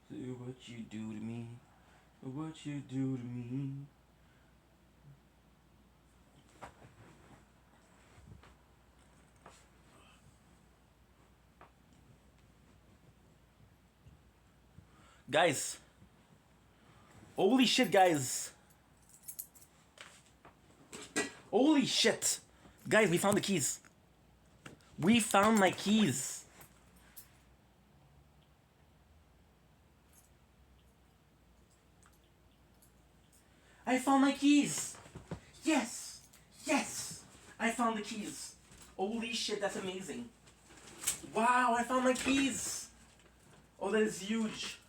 say what you do to me, what you do to me. Guys, holy shit, guys. Holy shit. Guys, we found the keys. We found my keys. I found my keys. Yes. Yes. I found the keys. Holy shit, that's amazing. Wow, I found my keys. Oh, that is huge.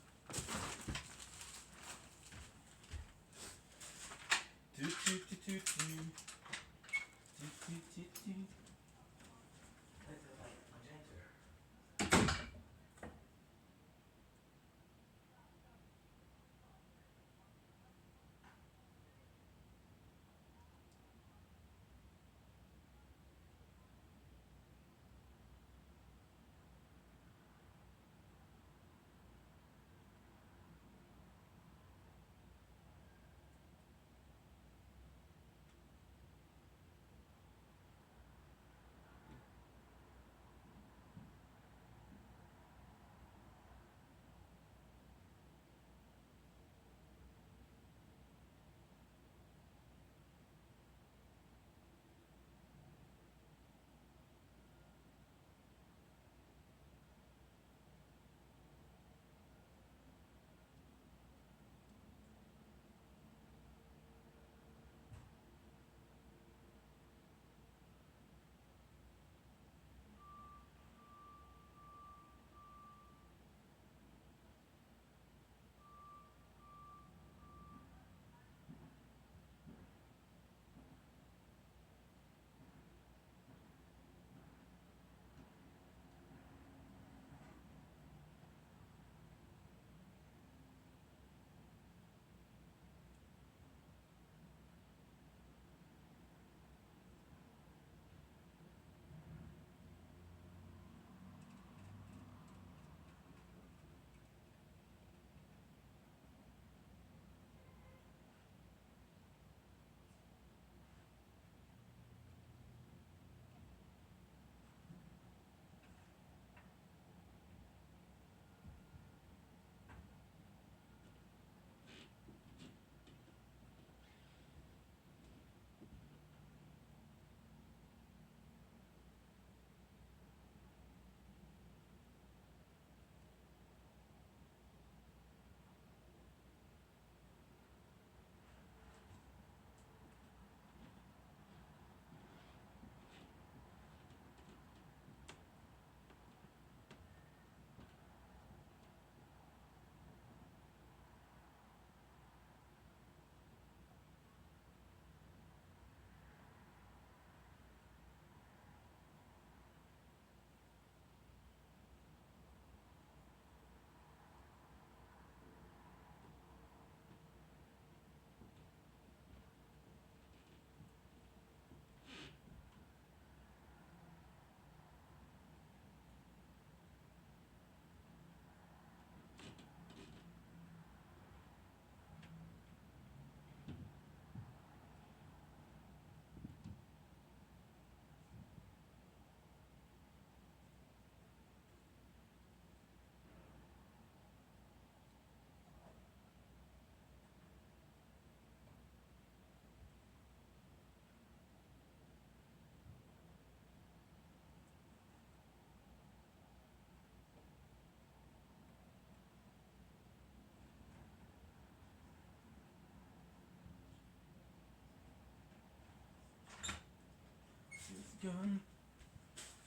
gun,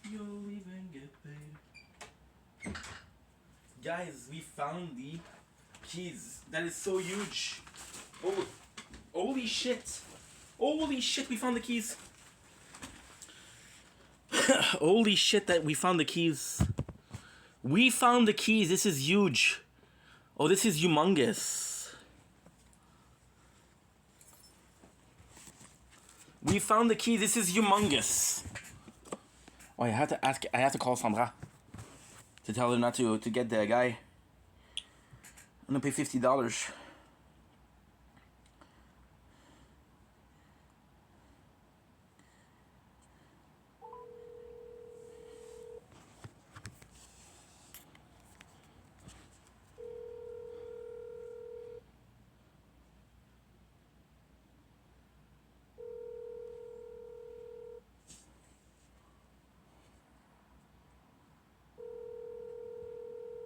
you'll even get paid. Guys, we found the keys. That is so huge. Oh, holy shit. Holy shit, we found the keys. Holy shit that we found the keys. We found the keys. This is huge. Oh, this is humongous. We found the keys. This is humongous. Oh, I have to call Sandra to tell her not to get the guy. I'm gonna pay $50.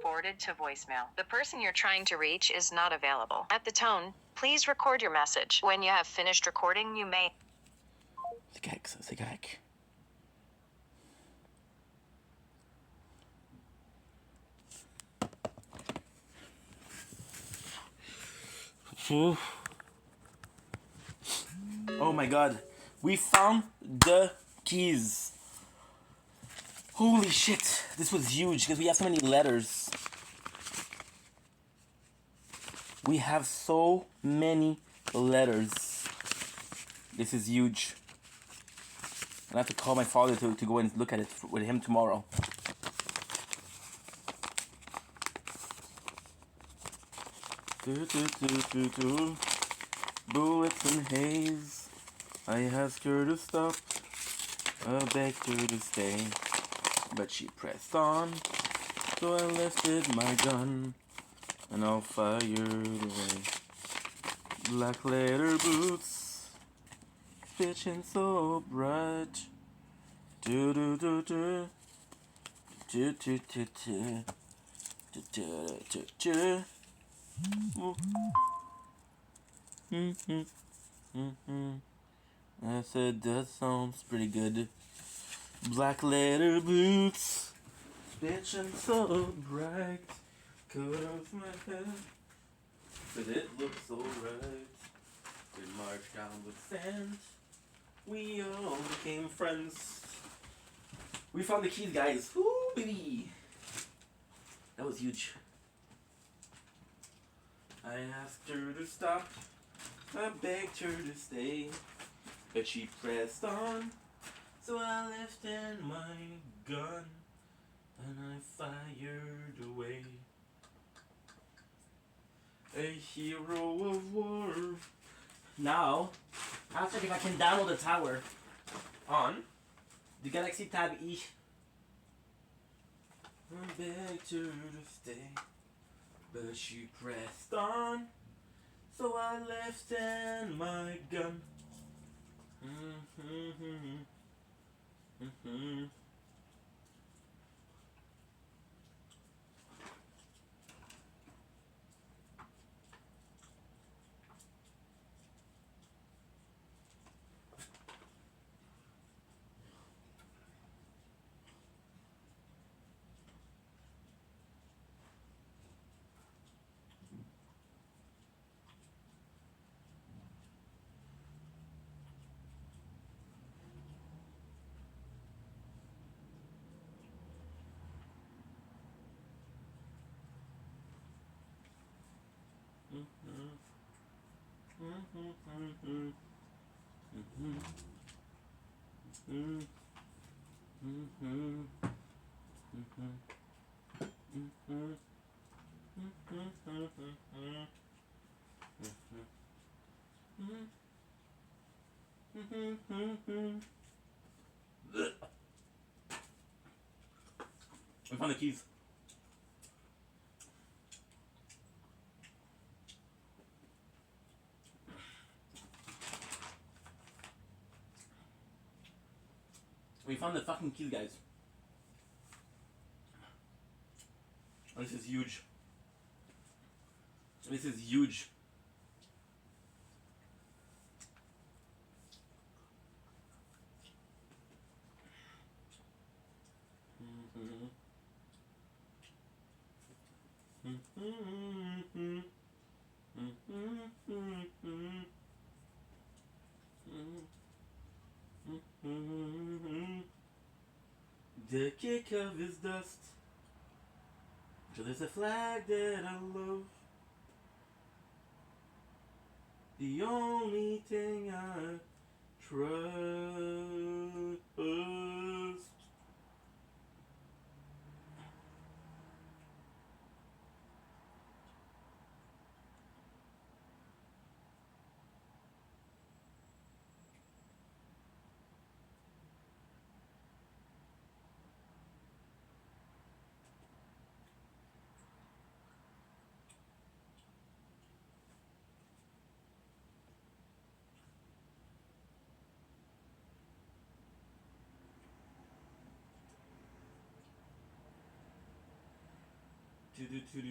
Forwarded to voicemail. The person you're trying to reach is not available. At the tone, please record your message. When you have finished recording, you may... C'est correct. Oh my god. We found the keys. Holy shit. This was huge because we have so many letters. We have so many letters. This is huge. I have to call my father to go and look at it with him tomorrow. Bullets and haze. I asked her to stop. I begged her to stay. But she pressed on. So I lifted my gun. And I fired away. Black leather boots. Pitching so bright. Do do do do. Do do do do. Do do do do. I said that sounds pretty good. Black leather boots, pitching so bright. Cut off my head, but it looks so right. We marched down with sand. We all became friends. We found the keys, guys. Woo, baby! That was huge. I asked her to stop. I begged her to stay, but she pressed on. So I lifted my gun and I fired away. A hero of war. Now, I'll check if I can download the tower on the Galaxy Tab E. I begged her to stay, but she pressed on. So I lifted my gun. I found the keys. We found the fucking keys, guys. Oh, this is huge. This is huge. The kick of his dust. So there's a flag that I love. The only thing I trust.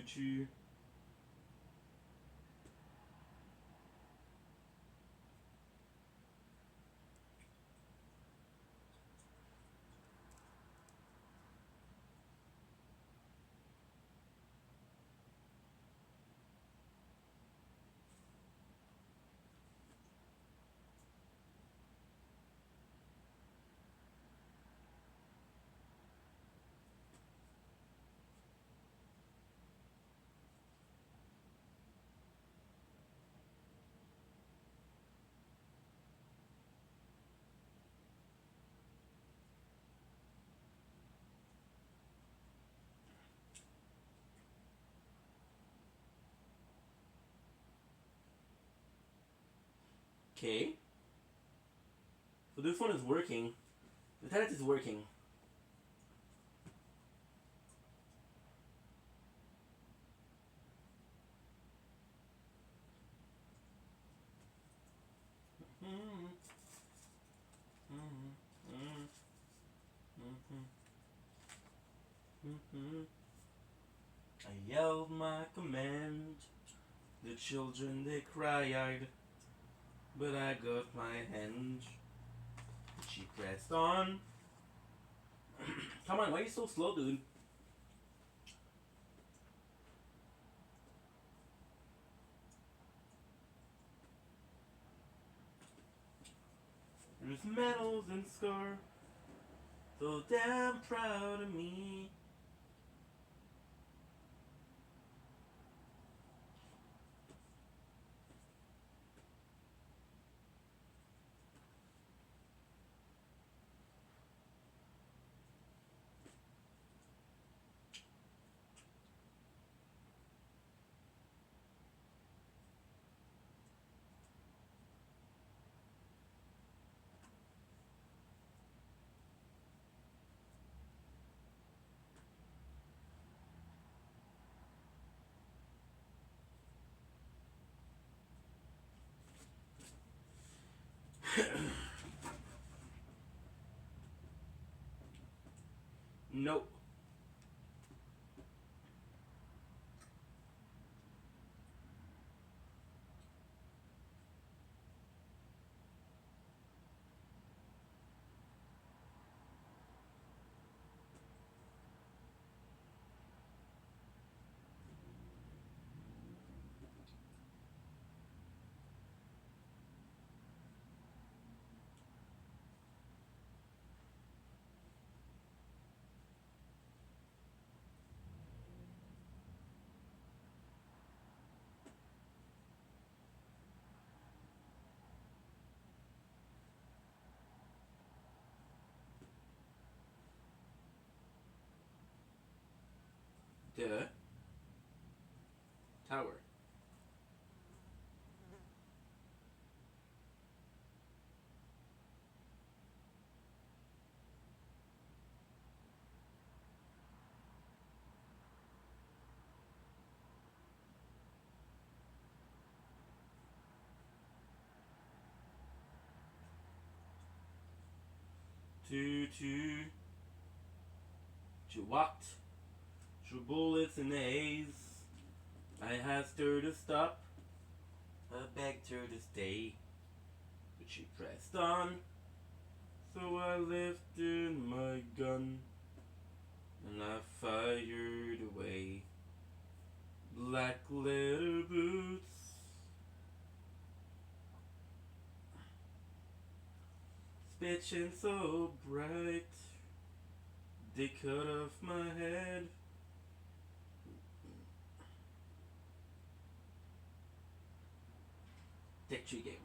Choo. Okay. So this one is working. The tenant is working. I yelled my command. The children they cried, but I got my hand. She pressed on. Come on, why are you so slow, dude? There's medals and scars, so damn proud of me. Nope. The tower. She walked through bullets and haze. I asked her to stop. I begged her to stay. But she pressed on. So I lifted my gun. And I fired away. Black leather boots. Bitchin' so bright. They cut off my head. Tech Tree Games.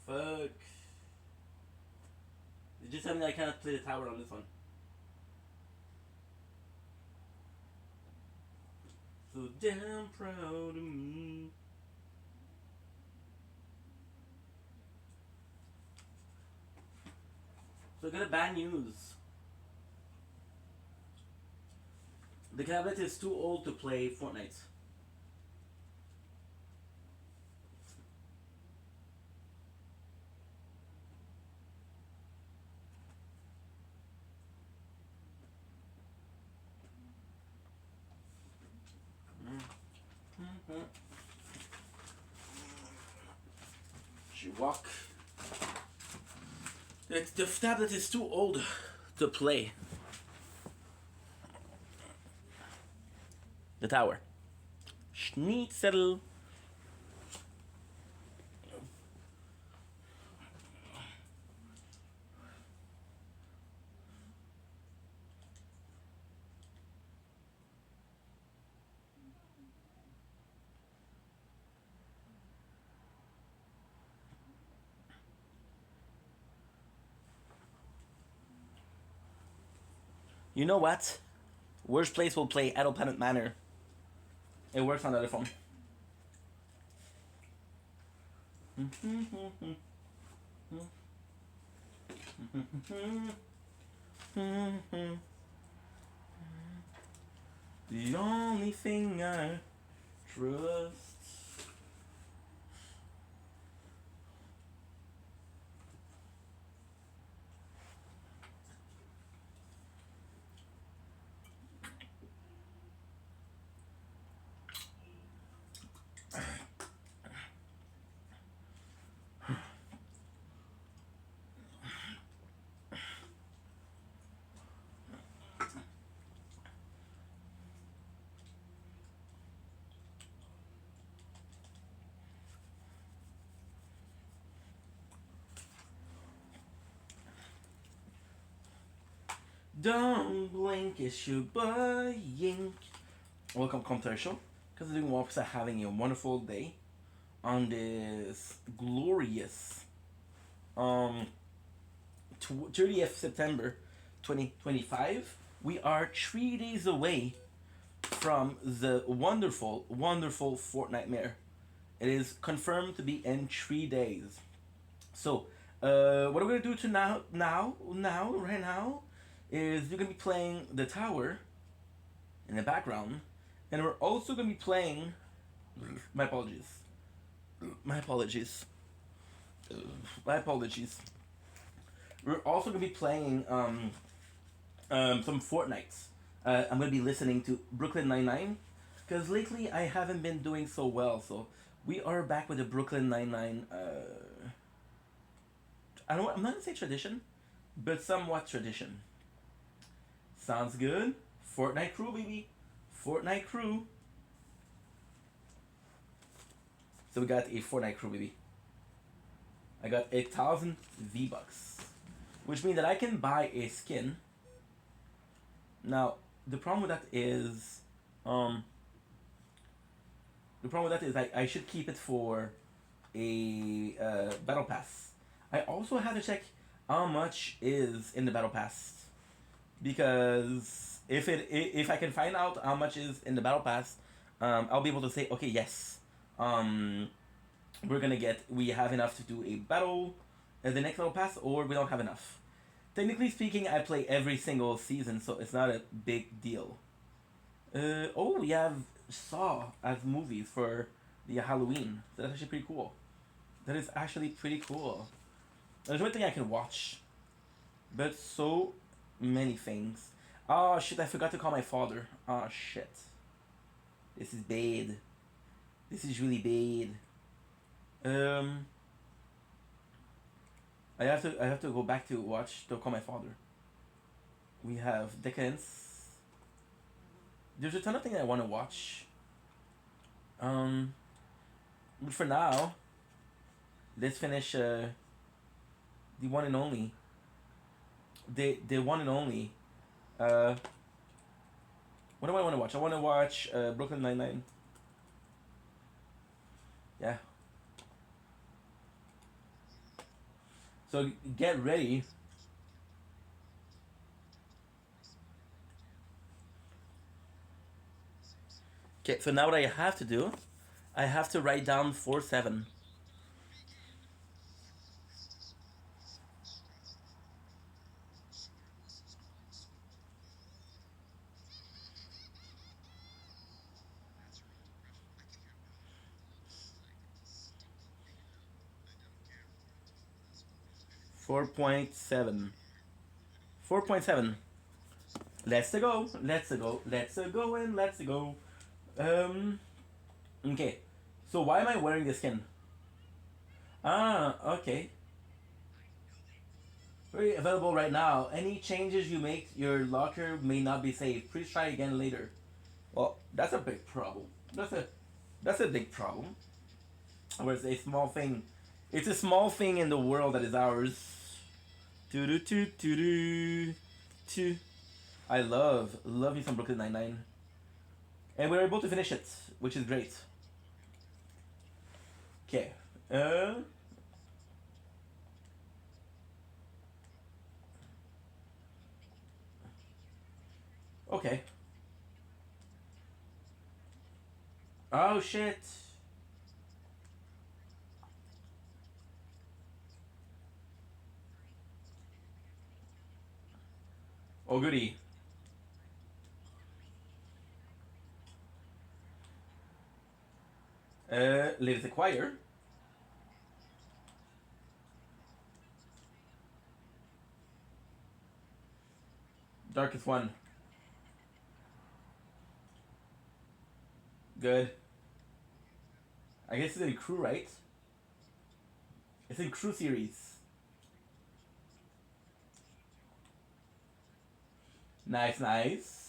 Fuck. Did you tell me I cannot play the tower on this one? So damn proud of me. So I got a bad news. The tablet is too old to play Fortnite. She walk. The tablet is too old to play. The tower. Schnitzel. You know what? Worst Place will play Adult Planet Manor. It works on the other phone. The only thing I trust. Don't blink, it's your boy Yink. Welcome to our show. Because the Waps are having a wonderful day on this glorious 30th September 2025. We are 3 days away from the wonderful Fortnitemares. It is confirmed to be in 3 days. So, what we're gonna do to right now, is we're gonna be playing the tower in the background, and we're also gonna be playing. My apologies. We're also gonna be playing some Fortnites. I'm gonna be listening to Brooklyn Nine-Nine, because lately I haven't been doing so well. So we are back with the Brooklyn Nine-Nine. I'm not gonna say tradition, but somewhat tradition. Sounds good. Fortnite crew, baby. Fortnite crew. So we got a Fortnite crew, baby. I got 1,000 V-Bucks, which means that I can buy a skin. Now, the problem with that is, I should keep it for a battle pass. I also have to check how much is in the battle pass. Because if I can find out how much is in the battle pass, I'll be able to say, okay, yes, we have enough to do a battle at the next battle pass, or we don't have enough. Technically speaking, I play every single season, so it's not a big deal. We have Saw as movies for the Halloween. So that's actually pretty cool. That is actually pretty cool. There's one thing I can watch, but so many things. Oh shit! I forgot to call my father. Oh shit. This is bad. This is really bad. I have to go back to call my father. We have Decadence. There's a ton of things I want to watch. But for now, let's finish the one and only. The one and only. What do I want to watch? I want to watch Brooklyn Nine-Nine. Yeah. So get ready. Okay, so now what I have to do, I have to write down 4-7. Four point seven. 4.7. Let's go. Let's go. Let's go and let's go. Okay. So why am I wearing this skin? Ah, okay. Very available right now. Any changes you make, your locker may not be saved. Please try again later. Well, that's a big problem. That's a big problem. Where it's a small thing. It's a small thing in the world that is ours. I love me some Brooklyn Nine-Nine. And we're able to finish it, which is great. Okay. Okay. Oh shit. Oh goody. Let's acquire. Darkest one. Good. I guess it's in crew, right? It's in crew series. Nice, nice.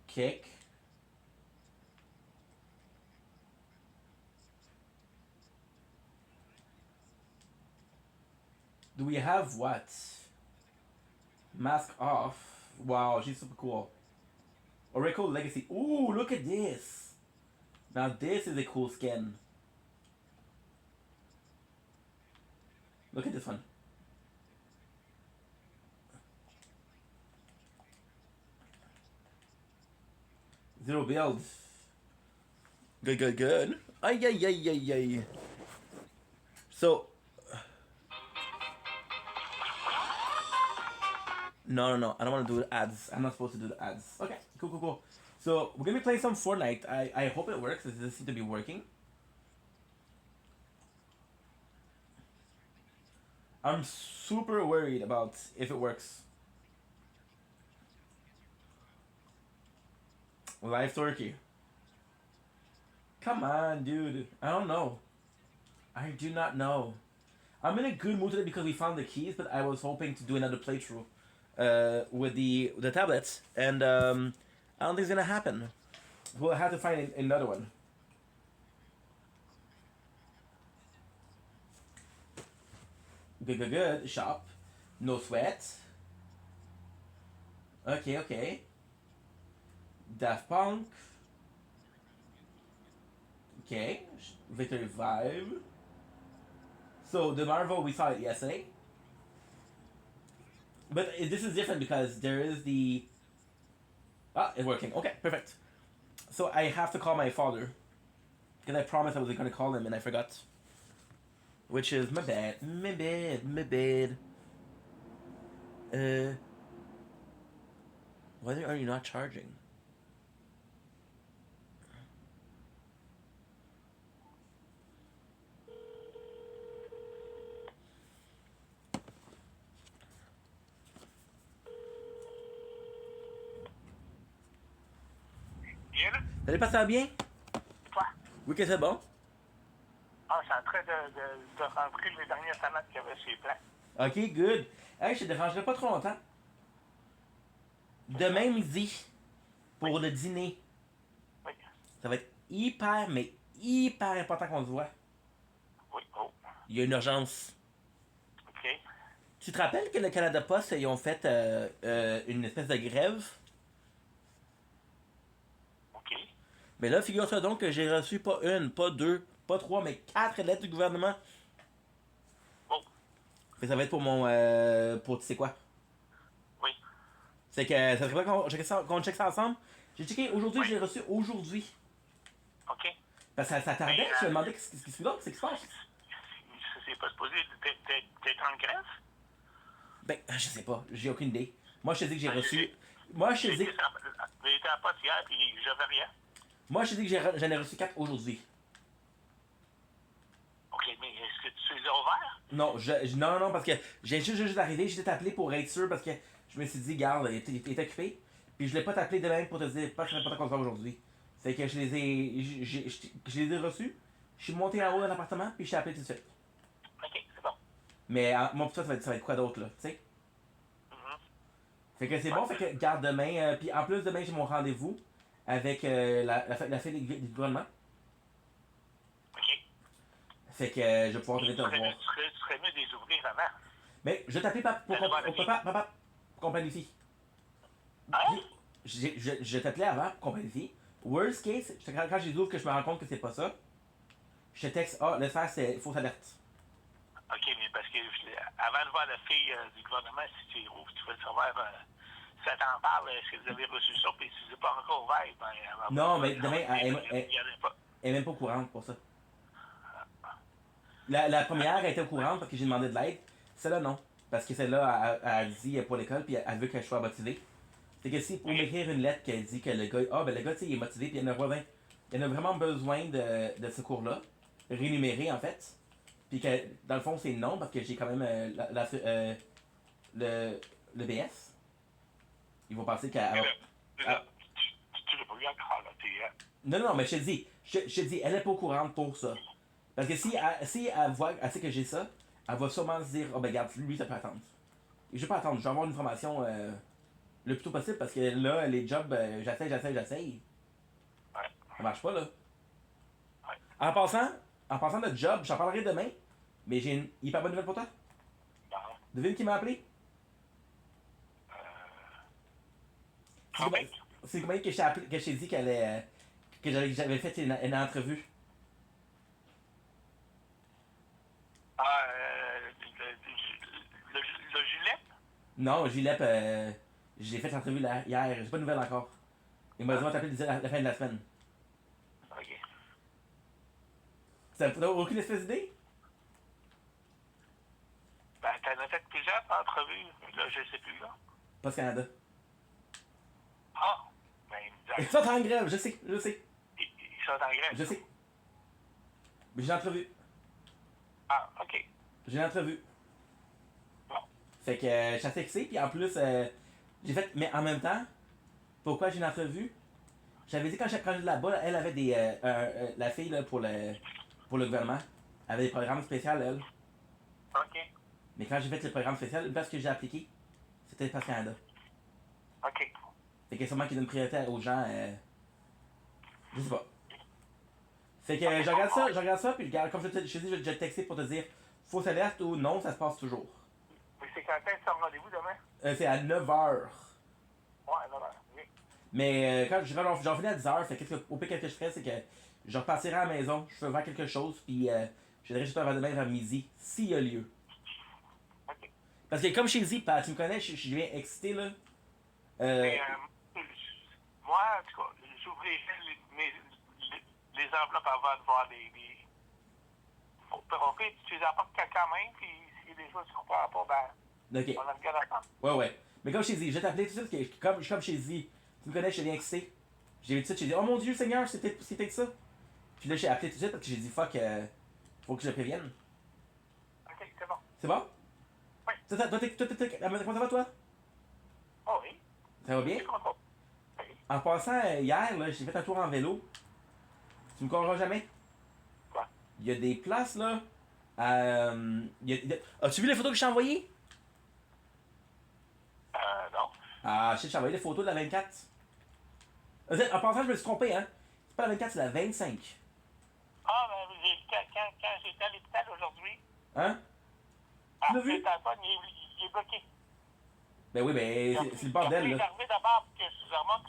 Kick. Do we have what? Mask off. Wow, she's super cool. Oracle Legacy. Ooh, look at this. Now this is a cool skin. Look at this one. Zero build. Good, good, good. Ay, ay, ay, ay, ay. So. No. I don't want to do the ads. I'm not supposed to do the ads. Okay, cool. So, we're going to be playing some Fortnite. I hope it works. This seems to be working. I'm super worried about if it works. Live Turkey. Come on, dude. I don't know. I do not know. I'm in a good mood today because we found the keys, but I was hoping to do another playthrough with the tablets, and I don't think it's gonna happen. We'll have to find another one. Good. Shop. No sweat. Okay. Daft Punk. Okay. Victory Vibe. So the Marvel, we saw it yesterday. But this is different because there is the... Ah, it's working. Okay, perfect. So I have to call my father. Because I promised I was going to call him and I forgot. Which is my bad. Why are you not charging? Bien là? Salut, pas ça bien? Toi? Oui, que c'est bon? Ah, je suis en train de rentrer les dernières tomates qu'il y avait sur les plans. Ok, good. Hey, je te dérangerai pas trop longtemps. Demain midi, pour le dîner. Oui. Ça va être hyper, mais hyper important qu'on se voit. Oui, oh. Il y a une urgence. OK. Tu te rappelles que le Canada Post, ils ont fait une espèce de grève? OK. Mais là, figure-toi donc que j'ai reçu pas une, pas deux, pas trois, mais 4 lettres du gouvernement. Oh. Et ça va être pour mon... pour tu sais quoi? Oui. C'est que ça serait pas qu'on check ça ensemble. J'ai checké aujourd'hui, je l'ai reçu aujourd'hui. OK. Parce que ça tardait, je me demandais qu'est-ce qui se passe. C'est pas supposé d'être en grève? Ben, je sais pas, j'ai aucune idée. Moi, je te dis que j'ai reçu... Moi, je te dis que... J'ai été à poste hier, puis j'avais rien. Moi, je te dis que j'en ai reçu 4 aujourd'hui. OK, mais est-ce que tu les as ouverts? Non, non, parce que j'ai juste arrivé, j'étais appelé pour être sûr, parce que je me suis dit, garde, il était occupé. Puis je l'ai pas t'appelé demain pour te dire, pas que je n'ai pas qu'on se voit aujourd'hui. C'est que je les ai reçus, je suis monté en haut dans l'appartement, puis je t'ai appelé tout de suite. OK, c'est bon. Mais mon petit ça va être quoi d'autre, là, tu sais? Fait que c'est bon, fait que garde demain, puis en plus demain j'ai mon rendez-vous avec la fille du gouvernement. OK. Fait que je vais pouvoir te voir. Tu serais mieux de les ouvrir avant. Mais je vais t'appeler papa, pour qu'on planifie. Hein? Je t'appelais avant pour qu'on planifie. Worst case, quand je les ouvre que je me rends compte que c'est pas ça, je te texte, le faire c'est fausse alerte. OK, mais parce que avant de voir la fille du gouvernement, si tu ouvres, tu vas le savoir, si elle t'en parle, est-ce que vous avez reçu ça, puis si c'est pas encore ouvert, ben... Non, mais demain, elle est même pas au courant pour ça. La première, elle était au courant parce que j'ai demandé de l'aide. Celle-là, non. Parce que celle-là, elle a dit pour l'école, puis elle veut que je sois motivé. C'est que si pour m'écrire une lettre qui dit que le gars, le gars, tu sais, il est motivé, puis il en a vraiment besoin de ce cours-là, rémunéré en fait. Puis que dans le fond, c'est non, parce que j'ai quand même le BS. Ils vont penser qu'elle. Tu l'as pas eu encore, là, Non, mais je te dis, elle est pas au courant pour ça. Parce que si elle voit, elle sait que j'ai ça, elle va sûrement se dire, regarde, lui, ça peut attendre. Et je vais pas attendre, je vais avoir une formation le plus tôt possible, parce que là, les jobs, j'essaye. Ouais. Ça marche pas, là. Ouais. En passant de job, j'en parlerai demain, mais j'ai une hyper bonne nouvelle pour toi. Non. Devine qui m'a appelé? C'est combien que je t'ai appelé, que je t'ai dit que j'avais fait une entrevue? Le Gillette? Non, Gillette, j'ai fait l'entrevue hier, j'ai pas de nouvelles encore. Il m'a dit, on va t'appeler la fin de la semaine. Ok. T'as aucune espèce d'idée? Ben, t'en as fait plusieurs entrevues, là, je sais plus, là. Post Canada. Ah! Ben, Ils sont en grève, je sais. Ils sont en grève? Je sais. Mais j'ai l'entrevue. Ah, ok. J'ai l'entrevue. Bon. Fait que je suis assez excité, puis en plus, j'ai fait. Mais en même temps, pourquoi j'ai une entrevue? J'avais dit quand j'étais là-bas, elle avait des. La fille là, pour le gouvernement, elle avait des programmes spéciaux, elle. Ok. Mais quand j'ai fait le programme spécial, parce que j'ai appliqué, c'était Post Canada. Ok. Fait que sûrement qu'ils donnent priorité aux gens. Je sais pas. Fait que je regarde ça, puis comme je te dis, je vais te texter pour te dire fausse alerte ou non, ça se passe toujours. Mais c'est quand est-ce que tu as rendez-vous demain? C'est à 9h. Ouais, non, oui. Mais quand j'en finis à 10h, fait que au pire que je ferais, c'est que je repartirai à la maison, je ferai quelque chose, puis je viendrai juste avant demain vers midi, s'il y a lieu. Ok. Parce que comme je t'ai dit, Pat, tu me connais, je suis bien excité là. Mais, moi, en tout cas, j'ouvrirai les enveloppes avant de voir les... Tu les apportes quand même, puis s'il y a des choses qui ne comprennent pas, ben, Ok. on a le gars d'attendre. Ouais. Mais comme je t'ai dit, je vais t'appeler tout de suite, comme je t'ai dit, tu me connais, je te viens excité. J'ai vu tout de suite, j'ai dit, oh mon dieu, Seigneur, c'était ça. Puis là, j'ai appelé tout de suite parce que j'ai dit, fuck, faut que je le prévienne. Ok, c'est bon. C'est bon? Oui. Comment ça va, toi? Oh oui. Ça va bien? En passant, hier, là, j'ai fait un tour en vélo. Tu me croiras jamais? Quoi? Il y a des places, là. As-tu vu les photos que je t'ai envoyées? Non. Ah, je t'ai envoyé des photos de la 24. En passant, je me suis trompé, hein. C'est pas la 24, c'est la 25. Ah, ben, quand j'étais à l'hôpital aujourd'hui, Hein? Tu l'as vu? le téléphone, il est bloqué. Ben oui, ben c'est le bordel, Il là. est arrivé d'abord pour que je remonte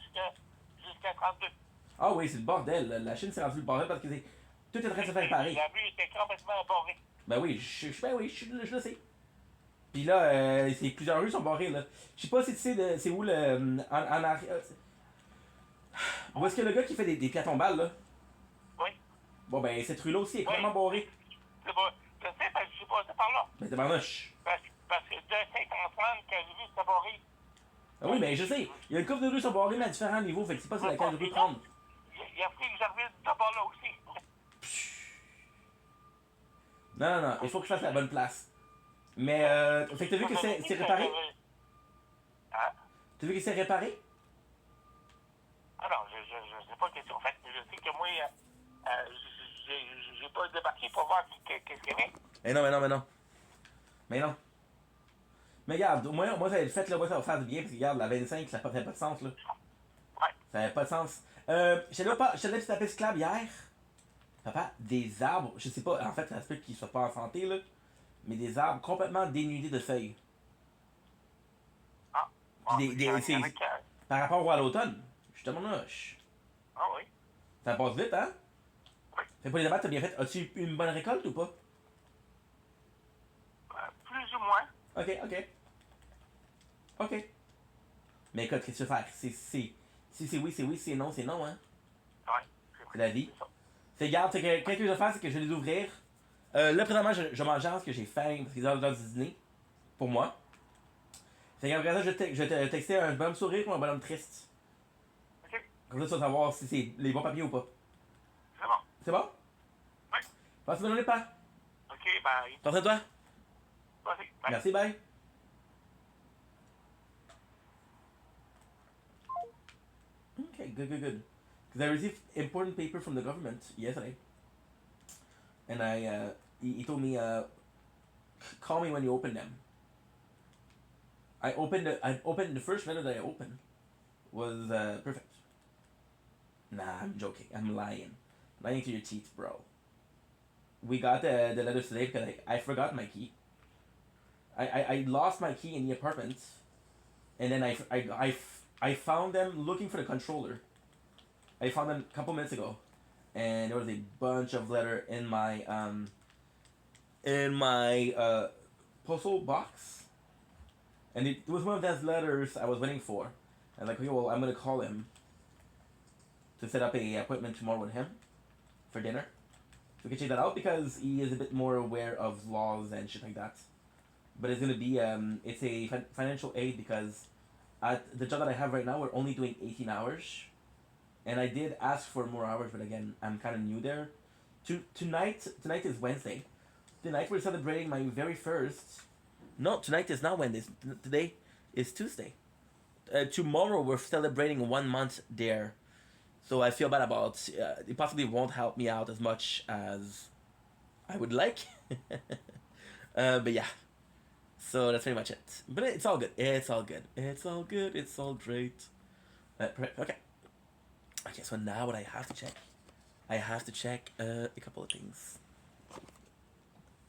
jusqu'à 32. Ah oui, c'est le bordel, là. La Chine s'est rendue le bordel parce que tout est en train de se faire réparer. La rue était complètement barrée. Ben oui, je le sais. Puis là, c'est plusieurs rues sont barrées, là. Je sais pas si tu sais c'est où le. En arrière. Où est-ce que le gars qui fait des piatombales, là? Oui. Bon, ben cette rue-là aussi est complètement barrée. C'est bon. Je sais, parce que je suis passé par là. Ben tabarnouche. Parce que de Saint-Antoine, quand j'ai vu, c'était barré. Ah oui, ben je sais. Il y a une couple de rues sont barrées, mais à différents niveaux, fait que c'est pas sur laquelle je peux prendre. Il a pris que j'arrive d'abord là aussi. Non, il faut que je fasse la bonne place. Mais, fait que t'as vu que c'est réparé? Hein? T'as vu que c'est réparé? Ah non, je sais pas qu'est-ce qu'on fait. Je sais que moi, j'ai pas débarqué pour voir qu'est-ce qu'il y avait. Mais non. Mais regarde, moi ça va être fait, là, moi ça va faire du bien, parce que regarde, la 25, ça fait pas de sens, là. Ouais. Ça avait pas de sens. J'étais allé sur la piste cyclable hier. Papa, des arbres, je sais pas, en fait, ça se peut qu'ils soient pas en santé, là. Mais des arbres complètement dénudés de feuilles. Ah. Puis par rapport à l'automne, justement là. Ah oui. Ça passe vite, hein? Oui. Fait pour les abattre, t'as bien fait. As-tu eu une bonne récolte ou pas? Plus ou moins. Ok. Mais écoute, qu'est-ce que tu veux faire? Si c'est oui, c'est oui, si c'est non, c'est non, hein? Ouais. C'est la vie. C'est garde, c'est que qu'est-ce que je vais faire, c'est que je vais les ouvrir. Là, présentement, je mange parce que j'ai faim, parce qu'ils ont l'heure du dîner. Pour moi. Fait qu'après ça, je vais te texter un bonhomme sourire ou un bonhomme triste. Ok. Comme ça, tu vas savoir si c'est les bons papiers ou pas. C'est bon. C'est bon? Oui. Passe une bonne journée, pas. Ok, bye. Pense à toi. Vas-y, bye. Merci, bye. Okay, good. Because I received important paper from the government yesterday. And he told me, call me when you open them. I opened the first letter that I opened was perfect. Nah, I'm joking. I'm lying. Lying to your teeth, bro. We got the letters today because I forgot my key. I lost my key in the apartment, and then I found them looking for the controller. I found them a couple minutes ago, and there was a bunch of letter in my postal box, and it was one of those letters I was waiting for. I'm like, okay, well, I'm gonna call him to set up a appointment tomorrow with him for dinner. So we can check that out because he is a bit more aware of laws and shit like that. But it's gonna be it's a financial aid because at the job that I have right now we're only doing 18 hours, and I did ask for more hours, but again I'm kind of new there. Tonight is Wednesday. Tonight we're celebrating my very first. No, tonight is not Wednesday. Today is Tuesday. Tomorrow we're celebrating 1 month there, so I feel bad about. It possibly won't help me out as much as I would like. But yeah. So that's pretty much it. But it's all good. It's all good. It's all good. It's all great. Okay. Okay, so now what I have to check. I have to check a couple of things.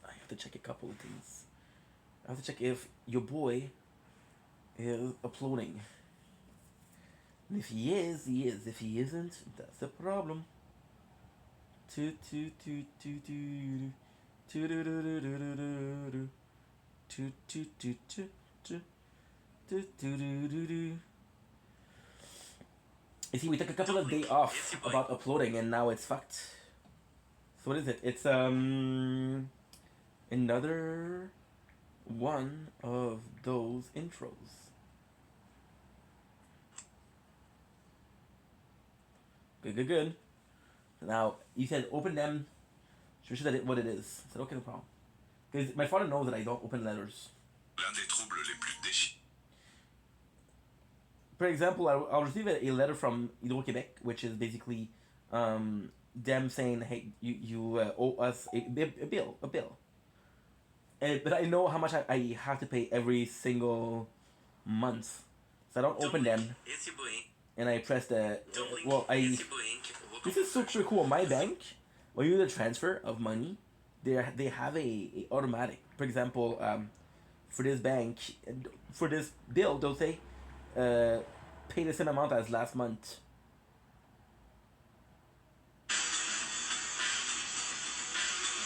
I have to check if your boy is uploading. And if he is, he is. If he isn't, that's the problem. You see, we took a couple of days off about uploading, and now it's fucked. So what is it? It's another one of those intros. Good. Now, you said open them. Should we show that what it is? I said, okay, no problem. Because my father knows that I don't open letters. L'un des troubles les plus déchirants. For example, I'll receive a letter from Hydro-Québec, which is basically them saying, hey, you owe us a bill. But I know how much I have to pay every single month. So I don't open them. And I press the... This is super cool. My bank, when you do the transfer of money, they have a automatic. For example, for this bank, for this bill, they'll say, pay the same amount as last month.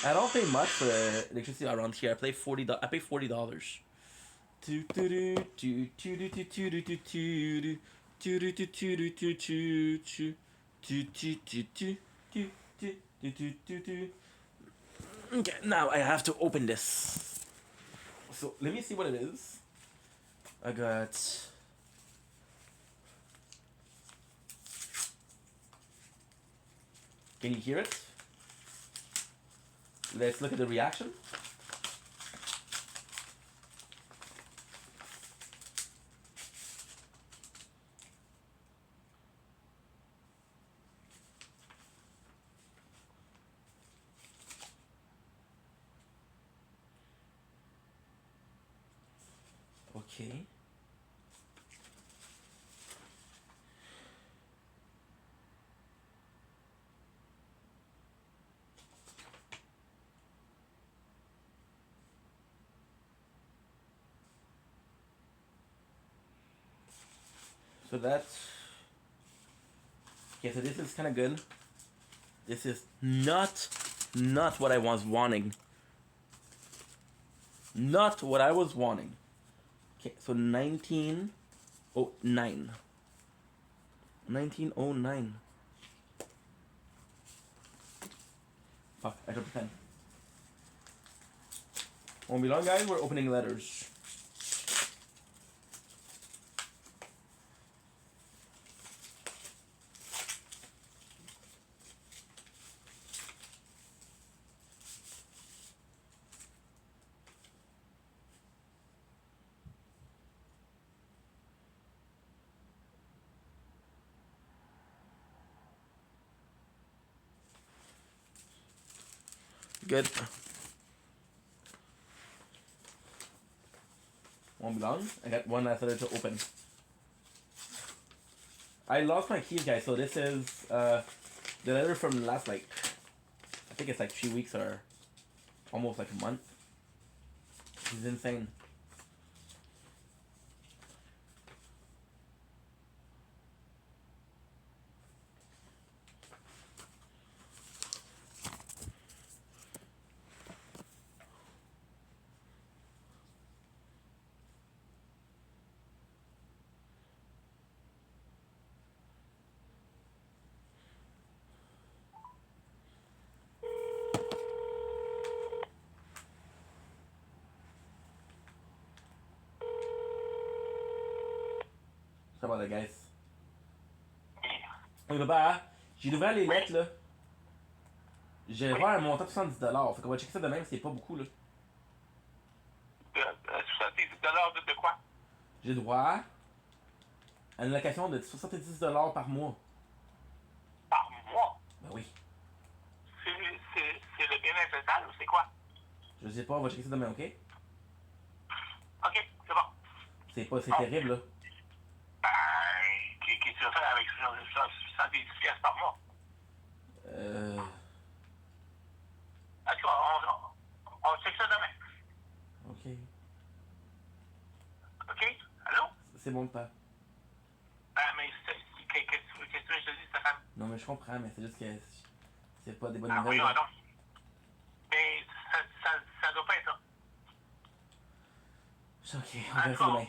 I don't pay much for electricity around here. I pay $40. Okay, now I have to open this. So let me see what it is. I got. Can you hear it? Let's look at the reaction. Okay. So that's... Okay, so this is kind of good. This is not what I was wanting. Not what I was wanting. Okay, so 1909. 1909. Fuck, I dropped a pen. Won't be long, guys. We're opening letters. Good. Won't be long. I got one last letter to open. I lost my keys, guys, so this is the letter from last, like, I think it's like 3 weeks or almost like a month. This is insane. Ça va, les guys. Oui, papa, j'ai ouvert les lettres, là. J'ai ouvert un montant de 70$. Fait qu'on va checker ça demain, c'est pas beaucoup, là. 70$ de quoi? J'ai droit à une location de 70$ par mois. Par mois? Ben oui. C'est le bien-être total ou c'est quoi? Je sais pas, on va checker ça demain, ok? Ok, c'est bon. C'est terrible, là. Qu'est-ce que tu vas faire avec 70$ par mois? En tout cas, on check ça demain. Ok. Ok? Allô? C'est bon, papa. Mais qu'est-ce que tu veux que je te dise, Stéphane? Non, mais je comprends, mais c'est juste que c'est pas des bonnes Ah oui, nouvelles. non. Mais ça doit pas être ça. Ok, on va faire ça demain.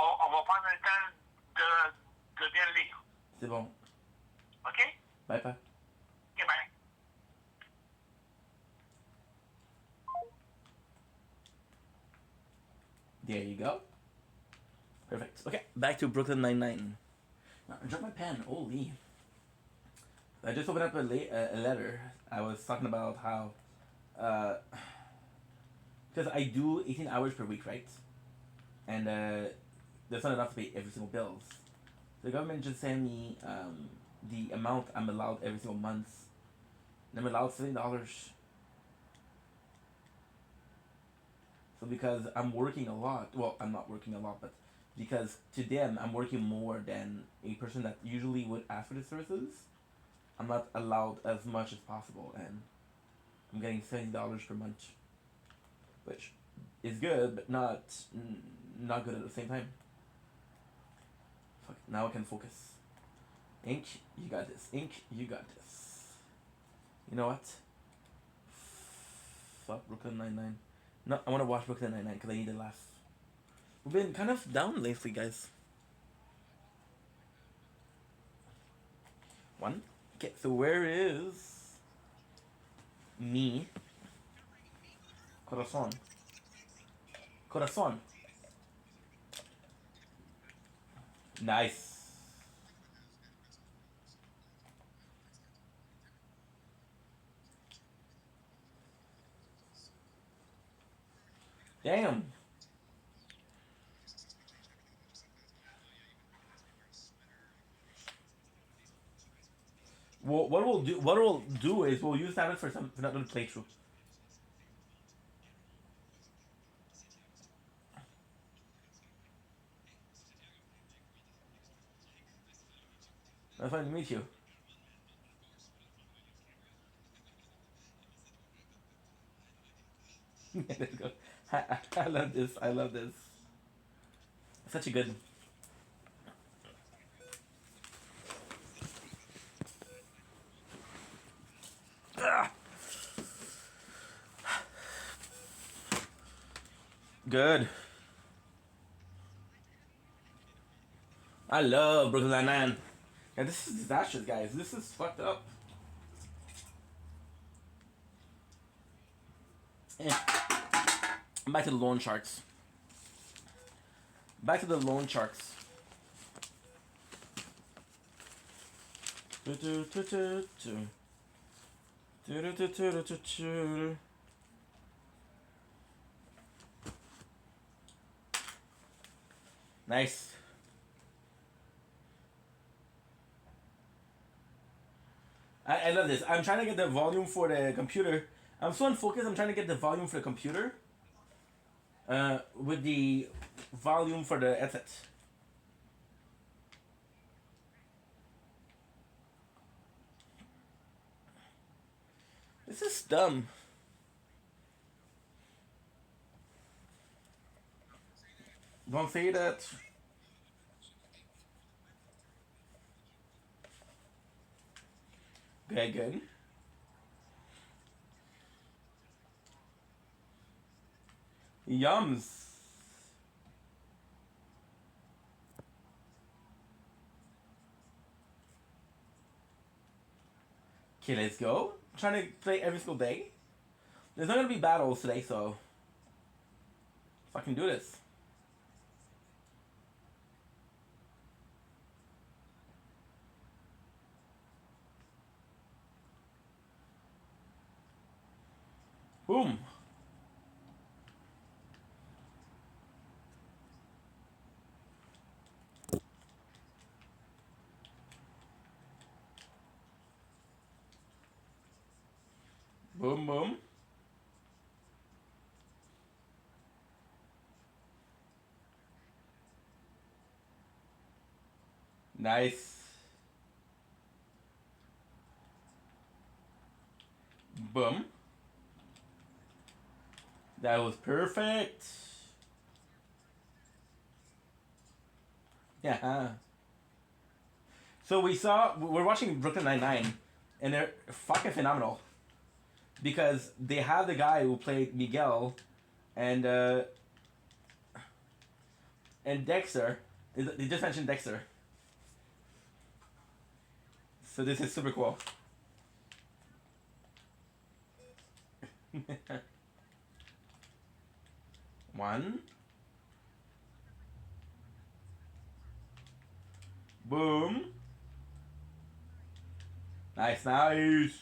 On va prendre le temps de bien le lire. C'est bon. Ok? Bye, papa. Ok, bye. There you go. Perfect. Okay, back to Brooklyn Nine-Nine. I dropped my pen. Holy. I just opened up a letter. I was talking about how, because I do 18 hours per week, right? And that's not enough to pay every single bills. The government just sent me the amount I'm allowed every single month. And I'm allowed $70. So because I'm working a lot, well, I'm not working a lot, but because to them I'm working more than a person that usually would ask for the services, I'm not allowed as much as possible, and I'm getting $70 per month, which is good, but not good at the same time. Fuck, now I can focus. Ink, you got this. Ink, you got this. You know what? Fuck Brooklyn Nine-Nine. No, I want to watch Brooklyn Nine-Nine because I need to laugh. We've been kind of down lately, guys. One. Okay, so where is me? Corazon. Corazon. Nice. Damn. Well, what we'll do is we'll use that for another playthrough. Nice to meet you. There you go. I love this. I love this. Such a good. Ah. Good. I love Brooklyn Nine-Nine. Yeah, this is disastrous, guys. This is fucked up. Yeah. Back to the loan sharks. Back to the loan sharks. Nice. I love this. I'm trying to get the volume for the computer. I'm so unfocused. I'm trying to get the volume for the computer. With the volume for the headset. This is dumb. Don't say that. Okay, good. Yums. Okay, let's go. I'm trying to play every single day. There's not gonna be battles today, so fucking do this. Boom. Boom, boom. Nice. Boom. That was perfect. Yeah. So we're watching Brooklyn Nine-Nine, and they're fucking phenomenal. Because they have the guy who played Miguel, and Dexter. They just mentioned Dexter. So this is super cool. One. Boom. Nice, nice.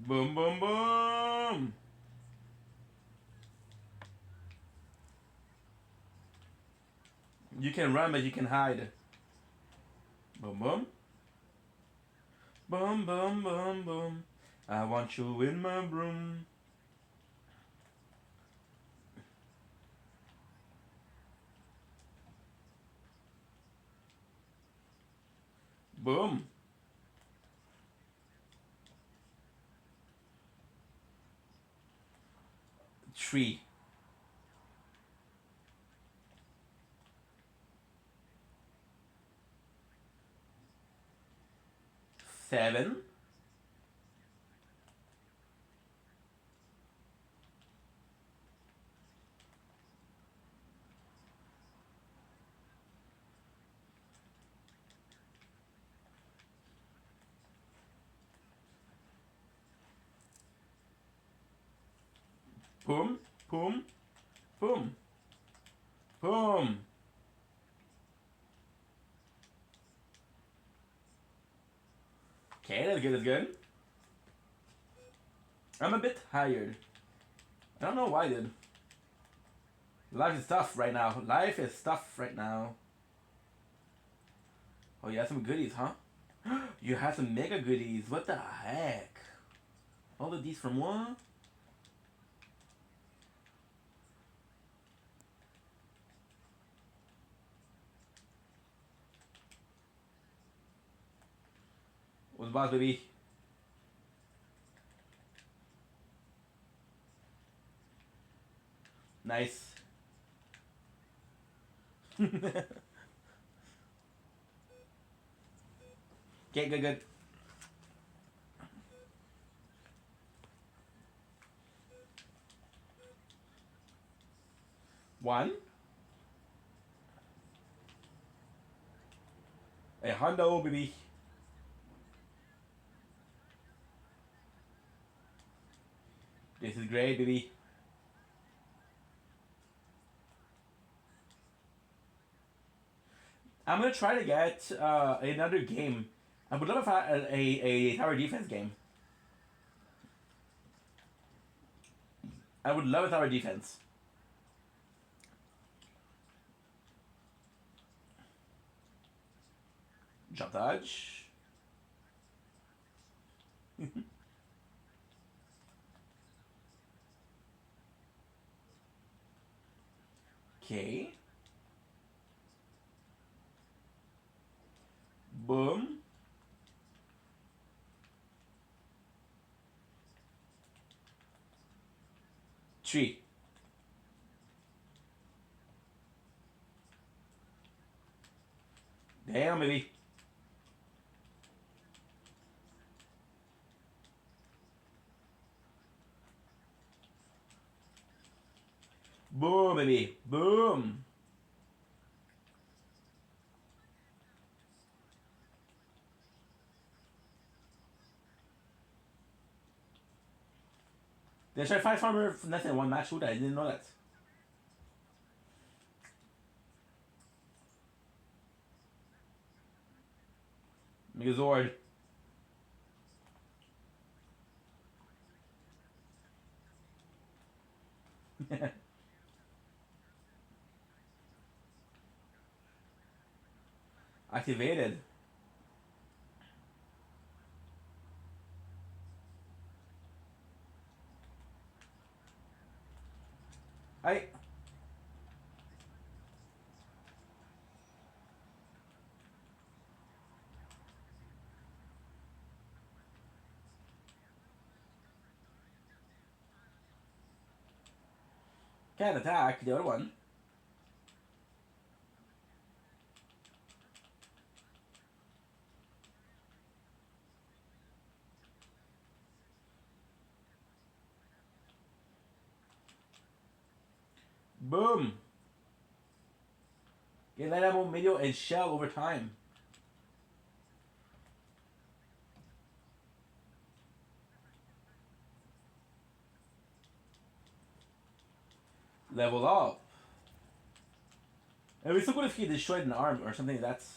Boom, boom, boom. You can run, but you can hide. Boom, boom. Boom, boom, boom, boom. I want you in my room. Boom. Tree. 7. Boom, boom, boom, boom. Okay, that's good, that's good. I'm a bit tired. I don't know why, dude. Life is tough right now. Life is tough right now. Oh, you have some goodies, huh? You have some mega goodies. What the heck? All of these from what? What's boss, baby? Nice. Okay, good, good. One. A hundo, baby. This is great, baby. I'm gonna try to get another game. I would love if I had a tower defense game. I would love a tower defense. Jump dodge. Okay. Boom. Tree. Damn, baby. Boom, baby. Boom. They tried 5 farmer for nothing in one match. Who I didn't know that. Megazord. Activated. I. Can't attack the other one. Boom. Get light ammo, medio, and shell over time. Level up. It would be so good if he destroyed an arm or something. That's.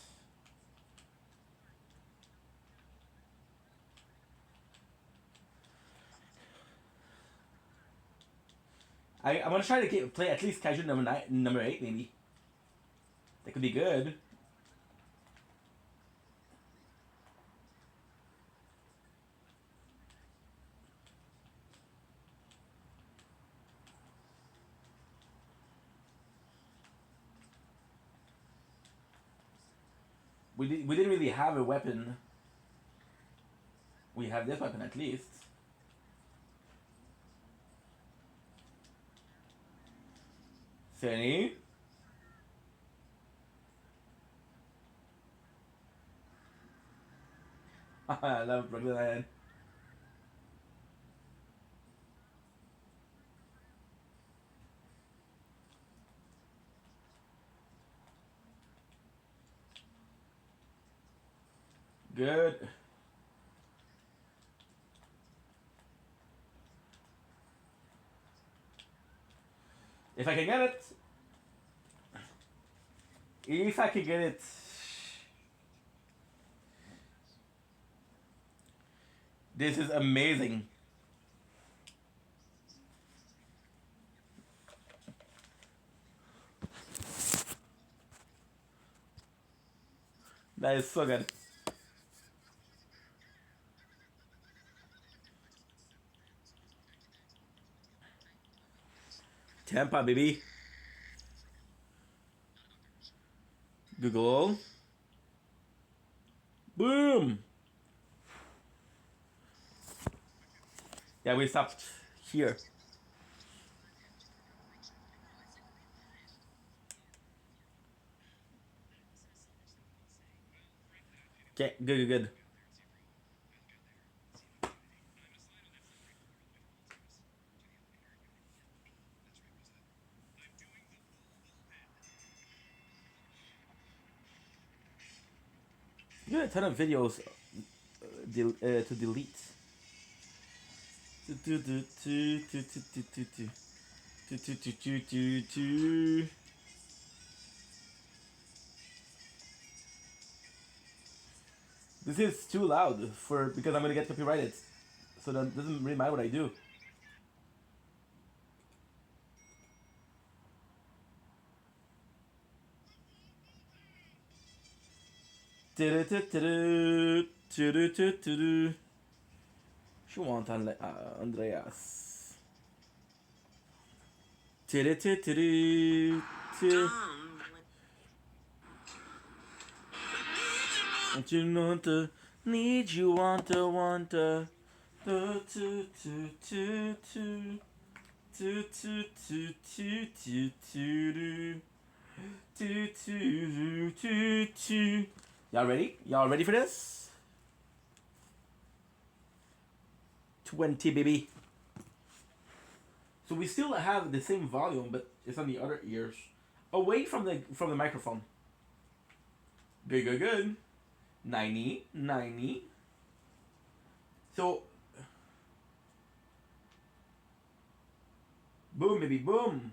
I'm gonna try to play at least Kaiju number 8 maybe. That could be good. We didn't really have a weapon. We have this weapon at least. Fanny. I love Brooklyn Nine-Nine. Good. If I can get it. If I can get it. This is amazing. That is so good. Tampa, baby. Google. Boom. Yeah, we stopped here. Okay, good. You got a ton of videos to delete. This is too loud because I'm gonna get copyrighted. So that doesn't really matter what I do. شو want Andreas? You want to need you want to Y'all ready? Y'all ready for this? 20, baby. So we still have the same volume, but it's on the other ears, away from the microphone. Good. 90. So, boom, baby, boom.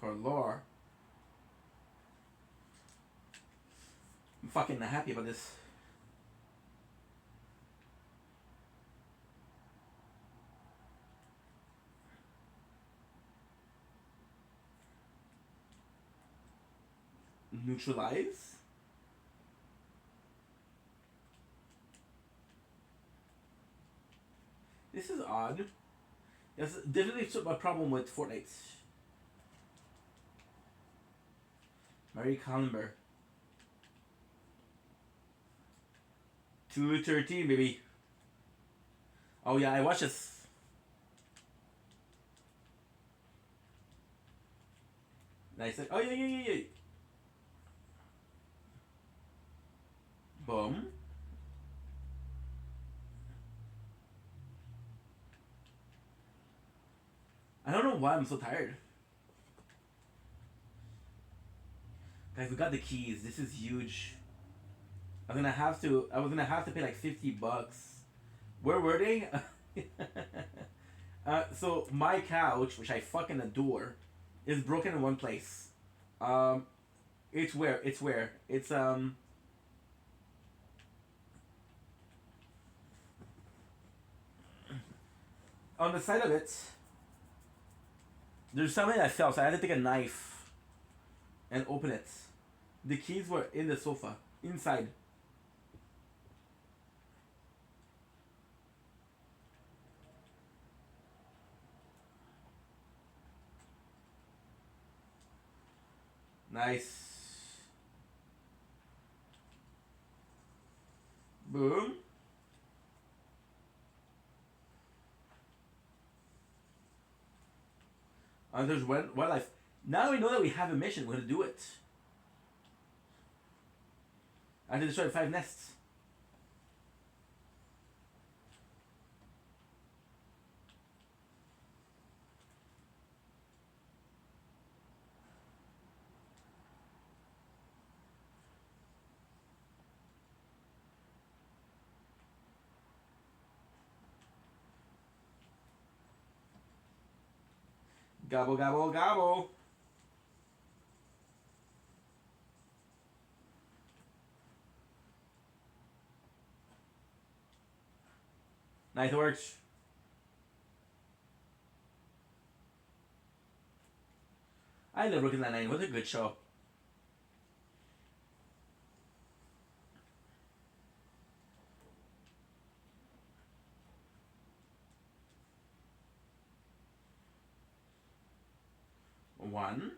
Color. I'm fucking happy about this. Neutralize. This is odd. That's definitely a problem with Fortnite. Mary Collenberg. 213, baby. Oh yeah, I watched this. Nice. Oh yeah. Boom. I don't know why I'm so tired. Guys, we got the keys. This is huge. I was gonna have to pay like $50. Where were they? So my couch, which I fucking adore, is broken in one place. Um, it's where? It's where? It's on the side of it. There's something that fell, so I had to take a knife and open it. The keys were in the sofa, inside. Nice. Boom. And there's wildlife. Now we know that we have a mission. We're gonna do it. I had to destroy 5 nests. Gobble, gobble, gobble. Nice works. I love Brooklyn Nine-Nine. What a good show. One.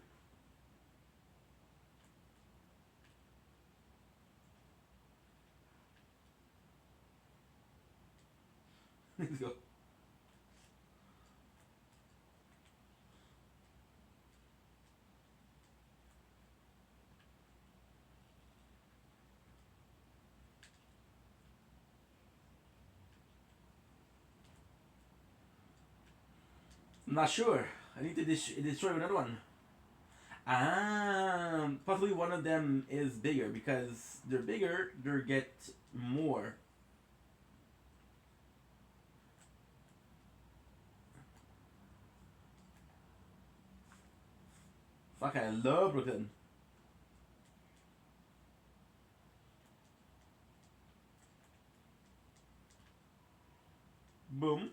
Let's go. I'm not sure. I need to destroy another one. Possibly one of them is bigger because they're bigger, they get more. Fuck, I love Brooklyn. Boom.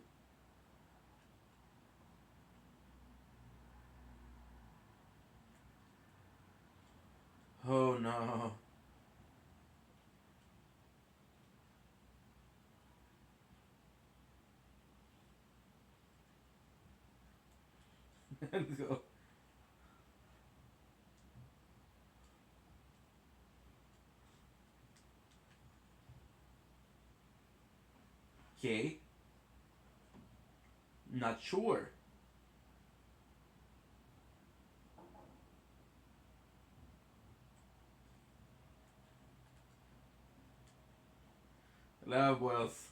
Oh no. Let's go. Okay. Not sure. Love wealth.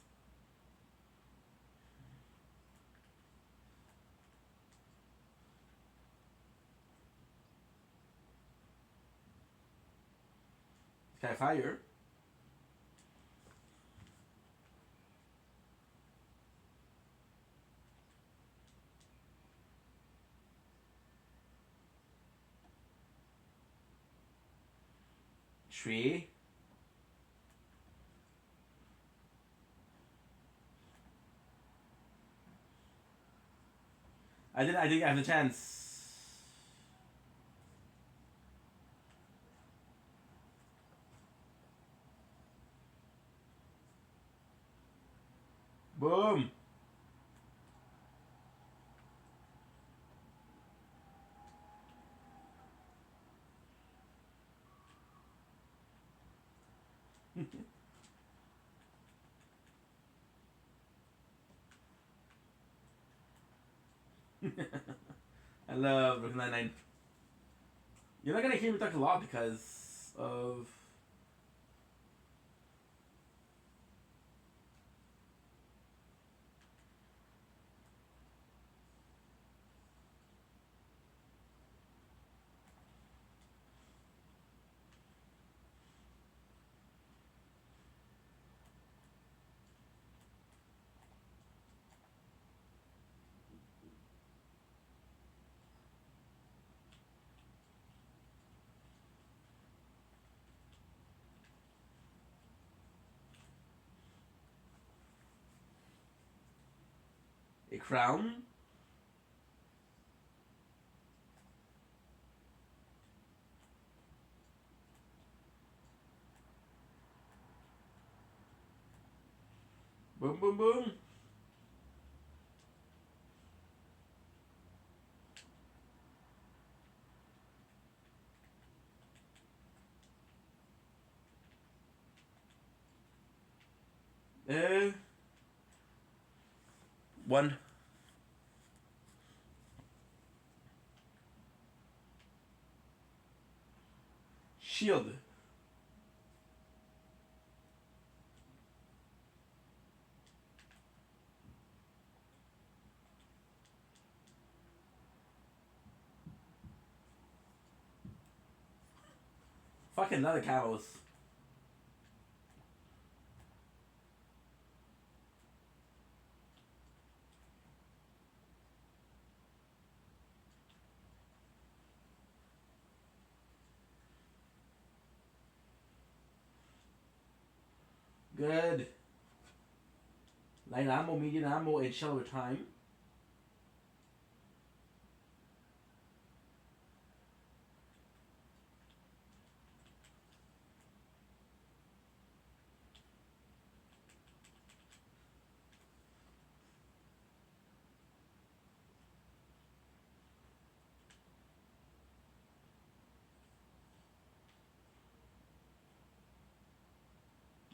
Sky fire. Tree. I didn't have the chance. Boom. I love Brooklyn Nine-Nine. You're not gonna hear me talk a lot because of crown. Boom, boom, boom. One. Shield. Fucking another cows. Good. Light ammo, medium ammo, and shell over time.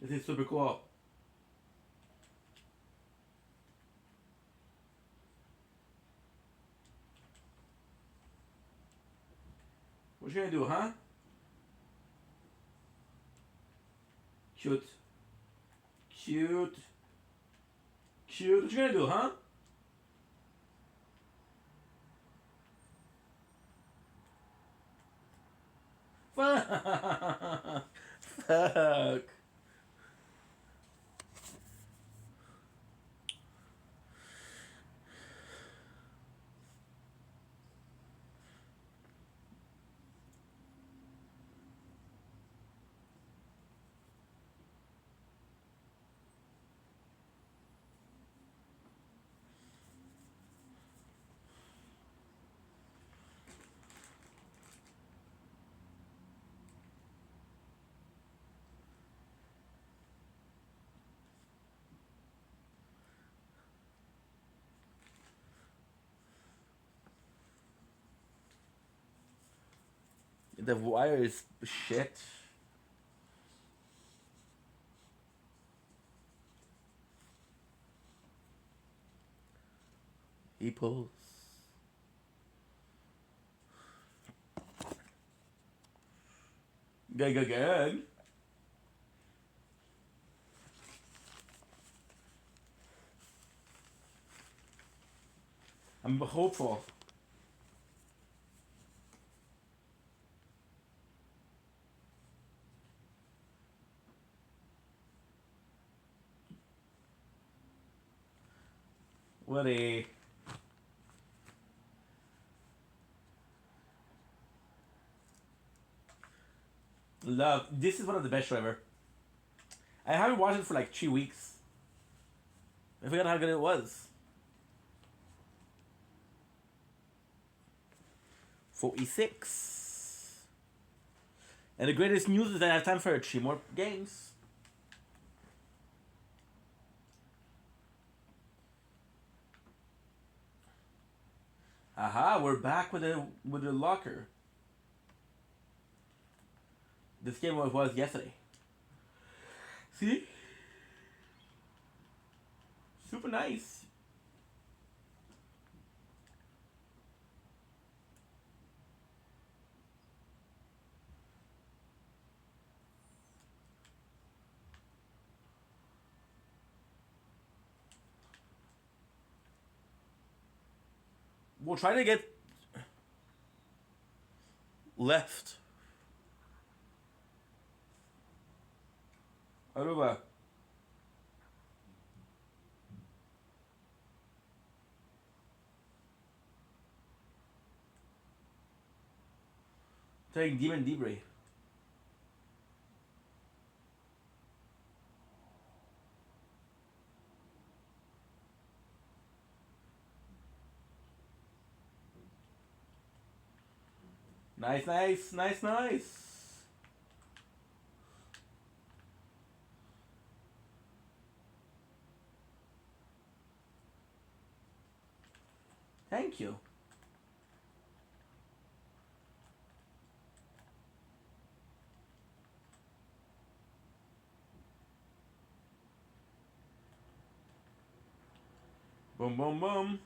This is super cool. What you gonna do, huh? Cute. Cute. Cute. What you gonna do, huh? Fuck. Fuck. The wire is shit. He pulls. Good, good, good. I'm hopeful. What a... Love. This is one of the best show ever. I haven't watched it for like 3 weeks. I forgot how good it was. 46. And the greatest news is that I have time for 3 more games. Aha, we're back with the locker. This game was yesterday. See? Super nice. We'll try to get left. Aruba. Take Demon Debris. Nice, nice, nice, nice. Thank you. Boom, boom, boom.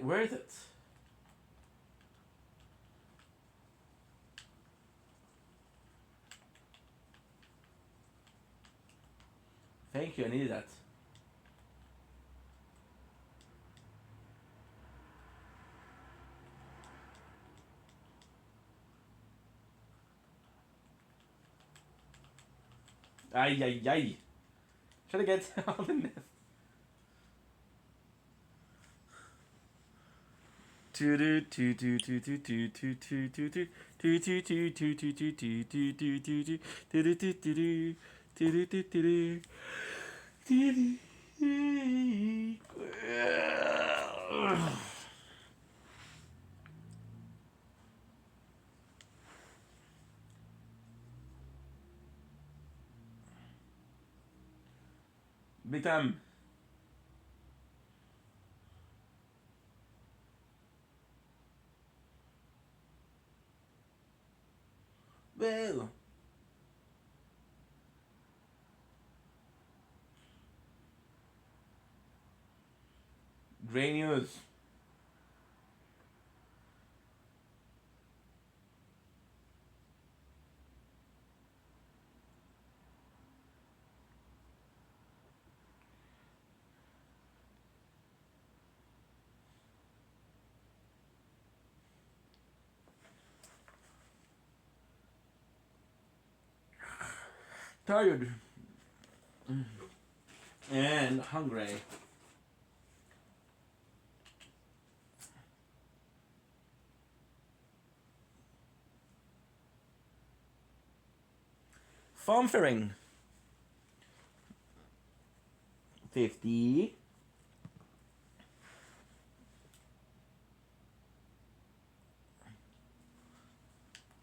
Where is it? Thank you, I needed that. Ay, ay, ay. Try to get on the net. Big time. Whoa. Great news. Tired. And hungry. Farmfering. 50.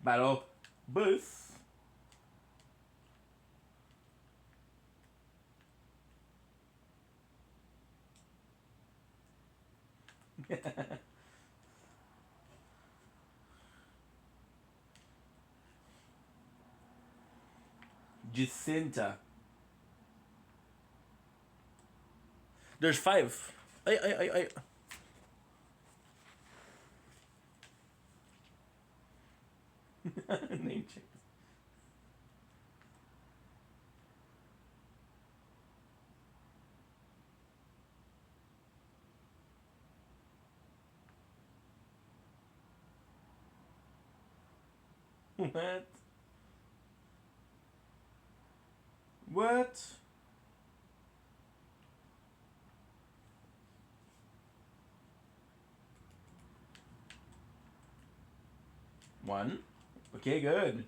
Battle boost. Jacinta. There's 5. I. Name check. What? What? One. Okay, good.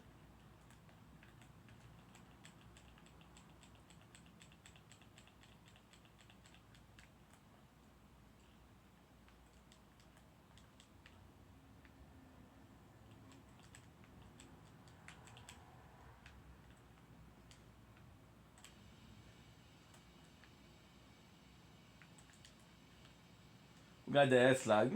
We got the S slug.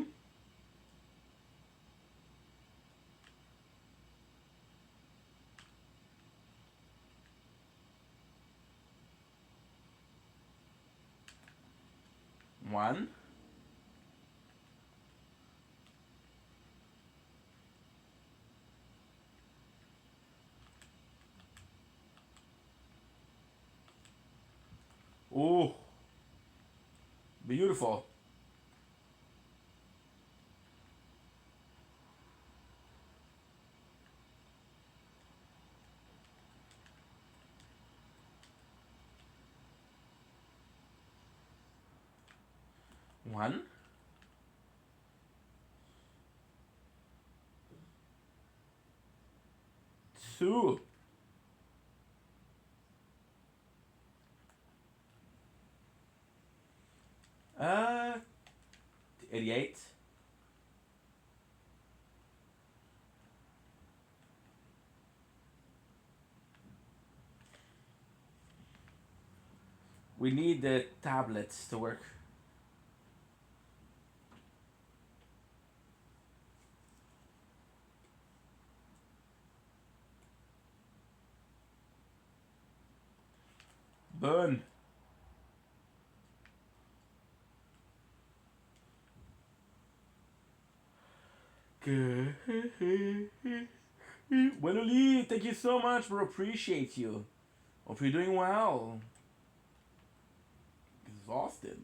One. Oh, beautiful. 1. Two. 88. We need the tablets to work. Burn. Good. Wenoli, thank you so much, bro. Appreciate you. Hope you're doing well. Exhausted.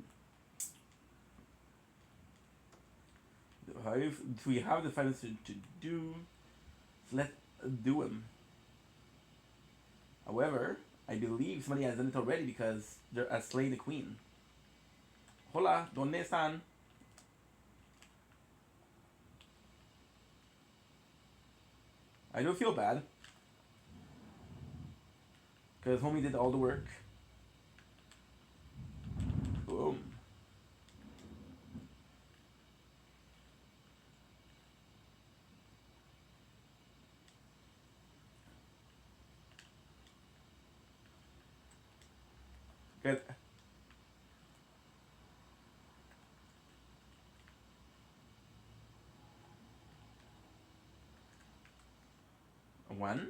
If we have the finances to do, let's do them. However, I believe somebody has done it already because they're slaying the queen. Hola, ¿dónde están? I don't feel bad because homie did all the work. Boom. Good. One.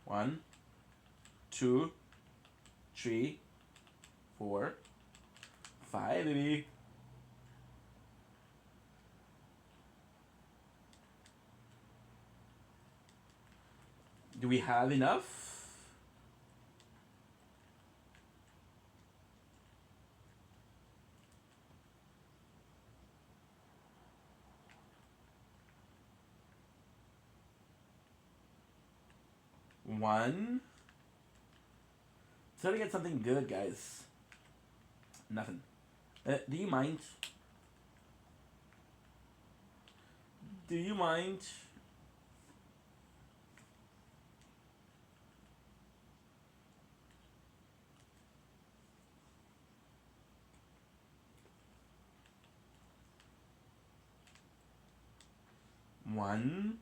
One, 2, 3, 4, 5, baby. Do we have enough? One. Try to get something good, guys. Nothing. Do you mind? Do you mind? One.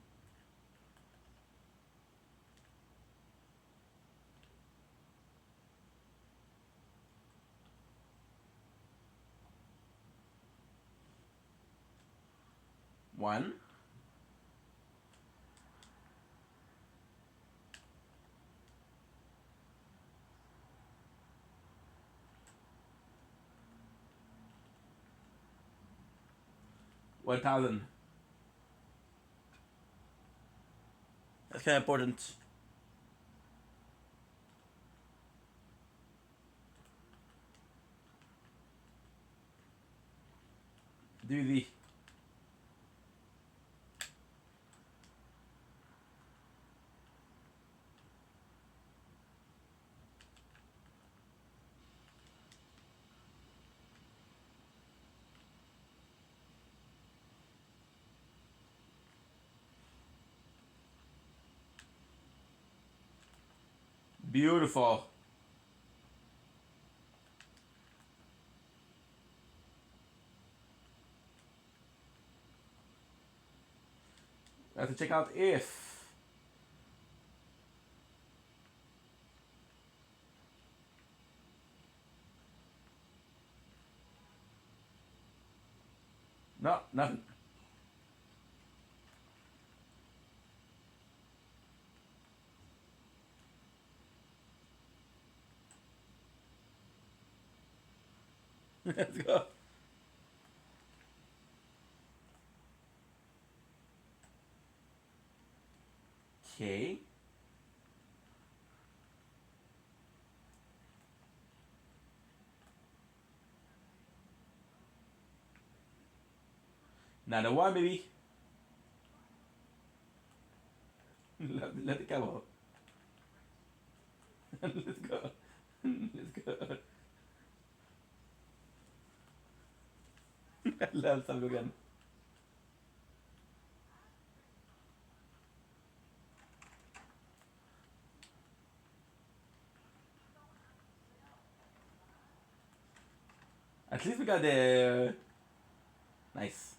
One. $1,000. That's kind of important. Do the beautiful. I have to check out if. No, nothing. Let's go. Okay. Another one, baby. let it come out. Let's go. Let's go. I love Sam Logan. At least we got the nice.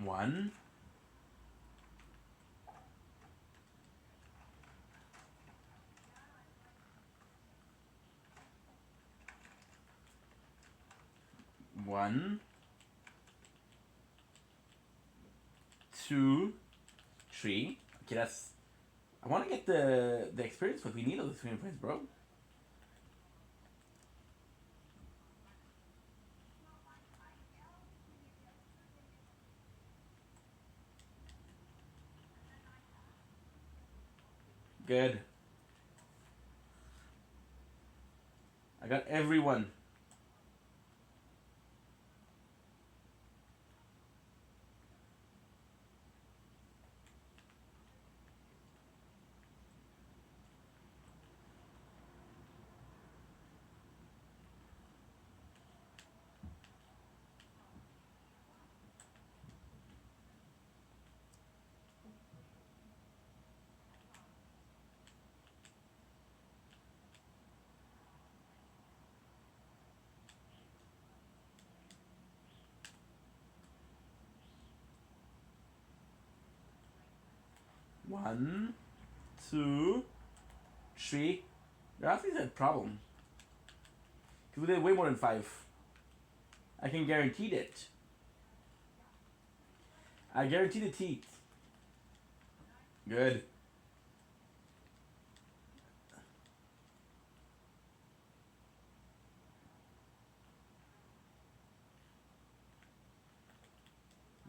One. One. Two. Three. Okay, that's. I want to get the experience, but we need all the 3 points, bro. Good. I got everyone. One, two, three. That's a problem. Because we did way more than 5. I can guarantee it. I guarantee the teeth. Good.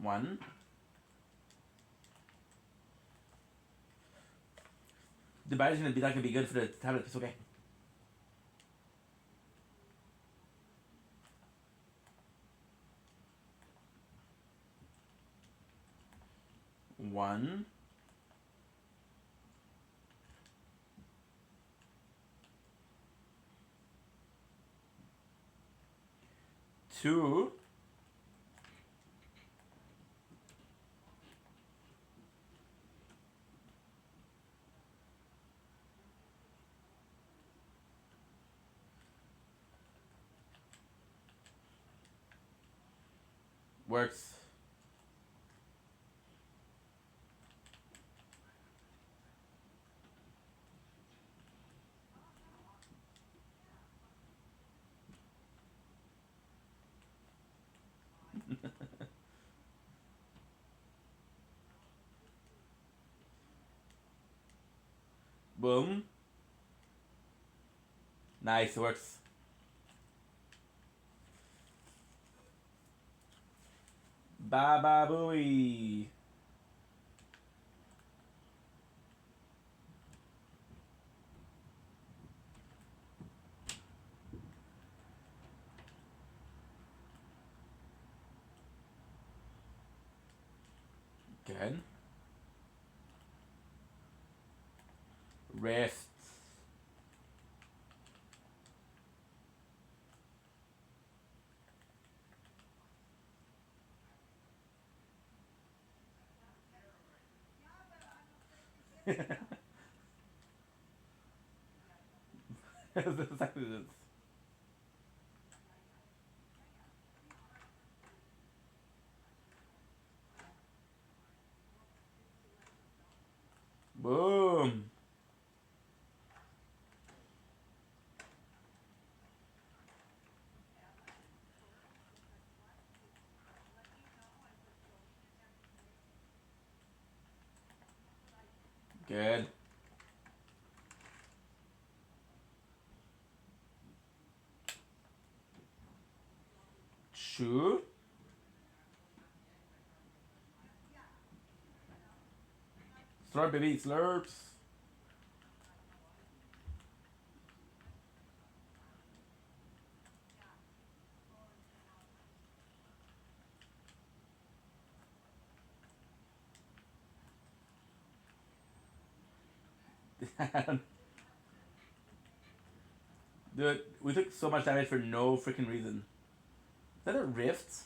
One. The battery's gonna be not gonna be good for the tablet. It's okay. One. Two. Works. Boom. Nice, works. Baba booey. Good. Rest. That's exactly this. Boom. Good. Two. Slurp, baby, slurps. Dude, we took so much damage for no freaking reason. Is that a rift?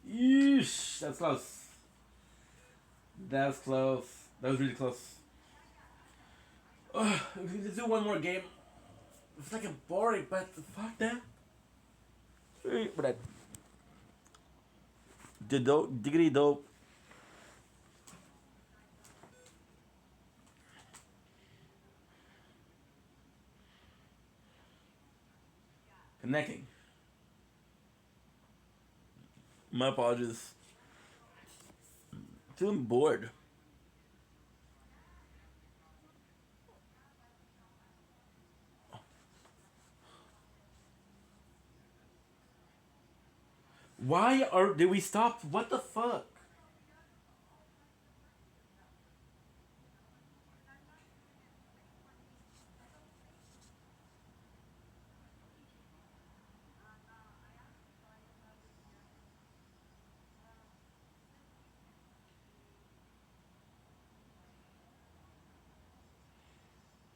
Yeesh, that's close. That's close. That was really close. Ugh, let's do one more game. It's like a boring, but fuck that. But that. The dope, diggity dope. Connecting. My apologies. Feeling bored. Did we stop? What the fuck?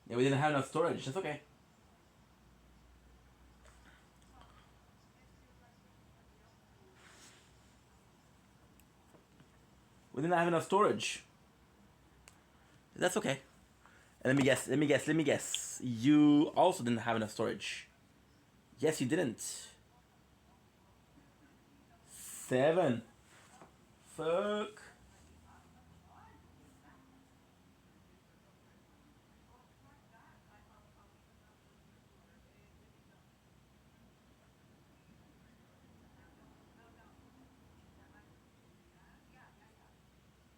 Yeah, we didn't have enough storage. That's okay. We didn't have enough storage. That's okay. And let me guess. You also didn't have enough storage. Yes, you didn't. 7. Fuck.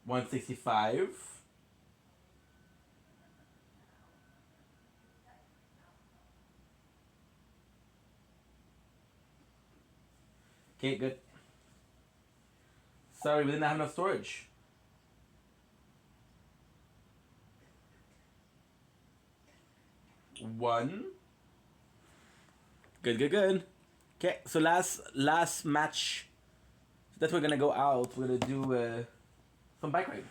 $165. Okay, good. Sorry, we didn't have enough storage. One. Good. Okay, so last match that we're gonna go out. We're gonna do some bike ride.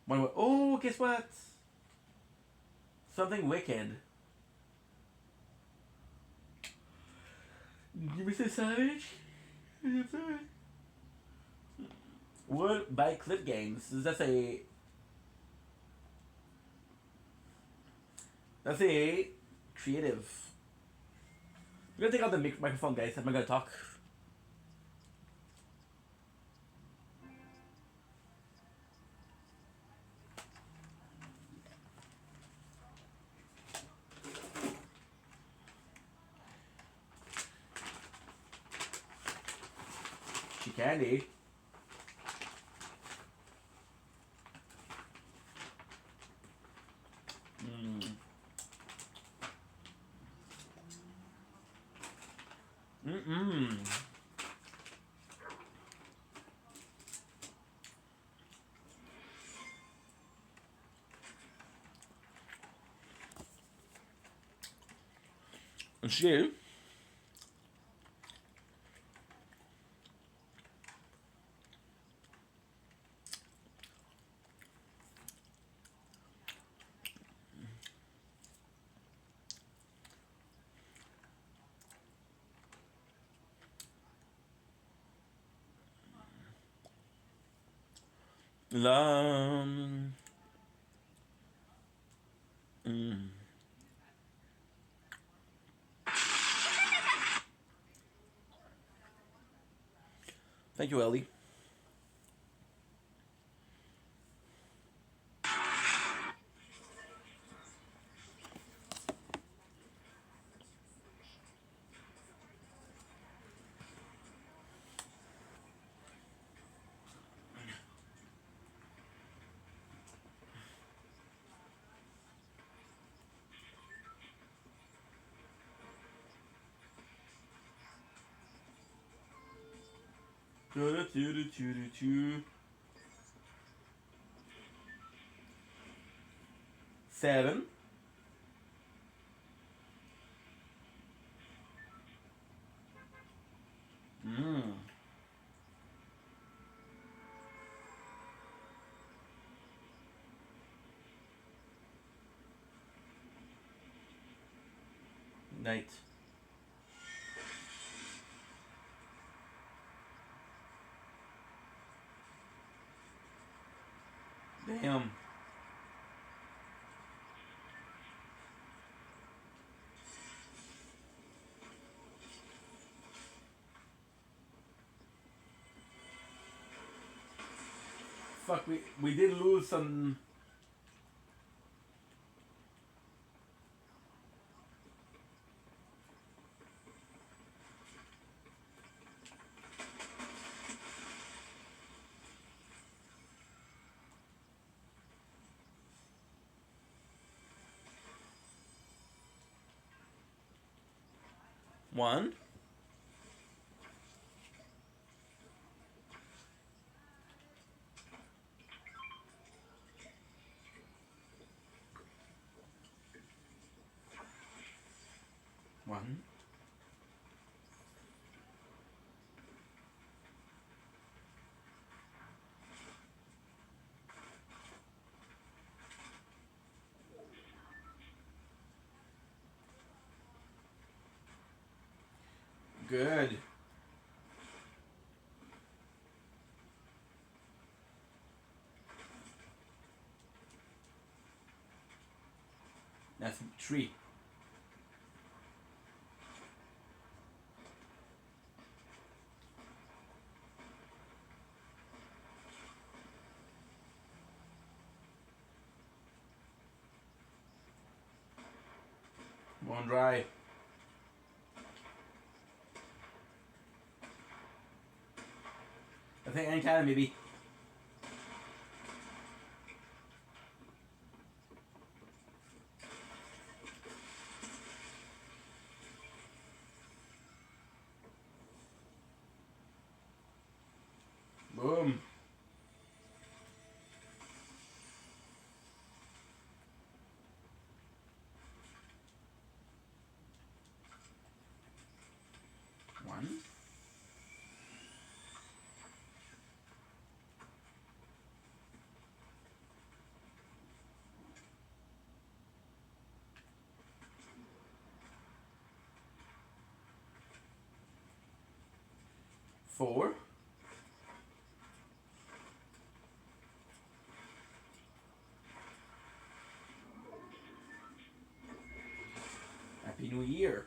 Oh, guess what? Something wicked. Mr. Savage? What by Clip Games? That's a creative. I'm gonna take out the microphone, guys. I'm not gonna talk. Candy. And she Thank you, Ellie. 7. Mm. Night. Damn. Fuck, we did lose some. One. One. Good. That's 3. One dry. I think any kind of maybe. Boom. One. Four. Happy New Year.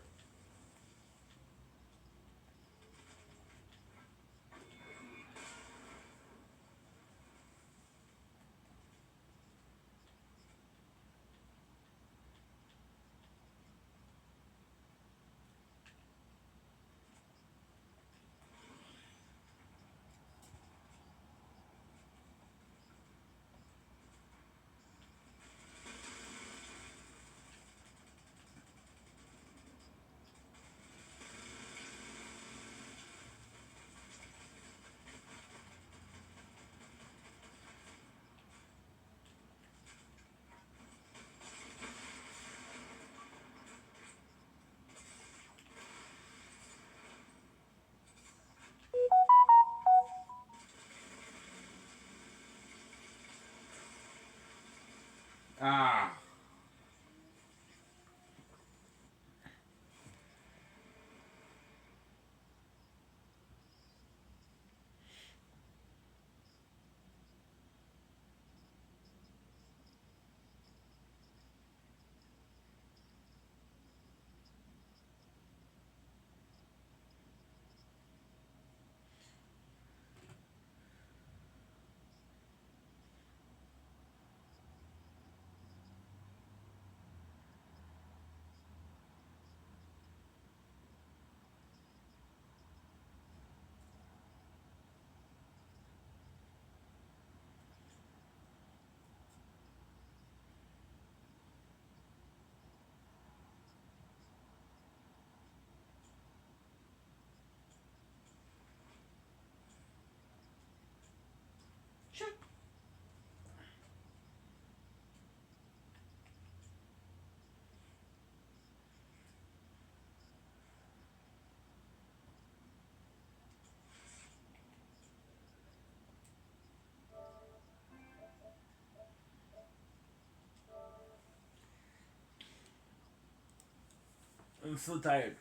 I'm so tired.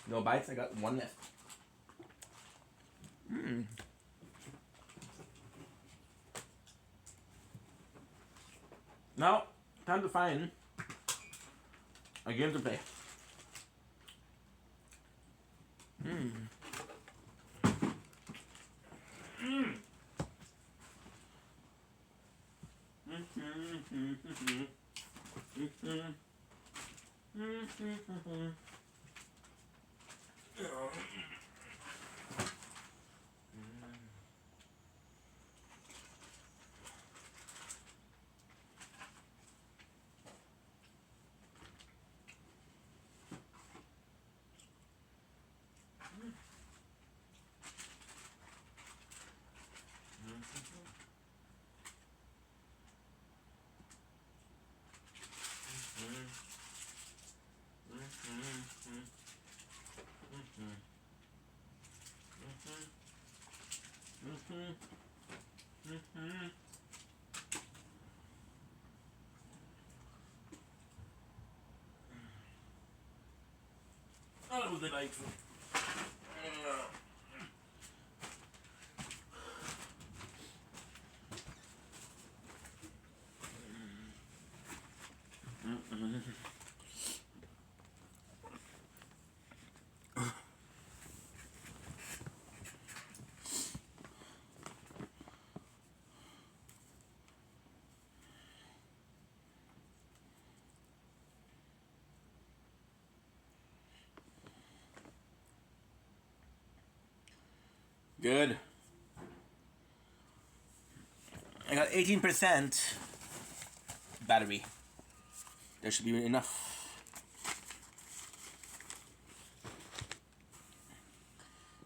No bites. I got one left. Now, time to find a game to play. That was delightful. Good. I got 18% battery. There should be enough.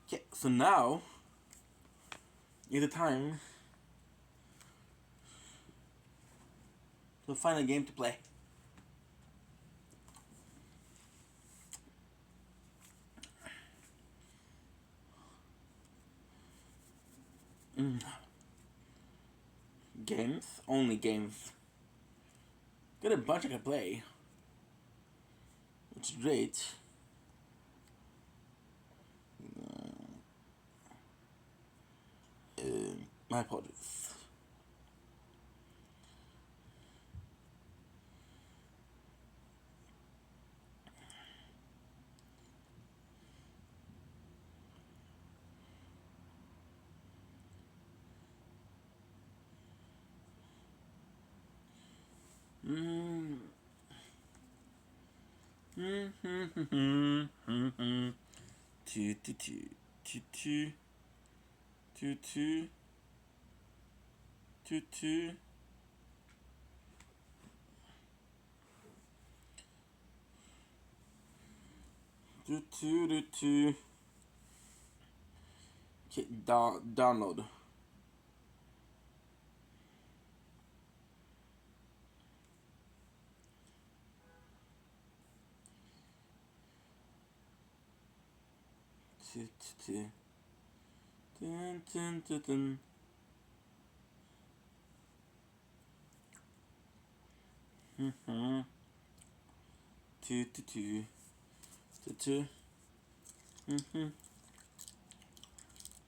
Okay, so now is the time to find a game to play. Games? Only games. Got a bunch I can play, which is great. My apologies. Okay, download. Dun, dun, dun, dun. Mm-hmm.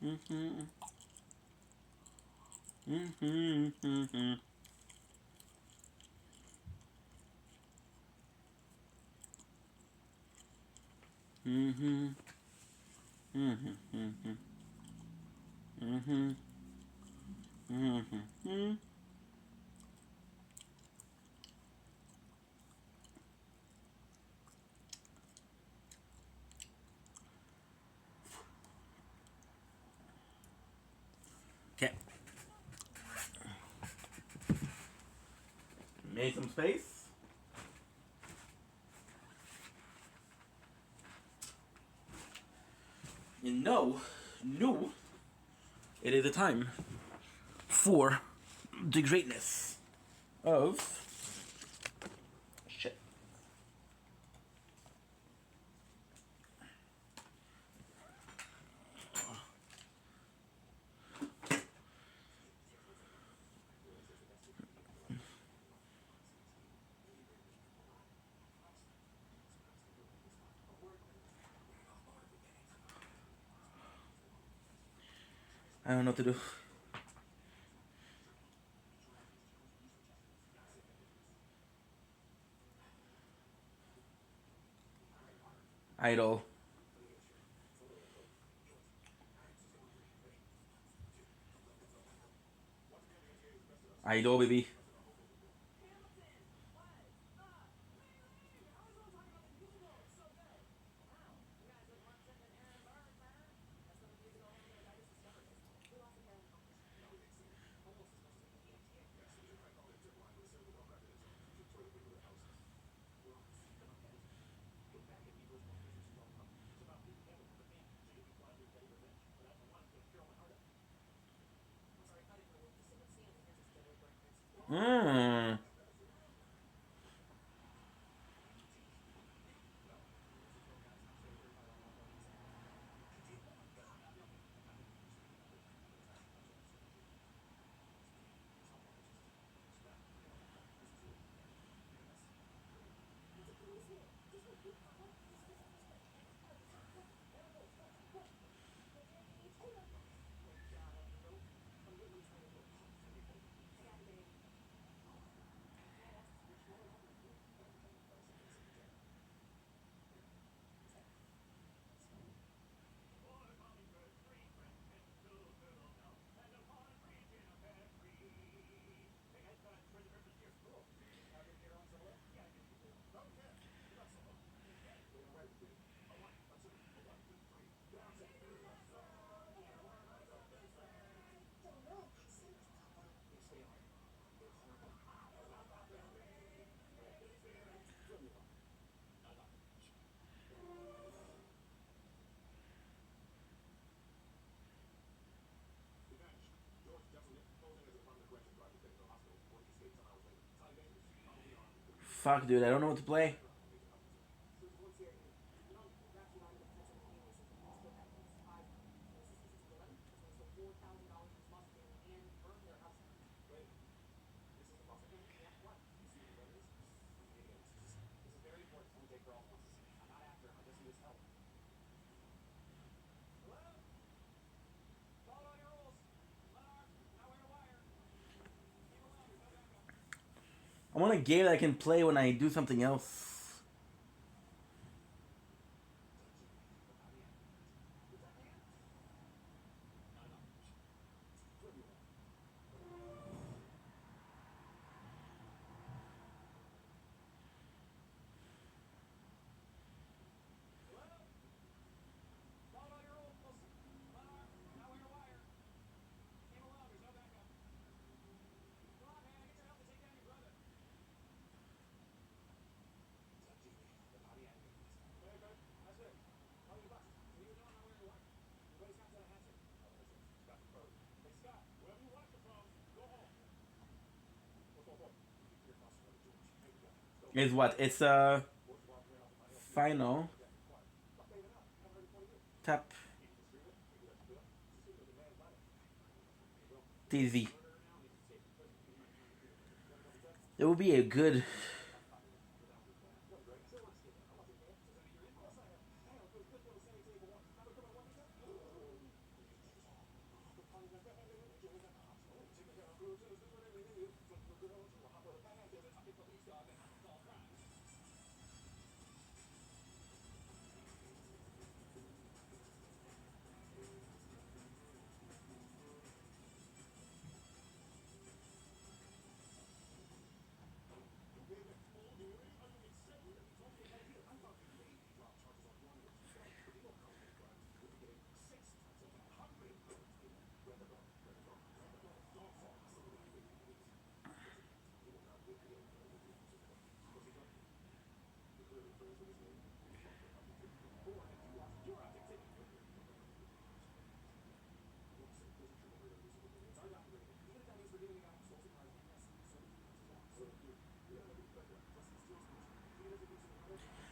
Mm-hmm. Mm-hmm. Mm-hmm. Mm-hmm. Mm-hmm. Mm-hmm. Mm-hmm. Mm-hmm. Okay. Made some space. And no, it is a time for the greatness of shit. I don't know what to do. Idol. Idol, baby. Mmm. Fuck, dude, I don't know what to play. I want a game that I can play when I do something else. is what? It's a final tap TV. It will be a good.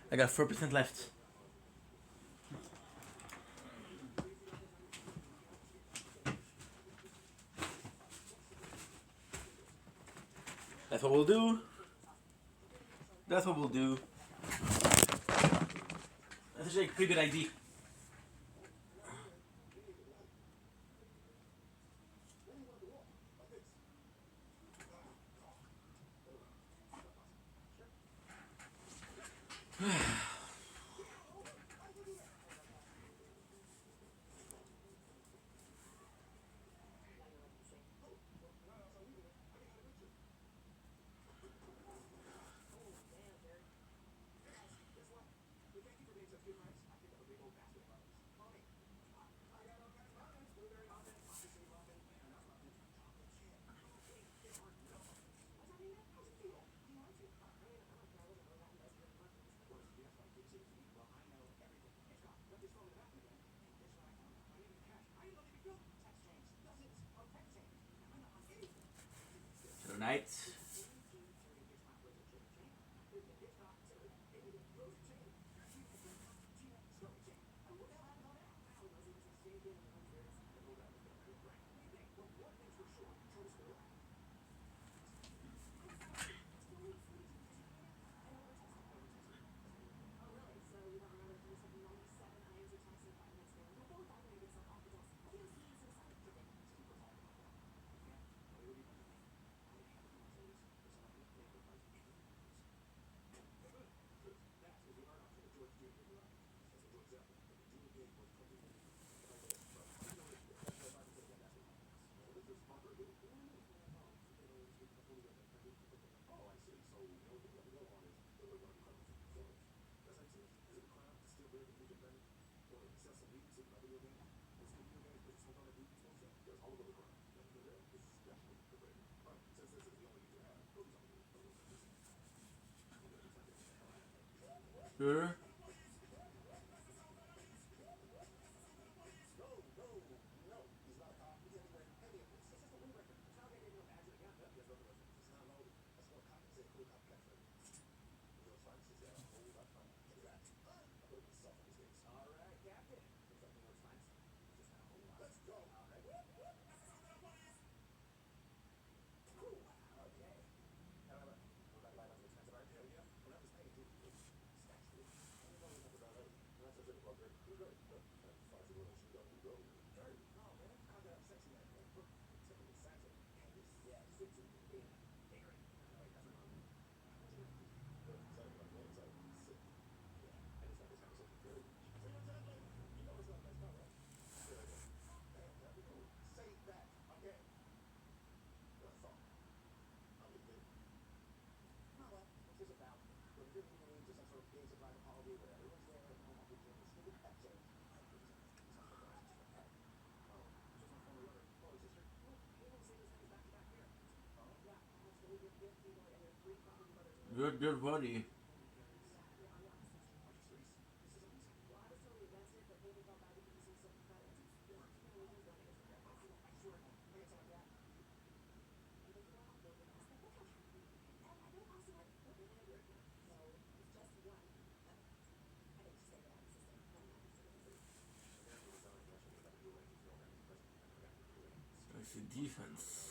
I got 4% left. That's what we'll do. That's what we'll do. That's actually a pretty good idea. Tonight. Sure. Good buddy. defense.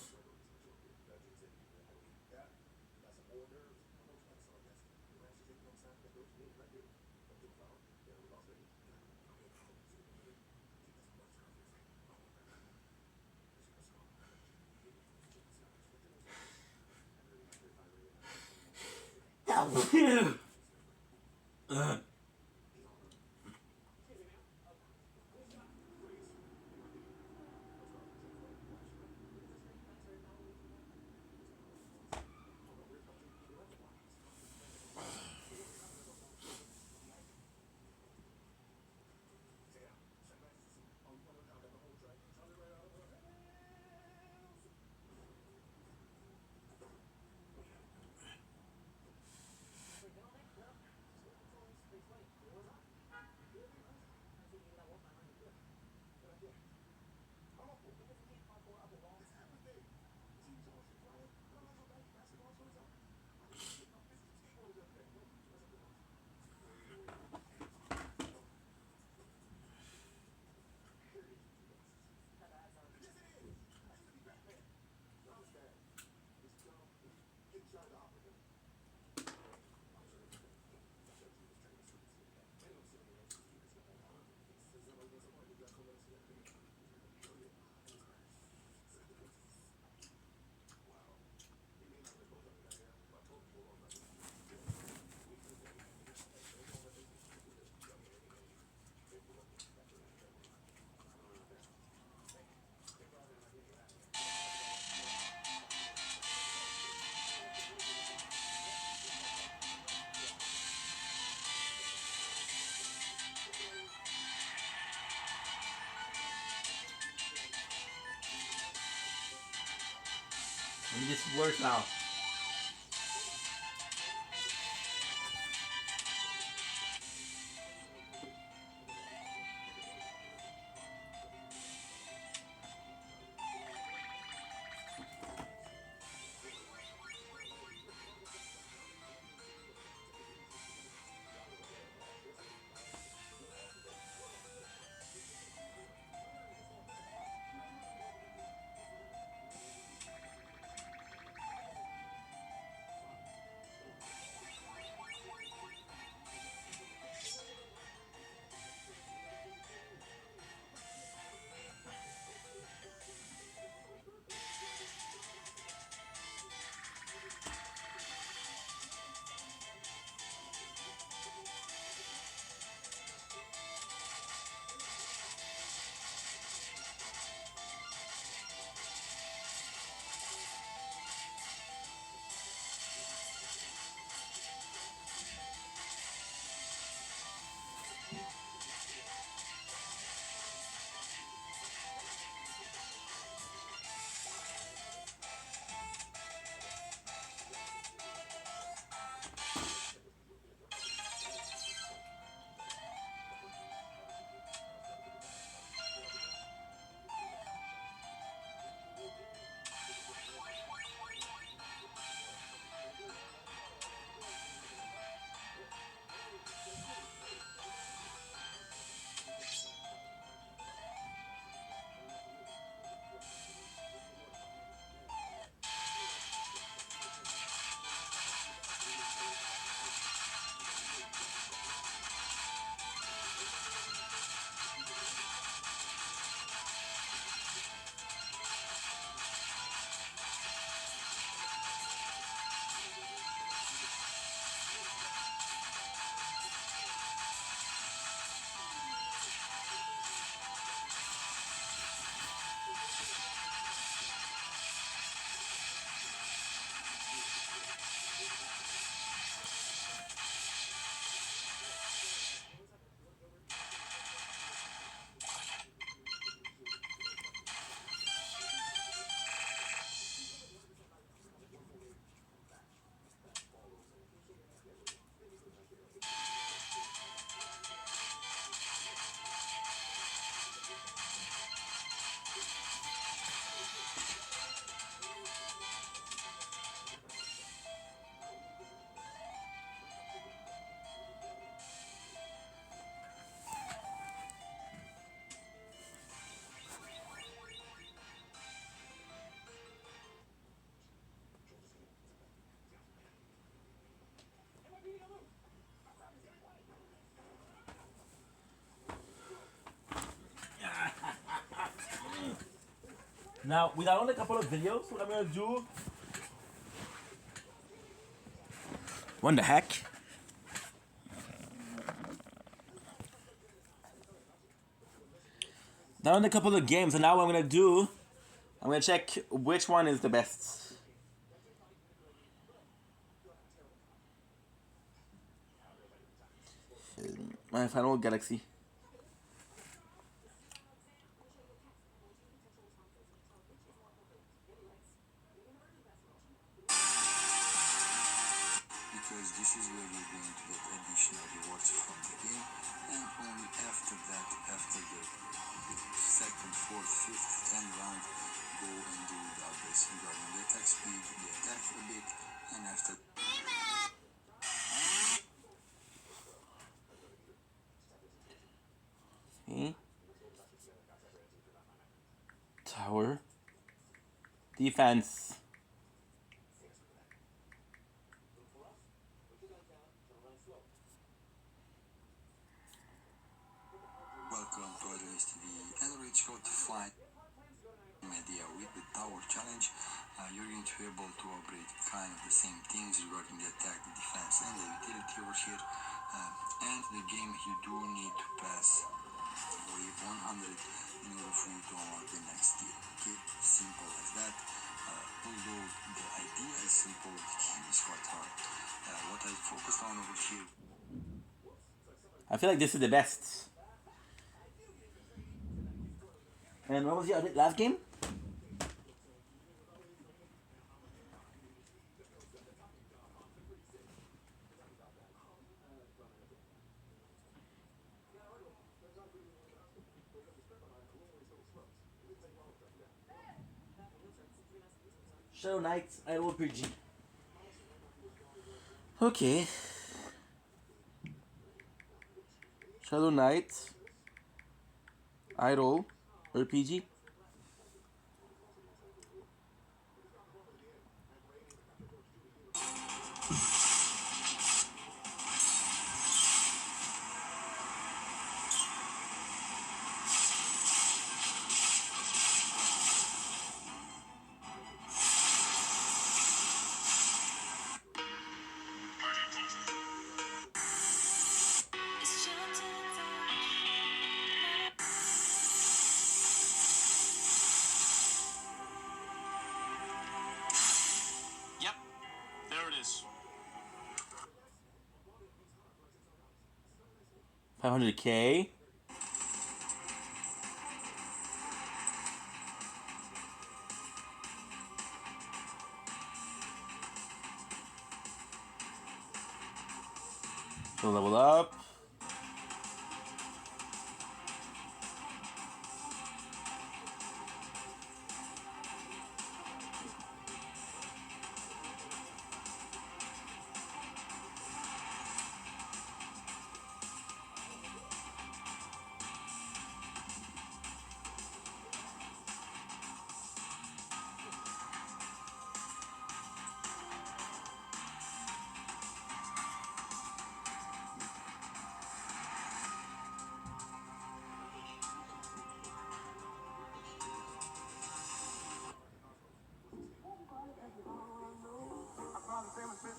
And this works out. Now, we downloaded a couple of videos. What I'm gonna do. What the heck? Downloaded a couple of games, and now what I'm gonna do. I'm gonna check which one is the best. My Final Galaxy. Because this is where you're going to get additional rewards from the game, and only after that, after the second, fourth, fifth, 10th round, go and do the upgrades regarding the attack speed, the attack a bit, and after. Okay. Tower. Defense. Welcome to Adonis TV, and reach out to find media with the Tower Challenge. You're going to be able to upgrade kind of the same things regarding the attack, the defense, and the utility over here. And the game you do need to pass wave 100 in order for you to unlock the next tier. Okay, simple as that. Although the idea is simple, the game is quite hard. What I focused on over here. I feel like this is the best. And what was the other last game? Shadow Knights Idol RPG. Okay. Shadow Knights Idol RPG. Yep, there it is. 500K. So level up.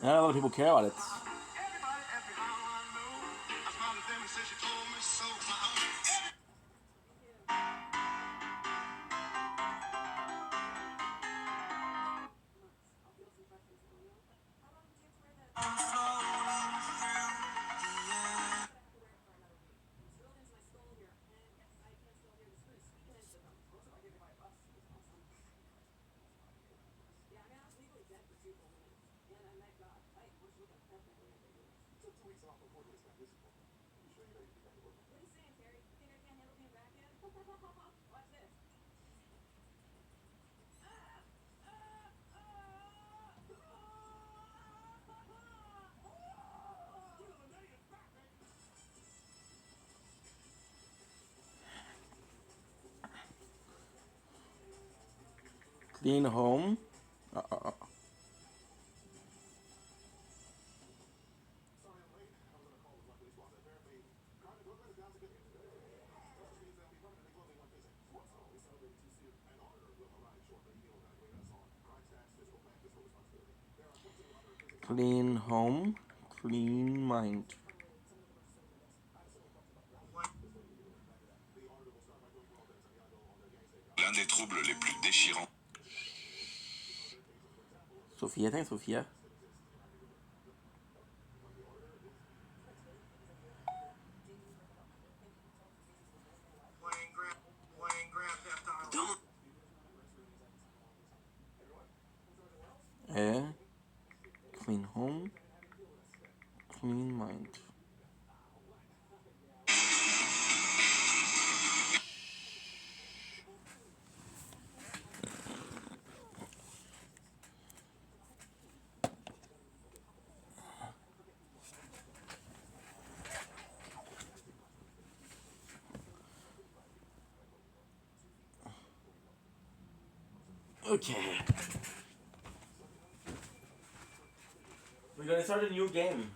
Not a lot of people care about it. Clean home. Clean home, clean mind. L'un des troubles les plus déchirants. Sophia, attends, Sophia. Clean home, clean mind. Okay. We're gonna start a new game.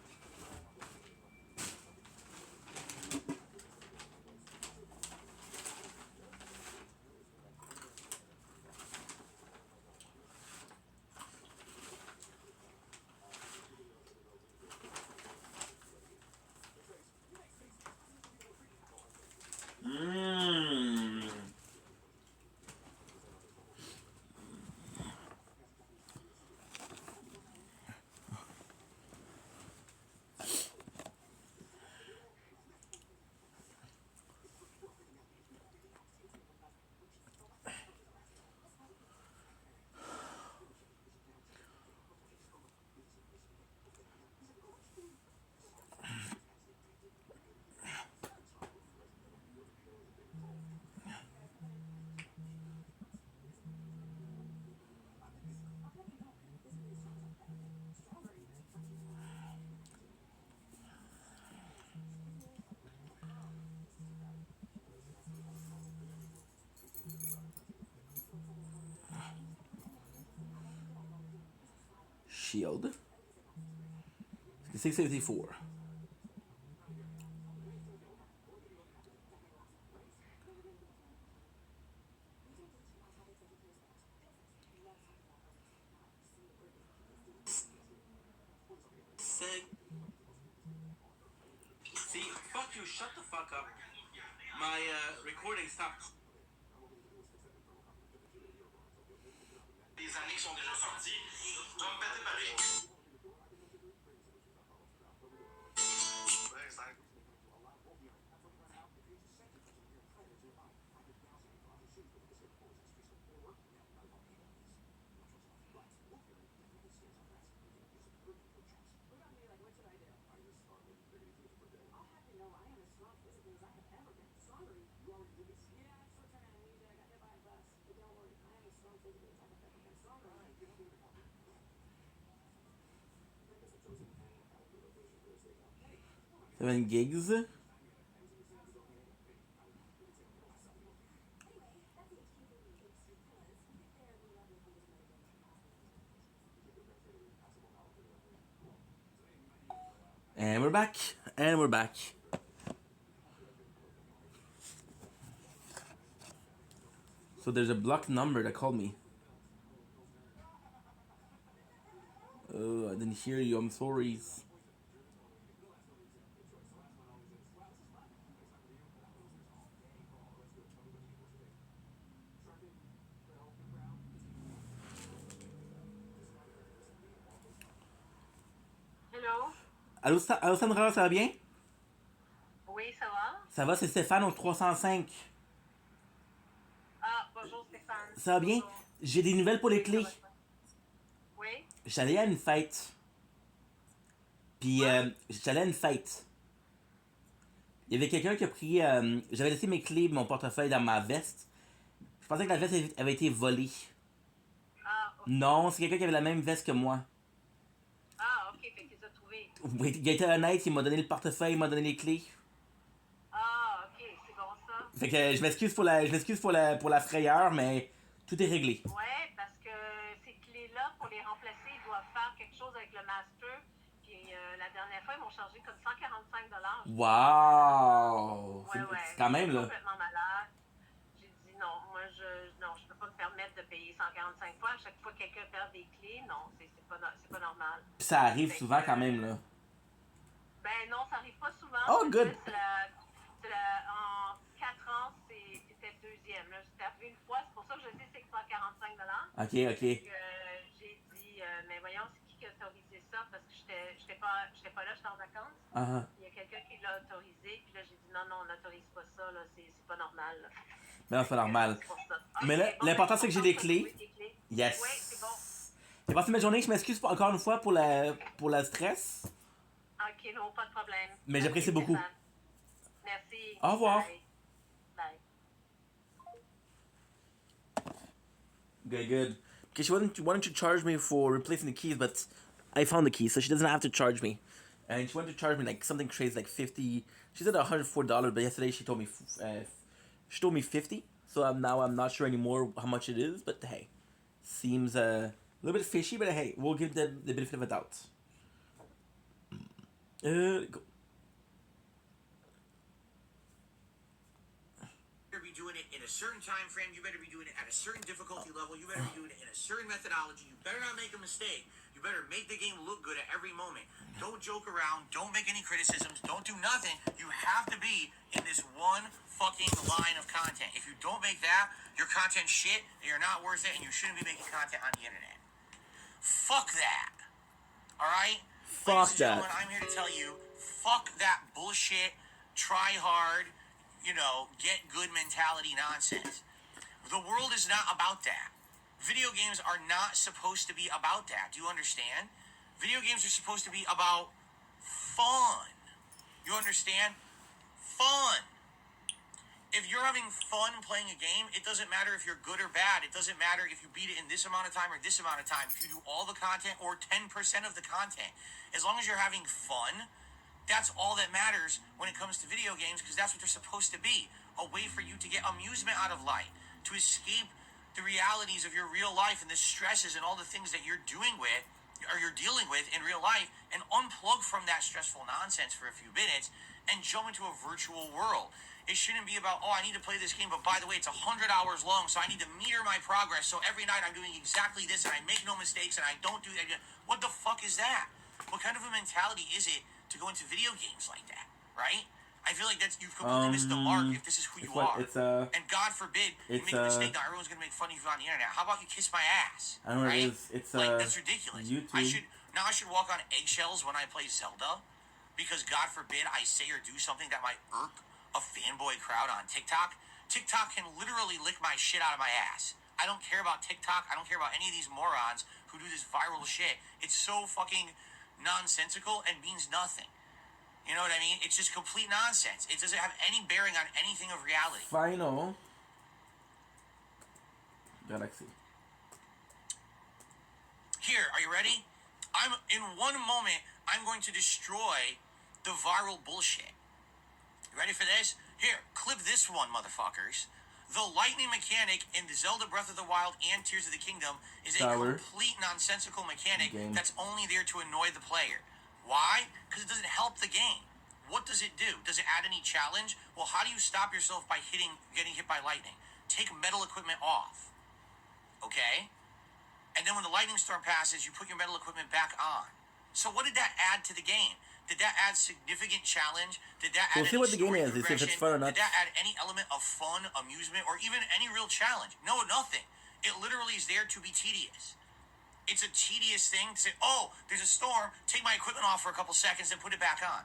Shield. 654. See, fuck you, shut the fuck up. My recording stopped. Les années qui sont déjà sorties, tu vas me péter pareil. Seven gigs. And we're back. And we're back. So there's a blocked number that called me. Oh, I didn't hear you. I'm sorry. Allô, allô Sandra, ça va bien? Oui, ça va? Ça va, c'est Stéphane au 305. Ah, bonjour Stéphane. Ça va bien? Bonjour. J'ai des nouvelles pour les clés. Oui? J'allais à une fête. Puis, j'allais à une fête. Il y avait quelqu'un qui a pris... j'avais laissé mes clés, mon portefeuille dans ma veste. Je pensais que la veste avait été volée. Ah, ok. Non, c'est quelqu'un qui avait la même veste que moi. Ah, ok, fait qu'il les a trouvés. Oui, il a été honnête, il m'a donné le portefeuille, il m'a donné les clés. Ah, ok, c'est bon ça. Fait que je m'excuse pour la frayeur, mais tout est réglé. Ouais, parce que ces clés-là, pour les remplacer, ils doivent faire quelque chose avec le master. Puis la dernière fois, ils m'ont chargé comme 145 $. Wow! Ouais, ouais. C'est quand même, là. Complètement malade. J'ai dit non, moi, je peux pas me permettre de payer 145 fois à chaque fois que quelqu'un perd des clés. Non, c'est pas normal. Ça arrive souvent quand même, là. Ben non, ça arrive pas souvent. Oh, good. En 4 ans, c'était le deuxième. Là, j'étais arrivé une fois, c'est pour ça que je sais que c'est 145 $. Ok. J'ai dit, mais voyons, c'est qui a autorisé ça? Parce que j'étais pas là, j'étais en vacances. Il y a quelqu'un qui l'a autorisé, puis là, j'ai dit, non, on n'autorise pas ça, là, c'est pas normal. Là. Mais non, c'est pas normal. Mais là, l'important, c'est que j'ai des clés. Yes. Oui, c'est bon. C'est passé ma journée, je m'excuse encore une fois pour la stress. Ok, non, pas de problème. Mais j'apprécie beaucoup. Merci. Au revoir. Bye. Good. Because she wanted to charge me for replacing the keys, but I found the keys, so she doesn't have to charge me. And she wanted to charge me like something crazy, like 50. She said $104, but yesterday she told me 50. So now I'm not sure anymore how much it is, but hey, seems a little bit fishy, but hey, we'll give them the benefit of a doubt. Go. Be doing it in a certain time frame. You better be doing it at a certain difficulty level. You better be doing it in a certain methodology. You better not make a mistake. You better make the game look good at every moment. Don't joke around. Don't make any criticisms. Don't do nothing. You have to be in this one fucking line of content. If you don't make that, your content's shit, and you're not worth it, and you shouldn't be making content on the internet. Fuck that. Alright? Fuck that. I'm here to tell you, fuck that bullshit, try hard, get good mentality nonsense. The world is not about that. Video games are not supposed to be about that. Do you understand? Video games are supposed to be about fun. You understand? Fun. If you're having fun playing a game, it doesn't matter if you're good or bad. It doesn't matter if you beat it in this amount of time or this amount of time. If you do all the content or 10% of the content. As long as you're having fun, that's all that matters when it comes to video games, because that's what they're supposed to be. A way for you to get amusement out of life, to escape the realities of your real life and the stresses and all the things that you're dealing with in real life, and unplug from that stressful nonsense for a few minutes and jump into a virtual world. It shouldn't be about, I need to play this game, but by the way, it's 100 hours long, so I need to meter my progress, so every night I'm doing exactly this, and I make no mistakes, and I don't do that. What the fuck is that? What kind of a mentality is it to go into video games like that, right? I feel like you've completely missed the mark if this is who you are. And God forbid you make a mistake, now everyone's going to make fun of you on the internet. How about you kiss my ass? I don't know right? what it is. It's that's ridiculous. YouTube. I should walk on eggshells when I play Zelda, because God forbid I say or do something that might irk a fanboy crowd on TikTok. TikTok can literally lick my shit out of my ass. I don't care about TikTok. I don't care about any of these morons who do this viral shit. It's so fucking nonsensical and means nothing. You know what I mean? It's just complete nonsense. It doesn't have any bearing on anything of reality. Final Galaxy. Here, are you ready? In one moment, I'm going to destroy the viral bullshit. You ready for this? Here, clip this one, motherfuckers. The lightning mechanic in the Zelda Breath of the Wild and Tears of the Kingdom is a complete nonsensical mechanic that's only there to annoy the player. Why? Because it doesn't help the game. What does it do? Does it add any challenge? Well, how do you stop yourself by getting hit by lightning? Take metal equipment off. Okay? And then when the lightning storm passes, you put your metal equipment back on. So what did that add to the game? Did that add significant challenge? Did that add we'll see what the game is, if it's fun or not. Did that add any element of fun, amusement, or even any real challenge? No, nothing. It literally is there to be tedious. It's a tedious thing to say, there's a storm, take my equipment off for a couple seconds and put it back on.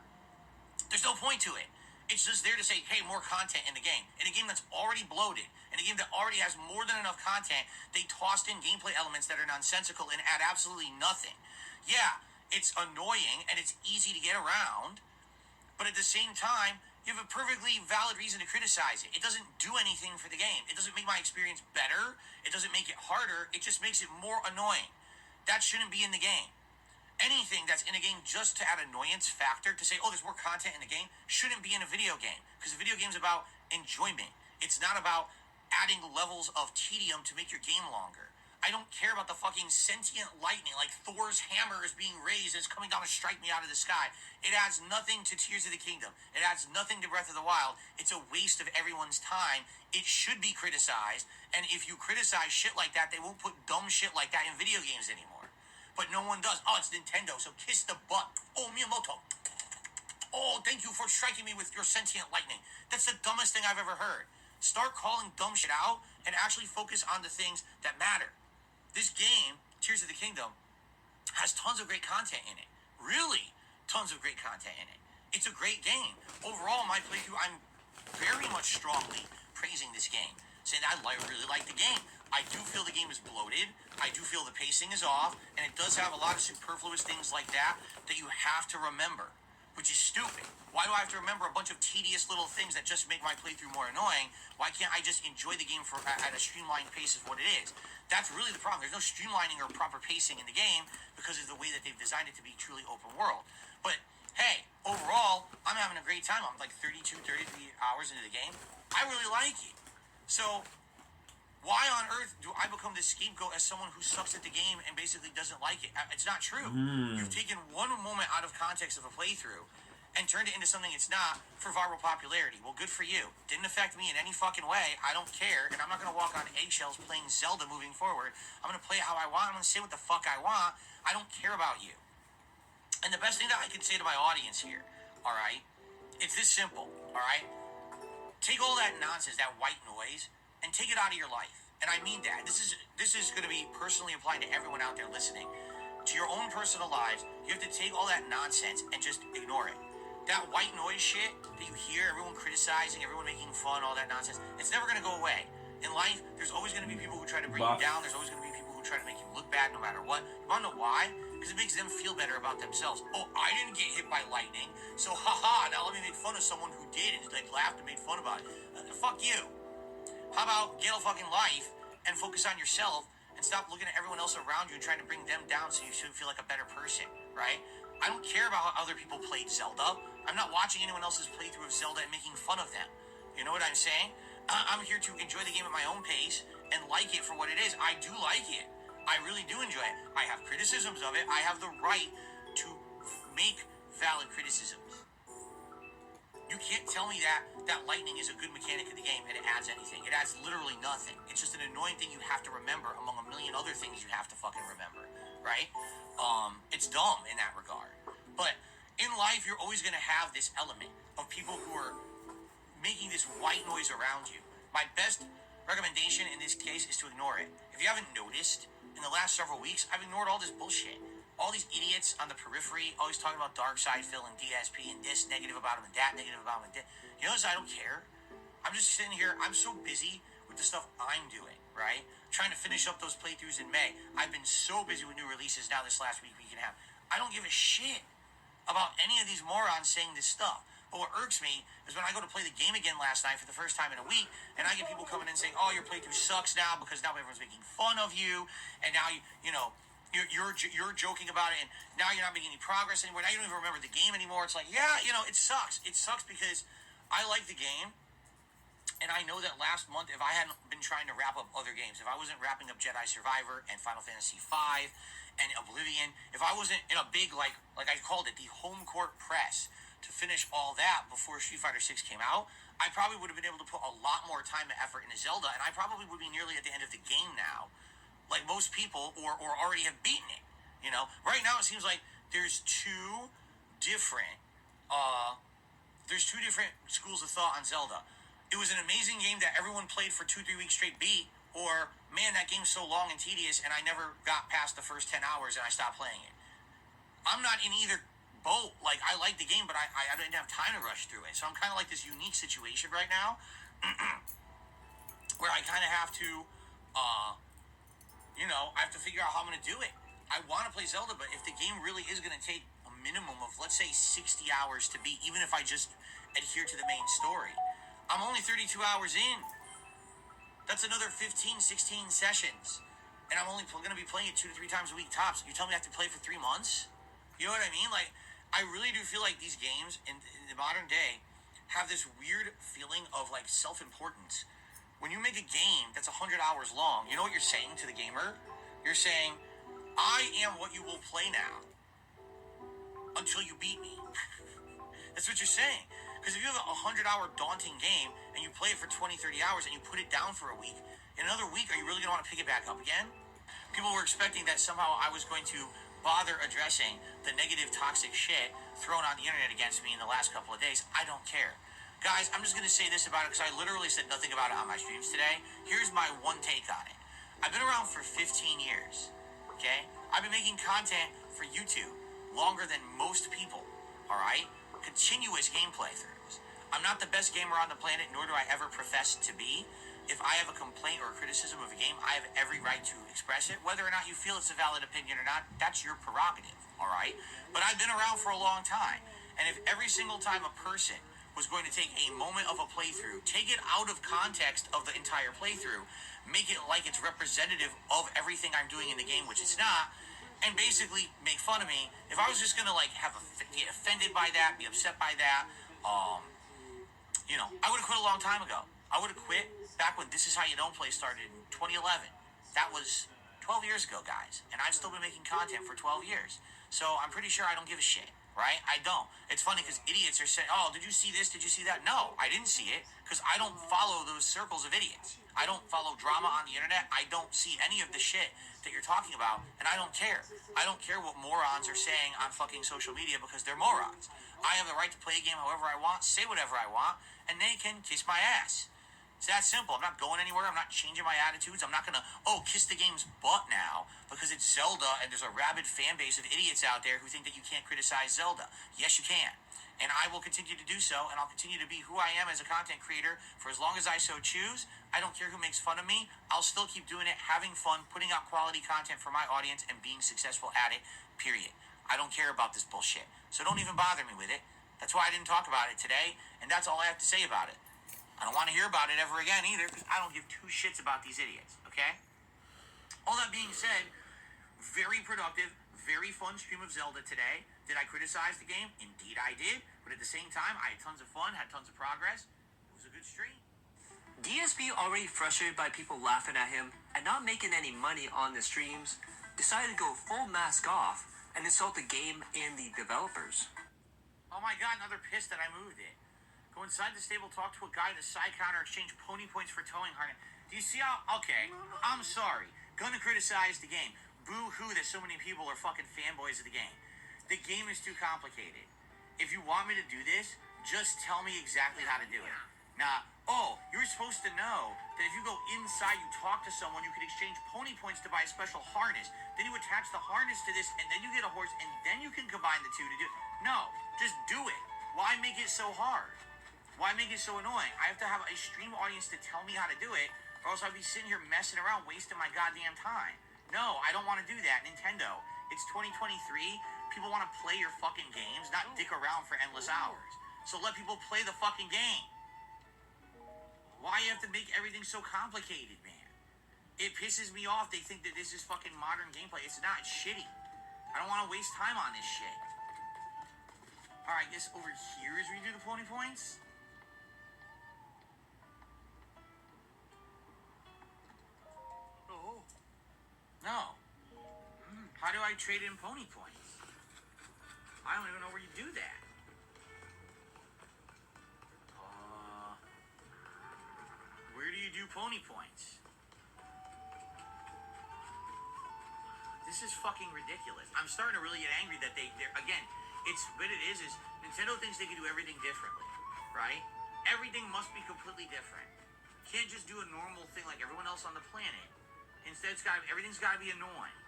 There's no point to it. It's just there to say, hey, more content in the game. In a game that's already bloated, in a game that already has more than enough content, they tossed in gameplay elements that are nonsensical and add absolutely nothing. Yeah, it's annoying and it's easy to get around, but at the same time, you have a perfectly valid reason to criticize it. It doesn't do anything for the game. It doesn't make my experience better. It doesn't make it harder. It just makes it more annoying. That shouldn't be in the game. Anything that's in a game just to add annoyance factor, to say, there's more content in the game, shouldn't be in a video game. Because a video game's about enjoyment. It's not about adding levels of tedium to make your game longer. I don't care about the fucking sentient lightning, like Thor's hammer is being raised and it's coming down to strike me out of the sky. It adds nothing to Tears of the Kingdom. It adds nothing to Breath of the Wild. It's a waste of everyone's time. It should be criticized, and if you criticize shit like that, they won't put dumb shit like that in video games anymore. But no one does. Oh, it's Nintendo, so kiss the butt. Oh, Miyamoto. Oh, thank you for striking me with your sentient lightning. That's the dumbest thing I've ever heard. Start calling dumb shit out and actually focus on the things that matter. This game, Tears of the Kingdom, has tons of great content in it. Really, tons of great content in it. It's a great game. Overall, my playthrough, I'm very much strongly praising this game, saying I really like the game. I do feel the game is bloated. I do feel the pacing is off, and it does have a lot of superfluous things like that that you have to remember, which is stupid. Why do I have to remember a bunch of tedious little things that just make my playthrough more annoying? Why can't I just enjoy the game at a streamlined pace is what it is? That's really the problem. There's no streamlining or proper pacing in the game because of the way that they've designed it to be truly open world. But hey, overall, I'm having a great time. I'm like 32, 33 hours into the game. I really like it. So why on earth do I become this scapegoat as someone who sucks at the game and basically doesn't like it? It's not true. You've taken one moment out of context of a playthrough and turned it into something it's not for viral popularity. Well, good for you. Didn't affect me in any fucking way. I don't care, and I'm not going to walk on eggshells playing Zelda moving forward. I'm going to play it how I want. I'm going to say what the fuck I want. I don't care about you. And the best thing that I can say to my audience here, all right, it's this simple, all right? Take all that nonsense, that white noise, and take it out of your life. And I mean that. This is going to be personally applying to everyone out there listening. To your own personal lives, you have to take all that nonsense and just ignore it. That white noise shit that you hear, everyone criticizing, everyone making fun, all that nonsense, it's never going to go away. In life, there's always going to be people who try to bring you down. There's always going to be people who try to make you look bad no matter what. You want to know why? Because it makes them feel better about themselves. Oh, I didn't get hit by lightning, so haha, now let me make fun of someone who did and like laughed and made fun about it. Fuck you. How about get a fucking life and focus on yourself and stop looking at everyone else around you and trying to bring them down so you should feel like a better person, right? I don't care about how other people played Zelda. I'm not watching anyone else's playthrough of Zelda and making fun of them. You know what I'm saying? I'm here to enjoy the game at my own pace and like it for what it is. I do like it. I really do enjoy it. I have criticisms of it. I have the right to make valid criticisms. You can't tell me that lightning is a good mechanic of the game and it adds anything. It adds literally nothing. It's just an annoying thing you have to remember among a million other things you have to fucking remember, right? It's dumb in that regard. But in life, you're always going to have this element of people who are making this white noise around you. My best recommendation in this case is to ignore it. If you haven't noticed, in the last several weeks, I've ignored all this bullshit. All these idiots on the periphery always talking about Darkseid Phil and DSP and this negative about him and that negative about him and that. You notice I don't care? I'm just sitting here, I'm so busy with the stuff I'm doing, right? Trying to finish up those playthroughs in May. I've been so busy with new releases now this last week and a half. I don't give a shit about any of these morons saying this stuff. But what irks me is when I go to play the game again last night for the first time in a week, and I get people coming in saying, "Oh, your playthrough sucks now because now everyone's making fun of you, and now you're joking about it, and now you're not making any progress anymore. Now you don't even remember the game anymore." It's like, yeah, it sucks. It sucks because I like the game. And I know that last month, if I hadn't been trying to wrap up other games, if I wasn't wrapping up Jedi Survivor and Final Fantasy V and Oblivion, if I wasn't in a big, like I called it, the home court press to finish all that before Street Fighter 6 came out, I probably would have been able to put a lot more time and effort into Zelda, and I probably would be nearly at the end of the game now, like most people, or already have beaten it. Right now it seems like there's two different schools of thought on Zelda. It was an amazing game that everyone played for 2-3 weeks straight beat, or man, that game's so long and tedious and I never got past the first 10 hours and I stopped playing it. I'm not in either boat. Like, I like the game, but I didn't have time to rush through it. So I'm kind of like this unique situation right now where I kind of have to I have to figure out how I'm going to do it. I want to play Zelda, but if the game really is going to take a minimum of, let's say, 60 hours to beat, even if I just adhere to the main story, I'm only 32 hours in. That's another 15, 16 sessions. And I'm only going to be playing it 2 to 3 times a week tops. You tell me I have to play for 3 months? You know what I mean? Like, I really do feel like these games in the modern day have this weird feeling of, like, self-importance. When you make a game that's 100 hours long, you know what you're saying to the gamer? You're saying, I am what you will play now until you beat me. That's what you're saying. Because if you have a 100-hour daunting game and you play it for 20, 30 hours and you put it down for a week, in another week, are you really going to want to pick it back up again? People were expecting that somehow I was going to bother addressing the negative, toxic shit thrown on the internet against me in the last couple of days. I don't care. Guys, I'm just going to say this about it because I literally said nothing about it on my streams today. Here's my one take on it. I've been around for 15 years, okay? I've been making content for YouTube longer than most people, all right? Continuous game playthroughs. I'm not the best gamer on the planet, nor do I ever profess to be. If I have a complaint or a criticism of a game, I have every right to express it. Whether or not you feel it's a valid opinion or not, that's your prerogative, all right? But I've been around for a long time, and if every single time a person was going to take a moment of a playthrough, take it out of context of the entire playthrough, make it like it's representative of everything I'm doing in the game, which it's not, and basically make fun of me, if I was just going to like get offended by that, be upset by that, I would have quit a long time ago. I would have quit back when This Is How You Don't Play started in 2011. That was 12 years ago, guys, and I've still been making content for 12 years. So I'm pretty sure I don't give a shit, right? I don't. It's funny because idiots are saying, oh, did you see this? Did you see that? No, I didn't see it because I don't follow those circles of idiots. I don't follow drama on the internet. I don't see any of the shit that you're talking about, and I don't care. I don't care what morons are saying on fucking social media because they're morons. I have the right to play a game however I want, say whatever I want, and they can kiss my ass. It's that simple. I'm not going anywhere. I'm not changing my attitudes. I'm not going to, kiss the game's butt now because it's Zelda and there's a rabid fan base of idiots out there who think that you can't criticize Zelda. Yes, you can. And I will continue to do so, and I'll continue to be who I am as a content creator for as long as I so choose. I don't care who makes fun of me. I'll still keep doing it, having fun, putting out quality content for my audience, and being successful at it, period. I don't care about this bullshit. So don't even bother me with it. That's why I didn't talk about it today, and that's all I have to say about it. I don't want to hear about it ever again either, because I don't give two shits about these idiots, okay? All that being said, very productive, very fun stream of Zelda today. Did I criticize the game? Indeed I did, but at the same time, I had tons of fun, had tons of progress. It was a good stream. DSP, already frustrated by people laughing at him and not making any money on the streams, decided to go full mask off and insult the game and the developers. Oh my god, another piss that I moved it. Go inside the stable, talk to a guy in the side counter, exchange pony points for towing harness. Do you see how? Okay, I'm sorry. Gonna criticize the game. Boo-hoo that so many people are fucking fanboys of the game. The game is too complicated. If you want me to do this, just tell me exactly how to do it. Now, you're supposed to know that if you go inside, you talk to someone, you can exchange pony points to buy a special harness. Then you attach the harness to this, and then you get a horse, and then you can combine the two to do it. No, just do it. Why make it so hard? Why make it so annoying? I have to have a stream audience to tell me how to do it, or else I'd be sitting here messing around, wasting my goddamn time. No, I don't want to do that. Nintendo, it's 2023. People want to play your fucking games, not dick around for endless hours. So let people play the fucking game. Why you have to make everything so complicated, man? It pisses me off. They think that this is fucking modern gameplay. It's not. It's shitty. I don't want to waste time on this shit. Alright, I guess over here is where you do the pony points? No. How do I trade in pony points? I don't even know where you do that. Where do you do pony points? This is fucking ridiculous. I'm starting to really get angry that they're again, it's what it is Nintendo thinks they can do everything differently, right? Everything must be completely different. Can't just do a normal thing like everyone else on the planet. Instead, everything's got to be annoying.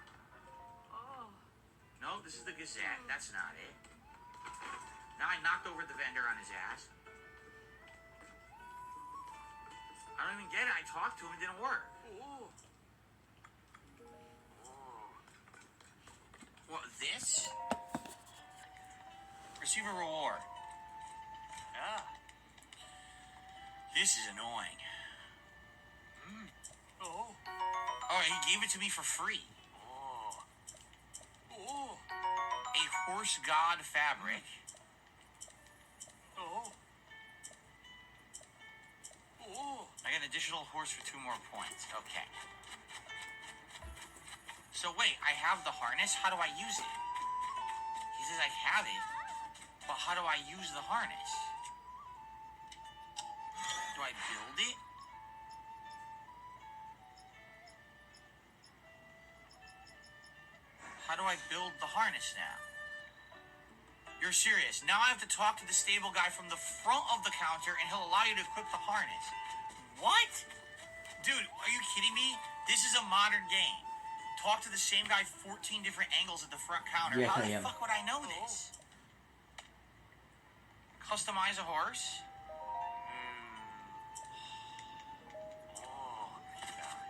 No, this is the Gazette. That's not it. Now I knocked over the vendor on his ass. I don't even get it. I talked to him. It didn't work. What, this? Receive a reward. This is annoying. Oh, he gave it to me for free. A horse god fabric. I got an additional horse for 2 more points. Okay. So wait, I have the harness. How do I use it? He says I have it, but how do I use the harness? Do I build it? How do I build the harness now? You're serious. Now I have to talk to the stable guy from the front of the counter and he'll allow you to equip the harness. What? Dude, are you kidding me? This is a modern game. Talk to the same guy 14 different angles at the front counter. Yes, How I the am. fuck would I know this? Customize a horse? Oh my god.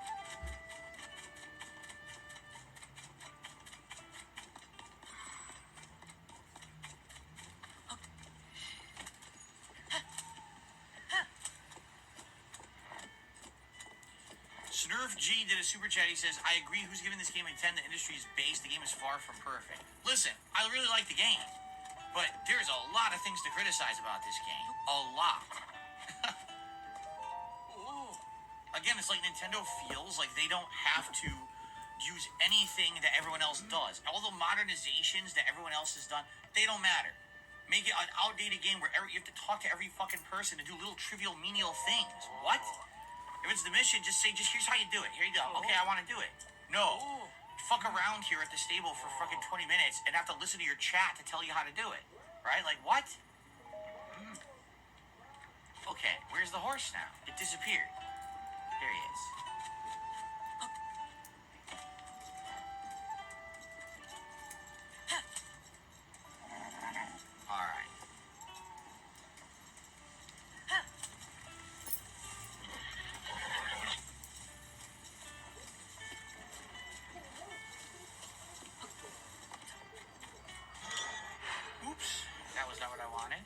Snurf G did a super chat. He says, I agree. Who's giving this game a 10? The industry is based. The game is far from perfect. Listen, I really like the game, but there's a lot of things to criticize about this game. A lot. Again, it's like Nintendo feels like they don't have to use anything that everyone else does. All the modernizations that everyone else has done, they don't matter. Make it an outdated game where you have to talk to every fucking person to do little trivial menial things. What? If it's the mission, just say, here's how you do it. Here you go. Okay, I want to do it. No. Fuck around here at the stable for fucking 20 minutes and have to listen to your chat to tell you how to do it. Right? Like, what? Okay, where's the horse now? It disappeared. There he is. All right. Oops, that was not what I wanted.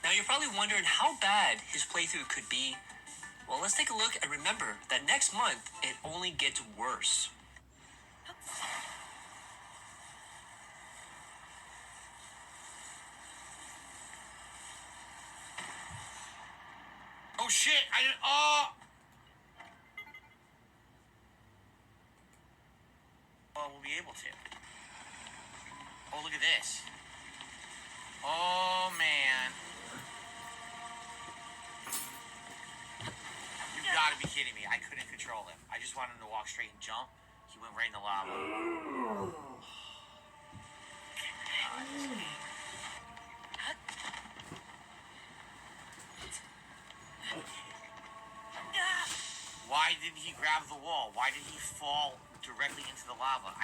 Now you're probably wondering how bad his playthrough could be. Well, let's take a look and remember that next month it only gets worse. Oh shit, I didn't. Oh! Well, we'll be able to. Oh, look at this. Oh, man. You gotta be kidding me. I couldn't control him. I just wanted him to walk straight and jump. He went right in the lava. Why did he grab the wall? Why did he fall directly into the lava?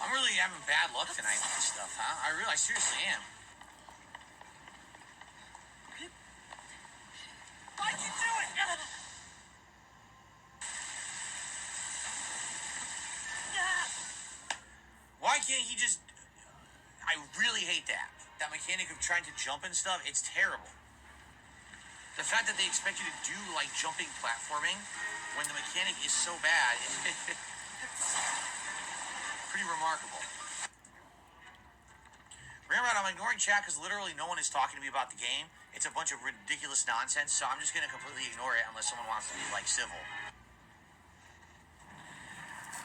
I'm really having bad luck tonight with this stuff, huh? I seriously am. Why'd you do it? Why can't he just... I really hate that. That mechanic of trying to jump and stuff, it's terrible. The fact that they expect you to do, like, jumping platforming when the mechanic is so bad, pretty remarkable. Remember, I'm ignoring chat because literally no one is talking to me about the game. It's a bunch of ridiculous nonsense, so I'm just going to completely ignore it unless someone wants to be, like, civil.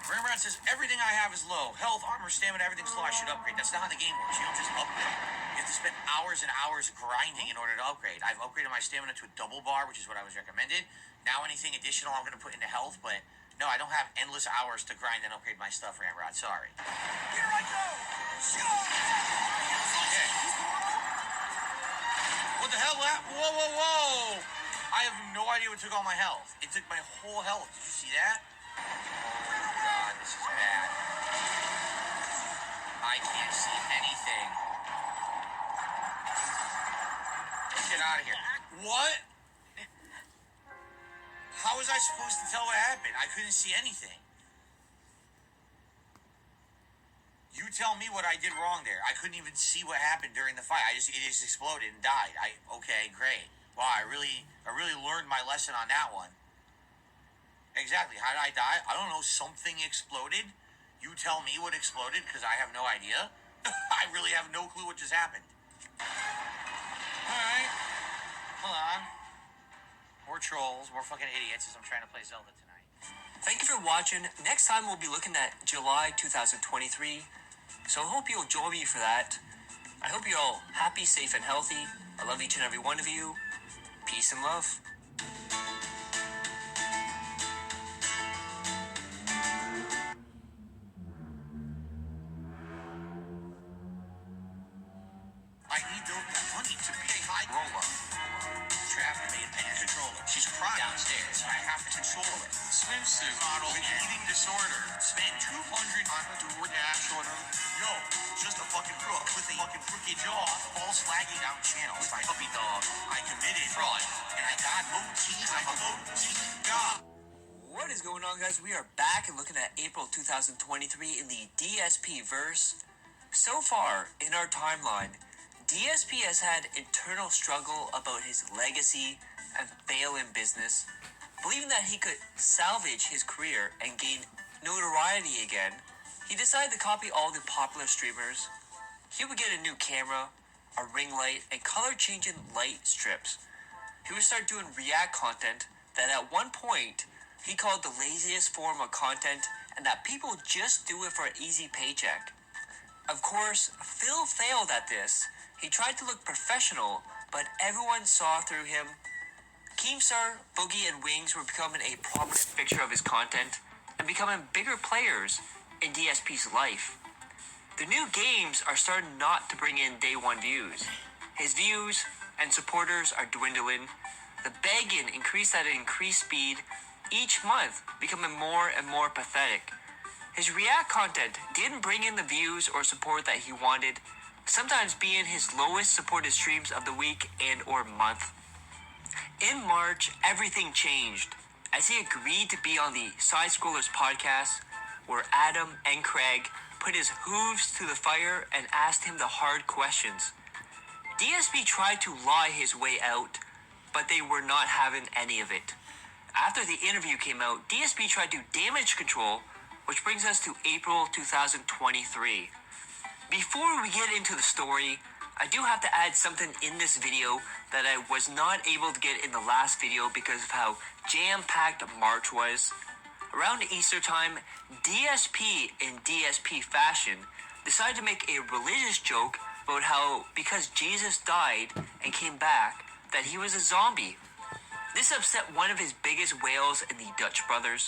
Remember, it says, everything I have is low. Health, armor, stamina, everything's low. I should upgrade. That's not how the game works. You don't just upgrade. You have to spend hours and hours grinding in order to upgrade. I've upgraded my stamina to a double bar, which is what I was recommended. Now anything additional I'm going to put into health, but no, I don't have endless hours to grind and upgrade my stuff, Ramrod. Sorry. Here I go! Okay. What the hell? Whoa, whoa, whoa! I have no idea what took all my health. It took my whole health. Did you see that? Oh, God, this is bad. I can't see anything. Get out of here. What? How was I supposed to tell what happened? I couldn't see anything. You tell me what I did wrong there. I couldn't even see what happened during the fight. It just exploded and died. Okay, great. Wow, I really learned my lesson on that one. Exactly. How did I die? I don't know. Something exploded. You tell me what exploded because I have no idea. I really have no clue what just happened. All right. Hold on. More trolls, more fucking idiots as I'm trying to play Zelda tonight. Thank you for watching. Next time we'll be looking at July 2023. So I hope you'll join me for that. I hope you're all happy, safe, and healthy. I love each and every one of you. Peace and love. I need that money to pay my Rolla. Traffic made a controller. She's crying downstairs. I have to console it. Swimsuit model with eating disorder. Spend $200 on a DoorDash order. No, just a fucking crook with a fucking crooked jaw. False flagging down channels. My puppy dog. I committed fraud. And I got low cheese. I'm a low cheese god. What is going on, guys? We are back and looking at April 2023 in the DSP verse. So far in our timeline, DSP has had internal struggle about his legacy and fail in business. Believing that he could salvage his career and gain notoriety again, he decided to copy all the popular streamers. He would get a new camera, a ring light, and color-changing light strips. He would start doing react content that at one point he called the laziest form of content and that people just do it for an easy paycheck. Of course, Phil failed at this. He tried to look professional, but everyone saw through him. Keemstar, Boogie, and Wings were becoming a prominent fixture of his content and becoming bigger players in DSP's life. The new games are starting not to bring in day one views. His views and supporters are dwindling. The begging increased at an increased speed each month, becoming more and more pathetic. His react content didn't bring in the views or support that he wanted, sometimes being his lowest supported streams of the week and or month. In March, everything changed as he agreed to be on the Side Scrollers podcast, where Adam and Craig put his hooves to the fire and asked him the hard questions. DSP tried to lie his way out, but they were not having any of it. After the interview came out, DSP tried to damage control, which brings us to April 2023. Before we get into the story, I do have to add something in this video that I was not able to get in the last video because of how jam-packed March was. Around Easter time, DSP in DSP fashion decided to make a religious joke about how because Jesus died and came back, that he was a zombie. This upset one of his biggest whales in the Dutch Brothers,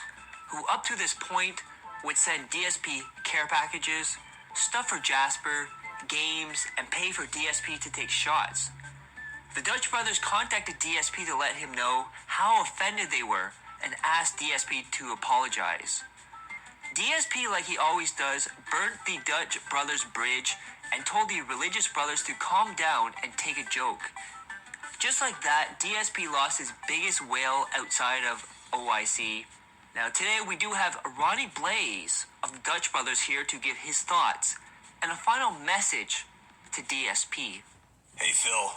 who up to this point would send DSP care packages, stuff for Jasper, games, and pay for DSP to take shots. The Dutch Brothers contacted DSP to let him know how offended they were and asked DSP to apologize. DSP, like he always does, burnt the Dutch Brothers bridge and told the religious brothers to calm down and take a joke. Just like that, DSP lost his biggest whale outside of OIC. Now today we do have Ronnie Blaze of the Dutch Brothers here to give his thoughts and a final message to DSP. Hey Phil,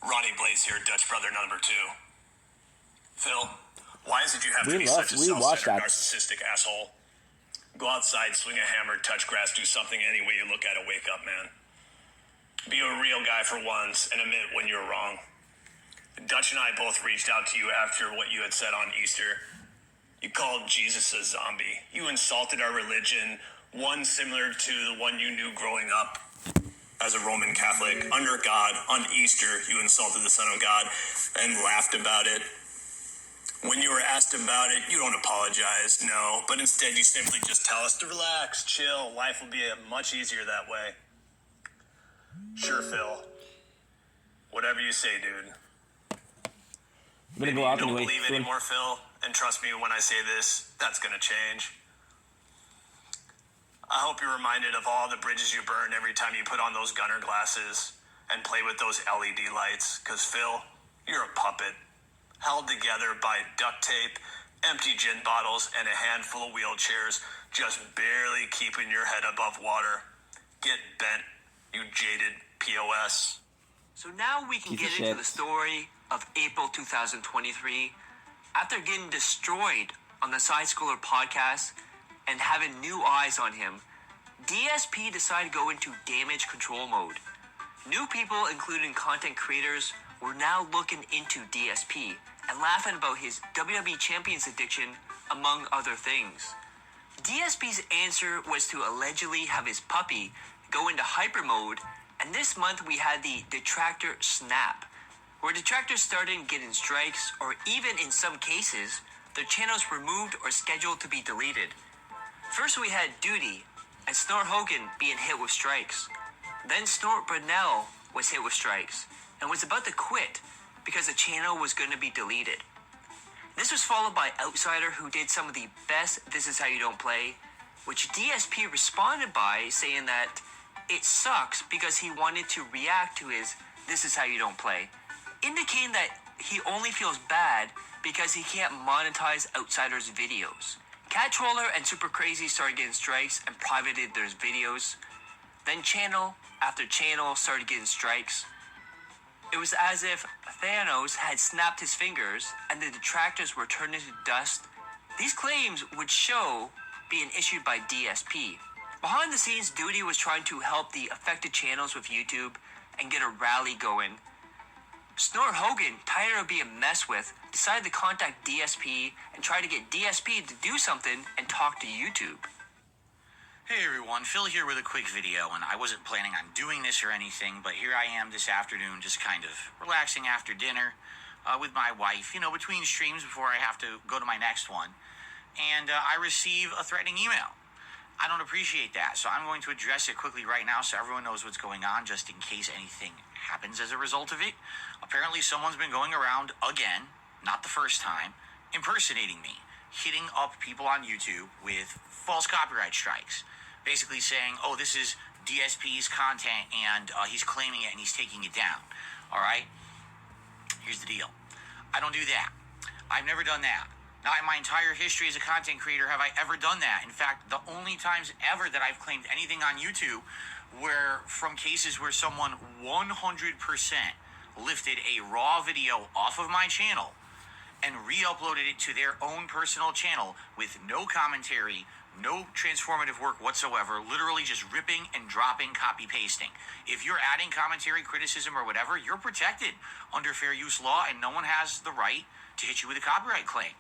Ronnie Blaze here, Dutch Brother number 2. Phil, why is it you have to be such a self-centered, narcissistic asshole? Go outside, swing a hammer, touch grass, do something any way you look at it, wake up, man. Be a real guy for once and admit when you're wrong. Dutch and I both reached out to you after what you had said on Easter. You called Jesus a zombie. You insulted our religion, one similar to the one you knew growing up. As a Roman Catholic, under God, on Easter, you insulted the Son of God and laughed about it. When you were asked about it, you don't apologize, no, but instead you simply just tell us to relax, chill, life will be much easier that way. Sure, Phil. Whatever you say, dude. Maybe you don't believe anymore, Phil, and trust me when I say this, that's gonna change. I hope you're reminded of all the bridges you burn every time you put on those gunner glasses and play with those LED lights, because Phil, you're a puppet, held together by duct tape, empty gin bottles, and a handful of wheelchairs, just barely keeping your head above water. Get bent, you jaded POS. So now we can get into the story of April 2023. After getting destroyed on the Side Scroller podcast and having new eyes on him, DSP decided to go into damage control mode. New people, including content creators, were now looking into DSP and laughing about his WWE Champions addiction, among other things. DSP's answer was to allegedly have his puppy go into hyper mode, and this month we had the detractor snap, where detractors started getting strikes, or even in some cases, their channels removed or scheduled to be deleted. First we had Duty and Snort Hogan being hit with strikes. Then Snort Brunel was hit with strikes and was about to quit because the channel was going to be deleted. This was followed by Outsider, who did some of the best This Is How You Don't Play, which DSP responded by saying that it sucks because he wanted to react to his This Is How You Don't Play, indicating that he only feels bad because he can't monetize Outsider's videos. Cattroller and Super Crazy started getting strikes and privated their videos. Then channel after channel started getting strikes. It was as if Thanos had snapped his fingers and the detractors were turned into dust. These claims would show being issued by DSP. Behind the scenes, Duty was trying to help the affected channels with YouTube and get a rally going. Snort Hogan, tired of being messed with, decided to contact DSP and try to get DSP to do something and talk to YouTube. Hey everyone, Phil here with a quick video, and I wasn't planning on doing this or anything, but here I am this afternoon just kind of relaxing after dinner with my wife, between streams before I have to go to my next one, and I receive a threatening email. I don't appreciate that, so I'm going to address it quickly right now so everyone knows what's going on, just in case anything happens as a result of it. Apparently someone's been going around again, not the first time, impersonating me, hitting up people on YouTube with false copyright strikes. Basically saying, oh, this is DSP's content, and he's claiming it and he's taking it down. All right? Here's the deal. I don't do that. I've never done that. Not in my entire history as a content creator have I ever done that. In fact, the only times ever that I've claimed anything on YouTube were from cases where someone 100% lifted a raw video off of my channel and re-uploaded it to their own personal channel with no commentary, no transformative work whatsoever, literally just ripping and dropping, copy-pasting. If you're adding commentary, criticism, or whatever, you're protected under fair use law, and no one has the right to hit you with a copyright claim.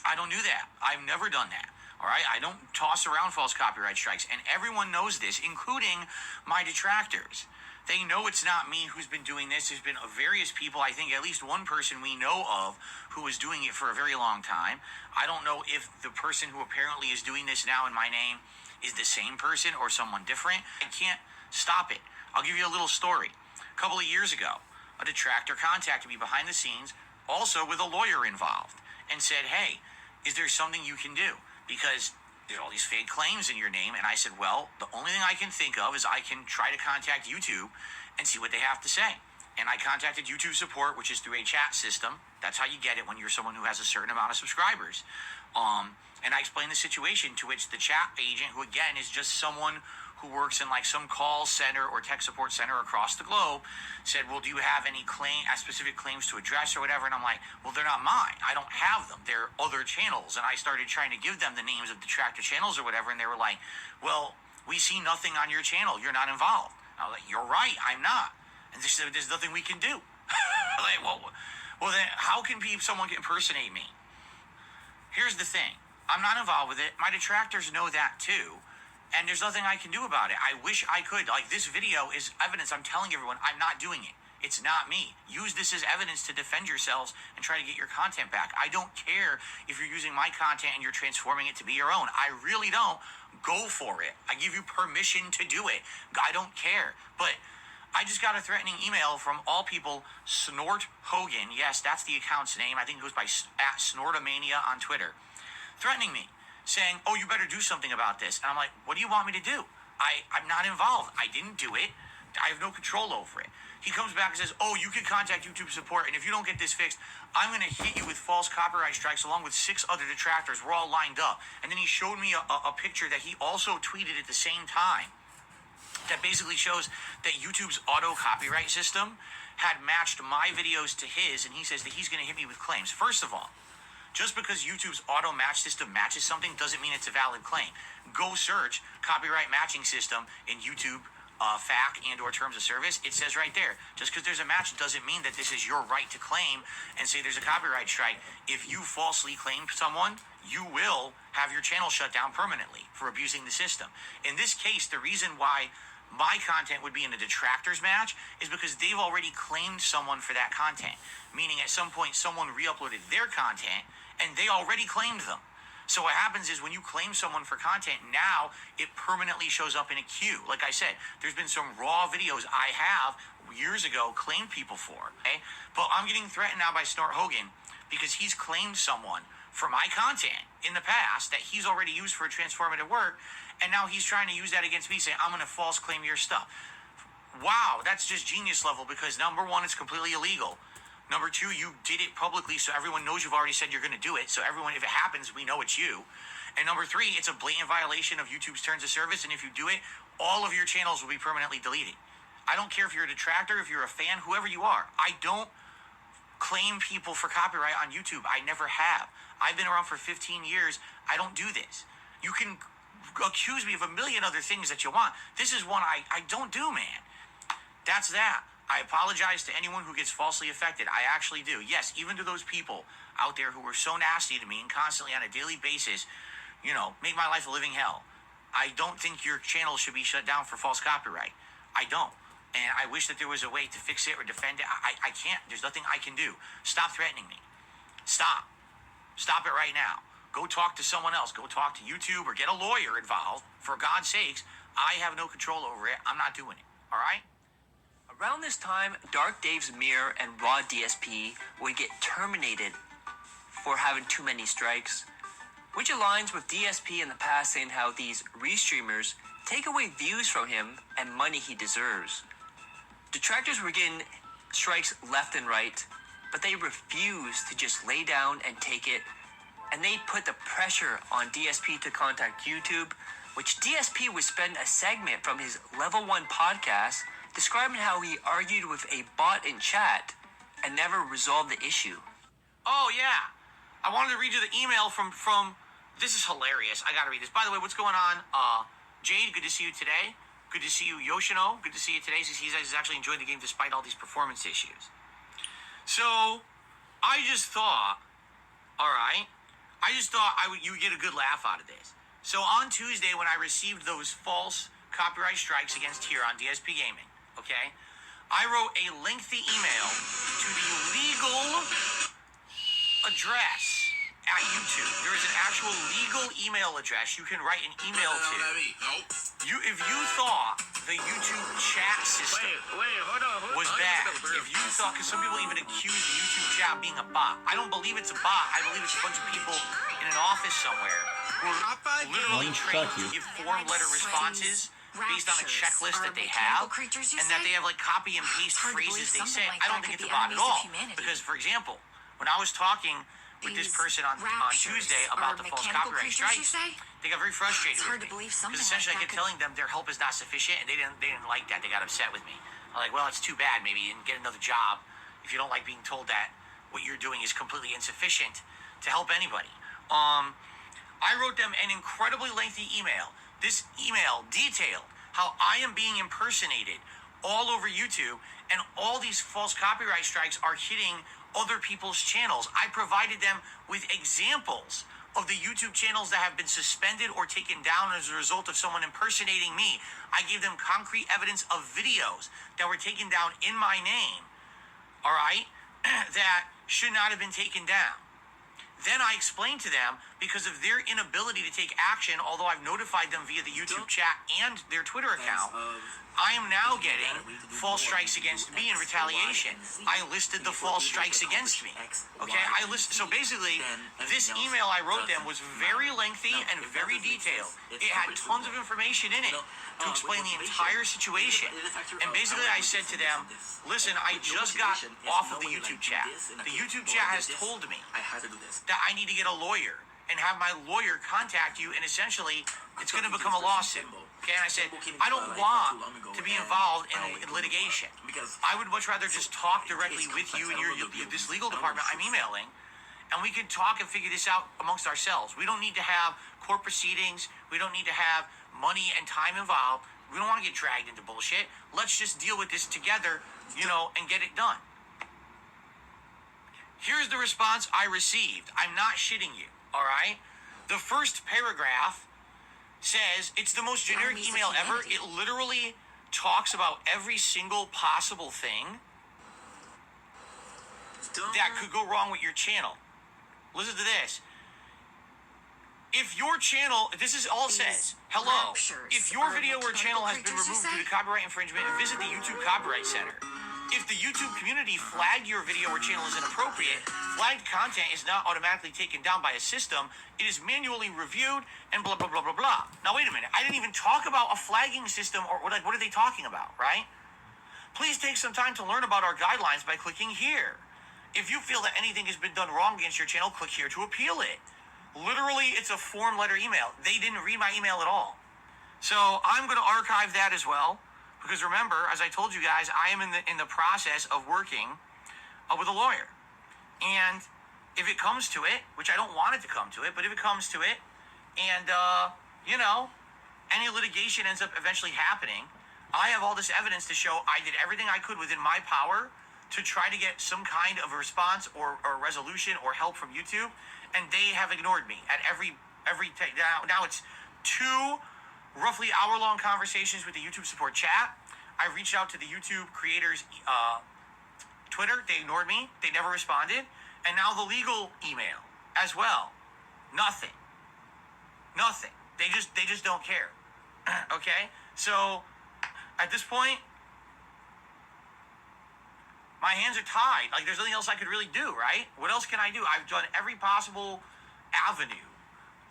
I don't do that. I've never done that. All right? I don't toss around false copyright strikes, and everyone knows this, including my detractors. They know it's not me who's been doing this. There's been various people, I think at least one person we know of, who was doing it for a very long time. I don't know if the person who apparently is doing this now in my name is the same person or someone different. I can't stop it. I'll give you a little story. A couple of years ago, a detractor contacted me behind the scenes, also with a lawyer involved, and said, hey, is there something you can do? Because there are all these fake claims in your name. And I said, well, the only thing I can think of is I can try to contact YouTube and see what they have to say. And I contacted YouTube support, which is through a chat system. That's how you get it when you're someone who has a certain amount of subscribers. And I explained the situation, to which the chat agent, who again is just someone who works in like some call center or tech support center across the globe, said, well, do you have any specific claims to address or whatever? And I'm like, well, they're not mine. I don't have them. They're other channels. And I started trying to give them the names of detractor channels or whatever. And they were like, well, we see nothing on your channel. You're not involved. I was like, you're right. I'm not. And they said, there's nothing we can do. Like, well, then how can someone impersonate me? Here's the thing. I'm not involved with it. My detractors know that too. And there's nothing I can do about it. I wish I could. Like, this video is evidence. I'm telling everyone I'm not doing it. It's not me. Use this as evidence to defend yourselves and try to get your content back. I don't care if you're using my content and you're transforming it to be your own. I really don't. Go for it. I give you permission to do it. I don't care. But I just got a threatening email from all people, Snort Hogan. Yes, that's the account's name. I think it goes by @Snortomania on Twitter. Threatening me, saying, oh, you better do something about this. And I'm like, what do you want me to do? I'm not involved. I didn't do it. I have no control over it. He comes back and says, oh, you can contact YouTube support, and if you don't get this fixed, I'm going to hit you with false copyright strikes along with 6 other detractors. We're all lined up. And then he showed me a picture that he also tweeted at the same time. that basically shows that YouTube's auto copyright system had matched my videos to his, and he says that he's going to hit me with claims. First of all, just because YouTube's auto match system matches something doesn't mean it's a valid claim. Go search copyright matching system in YouTube FAQ and or terms of service. It says right there, just because there's a match doesn't mean that this is your right to claim and say there's a copyright strike. If you falsely claim someone, you will have your channel shut down permanently for abusing the system. In this case, the reason why my content would be in a detractors match is because they've already claimed someone for that content. Meaning at some point someone re-uploaded their content and they already claimed them. So what happens is when you claim someone for content, now it permanently shows up in a queue. Like I said, there's been some raw videos I have years ago claimed people for, okay? But I'm getting threatened now by Snort Hogan because he's claimed someone for my content in the past that he's already used for a transformative work, and now he's trying to use that against me, saying, I'm going to false claim your stuff. Wow, that's just genius level, because number one, it's completely illegal. Number two, you did it publicly, so everyone knows you've already said you're going to do it. So everyone, if it happens, we know it's you. And number three, it's a blatant violation of YouTube's terms of service. And if you do it, all of your channels will be permanently deleted. I don't care if you're a detractor, if you're a fan, whoever you are. I don't claim people for copyright on YouTube. I never have. I've been around for 15 years. I don't do this. You can accuse me of a million other things that you want. This is one I don't do, man. That's that. I apologize to anyone who gets falsely affected. I actually do. Yes, even to those people out there who were so nasty to me and constantly on a daily basis, you know, make my life a living hell. I don't think your channel should be shut down for false copyright. I don't. And I wish that there was a way to fix it or defend it. I can't. There's nothing I can do. Stop threatening me. Stop. Stop it right now. Go talk to someone else. Go talk to YouTube or get a lawyer involved. For God's sakes, I have no control over it. I'm not doing it. All right? Around this time, Dark Dave's Mirror and Raw DSP would get terminated for having too many strikes, which aligns with DSP in the past saying how these restreamers take away views from him and money he deserves. Detractors were getting strikes left and right, but they refused to just lay down and take it, and they put the pressure on DSP to contact YouTube, which DSP would spend a segment from his Level 1 podcast describing how he argued with a bot in chat and never resolved the issue. Oh, yeah. I wanted to read you the email from this is hilarious. I gotta read this. By the way, what's going on? Jade, good to see you today. Good to see you, Yoshino. Good to see you today. He's actually enjoying the game despite all these performance issues. So, I just thought, all right, you would get a good laugh out of this. So on Tuesday, when I received those false copyright strikes against here on DSP Gaming, okay, I wrote a lengthy email to the legal address at YouTube. There is an actual legal email address you can write an email to. If you thought the YouTube chat system was bad, if you thought, because some people even accuse the YouTube chat of being a bot. I don't believe it's a bot. I believe it's a bunch of people in an office somewhere who are literally trained to give form letter responses based on a checklist that they have, and that they have like copy and paste phrases they say. I don't think it's a bot at all. Because, for example, when I was talking with this person on Tuesday about the false copyright strikes, they got very frustrated with me. Because essentially I kept telling them their help is not sufficient, and they didn't like that. They got upset with me. I'm like, well, it's too bad. Maybe you can get another job if you don't like being told that what you're doing is completely insufficient to help anybody. I wrote them an incredibly lengthy email. This email detailed how I am being impersonated all over YouTube, and all these false copyright strikes are hitting other people's channels. I provided them with examples of the YouTube channels that have been suspended or taken down as a result of someone impersonating me. I gave them concrete evidence of videos that were taken down in my name, all right, that should not have been taken down. Then I explained to them, because of their inability to take action, although I've notified them via the YouTube chat and their Twitter account, I am now getting false strikes against me in retaliation. I listed the false strikes against me. Okay, so basically, this email I wrote them was very lengthy and very detailed. It had tons of information in it to explain the entire situation. And basically I said to them, listen, I just got off of the YouTube chat. The YouTube chat has told me that I need to get a lawyer and have my lawyer contact you, and essentially it's going to become a lawsuit. Okay, and I said, I don't want to be involved in litigation. I would much rather just talk directly with you and this legal department I'm emailing, and we can talk and figure this out amongst ourselves. We don't need to have court proceedings. We don't need to have money and time involved. We don't want to get dragged into bullshit. Let's just deal with this together, and get it done. Here's the response I received. I'm not shitting you, all right? The first paragraph says, it's the most generic email ever. It literally talks about every single possible thing that could go wrong with your channel. Listen to this. If your channel, this is all it says. Hello. If your video or channel has been removed due to copyright infringement, visit the YouTube Copyright Center. If the YouTube community flagged your video or channel as inappropriate, flagged content is not automatically taken down by a system. It is manually reviewed and blah, blah, blah, blah, blah. Now, wait a minute. I didn't even talk about a flagging system or what are they talking about, right? Please take some time to learn about our guidelines by clicking here. If you feel that anything has been done wrong against your channel, click here to appeal it. Literally, it's a form letter email. They didn't read my email at all. So I'm going to archive that as well. Because remember, as I told you guys, I am in the process of working with a lawyer. And if it comes to it, which I don't want it to come to it, but if it comes to it, and, any litigation ends up eventually happening, I have all this evidence to show I did everything I could within my power to try to get some kind of a response or resolution or help from YouTube, and they have ignored me at every now it's 2 roughly hour-long conversations with the YouTube support chat. I reached out to the YouTube creators' Twitter. They ignored me. They never responded. And now the legal email as well. Nothing. They just don't care. Okay? So at this point, my hands are tied. Like, there's nothing else I could really do, right? What else can I do? I've done every possible avenue.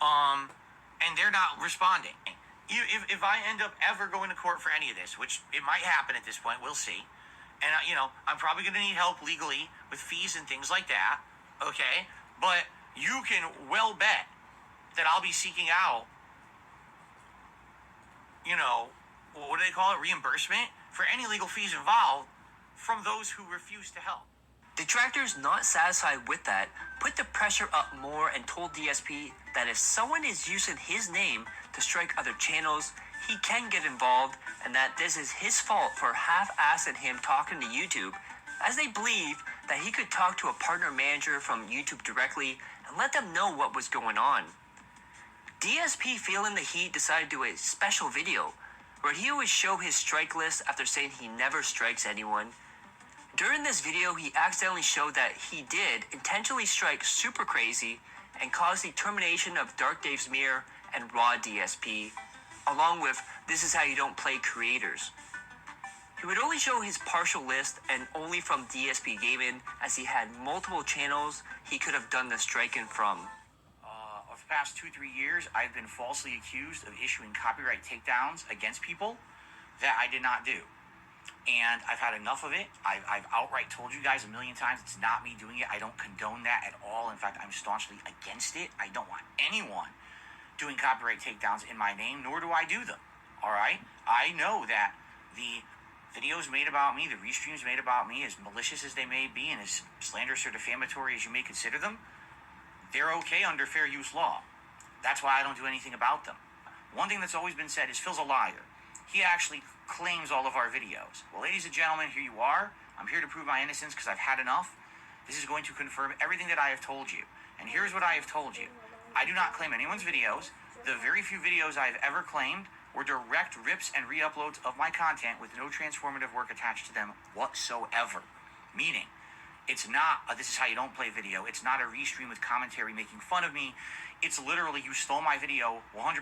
And they're not responding. If I end up ever going to court for any of this, which it might happen at this point, we'll see. And, I'm probably going to need help legally with fees and things like that, okay? But you can well bet that I'll be seeking out, what do they call it, reimbursement for any legal fees involved from those who refuse to help. Detractors not satisfied with that put the pressure up more and told DSP that if someone is using his name to strike other channels, he can get involved, and that this is his fault for half-assing him talking to YouTube, as they believe that he could talk to a partner manager from YouTube directly and let them know what was going on. DSP, feeling the heat, decided to do a special video where he would show his strike list after saying he never strikes anyone. During this video, he accidentally showed that he did intentionally strike Super Crazy and cause the termination of Dark Dave's Mirror and Raw DSP, along with This Is How You Don't Play creators. He would only show his partial list and only from DSP Gaming, as he had multiple channels he could have done the striking from. Over the past 2-3 years, I've been falsely accused of issuing copyright takedowns against people that I did not do. And I've had enough of it. I've outright told you guys a million times it's not me doing it. I don't condone that at all. In fact, I'm staunchly against it. I don't want anyone doing copyright takedowns in my name, nor do I do them. All right? I know that the videos made about me, the restreams made about me, as malicious as they may be and as slanderous or defamatory as you may consider them, they're okay under fair use law. That's why I don't do anything about them. One thing that's always been said is Phil's a liar. He actually claims all of our videos. Well, ladies and gentlemen, here you are. I'm here to prove my innocence because I've had enough. This is going to confirm everything that I have told you. And here's what I have told you. I do not claim anyone's videos. The very few videos I've ever claimed were direct rips and re-uploads of my content with no transformative work attached to them whatsoever. Meaning, it's not a This Is How You Don't Play video. It's not a restream with commentary making fun of me. It's literally you stole my video 100%,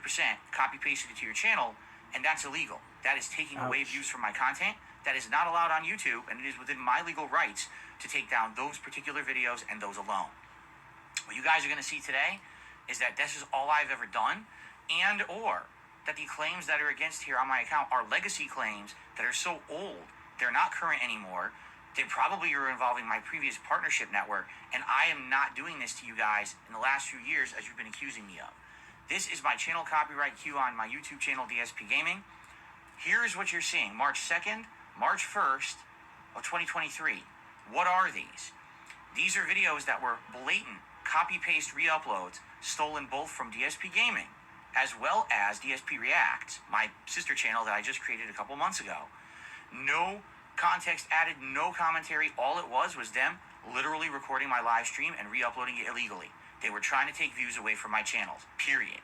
copy-pasted it to your channel, and that's illegal. That is taking away views from my content. That is not allowed on YouTube, and it is within my legal rights to take down those particular videos and those alone. What you guys are going to see today is that this is all I've ever done, and or that the claims that are against here on my account are legacy claims that are so old, they're not current anymore. They probably are involving my previous partnership network, and I am not doing this to you guys in the last few years as you've been accusing me of. This is my channel copyright cue on my YouTube channel, DSP Gaming. Here's what you're seeing. March 2nd, March 1st of 2023. What are these? These are videos that were blatant copy-paste re-uploads stolen both from DSP Gaming as well as DSP Reacts, my sister channel that I just created a couple months ago. No context added, no commentary. All it was them literally recording my live stream and re-uploading it illegally. They were trying to take views away from my channels, period.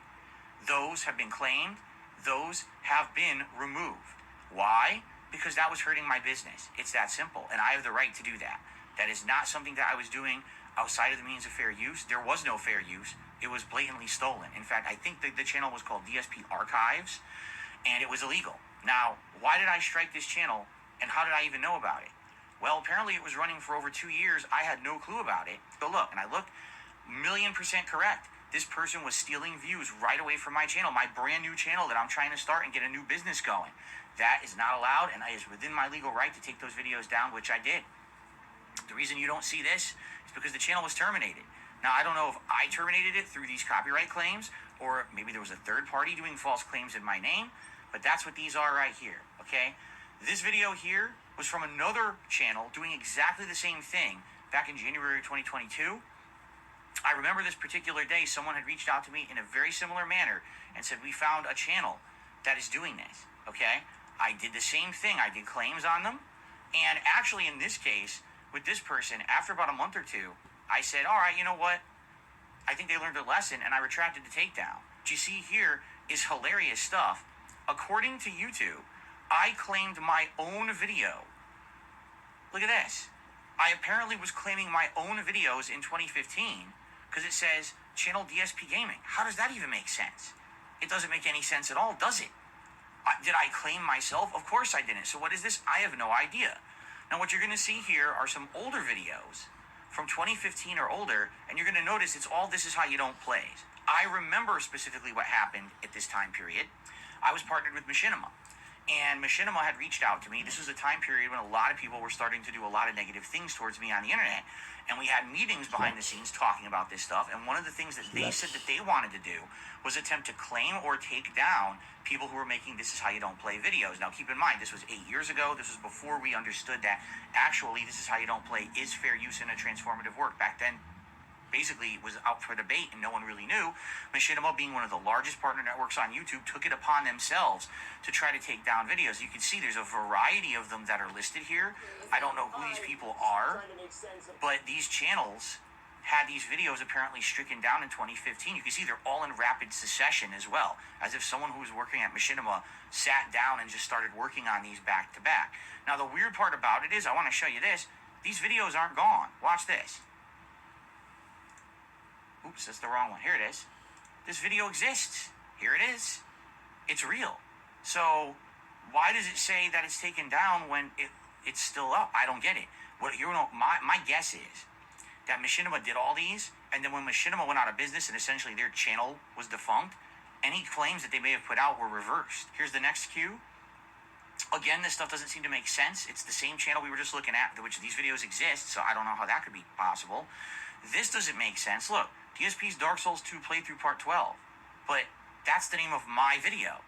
Those have been claimed. Those have been removed. Why? Because that was hurting my business. It's that simple, and I have the right to do that. That is not something that I was doing outside of the means of fair use. There was no fair use. It was blatantly stolen. In fact, I think the channel was called DSP Archives, and it was illegal. Now, why did I strike this channel, and how did I even know about it? Well, apparently it was running for over 2 years. I had no clue about it. But look, and I looked, 1,000,000% correct. This person was stealing views right away from my channel, my brand new channel that I'm trying to start and get a new business going. That is not allowed, and it is within my legal right to take those videos down, which I did. The reason you don't see this is because the channel was terminated. Now, I don't know if I terminated it through these copyright claims, or maybe there was a third party doing false claims in my name, but that's what these are right here, okay? This video here was from another channel doing exactly the same thing back in January 2022. I remember this particular day, someone had reached out to me in a very similar manner and said, we found a channel that is doing this, okay? I did the same thing. I did claims on them. And actually, in this case, with this person, after about a month or two, I said, all right, you know what? I think they learned their lesson, and I retracted the takedown. What you see here is hilarious stuff. According to YouTube, I claimed my own video. Look at this. I apparently was claiming my own videos in 2015 because it says channel DSP Gaming. How does that even make sense? It doesn't make any sense at all, does it? Did I claim myself? Of course I didn't. So what is this? I have no idea. Now what you're going to see here are some older videos from 2015 or older, and you're going to notice it's all This Is How You Don't plays. I remember specifically what happened at this time period. I was partnered with Machinima, and Machinima had reached out to me. This was a time period when a lot of people were starting to do a lot of negative things towards me on the internet, and we had meetings behind the scenes talking about this stuff, and one of the things that they said that they wanted to do was attempt to claim or take down people who were making This Is How You Don't Play videos. Now keep in mind, this was 8 years ago. This was before we understood that actually This Is How You Don't Play is fair use in a transformative work. Back then, basically, it was out for debate and no one really knew. Machinima, being one of the largest partner networks on YouTube, took it upon themselves to try to take down videos. You can see there's a variety of them that are listed here. I don't know who these people are, but these channels had these videos apparently stricken down in 2015. You can see they're all in rapid succession as well, as if someone who was working at Machinima sat down and just started working on these back to back. Now, the weird part about it is, I want to show you this. These videos aren't gone. Watch this. Oops, that's the wrong one. Here it is. This video exists. Here it is. It's real. So why does it say that it's taken down when it's still up? I don't get it. My guess is that Machinima did all these, and then when Machinima went out of business and essentially their channel was defunct, any claims that they may have put out were reversed. Here's the next cue. Again, this stuff doesn't seem to make sense. It's the same channel we were just looking at, which these videos exist, so I don't know how that could be possible. This doesn't make sense. Look, DSP's Dark Souls 2 playthrough part 12, but that's the name of my video.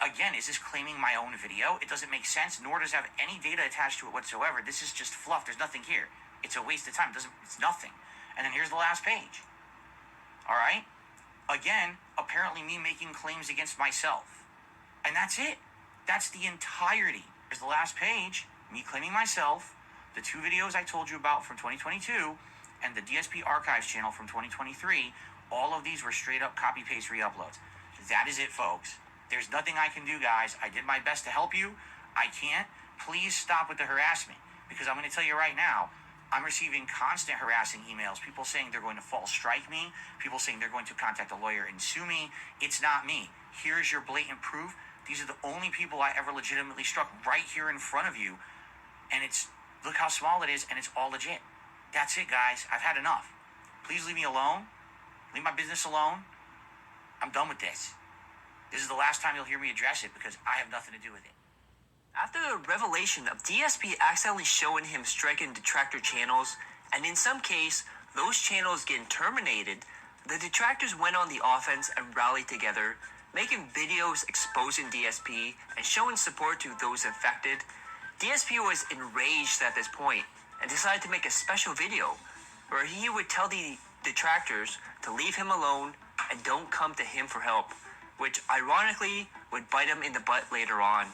Again, is this claiming my own video? It doesn't make sense, nor does it have any data attached to it whatsoever. This is just fluff. There's nothing here. It's a waste of time. It's nothing. And then here's the last page. All right? Again, apparently me making claims against myself. And that's it. That's the entirety. Here's the last page. Me claiming myself, the 2 videos I told you about from 2022, and the DSP Archives channel from 2023. All of these were straight up copy-paste re-uploads. That is it, folks. There's nothing I can do, guys. I did my best to help you. I can't. Please stop with the harassment, because I'm going to tell you right now, I'm receiving constant harassing emails, people saying they're going to false strike me, people saying they're going to contact a lawyer and sue me. It's not me. Here's your blatant proof. These are the only people I ever legitimately struck right here in front of you. And look how small it is, and it's all legit. That's it, guys. I've had enough. Please leave me alone. Leave my business alone. I'm done with this. This is the last time you'll hear me address it, because I have nothing to do with it. After the revelation of DSP accidentally showing him striking detractor channels, and in some case, those channels getting terminated, the detractors went on the offense and rallied together, making videos exposing DSP and showing support to those affected. DSP was enraged at this point and decided to make a special video where he would tell the detractors to leave him alone and don't come to him for help, which ironically would bite him in the butt later on.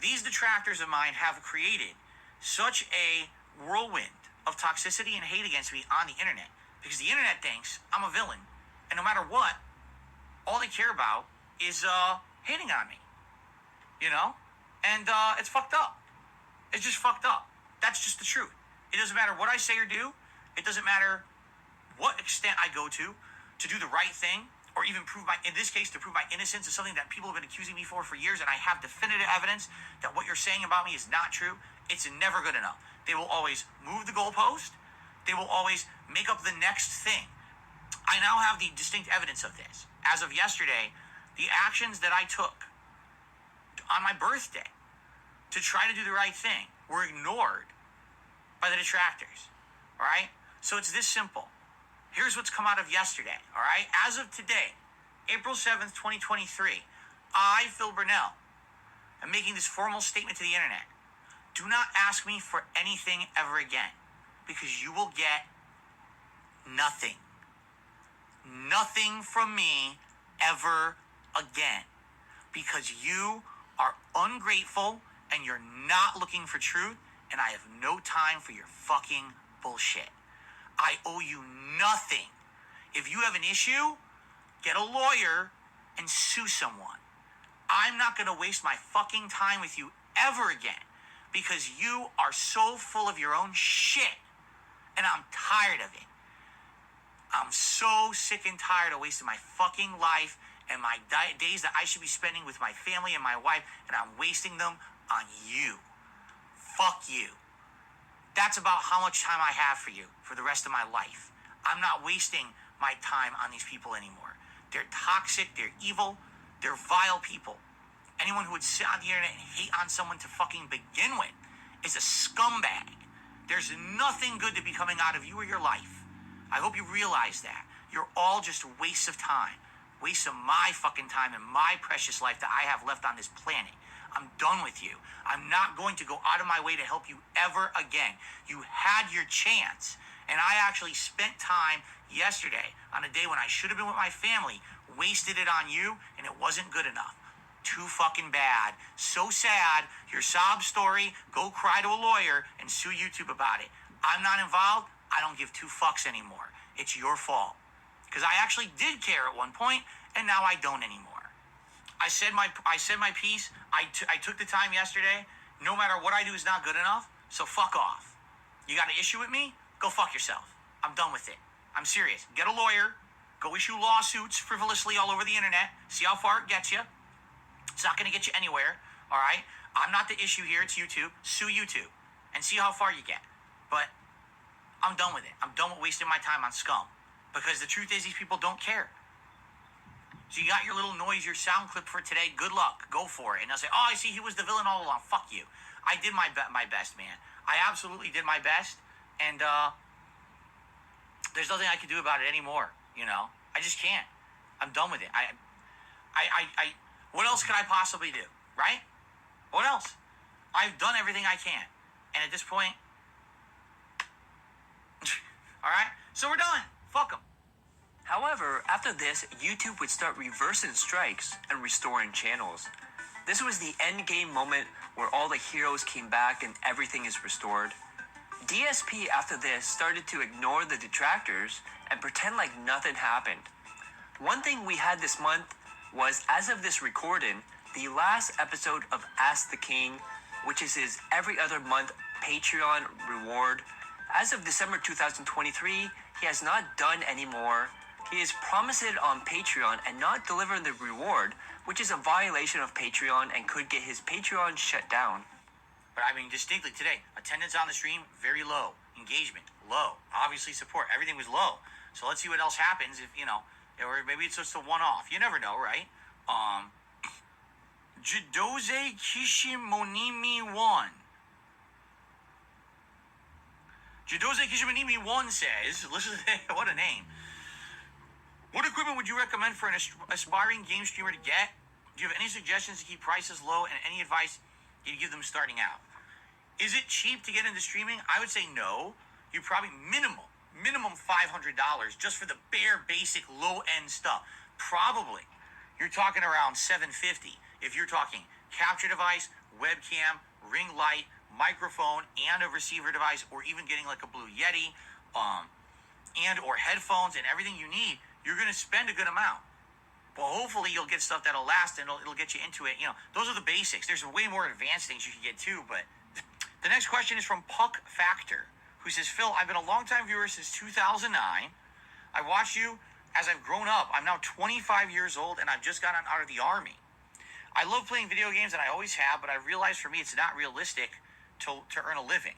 These detractors of mine have created such a whirlwind of toxicity and hate against me on the internet because the internet thinks I'm a villain, and no matter what, all they care about is hating on me, you know? And it's fucked up. It's just fucked up. That's just the truth. It doesn't matter what I say or do. It doesn't matter what extent I go to do the right thing, or even in this case, to prove my innocence of something that people have been accusing me for years, and I have definitive evidence that what you're saying about me is not true. It's never good enough. They will always move the goalpost. They will always make up the next thing. I now have the distinct evidence of this. As of yesterday, the actions that I took on my birthday to try to do the right thing were ignored by the detractors. All right? So it's this simple. Here's what's come out of yesterday. All right? As of today, April 7th, 2023, I, Phil Burnell, am making this formal statement to the internet. Do not ask me for anything ever again, because you will get nothing. Nothing from me ever again, because you are ungrateful and you're not looking for truth, and I have no time for your fucking bullshit. I owe you nothing. If you have an issue, get a lawyer and sue someone. I'm not going to waste my fucking time with you ever again, because you are so full of your own shit, and I'm tired of it. I'm so sick and tired of wasting my fucking life and my days that I should be spending with my family and my wife, and I'm wasting them on you. Fuck you. That's about how much time I have for you for the rest of my life. I'm not wasting my time on these people anymore. They're toxic, they're evil, they're vile people. Anyone who would sit on the internet and hate on someone to fucking begin with is a scumbag. There's nothing good to be coming out of you or your life. I hope you realize that. You're all just wastes of time. Wastes of my fucking time and my precious life that I have left on this planet. I'm done with you. I'm not going to go out of my way to help you ever again. You had your chance. And I actually spent time yesterday on a day when I should have been with my family, wasted it on you, and it wasn't good enough. Too fucking bad. So sad. Your sob story, go cry to a lawyer and sue YouTube about it. I'm not involved. I don't give two fucks anymore. It's your fault. Because I actually did care at one point, and now I don't anymore. I said my piece. I took the time yesterday. No matter what I do is not good enough, so fuck off. You got an issue with me? Go fuck yourself. I'm done with it. I'm serious. Get a lawyer. Go issue lawsuits frivolously all over the internet. See how far it gets you. It's not going to get you anywhere, all right? I'm not the issue here. It's YouTube. Sue YouTube and see how far you get. But I'm done with it. I'm done with wasting my time on scum, because the truth is these people don't care. So you got your little noise, your sound clip for today. Good luck. Go for it. And they'll say, oh, I see he was the villain all along. Fuck you. I did my best, man. I absolutely did my best. And there's nothing I can do about it anymore, you know? I just can't. I'm done with it. I what else could I possibly do, right? What else? I've done everything I can. And at this point, all right? So we're done. Fuck them. However, after this, YouTube would start reversing strikes and restoring channels. This was the endgame moment where all the heroes came back and everything is restored. DSP after this started to ignore the detractors and pretend like nothing happened. One thing we had this month was, as of this recording, the last episode of Ask the King, which is his every other month Patreon reward. As of December 2023, he has not done any more. He has promised it on Patreon and not delivered the reward, which is a violation of Patreon and could get his Patreon shut down. But I mean, distinctly today, attendance on the stream, very low. Engagement, low. Obviously support, everything was low. So let's see what else happens if, you know, or maybe it's just a one-off. You never know, right? Jidoze Kishimonimi 1. Jidoze Kishimonimi 1 says, listen to that, what a name. What equipment would you recommend for an aspiring game streamer to get? Do you have any suggestions to keep prices low, and any advice you give them starting out? Is it cheap to get into streaming? I would say no. You probably minimum $500 just for the bare basic low end stuff. Probably you're talking around $750 if you're talking capture device, webcam, ring light, microphone, and a receiver device, or even getting like a Blue Yeti, and or headphones and everything you need. You're going to spend a good amount. But hopefully you'll get stuff that'll last and it'll get you into it. You know, those are the basics. There's way more advanced things you can get too. But the next question is from Puck Factor, who says, Phil, I've been a longtime viewer since 2009. I watched you as I've grown up. I'm now 25 years old and I've just gotten out of the Army. I love playing video games and I always have, but I realized for me it's not realistic to earn a living.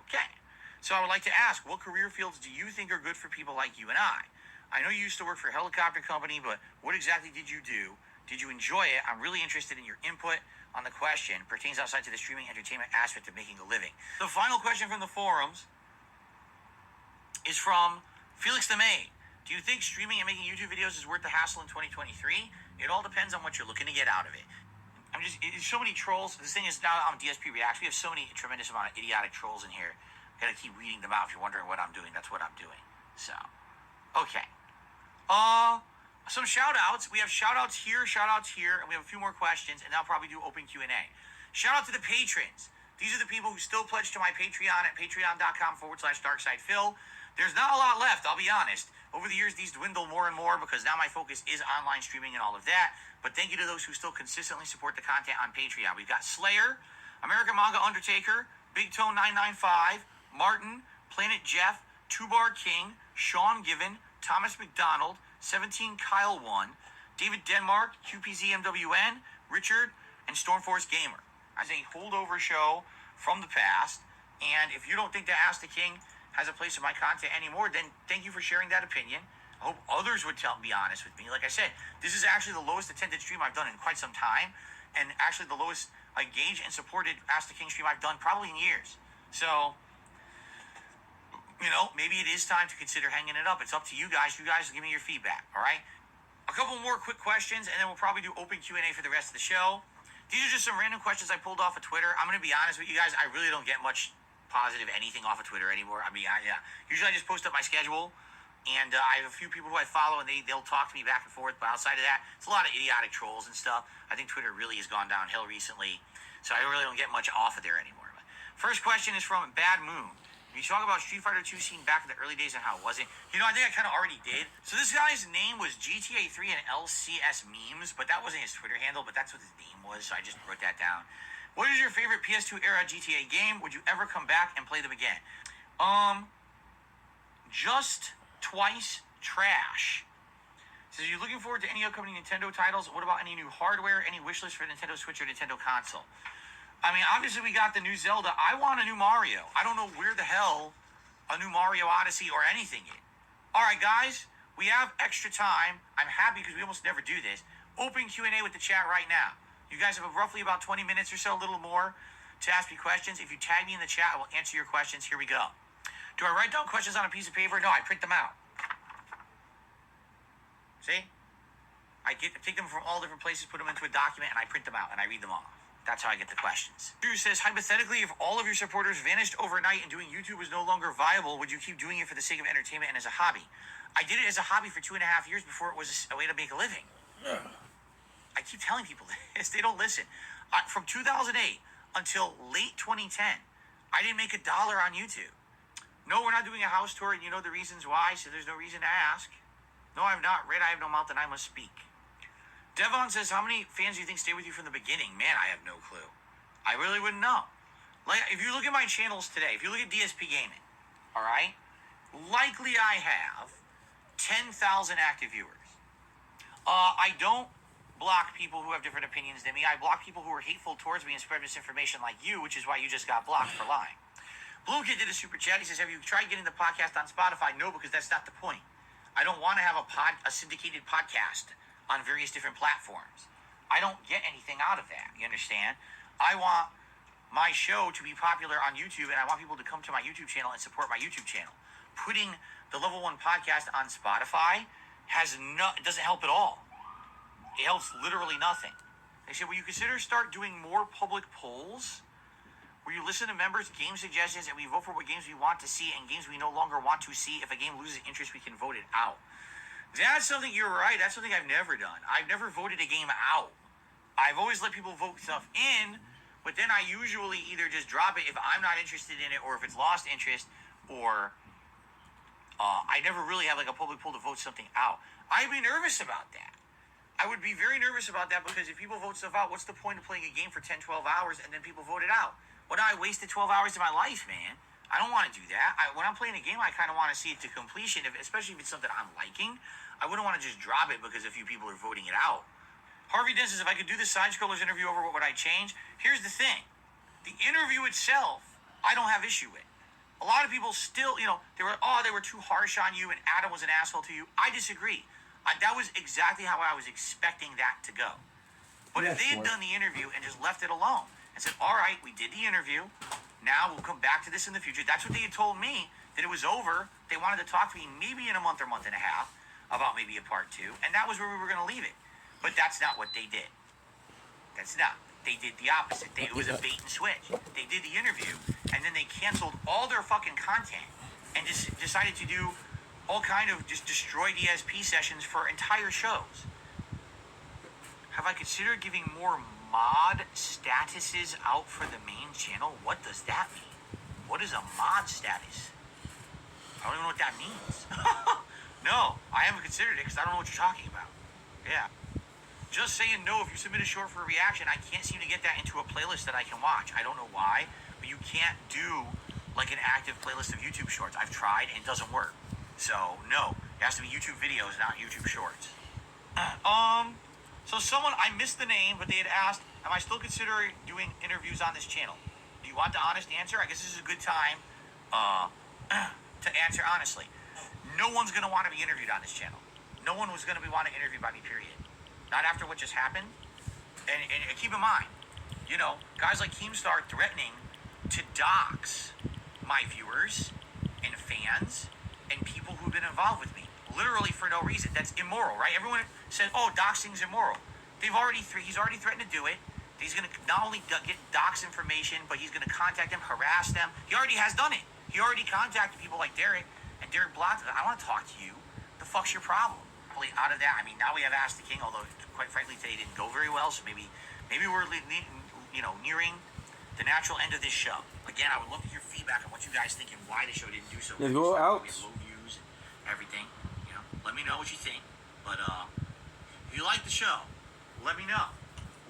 Okay. So I would like to ask, what career fields do you think are good for people like you and I? I know you used to work for a helicopter company, but what exactly did you do? Did you enjoy it? I'm really interested in your input on the question. Pertains outside to the streaming entertainment aspect of making a living. The final question from the forums is from Felix the May. Do you think streaming and making YouTube videos is worth the hassle in 2023? It all depends on what you're looking to get out of it. There's so many trolls. This thing is now on DSP Reacts. We have so many tremendous amount of idiotic trolls in here. Gotta keep reading them out. If you're wondering what I'm doing, that's what I'm doing. So, okay. Some shout-outs. We have shout-outs here, and we have a few more questions, and I'll probably do open Q&A. Shout-out to the patrons. These are the people who still pledge to my Patreon at patreon.com/DarksidePhil. There's not a lot left, I'll be honest. Over the years, these dwindle more and more because now my focus is online streaming and all of that. But thank you to those who still consistently support the content on Patreon. We've got Slayer, American Manga Undertaker, Big Tone 995, Martin, Planet Jeff, Two Bar King, Sean Given, Thomas McDonald, 17 Kyle 1, David Denmark, QPZMWN, Richard, and Stormforce Gamer. As a holdover show from the past, and if you don't think that Ask the King has a place in my content anymore, then thank you for sharing that opinion. I hope others would be honest with me. Like I said, this is actually the lowest attended stream I've done in quite some time, and actually the lowest engaged and supported Ask the King stream I've done probably in years. So, you know, maybe it is time to consider hanging it up. It's up to you guys. You guys give me your feedback, all right? A couple more quick questions, and then we'll probably do open Q&A for the rest of the show. These are just some random questions I pulled off of Twitter. I'm going to be honest with you guys. I really don't get much positive anything off of Twitter anymore. Usually I just post up my schedule, and I have a few people who I follow, and they'll talk to me back and forth. But outside of that, it's a lot of idiotic trolls and stuff. I think Twitter really has gone downhill recently, so I really don't get much off of there anymore. But first question is from Bad Moon. You talk about Street Fighter 2 scene back in the early days and how it wasn't. You know, I think I kind of already did. So this guy's name was GTA 3 and LCS Memes, but that wasn't his Twitter handle, but that's what his name was, so I just wrote that down. What is your favorite PS2 era GTA game? Would you ever come back and play them again? Just twice trash. So you're looking forward to any upcoming Nintendo titles? What about any new hardware? Any wish list for Nintendo Switch or Nintendo console? I mean, obviously we got the new Zelda. I want a new Mario. I don't know where the hell a new Mario Odyssey or anything is. All right, guys, we have extra time. I'm happy because we almost never do this. Open Q&A with the chat right now. You guys have roughly about 20 minutes or so, a little more, to ask me questions. If you tag me in the chat, I will answer your questions. Here we go. Do I write down questions on a piece of paper? No, I print them out. See? I take them from all different places, put them into a document, and I print them out, and I read them off. That's how I get the questions. Drew says, hypothetically, if all of your supporters vanished overnight and doing YouTube was no longer viable, would you keep doing it for the sake of entertainment and as a hobby? I did it as a hobby for 2.5 years before it was a way to make a living. I keep telling people this. They don't listen. From 2008 until late 2010, I didn't make $1 on YouTube. No, we're not doing a house tour, and you know the reasons why, so there's no reason to ask. No, I'm not. Red, I have no mouth, and I must speak. Devon says, how many fans do you think stay with you from the beginning? Man, I have no clue. I really wouldn't know. Like, if you look at my channels today, if you look at DSP Gaming, all right, likely I have 10,000 active viewers. I don't block people who have different opinions than me. I block people who are hateful towards me and spread misinformation like you, which is why you just got blocked for lying. Blue Kid did a super chat. He says, have you tried getting the podcast on Spotify? No, because that's not the point. I don't want to have a syndicated podcast on various different platforms. I don't get anything out of that, you understand? I want my show to be popular on YouTube, and I want people to come to my YouTube channel and support my YouTube channel. Putting the Level 1 podcast on Spotify doesn't help at all. It helps literally nothing. They said, will you consider start doing more public polls where you listen to members' game suggestions and we vote for what games we want to see and games we no longer want to see? If a game loses interest, we can vote it out. That's something, you're right, that's something I've never done. I've never voted a game out. I've always let people vote stuff in, but then I usually either just drop it if I'm not interested in it or if it's lost interest, or I never really have like a public poll to vote something out. I'd be nervous about that. I would be very nervous about that because if people vote stuff out, what's the point of playing a game for 10, 12 hours and then people vote it out? Well, I wasted 12 hours of my life, man. I don't want to do that. When I'm playing a game, I kind of want to see it to completion, especially if it's something I'm liking. I wouldn't want to just drop it because a few people are voting it out. Harvey Dent says, if I could do the side-scrollers interview over, what would I change? Here's the thing. The interview itself, I don't have issue with. A lot of people still, they were too harsh on you and Adam was an asshole to you. I disagree. That was exactly how I was expecting that to go. But if they had done the interview and just left it alone and said, all right, we did the interview. Now we'll come back to this in the future. That's what they had told me, that it was over. They wanted to talk to me maybe in a month or month and a half about maybe a part 2. And that was where we were going to leave it. But that's not what they did. That's not. They did the opposite. It was a bait and switch. They did the interview, and then they canceled all their fucking content and just decided to do all kind of just destroyed ESP sessions for entire shows. Have I considered giving more mod statuses out for the main channel? What does that mean? What is a mod status? I don't even know what that means. No, I haven't considered it because I don't know what you're talking about. Yeah. Just saying no, if you submit a short for a reaction, I can't seem to get that into a playlist that I can watch. I don't know why, but you can't do like an active playlist of YouTube shorts. I've tried and it doesn't work. So, no, it has to be YouTube videos, not YouTube shorts. So someone, I missed the name, but they had asked, am I still considering doing interviews on this channel? Do you want the honest answer? I guess this is a good time to answer honestly. No one's going to want to be interviewed on this channel. No one was going to be wanting to interview by me, period. Not after what just happened. And keep in mind, guys like Keemstar threatening to dox my viewers and fans and people who've been involved with me, literally for no reason. That's immoral, right? Everyone said, "Oh, doxing's immoral." He's already threatened to do it. He's going to not only get dox information, but he's going to contact them, harass them. He already has done it. He already contacted people like Derek, and Derek blocked it. I want to talk to you. The fuck's your problem? Out of that, I mean, now we have Ask the King, although quite frankly today didn't go very well. So maybe we're nearing the natural end of this show. Again, I would love to hear feedback on what you guys think and why the show didn't do so. Let's go out. We have low views, everything. Let me know what you think. But if you like the show, let me know.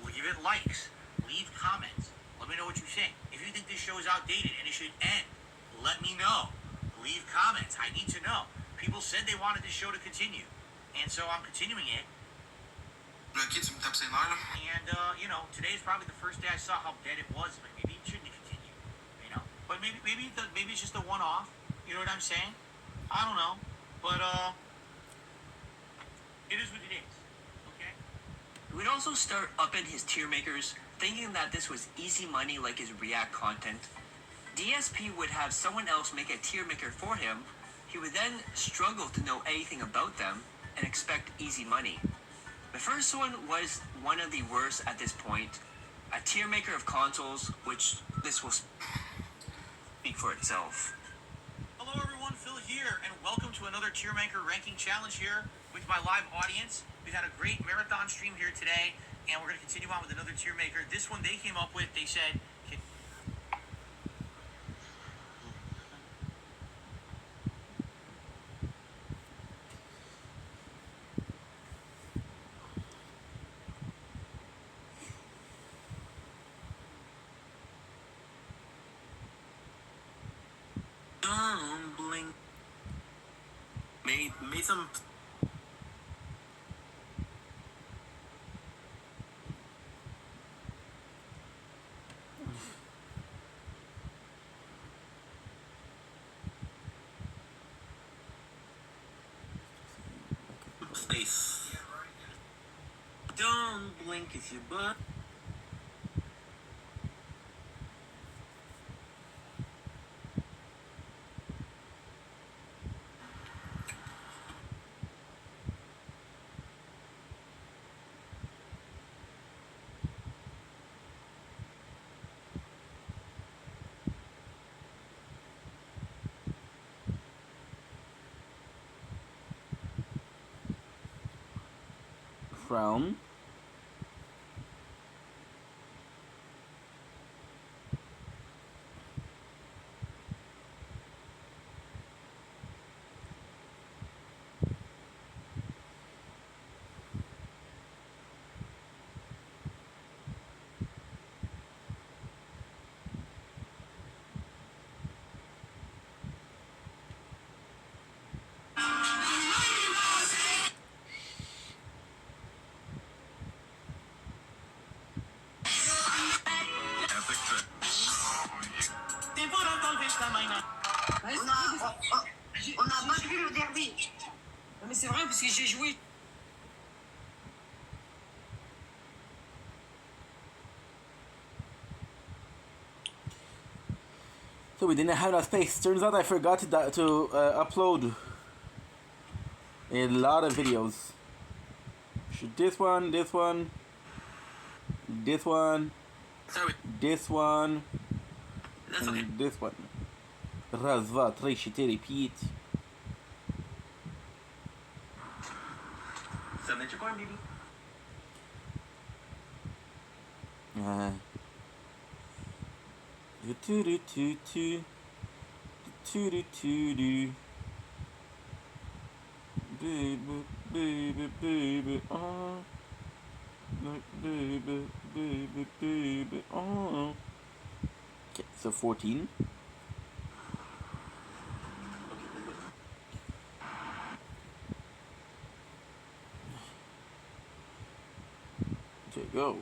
We'll give it likes. Leave comments. Let me know what you think. If you think this show is outdated and it should end, let me know. Leave comments. I need to know. People said they wanted this show to continue, and so I'm continuing it. And today is probably the first day I saw how dead it was, but maybe it shouldn't continue. But maybe it's just a one-off. You know what I'm saying? I don't know, but it is what it is. Okay. We'd also start upping his tier makers, thinking that this was easy money like his React content. DSP would have someone else make a tier maker for him. He would then struggle to know anything about them and expect easy money. The first one was one of the worst at this point, a tier maker of consoles, which this will speak for itself. Hello everyone, Phil here, and welcome to another tier maker ranking challenge here with my live audience. We've had a great marathon stream here today, and we're going to continue on with another tier maker. This one they came up with, they said, Dumbling. Made some. Place. Don't blink if you butt. Crown. On a mal vu le derby. Mais c'est vrai parce que j'ai joué. So we didn't have enough space. Turns out I forgot to upload a lot of videos. Should this one, this one, this one, this one, and this one. Раз, два, три, четыре, пять. Submit your corn, baby. Do do do do do do do do. Baby, baby, baby, oh. Baby, baby, baby, oh. Okay, so 14. There you go.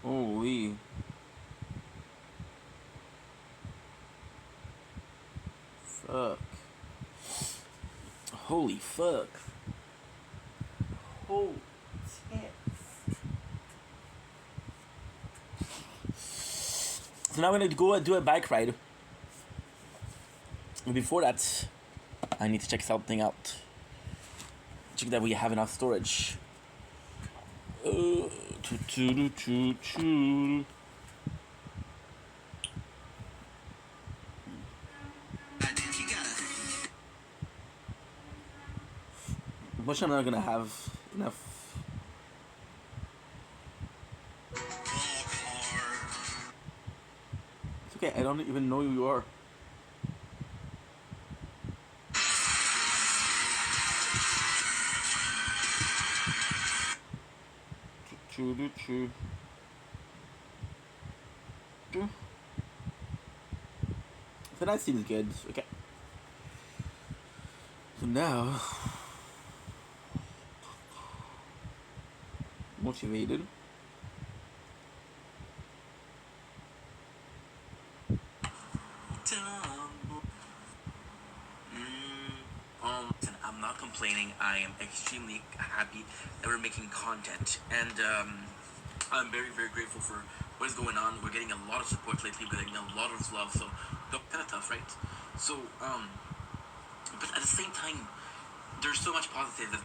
Holy. Fuck. Holy fuck. Holy shit. So now I'm gonna go do a bike ride. But before that, I need to check something out. Check that we have enough storage. Much I'm not gonna have enough. It's okay, I don't even know who you are. True. So that seems good. Okay. So now, motivated. I'm not complaining. I am extremely happy that we're making content, and I'm very, very grateful for what is going on. We're getting a lot of support lately. We're getting a lot of love, so kind of tough, right? So, but at the same time, there's so much positive. That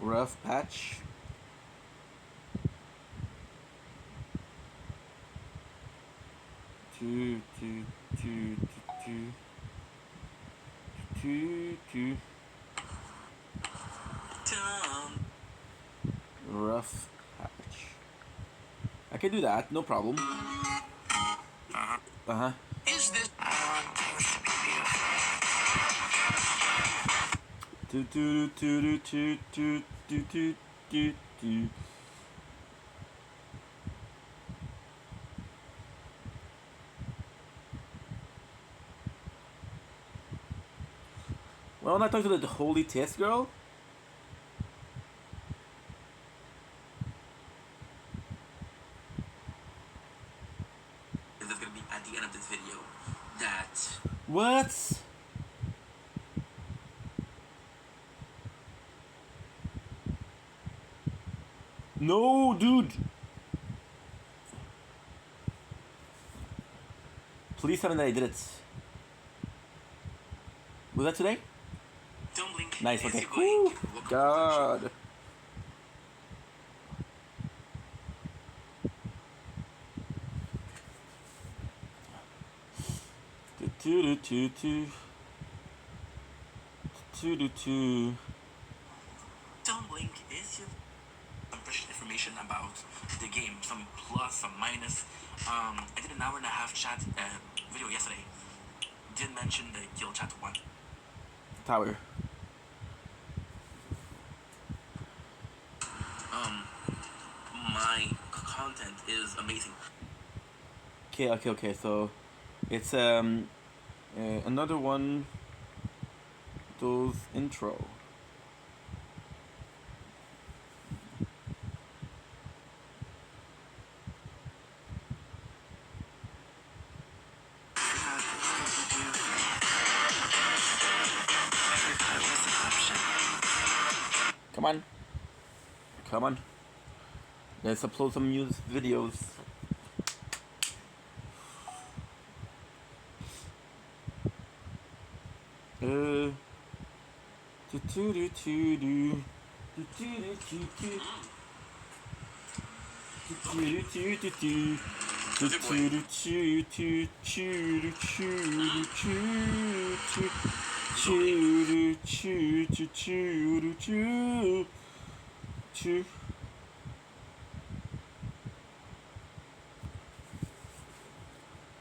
Rough patch. Two. Rough patch. I can do that, no problem. Is this Well, when I talk to the holy test girl. is going to be at the end of this video that... What? No, dude. Please tell me that I did it. Was that today? Don't blink. Nice, okay. Woo. God. Don't blink is your some fresh information about the game, some plus, some minus. I did an 1.5-hour chat video yesterday. Didn't mention the Guild Chat 1. Tower. My content is amazing. Okay. So, it's another one. Those intro. Come on. Let's upload some news videos.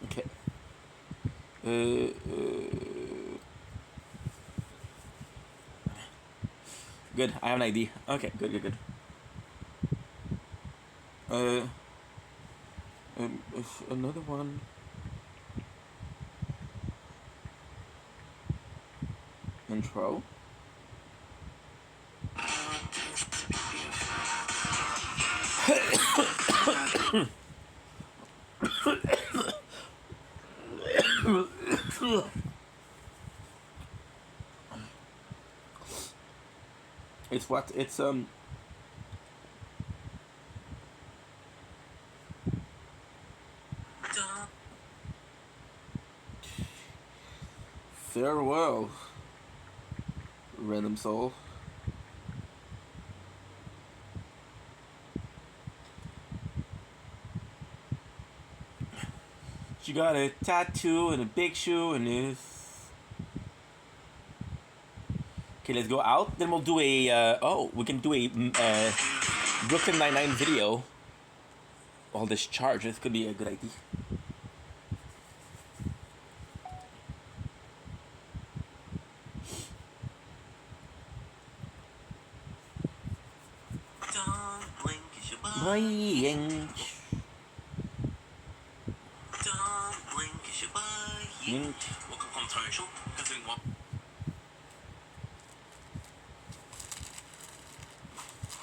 Okay. Good. I have an ID. Okay. Good. Another one. Intro. It's what? It's farewell, random soul. She got a tattoo and a big shoe and this. Okay, let's go out. Then we'll do a we can do a Brooklyn Nine-Nine video. All this charge. This could be a good idea. Don't blink, it's your Bye. Don't blink, it's your Welcome home to our show. Considering what?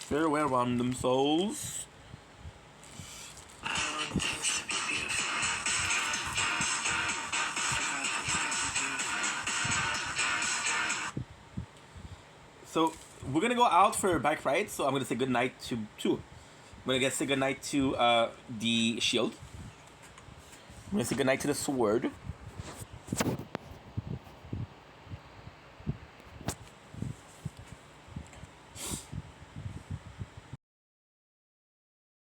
Farewell, random souls. So we're gonna go out for a bike ride. So I'm gonna say goodnight to two. I'm gonna say goodnight to the shield. I'm gonna say goodnight to the sword.